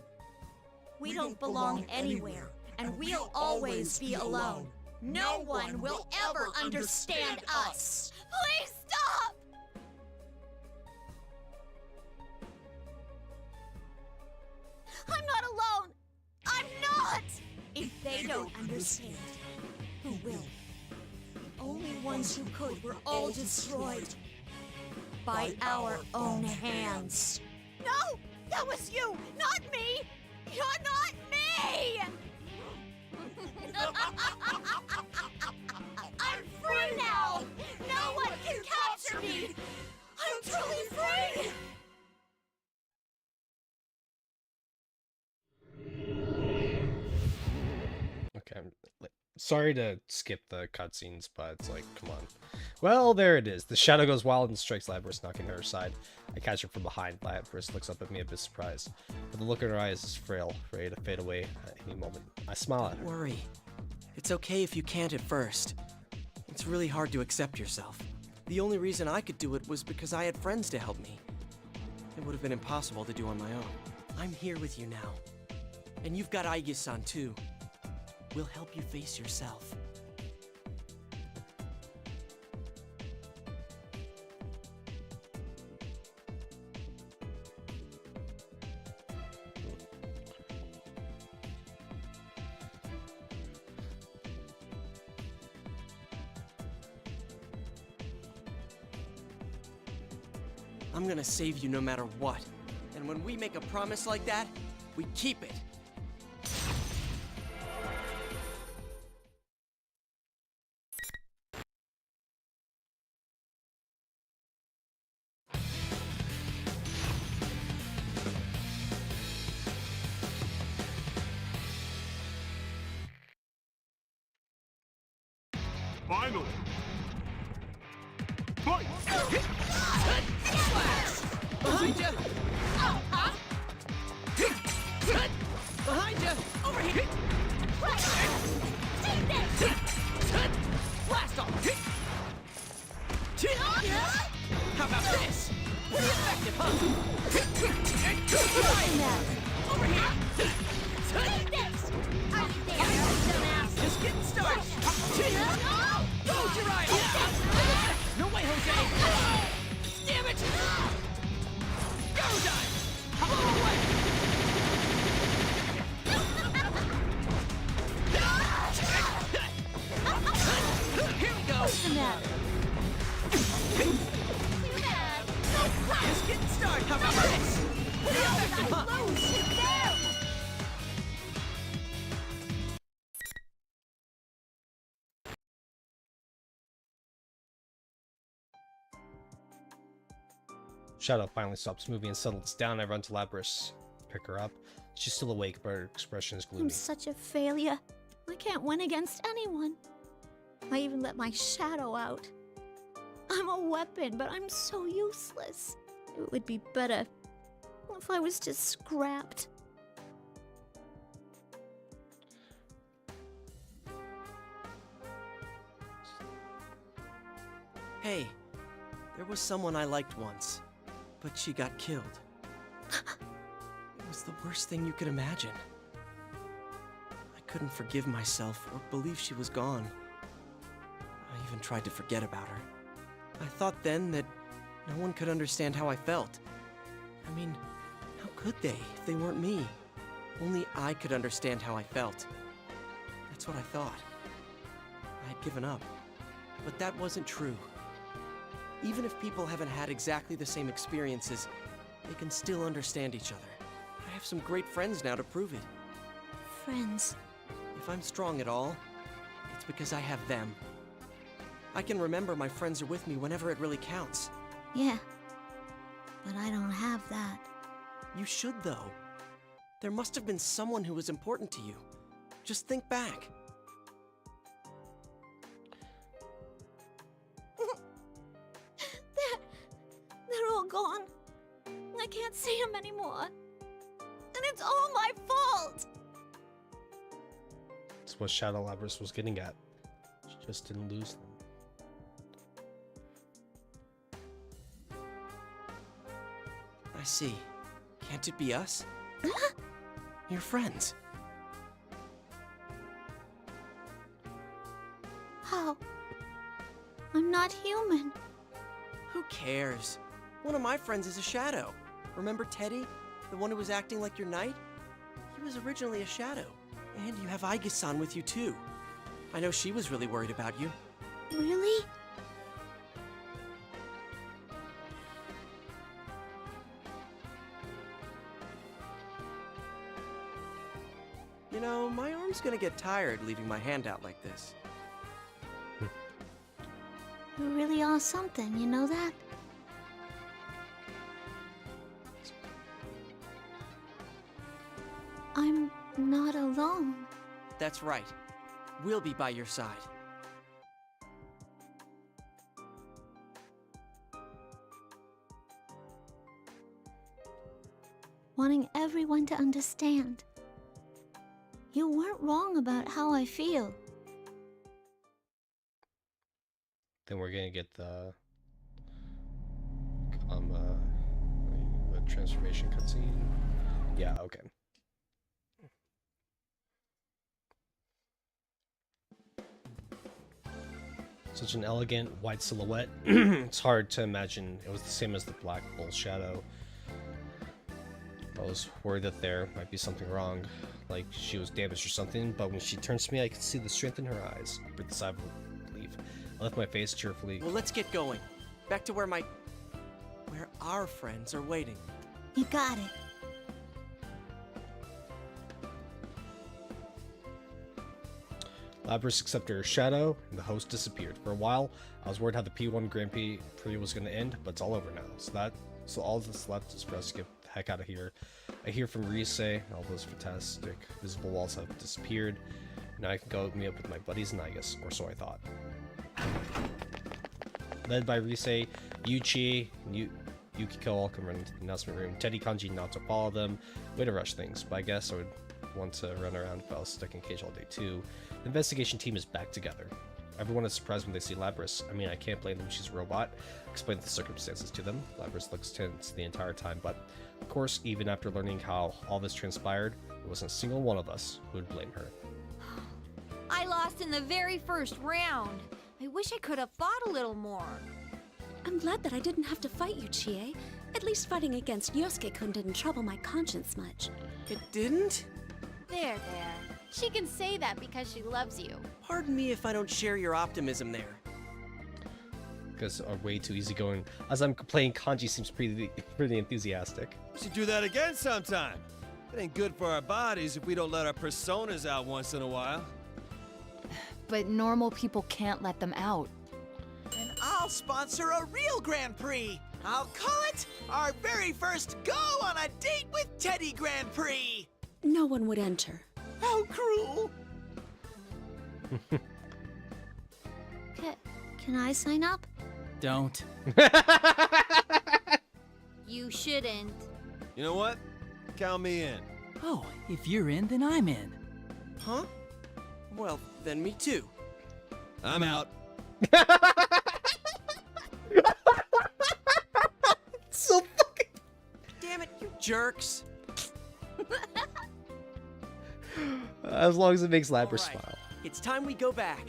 We don't belong anywhere, and we'll always be alone. No one will ever understand us. Please stop! I'm not alone! I'm not! If they don't understand, who will? The only ones who could were all destroyed by our own hands. No! That was you, not me! You're not me! I'm free now! No one can capture me! I'm truly free! Okay, sorry to skip the cutscenes, but it's like, come on. Well, there it is. The shadow goes wild and strikes Labrys, knocking her aside. I catch her from behind. Labrys looks up at me a bit surprised, but the look in her eyes is frail, ready to fade away at any moment. I smile at her. Don't worry. It's okay if you can't at first. It's really hard to accept yourself. The only reason I could do it was because I had friends to help me. It would have been impossible to do on my own. I'm here with you now. And you've got Aige-san too. We'll help you face yourself. I'm gonna save you no matter what. And when we make a promise like that, we keep it. Finally! Fight! Behind you! Behind you! Over here! Blast off! How about this? Pretty effective, huh? Over here! Just getting started! Go, Jiraiya! No way, Jose! Damn it! Go dive! Blow away! Here we go! What's the matter? Just getting started. How about this? Pretty effective, huh? Shadow finally stops moving and settles down. I run to Labrys, pick her up. She's still awake, but her expression is gloomy. I'm such a failure. I can't win against anyone. I even let my shadow out. I'm a weapon, but I'm so useless. It would be better if I was just scrapped. Hey, there was someone I liked once, but she got killed. It was the worst thing you could imagine. I couldn't forgive myself or believe she was gone. I even tried to forget about her. I thought then that no one could understand how I felt. I mean, how could they if they weren't me? Only I could understand how I felt. That's what I thought. I had given up. But that wasn't true. Even if people haven't had exactly the same experiences, they can still understand each other. I have some great friends now to prove it. Friends. If I'm strong at all, it's because I have them. I can remember my friends are with me whenever it really counts. Yeah, but I don't have that. You should, though. There must have been someone who was important to you. Just think back. They're all gone. I can't see them anymore. And it's all my fault! That's what Shadow Labrys was getting at. She just didn't lose them. I see. Can't it be us? You're friends. How? I'm not human. Who cares? One of my friends is a shadow. Remember Teddy? The one who was acting like your knight? He was originally a shadow. And you have Aige-san with you too. I know she was really worried about you. Really? You know, my arm's gonna get tired leaving my hand out like this. You really are something, you know that? I'm not alone. That's right. We'll be by your side. Wanting everyone to understand. You weren't wrong about how I feel. Then we're gonna get the transformation cutscene. Yeah, okay. Such an elegant white silhouette. It's hard to imagine it was the same as the Black Bull Shadow. I was worried that there might be something wrong, like she was damaged or something, but when she turns to me, I could see the strength in her eyes. I breathed a sigh of relief. I left my face cheerfully. Well, let's get going. Back to where our friends are waiting. You got it. Labrys accepted her shadow, and the host disappeared. For a while, I was worried how the P1 Grand Prix was going to end, but it's all over now. So all that's left is for us to get the heck out of here. I hear from Rise, all those fantastic visible walls have disappeared. Now I can go meet up with my buddies in Aigis, or so I thought. Led by Rise, Yuichi, Yukiko all come run into the announcement room. Teddy, Kanji, not to follow them. Way to rush things, but I guess I would want to run around if I was stuck in cage all day too. The investigation team is back together. Everyone is surprised when they see Labris. I mean, I can't blame them, she's a robot. Explain the circumstances to them. Labris looks tense the entire time, but of course, even after learning how all this transpired, there wasn't a single one of us who would blame her. I lost in the very first round. I wish I could have fought a little more. I'm glad that I didn't have to fight you, Chie. At least fighting against Yosuke-kun didn't trouble my conscience much. It didn't? There. She can say that because she loves you. Pardon me if I don't share your optimism there. Because are way too easygoing. As I'm playing, Kanji seems pretty enthusiastic. We should do that again sometime. It ain't good for our bodies if we don't let our personas out once in a while. But normal people can't let them out. And I'll sponsor a real Grand Prix. I'll call it our very first Go on a Date with Teddy Grand Prix. No one would enter. How cruel. Can I sign up? Don't. You shouldn't. You know what? Count me in. Oh, if you're in, then I'm in. Huh? Well, then me too. I'm out. So fucking... Damn it, you jerks. As long as it makes Labris All right, smile. it's time we go back.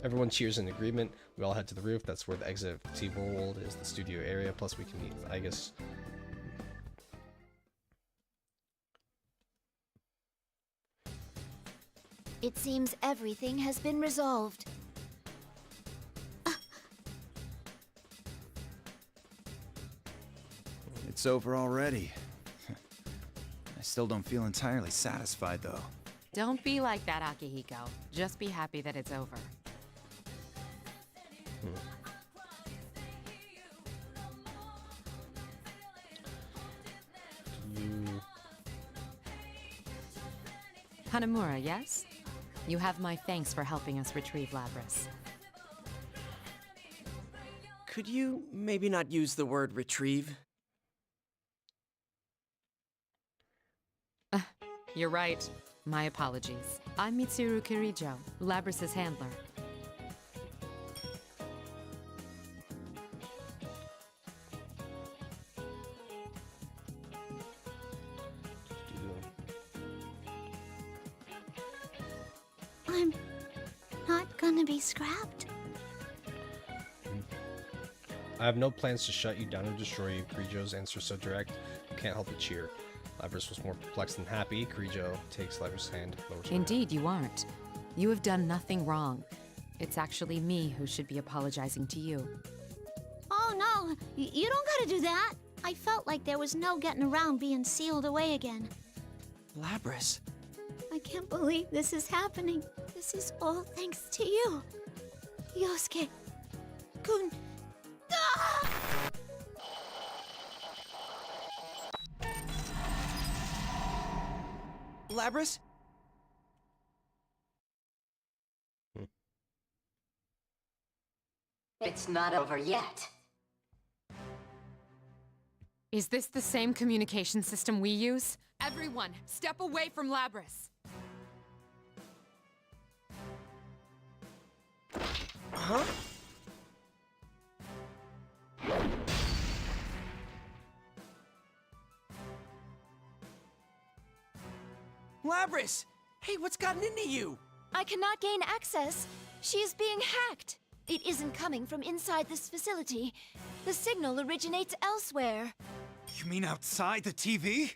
Everyone cheers in agreement. We all head to the roof. That's where the exit of the TV world is, the studio area. Plus, we can meet with Aegis. It seems everything has been resolved. It's over already. I still don't feel entirely satisfied, though. Don't be like that, Akihiko. Just be happy that it's over. Hanamura, yes? You have my thanks for helping us retrieve Labris. Could you maybe not use the word retrieve? You're right. My apologies. I'm Mitsuru Kirijo, Labris's handler. I'm not gonna be scrapped. I have no plans to shut you down or destroy you. Kirijo's answer so direct, you can't help but cheer. Labris was more perplexed than happy. Kirijo takes Labris' hand. Lowers her. Indeed, you aren't. You have done nothing wrong. It's actually me who should be apologizing to you. Oh no, you don't gotta do that. I felt like there was no getting around being sealed away again. Labris. I can't believe this is happening. This is all thanks to you. Yosuke. Kun. Ah! Labris? It's not over yet. Is this the same communication system we use? Everyone, step away from Labris! Huh? Labris! Hey, what's gotten into you? I cannot gain access. She is being hacked. It isn't coming from inside this facility. The signal originates elsewhere. You mean outside the TV?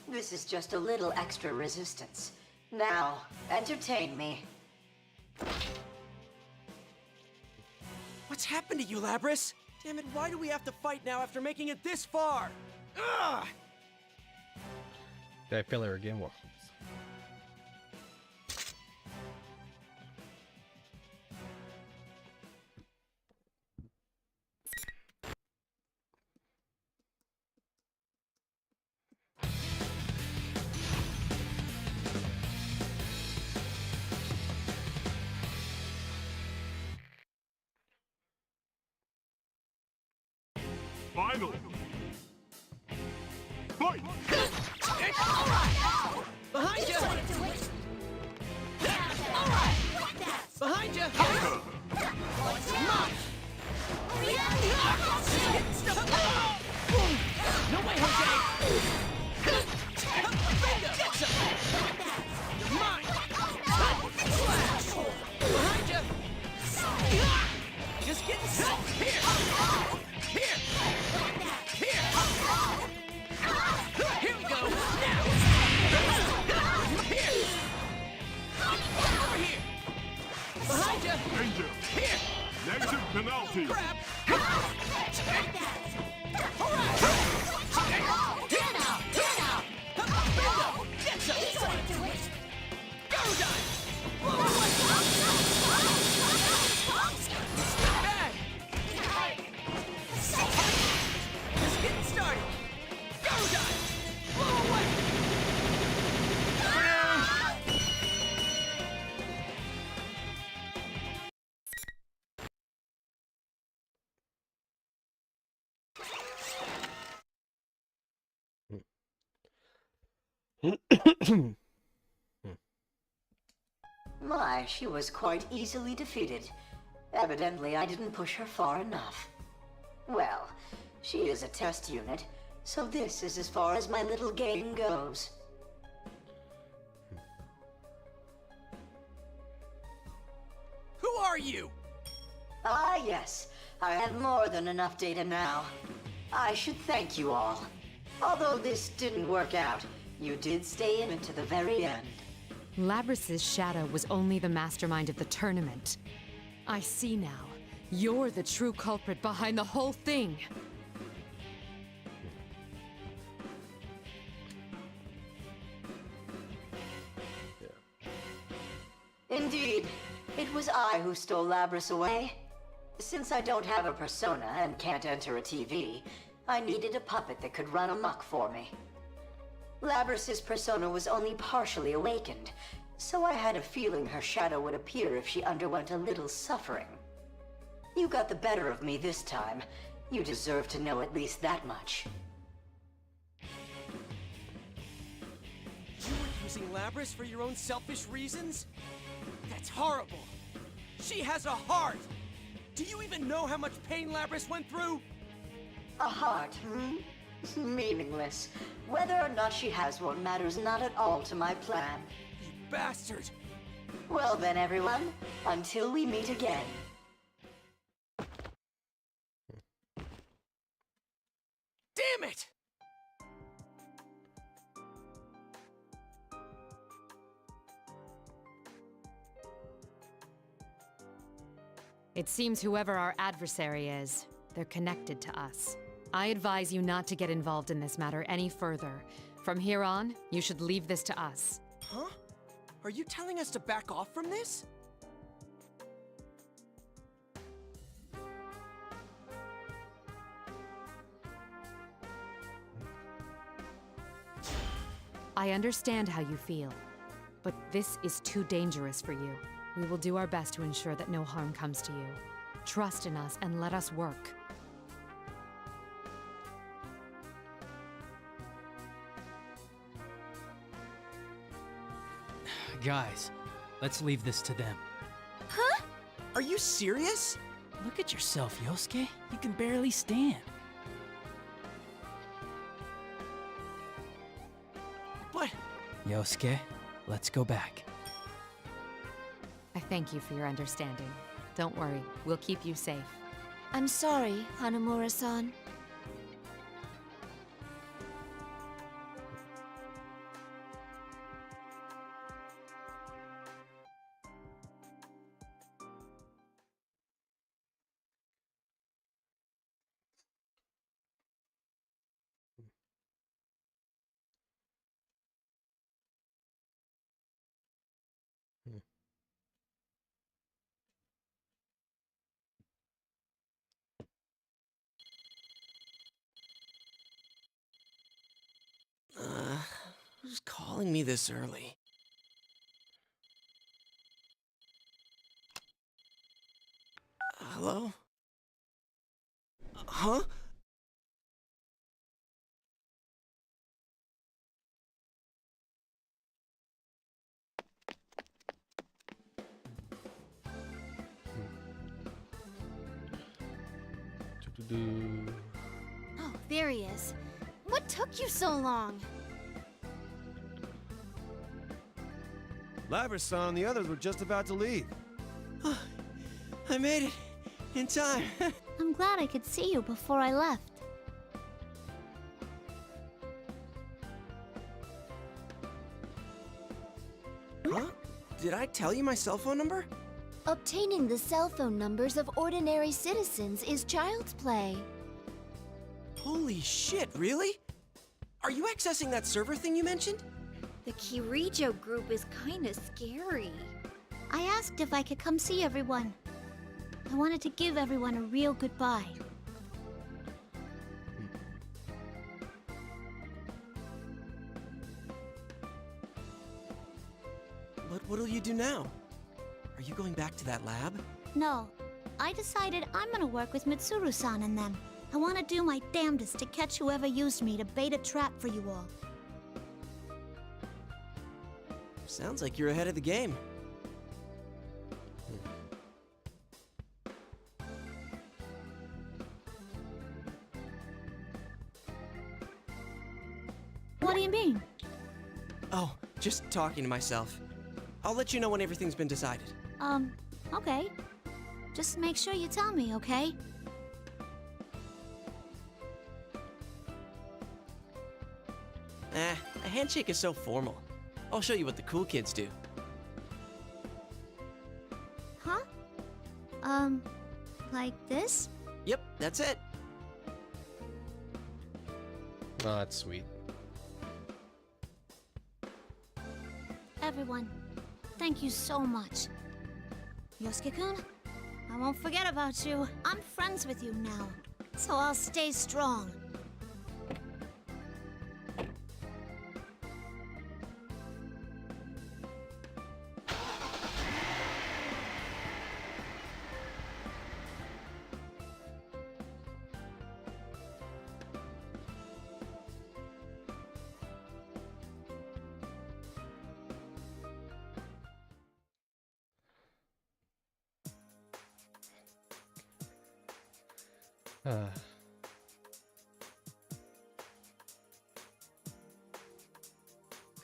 This is just a little extra resistance. Now, entertain me. What's happened to you, Labris? Damn it, why do we have to fight now after making it this far? Ugh! Did I fail her again? Well, Finally! Fight! Behind you! Alright! Behind you! No way, Jose! You're mine! Slash! Behind you! Just getting set! Here! Here! Here! Here we go! Now! Here! Over here! Behind you! Danger! Here! Negative penalty! Grab! Just getting started! Go dive! Blow away! My, she was quite easily defeated. Evidently, I didn't push her far enough. Well, she is a test unit, so this is as far as my little game goes. Who are you? Ah, yes. I have more than enough data now. I should thank you all. Although this didn't work out, you did stay in it to the very end. Labrys's shadow was only the mastermind of the tournament. I see now. You're the true culprit behind the whole thing. Indeed. It was I who stole Labrys away. Since I don't have a persona and can't enter a TV, I needed a puppet that could run amok for me. Labrys's persona was only partially awakened, so I had a feeling her shadow would appear if she underwent a little suffering. You got the better of me this time. You deserve to know at least that much. You were using Labrys for your own selfish reasons? That's horrible. She has a heart. Do you even know how much pain Labrys went through? A heart, meaningless. Whether or not she has one matters not at all to my plan. You bastard! Well then, everyone, until we meet again. Damn it! It seems whoever our adversary is, they're connected to us. I advise you not to get involved in this matter any further. From here on, you should leave this to us. Huh? Are you telling us to back off from this? I understand how you feel, but this is too dangerous for you. We will do our best to ensure that no harm comes to you. Trust in us and let us work. Guys, let's leave this to them. Huh? Are you serious? Look at yourself, Yosuke. You can barely stand. But... Yosuke, let's go back. I thank you for your understanding. Don't worry, we'll keep you safe. I'm sorry, Hanamura-san. Who's calling me this early? Hello? Huh? do. Oh, there he is. What took you so long? Laverson and the others were just about to leave. I made it in time. I'm glad I could see you before I left. Huh? Did I tell you my cell phone number? Obtaining the cell phone numbers of ordinary citizens is child's play. Holy shit, really? Are you accessing that server thing you mentioned? The Kirijo group is kinda scary. I asked if I could come see everyone. I wanted to give everyone a real goodbye. But what'll you do now? Are you going back to that lab? No, I decided I'm gonna work with Mitsuru-san and them. I want to do my damnedest to catch whoever used me to bait a trap for you all. Sounds like you're ahead of the game. What do you mean? Oh, just talking to myself. I'll let you know when everything's been decided. Okay. Just make sure you tell me, okay? A handshake is so formal. I'll show you what the cool kids do. Huh? Like this? Yep, that's it. Oh, that's sweet. Everyone, thank you so much. Yosuke-kun, I won't forget about you. I'm friends with you now, so I'll stay strong.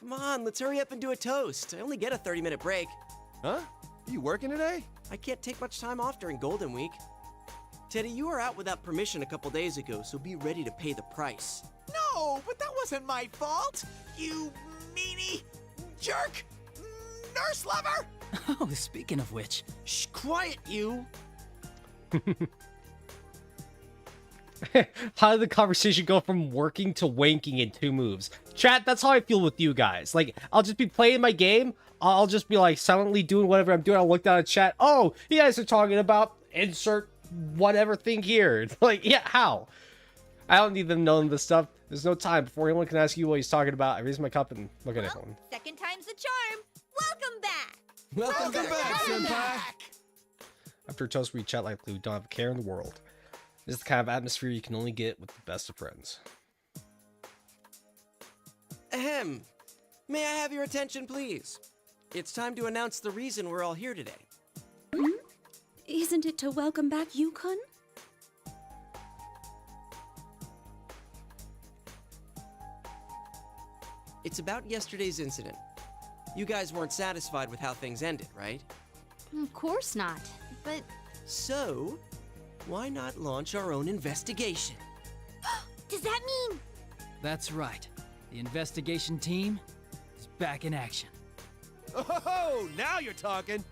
Come on, let's hurry up and do a toast. I only get a 30-minute break. Huh? You working today? I can't take much time off during Golden Week. Teddy, you were out without permission a couple days ago, so be ready to pay the price. No, but that wasn't my fault. You meanie jerk nurse lover. Oh, speaking of which. Shh, quiet, you. How did the conversation go from working to wanking in 2 moves? Chat, that's how I feel with you guys. Like, I'll just be playing my game. I'll just be like silently doing whatever I'm doing. I'll look down at chat. Oh, you guys are talking about insert whatever thing here. It's like, yeah, how? I don't need them knowing this stuff. There's no time before anyone can ask you what he's talking about. I raise my cup and look at everyone. Second time's the charm. Welcome back. Welcome back, senpai. After a toast, we chat like we don't have a care in the world. This is the kind of atmosphere you can only get with the best of friends. Ahem. May I have your attention, please? It's time to announce the reason we're all here today. Isn't it to welcome back Yukon? It's about yesterday's incident. You guys weren't satisfied with how things ended, right? Of course not, but... So, why not launch our own investigation? Does that mean... That's right. The investigation team is back in action. Oh, now you're talking.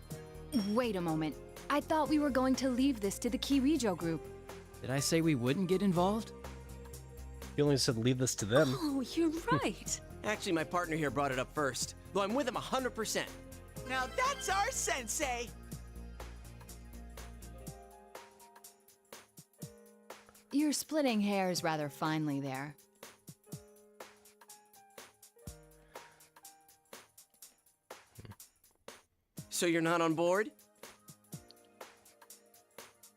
Wait a moment. I thought we were going to leave this to the Kirijo group. Did I say we wouldn't get involved? You only said leave this to them. Oh, you're right. Actually, my partner here brought it up first, though I'm with him 100%. Now that's our sensei. You're splitting hairs rather finely there. So you're not on board?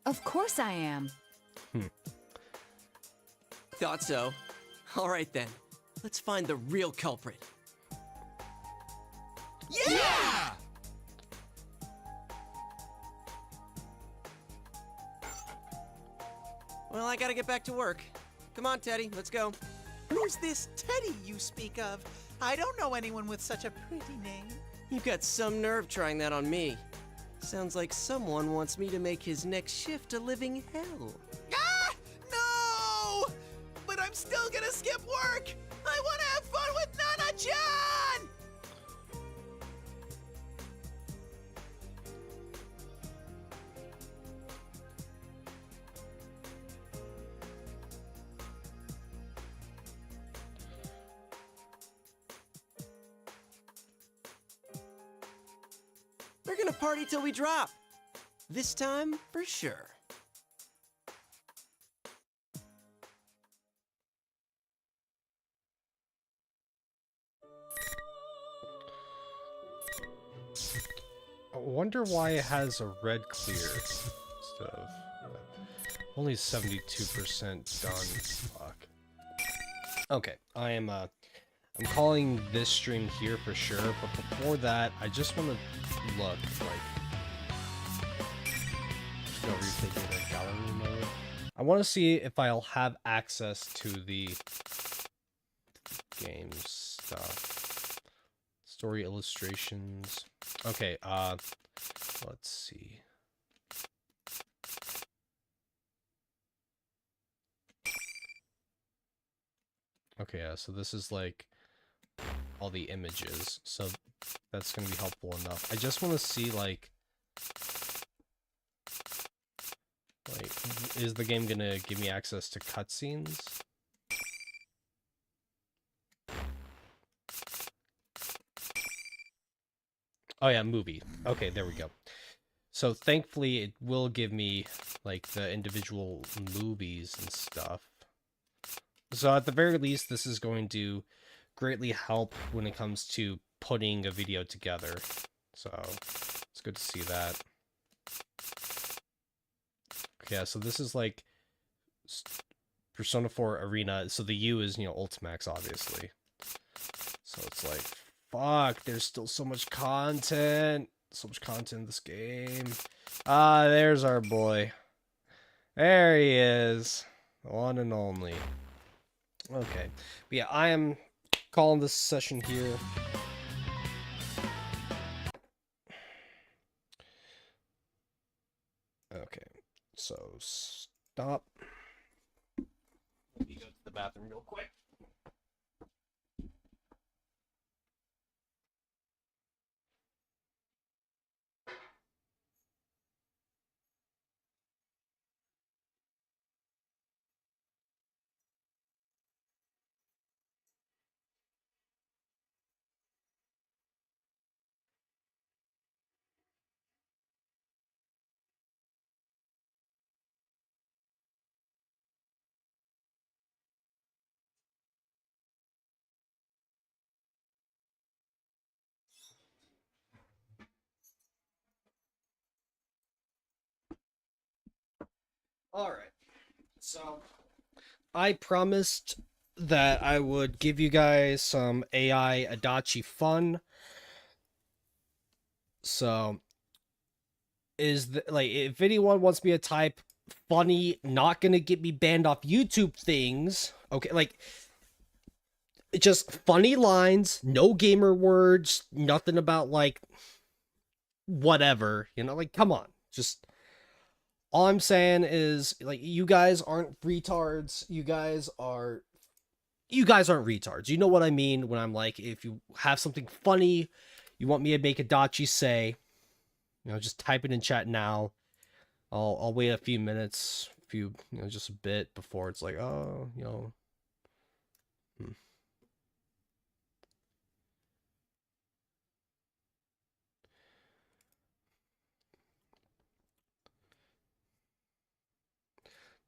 Of course I am. Thought so. All right then. Let's find the real culprit. Yeah! Well, I gotta get back to work. Come on, Teddy, let's go. Who's this Teddy you speak of? I don't know anyone with such a pretty name. You got some nerve trying that on me. Sounds like someone wants me to make his next shift a living hell. Ah! No! But I'm still gonna skip work! I wanna have fun with Nana-chan! We're gonna party till we drop. This time, for sure. I wonder why it has a red clear instead of only 72% done. Fuck. Okay, I'm calling this stream here for sure, but before that, I just want to look no, you're taking the gallery mode. I want to see if I'll have access to the game stuff. Story illustrations. Okay, let's see. Okay, yeah, so this is like all the images, so that's gonna be helpful enough. I just want to see like, is the game gonna give me access to cutscenes? Oh yeah, movie. Okay, there we go. So thankfully it will give me like the individual movies and stuff. So at the very least, this is going to greatly help when it comes to putting a video together. So it's good to see that. Okay, so this is like Persona 4 Arena. So the U is, Ultimax, obviously. So it's like, fuck, there's still so much content. So much content in this game. Ah, there's our boy. There he is. The one and only. Okay. But yeah, I am calling this session here. Okay. So, stop. Let me go to the bathroom real quick. Alright, so I promised that I would give you guys some AI Adachi fun. So, if anyone wants me to type funny, not gonna get me banned off YouTube things, okay, like, just funny lines, no gamer words, nothing about, like, whatever, like, come on, just... All I'm saying is, like, you guys aren't retards. You guys aren't retards. You know what I mean when I'm like, if you have something funny you want me to make Adachi say, just type it in chat now. I'll wait a few minutes, just a bit before it's like, oh,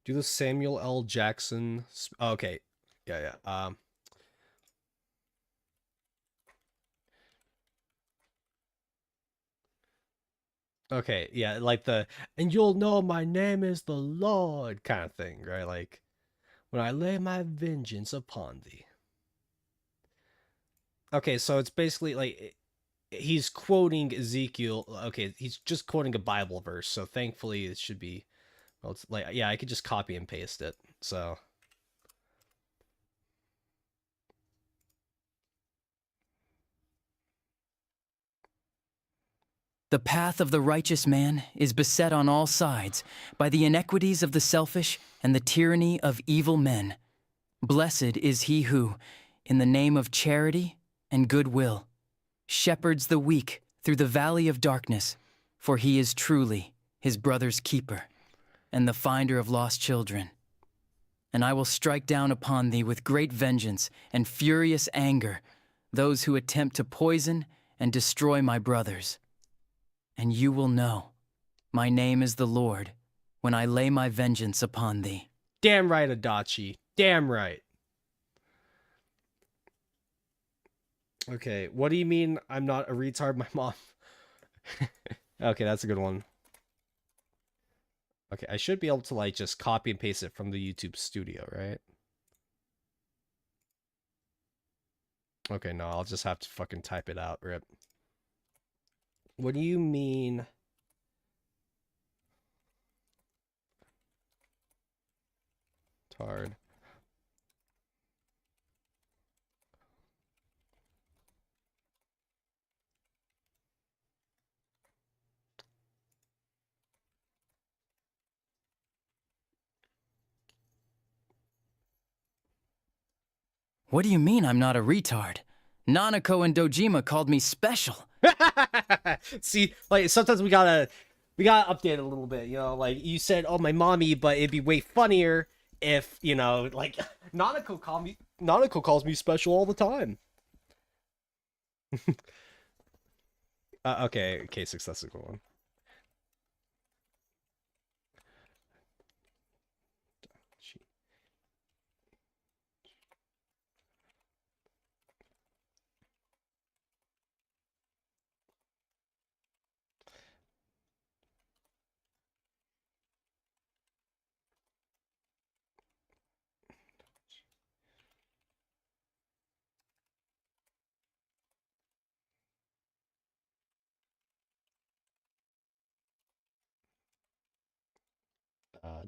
Do the Samuel L. Jackson. Okay. Yeah. Okay, yeah, like and you'll know my name is the Lord kind of thing, right? Like, when I lay my vengeance upon thee. Okay, so it's basically like, he's quoting Ezekiel. Okay, he's just quoting a Bible verse, so thankfully it should be Well, it's like, yeah, I could just copy and paste it. So. The path of the righteous man is beset on all sides by the inequities of the selfish and the tyranny of evil men. Blessed is he who, in the name of charity and goodwill, shepherds the weak through the valley of darkness, for he is truly his brother's keeper and the finder of lost children. And I will strike down upon thee with great vengeance and furious anger those who attempt to poison and destroy my brothers. And you will know my name is the Lord when I lay my vengeance upon thee. Damn right, Adachi. Damn right. Okay, what do you mean I'm not a retard, my mom? Okay, that's a good one. Okay, I should be able to, like, just copy and paste it from the YouTube studio, right? Okay, no, I'll just have to fucking type it out, rip. What do you mean? Tard. What do you mean I'm not a retard? Nanako and Dojima called me special. See, like, sometimes we gotta update it a little bit, you know, like, you said, oh, my mommy, but it'd be way funnier if, you know, like, Nanako calls me special all the time. Okay, K6, that's a good one.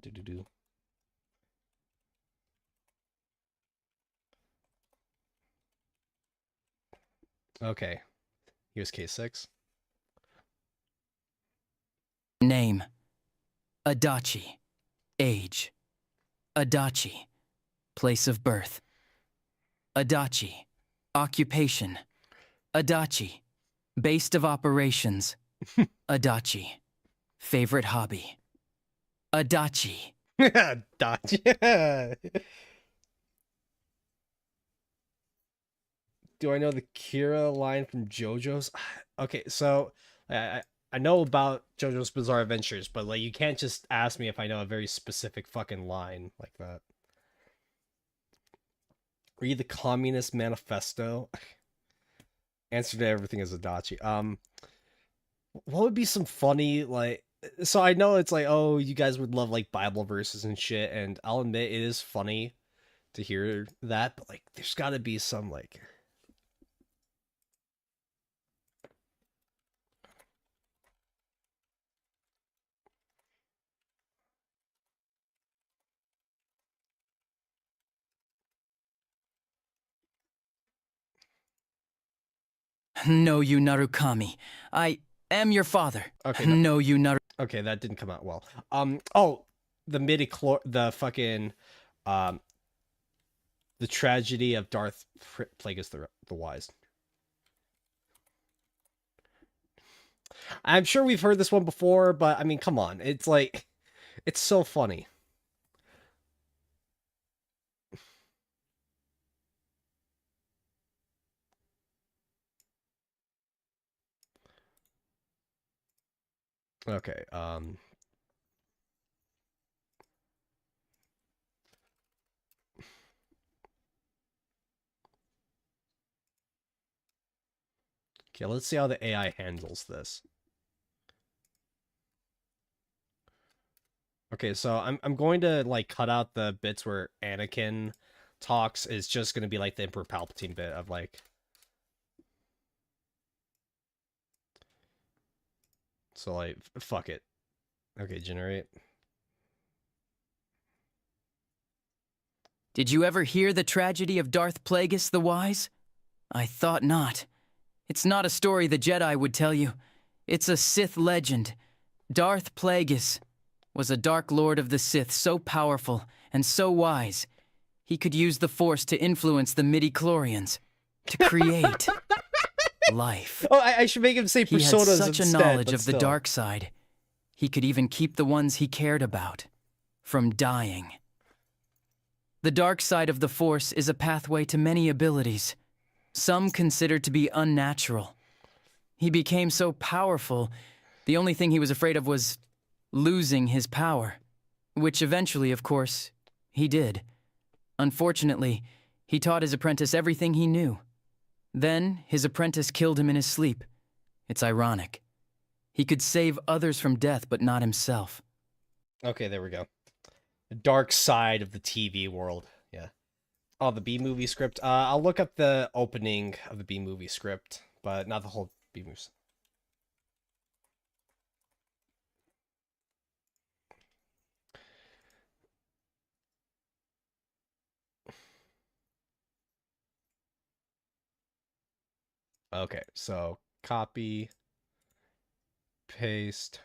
Do. Okay, here's K6. Name: Adachi. Age: Adachi. Place of birth: Adachi. Occupation: Adachi. Base of operations: Adachi. Favorite hobby: Adachi. Adachi. Do I know the Kira line from JoJo's? Okay, so I know about JoJo's Bizarre Adventures, but, like, you can't just ask me if I know a very specific fucking line like that. Read the Communist Manifesto. Answer to everything is Adachi. What would be some funny, like, so I know it's like, oh, you guys would love, like, Bible verses and shit, and I'll admit it is funny to hear that, but, like, there's gotta be some, like... No, you Narukami. I am your father. Okay. No, you Naru. Okay, that didn't come out well. Oh, the fucking, the tragedy of Darth Plagueis the Wise. I'm sure we've heard this one before, but I mean, come on. It's like, it's so funny. Okay, okay, let's see how the AI handles this. Okay, so I'm going to, like, cut out the bits where Anakin talks. It's just going to be like the Emperor Palpatine bit of, like... So, like, fuck it. Okay, generate. Did you ever hear the tragedy of Darth Plagueis the Wise? I thought not. It's not a story the Jedi would tell you. It's a Sith legend. Darth Plagueis was a Dark Lord of the Sith so powerful and so wise, he could use the Force to influence the midi-chlorians, to create life. Oh, I should make him say personas He had such instead, a knowledge but of the still. dark side. He could even keep the ones he cared about from dying. The dark side of the Force is a pathway to many abilities, some considered to be unnatural. He became so powerful, the only thing he was afraid of was losing his power, which eventually, of course, he did. Unfortunately, he taught his apprentice everything he knew. Then, his apprentice killed him in his sleep. It's ironic. He could save others from death, but not himself. Okay, there we go. The dark side of the TV world. Yeah. Oh, the B-movie script. I'll look up the opening of the B-movie script, but not the whole B-movie. Okay, so copy, paste.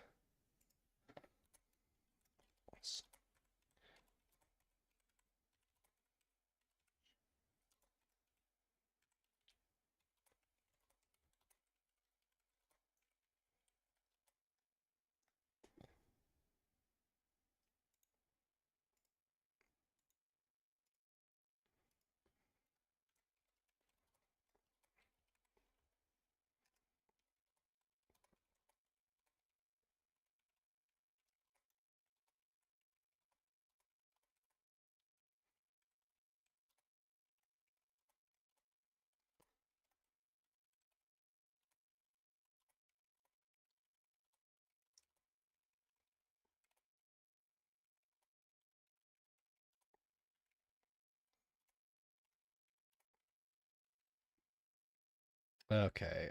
Okay,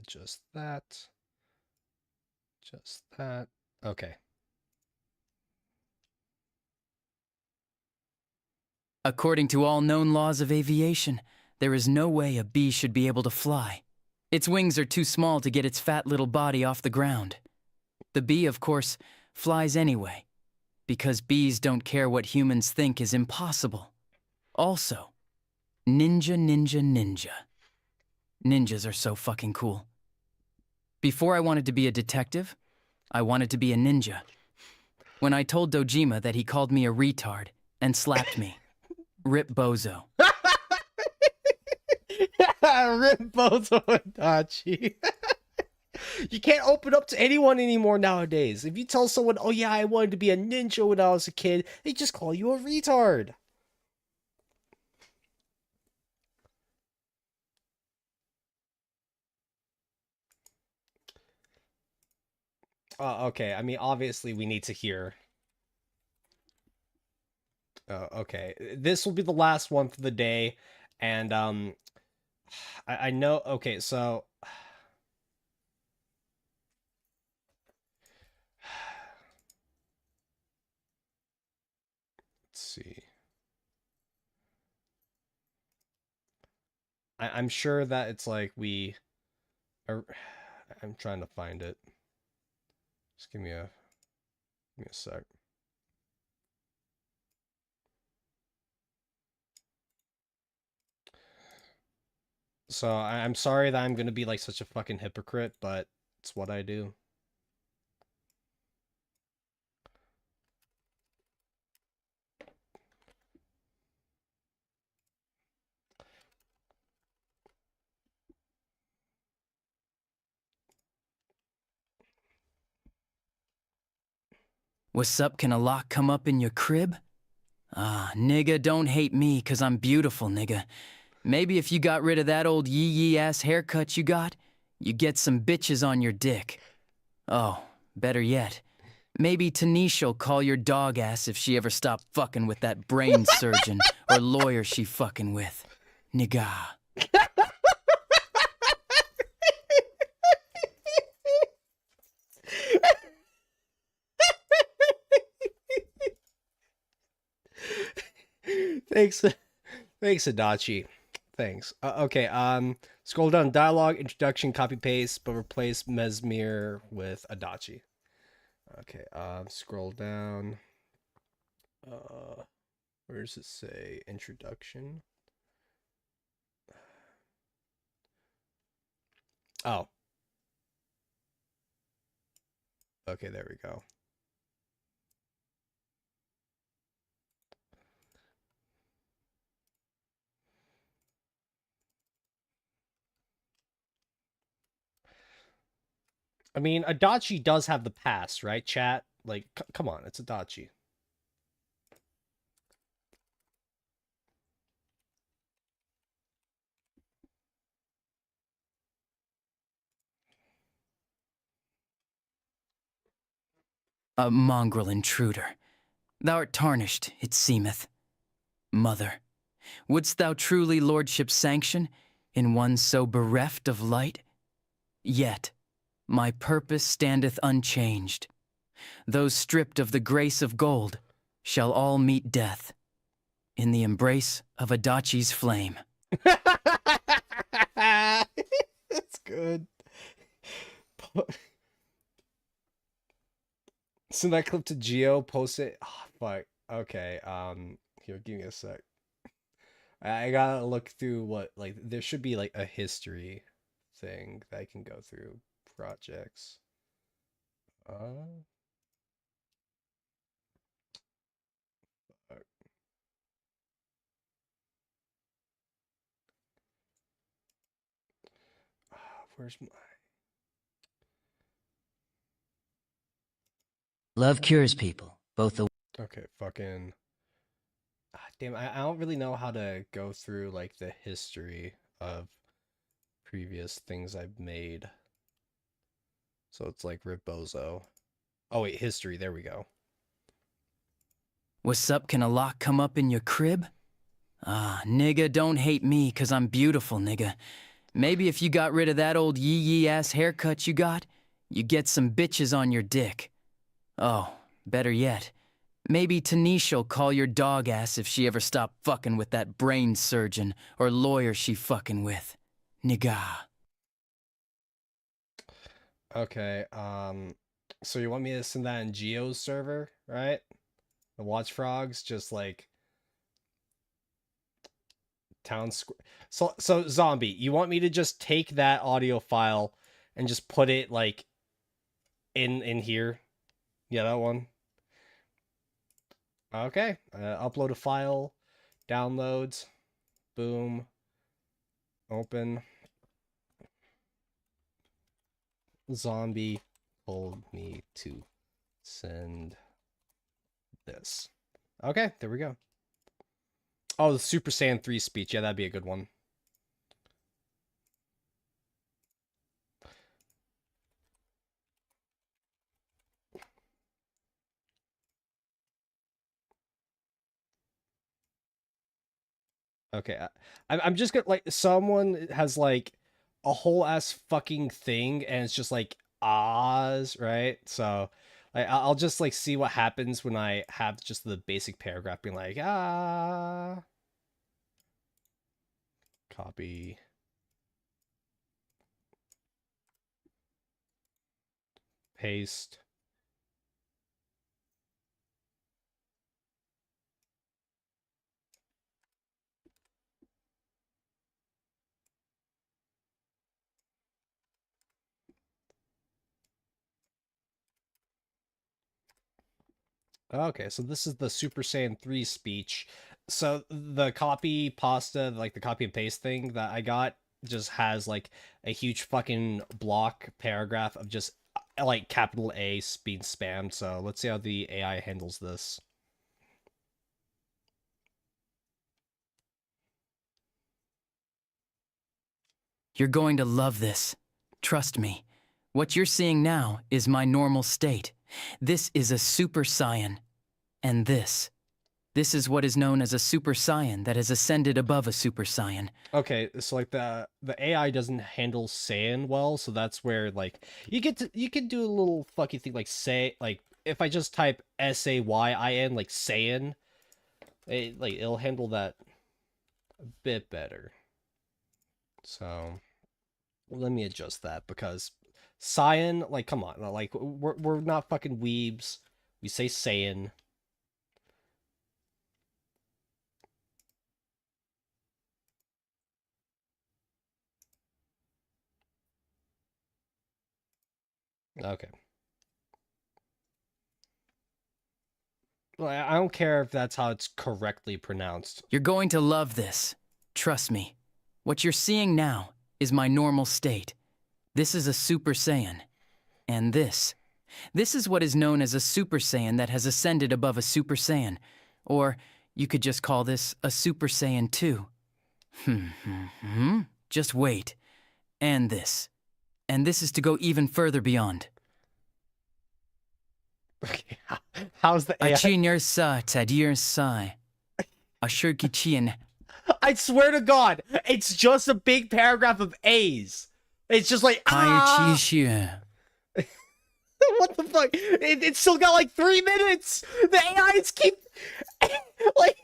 just that. Just that. Okay. According to all known laws of aviation, there is no way a bee should be able to fly. Its wings are too small to get its fat little body off the ground. The bee, of course, flies anyway, because bees don't care what humans think is impossible. Also, ninja, ninja, ninja. Ninjas are so fucking cool. Before I wanted to be a detective, I wanted to be a ninja. When I told Dojima that he called me a retard and slapped me, rip bozo. Rip Bozo and Dachi. You can't open up to anyone anymore nowadays. If you tell someone, oh yeah, I wanted to be a ninja when I was a kid, they just call you a retard. Okay, I mean, obviously we need to hear. Okay, this will be the last one for the day, and I know. Okay, so let's see. I'm sure that it's like we are. I'm trying to find it. Just give me a sec. So I'm sorry that I'm gonna be like such a fucking hypocrite, but it's what I do. What's up, can a lock come up in your crib? Ah, nigga, don't hate me, cause I'm beautiful, nigga. Maybe if you got rid of that old yee-yee ass haircut you got, you get some bitches on your dick. Oh, better yet, maybe Tanisha'll call your dog ass if she ever stopped fucking with that brain surgeon or lawyer she fucking with. Nigga. Thanks, thanks, Adachi. Thanks. Okay. Scroll down dialogue, introduction, copy paste, but replace Mesmere with Adachi. Okay. Scroll down. Where does it say introduction? Oh. Okay, there we go. I mean, Adachi does have the pass, right, chat? Like, come on, it's Adachi. A mongrel intruder. Thou art tarnished, it seemeth. Mother, wouldst thou truly lordship's sanction in one so bereft of light? Yet, my purpose standeth unchanged. Those stripped of the grace of gold shall all meet death in the embrace of Adachi's flame. That's good. Send that clip to Geo, post it. Oh, fuck. Okay, here, give me a sec. I gotta look through what, like, there should be, like, a history thing that I can go through. Projects. Fuck. Where's my... Love cures people, both the... Okay, fucking... damn, I don't really know how to go through, like, the history of previous things I've made. So it's like Ribbozo. Oh, wait, history. There we go. What's up, can a lock come up in your crib? Ah, nigga, don't hate me, 'cause I'm beautiful, nigga. Maybe if you got rid of that old yee-yee-ass haircut you got, you get some bitches on your dick. Oh, better yet, maybe Tanisha'll call your dog ass if she ever stopped fucking with that brain surgeon or lawyer she fucking with. Nigga. Okay, so you want me to send that in Geo's server, right? The Watch Frogs, just like town square. So Zombie, you want me to just take that audio file and just put it like in here? Yeah, that one. Okay, upload a file, downloads, boom, open. Zombie told me to send this. Okay, there we go. Oh, the Super Saiyan 3 speech. Yeah, that'd be a good one. Okay, I'm just gonna, like, someone has, like, a whole ass fucking thing, and it's just, like, ahs, right? So, like, I'll just, like, see what happens when I have just the basic paragraph being like, ah. Copy. Paste. Okay, so this is the Super Saiyan 3 speech. So the copy pasta, like the copy and paste thing that I got, just has like a huge fucking block paragraph of just like capital A being spammed. So let's see how the AI handles this. You're going to love this. Trust me. What you're seeing now is my normal state. This is a Super Saiyan. And this is what is known as a Super Saiyan that has ascended above a Super Saiyan. Okay, so like the AI doesn't handle Saiyan well, so that's where like you can do a little fucking thing like say, like if I just type SAYIN, like Saiyan, It'll handle that a bit better. So let me adjust that because Saiyan, like, come on, like we're not fucking weebs. We say Saiyan. Okay. Well, I don't care if that's how it's correctly pronounced. You're going to love this. Trust me. What you're seeing now is my normal state. This is a Super Saiyan. And this is what is known as a Super Saiyan that has ascended above a Super Saiyan. Or you could just call this a Super Saiyan 2. Just wait. And this. And this is to go even further beyond. Okay, how's the AI? Achinyer sa tadir sai. Ashurkichien. I swear to God, it's just a big paragraph of A's. It's just like, ah! What the fuck? It's still got like 3 minutes. The AIs keep like.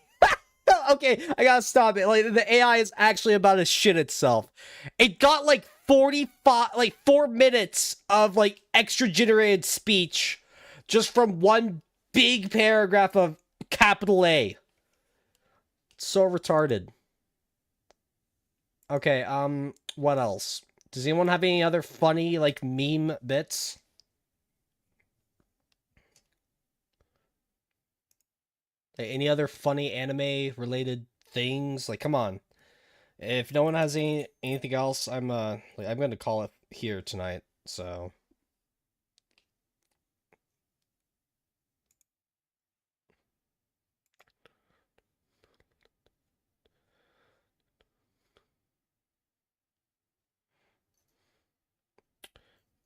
Okay, I gotta stop it. Like the AI is actually about to shit itself. It got like 4 minutes of like extra generated speech just from one big paragraph of capital A. So retarded. Okay, what else? Does anyone have any other funny, like, meme bits? Any other funny anime-related things? Like, come on. If no one has anything else, I'm gonna call it here tonight, so...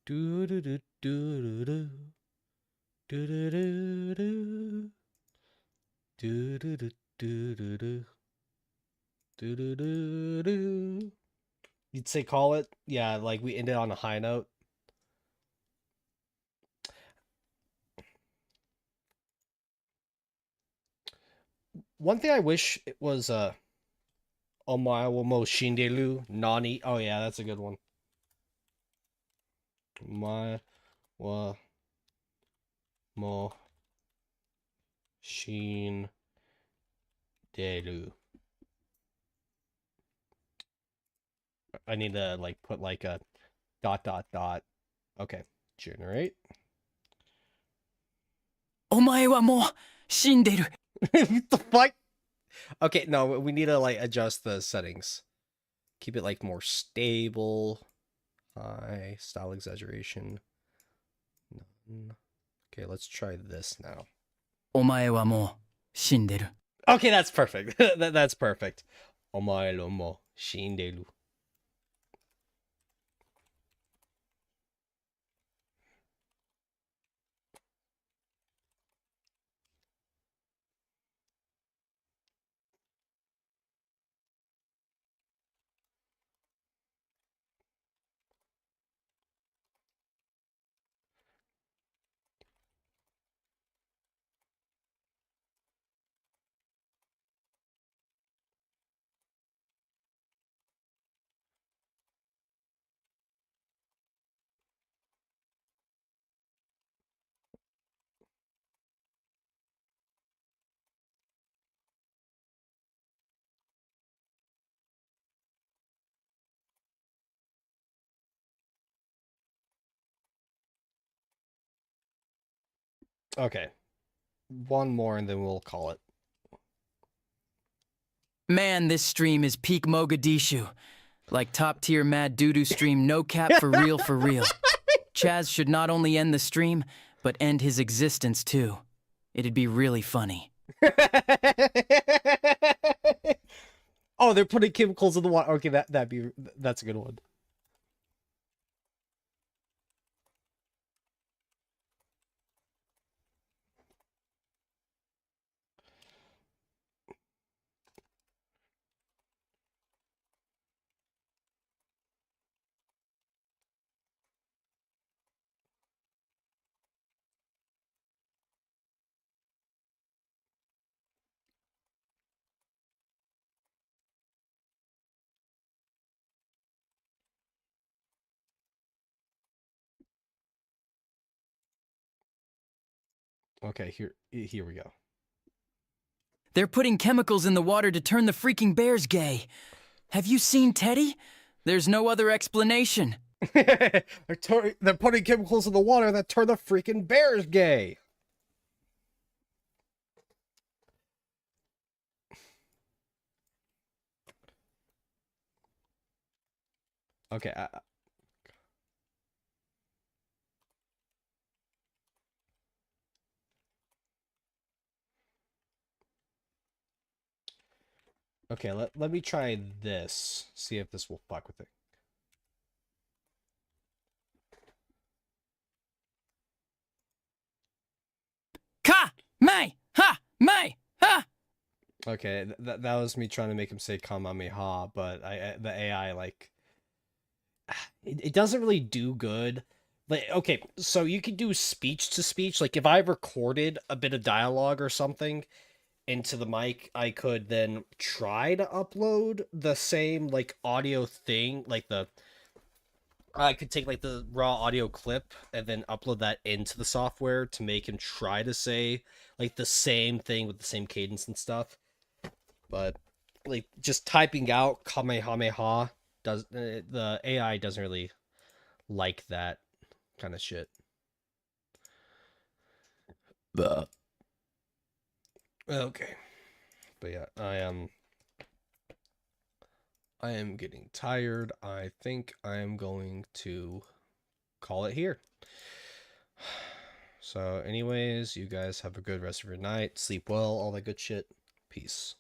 Do do do do do do do do do do do do do do do do do do. You'd say call it? Yeah, like we ended on a high note. One thing I wish it was Omae wa mo shinderu nani. Oh yeah, that's a good one. Omae wa mo shinderu. I need to like put like a ... Okay, generate. Omae wa mo shinderu. What the fuck? Okay, no, we need to like adjust the settings. Keep it like more stable. High style exaggeration. None. Okay, let's try this now. Omae wa mo shinderu. Okay, that's perfect. That's perfect. Omae wa mo shinderu. Okay. One more and then we'll call it. Man, this stream is peak Mogadishu. Like top tier Mad Doodoo stream, no cap for real for real. Chazz should not only end the stream, but end his existence too. It'd be really funny. Oh, they're putting chemicals in the water. Okay, that's a good one. Okay, here we go. They're putting chemicals in the water to turn the freaking bears gay. Have you seen Teddy? There's no other explanation. They're putting chemicals in the water that turn the freaking bears gay. Okay. Okay, let me try this. See if this will fuck with it. Ka! Mai! Ha! Mai! Ha! Okay, that was me trying to make him say Kamehameha, but the AI, like, it doesn't really do good. Like, okay, so you could do speech to speech. Like, if I recorded a bit of dialogue or something into the mic, I could then try to upload the same, like, audio thing, like I could take, like, the raw audio clip and then upload that into the software to make him try to say, like, the same thing with the same cadence and stuff. But, like, just typing out Kamehameha, the AI doesn't really like that kind of shit. Okay. But yeah, I am getting tired. I think I am going to call it here. So anyways, you guys have a good rest of your night. Sleep well, all that good shit. Peace.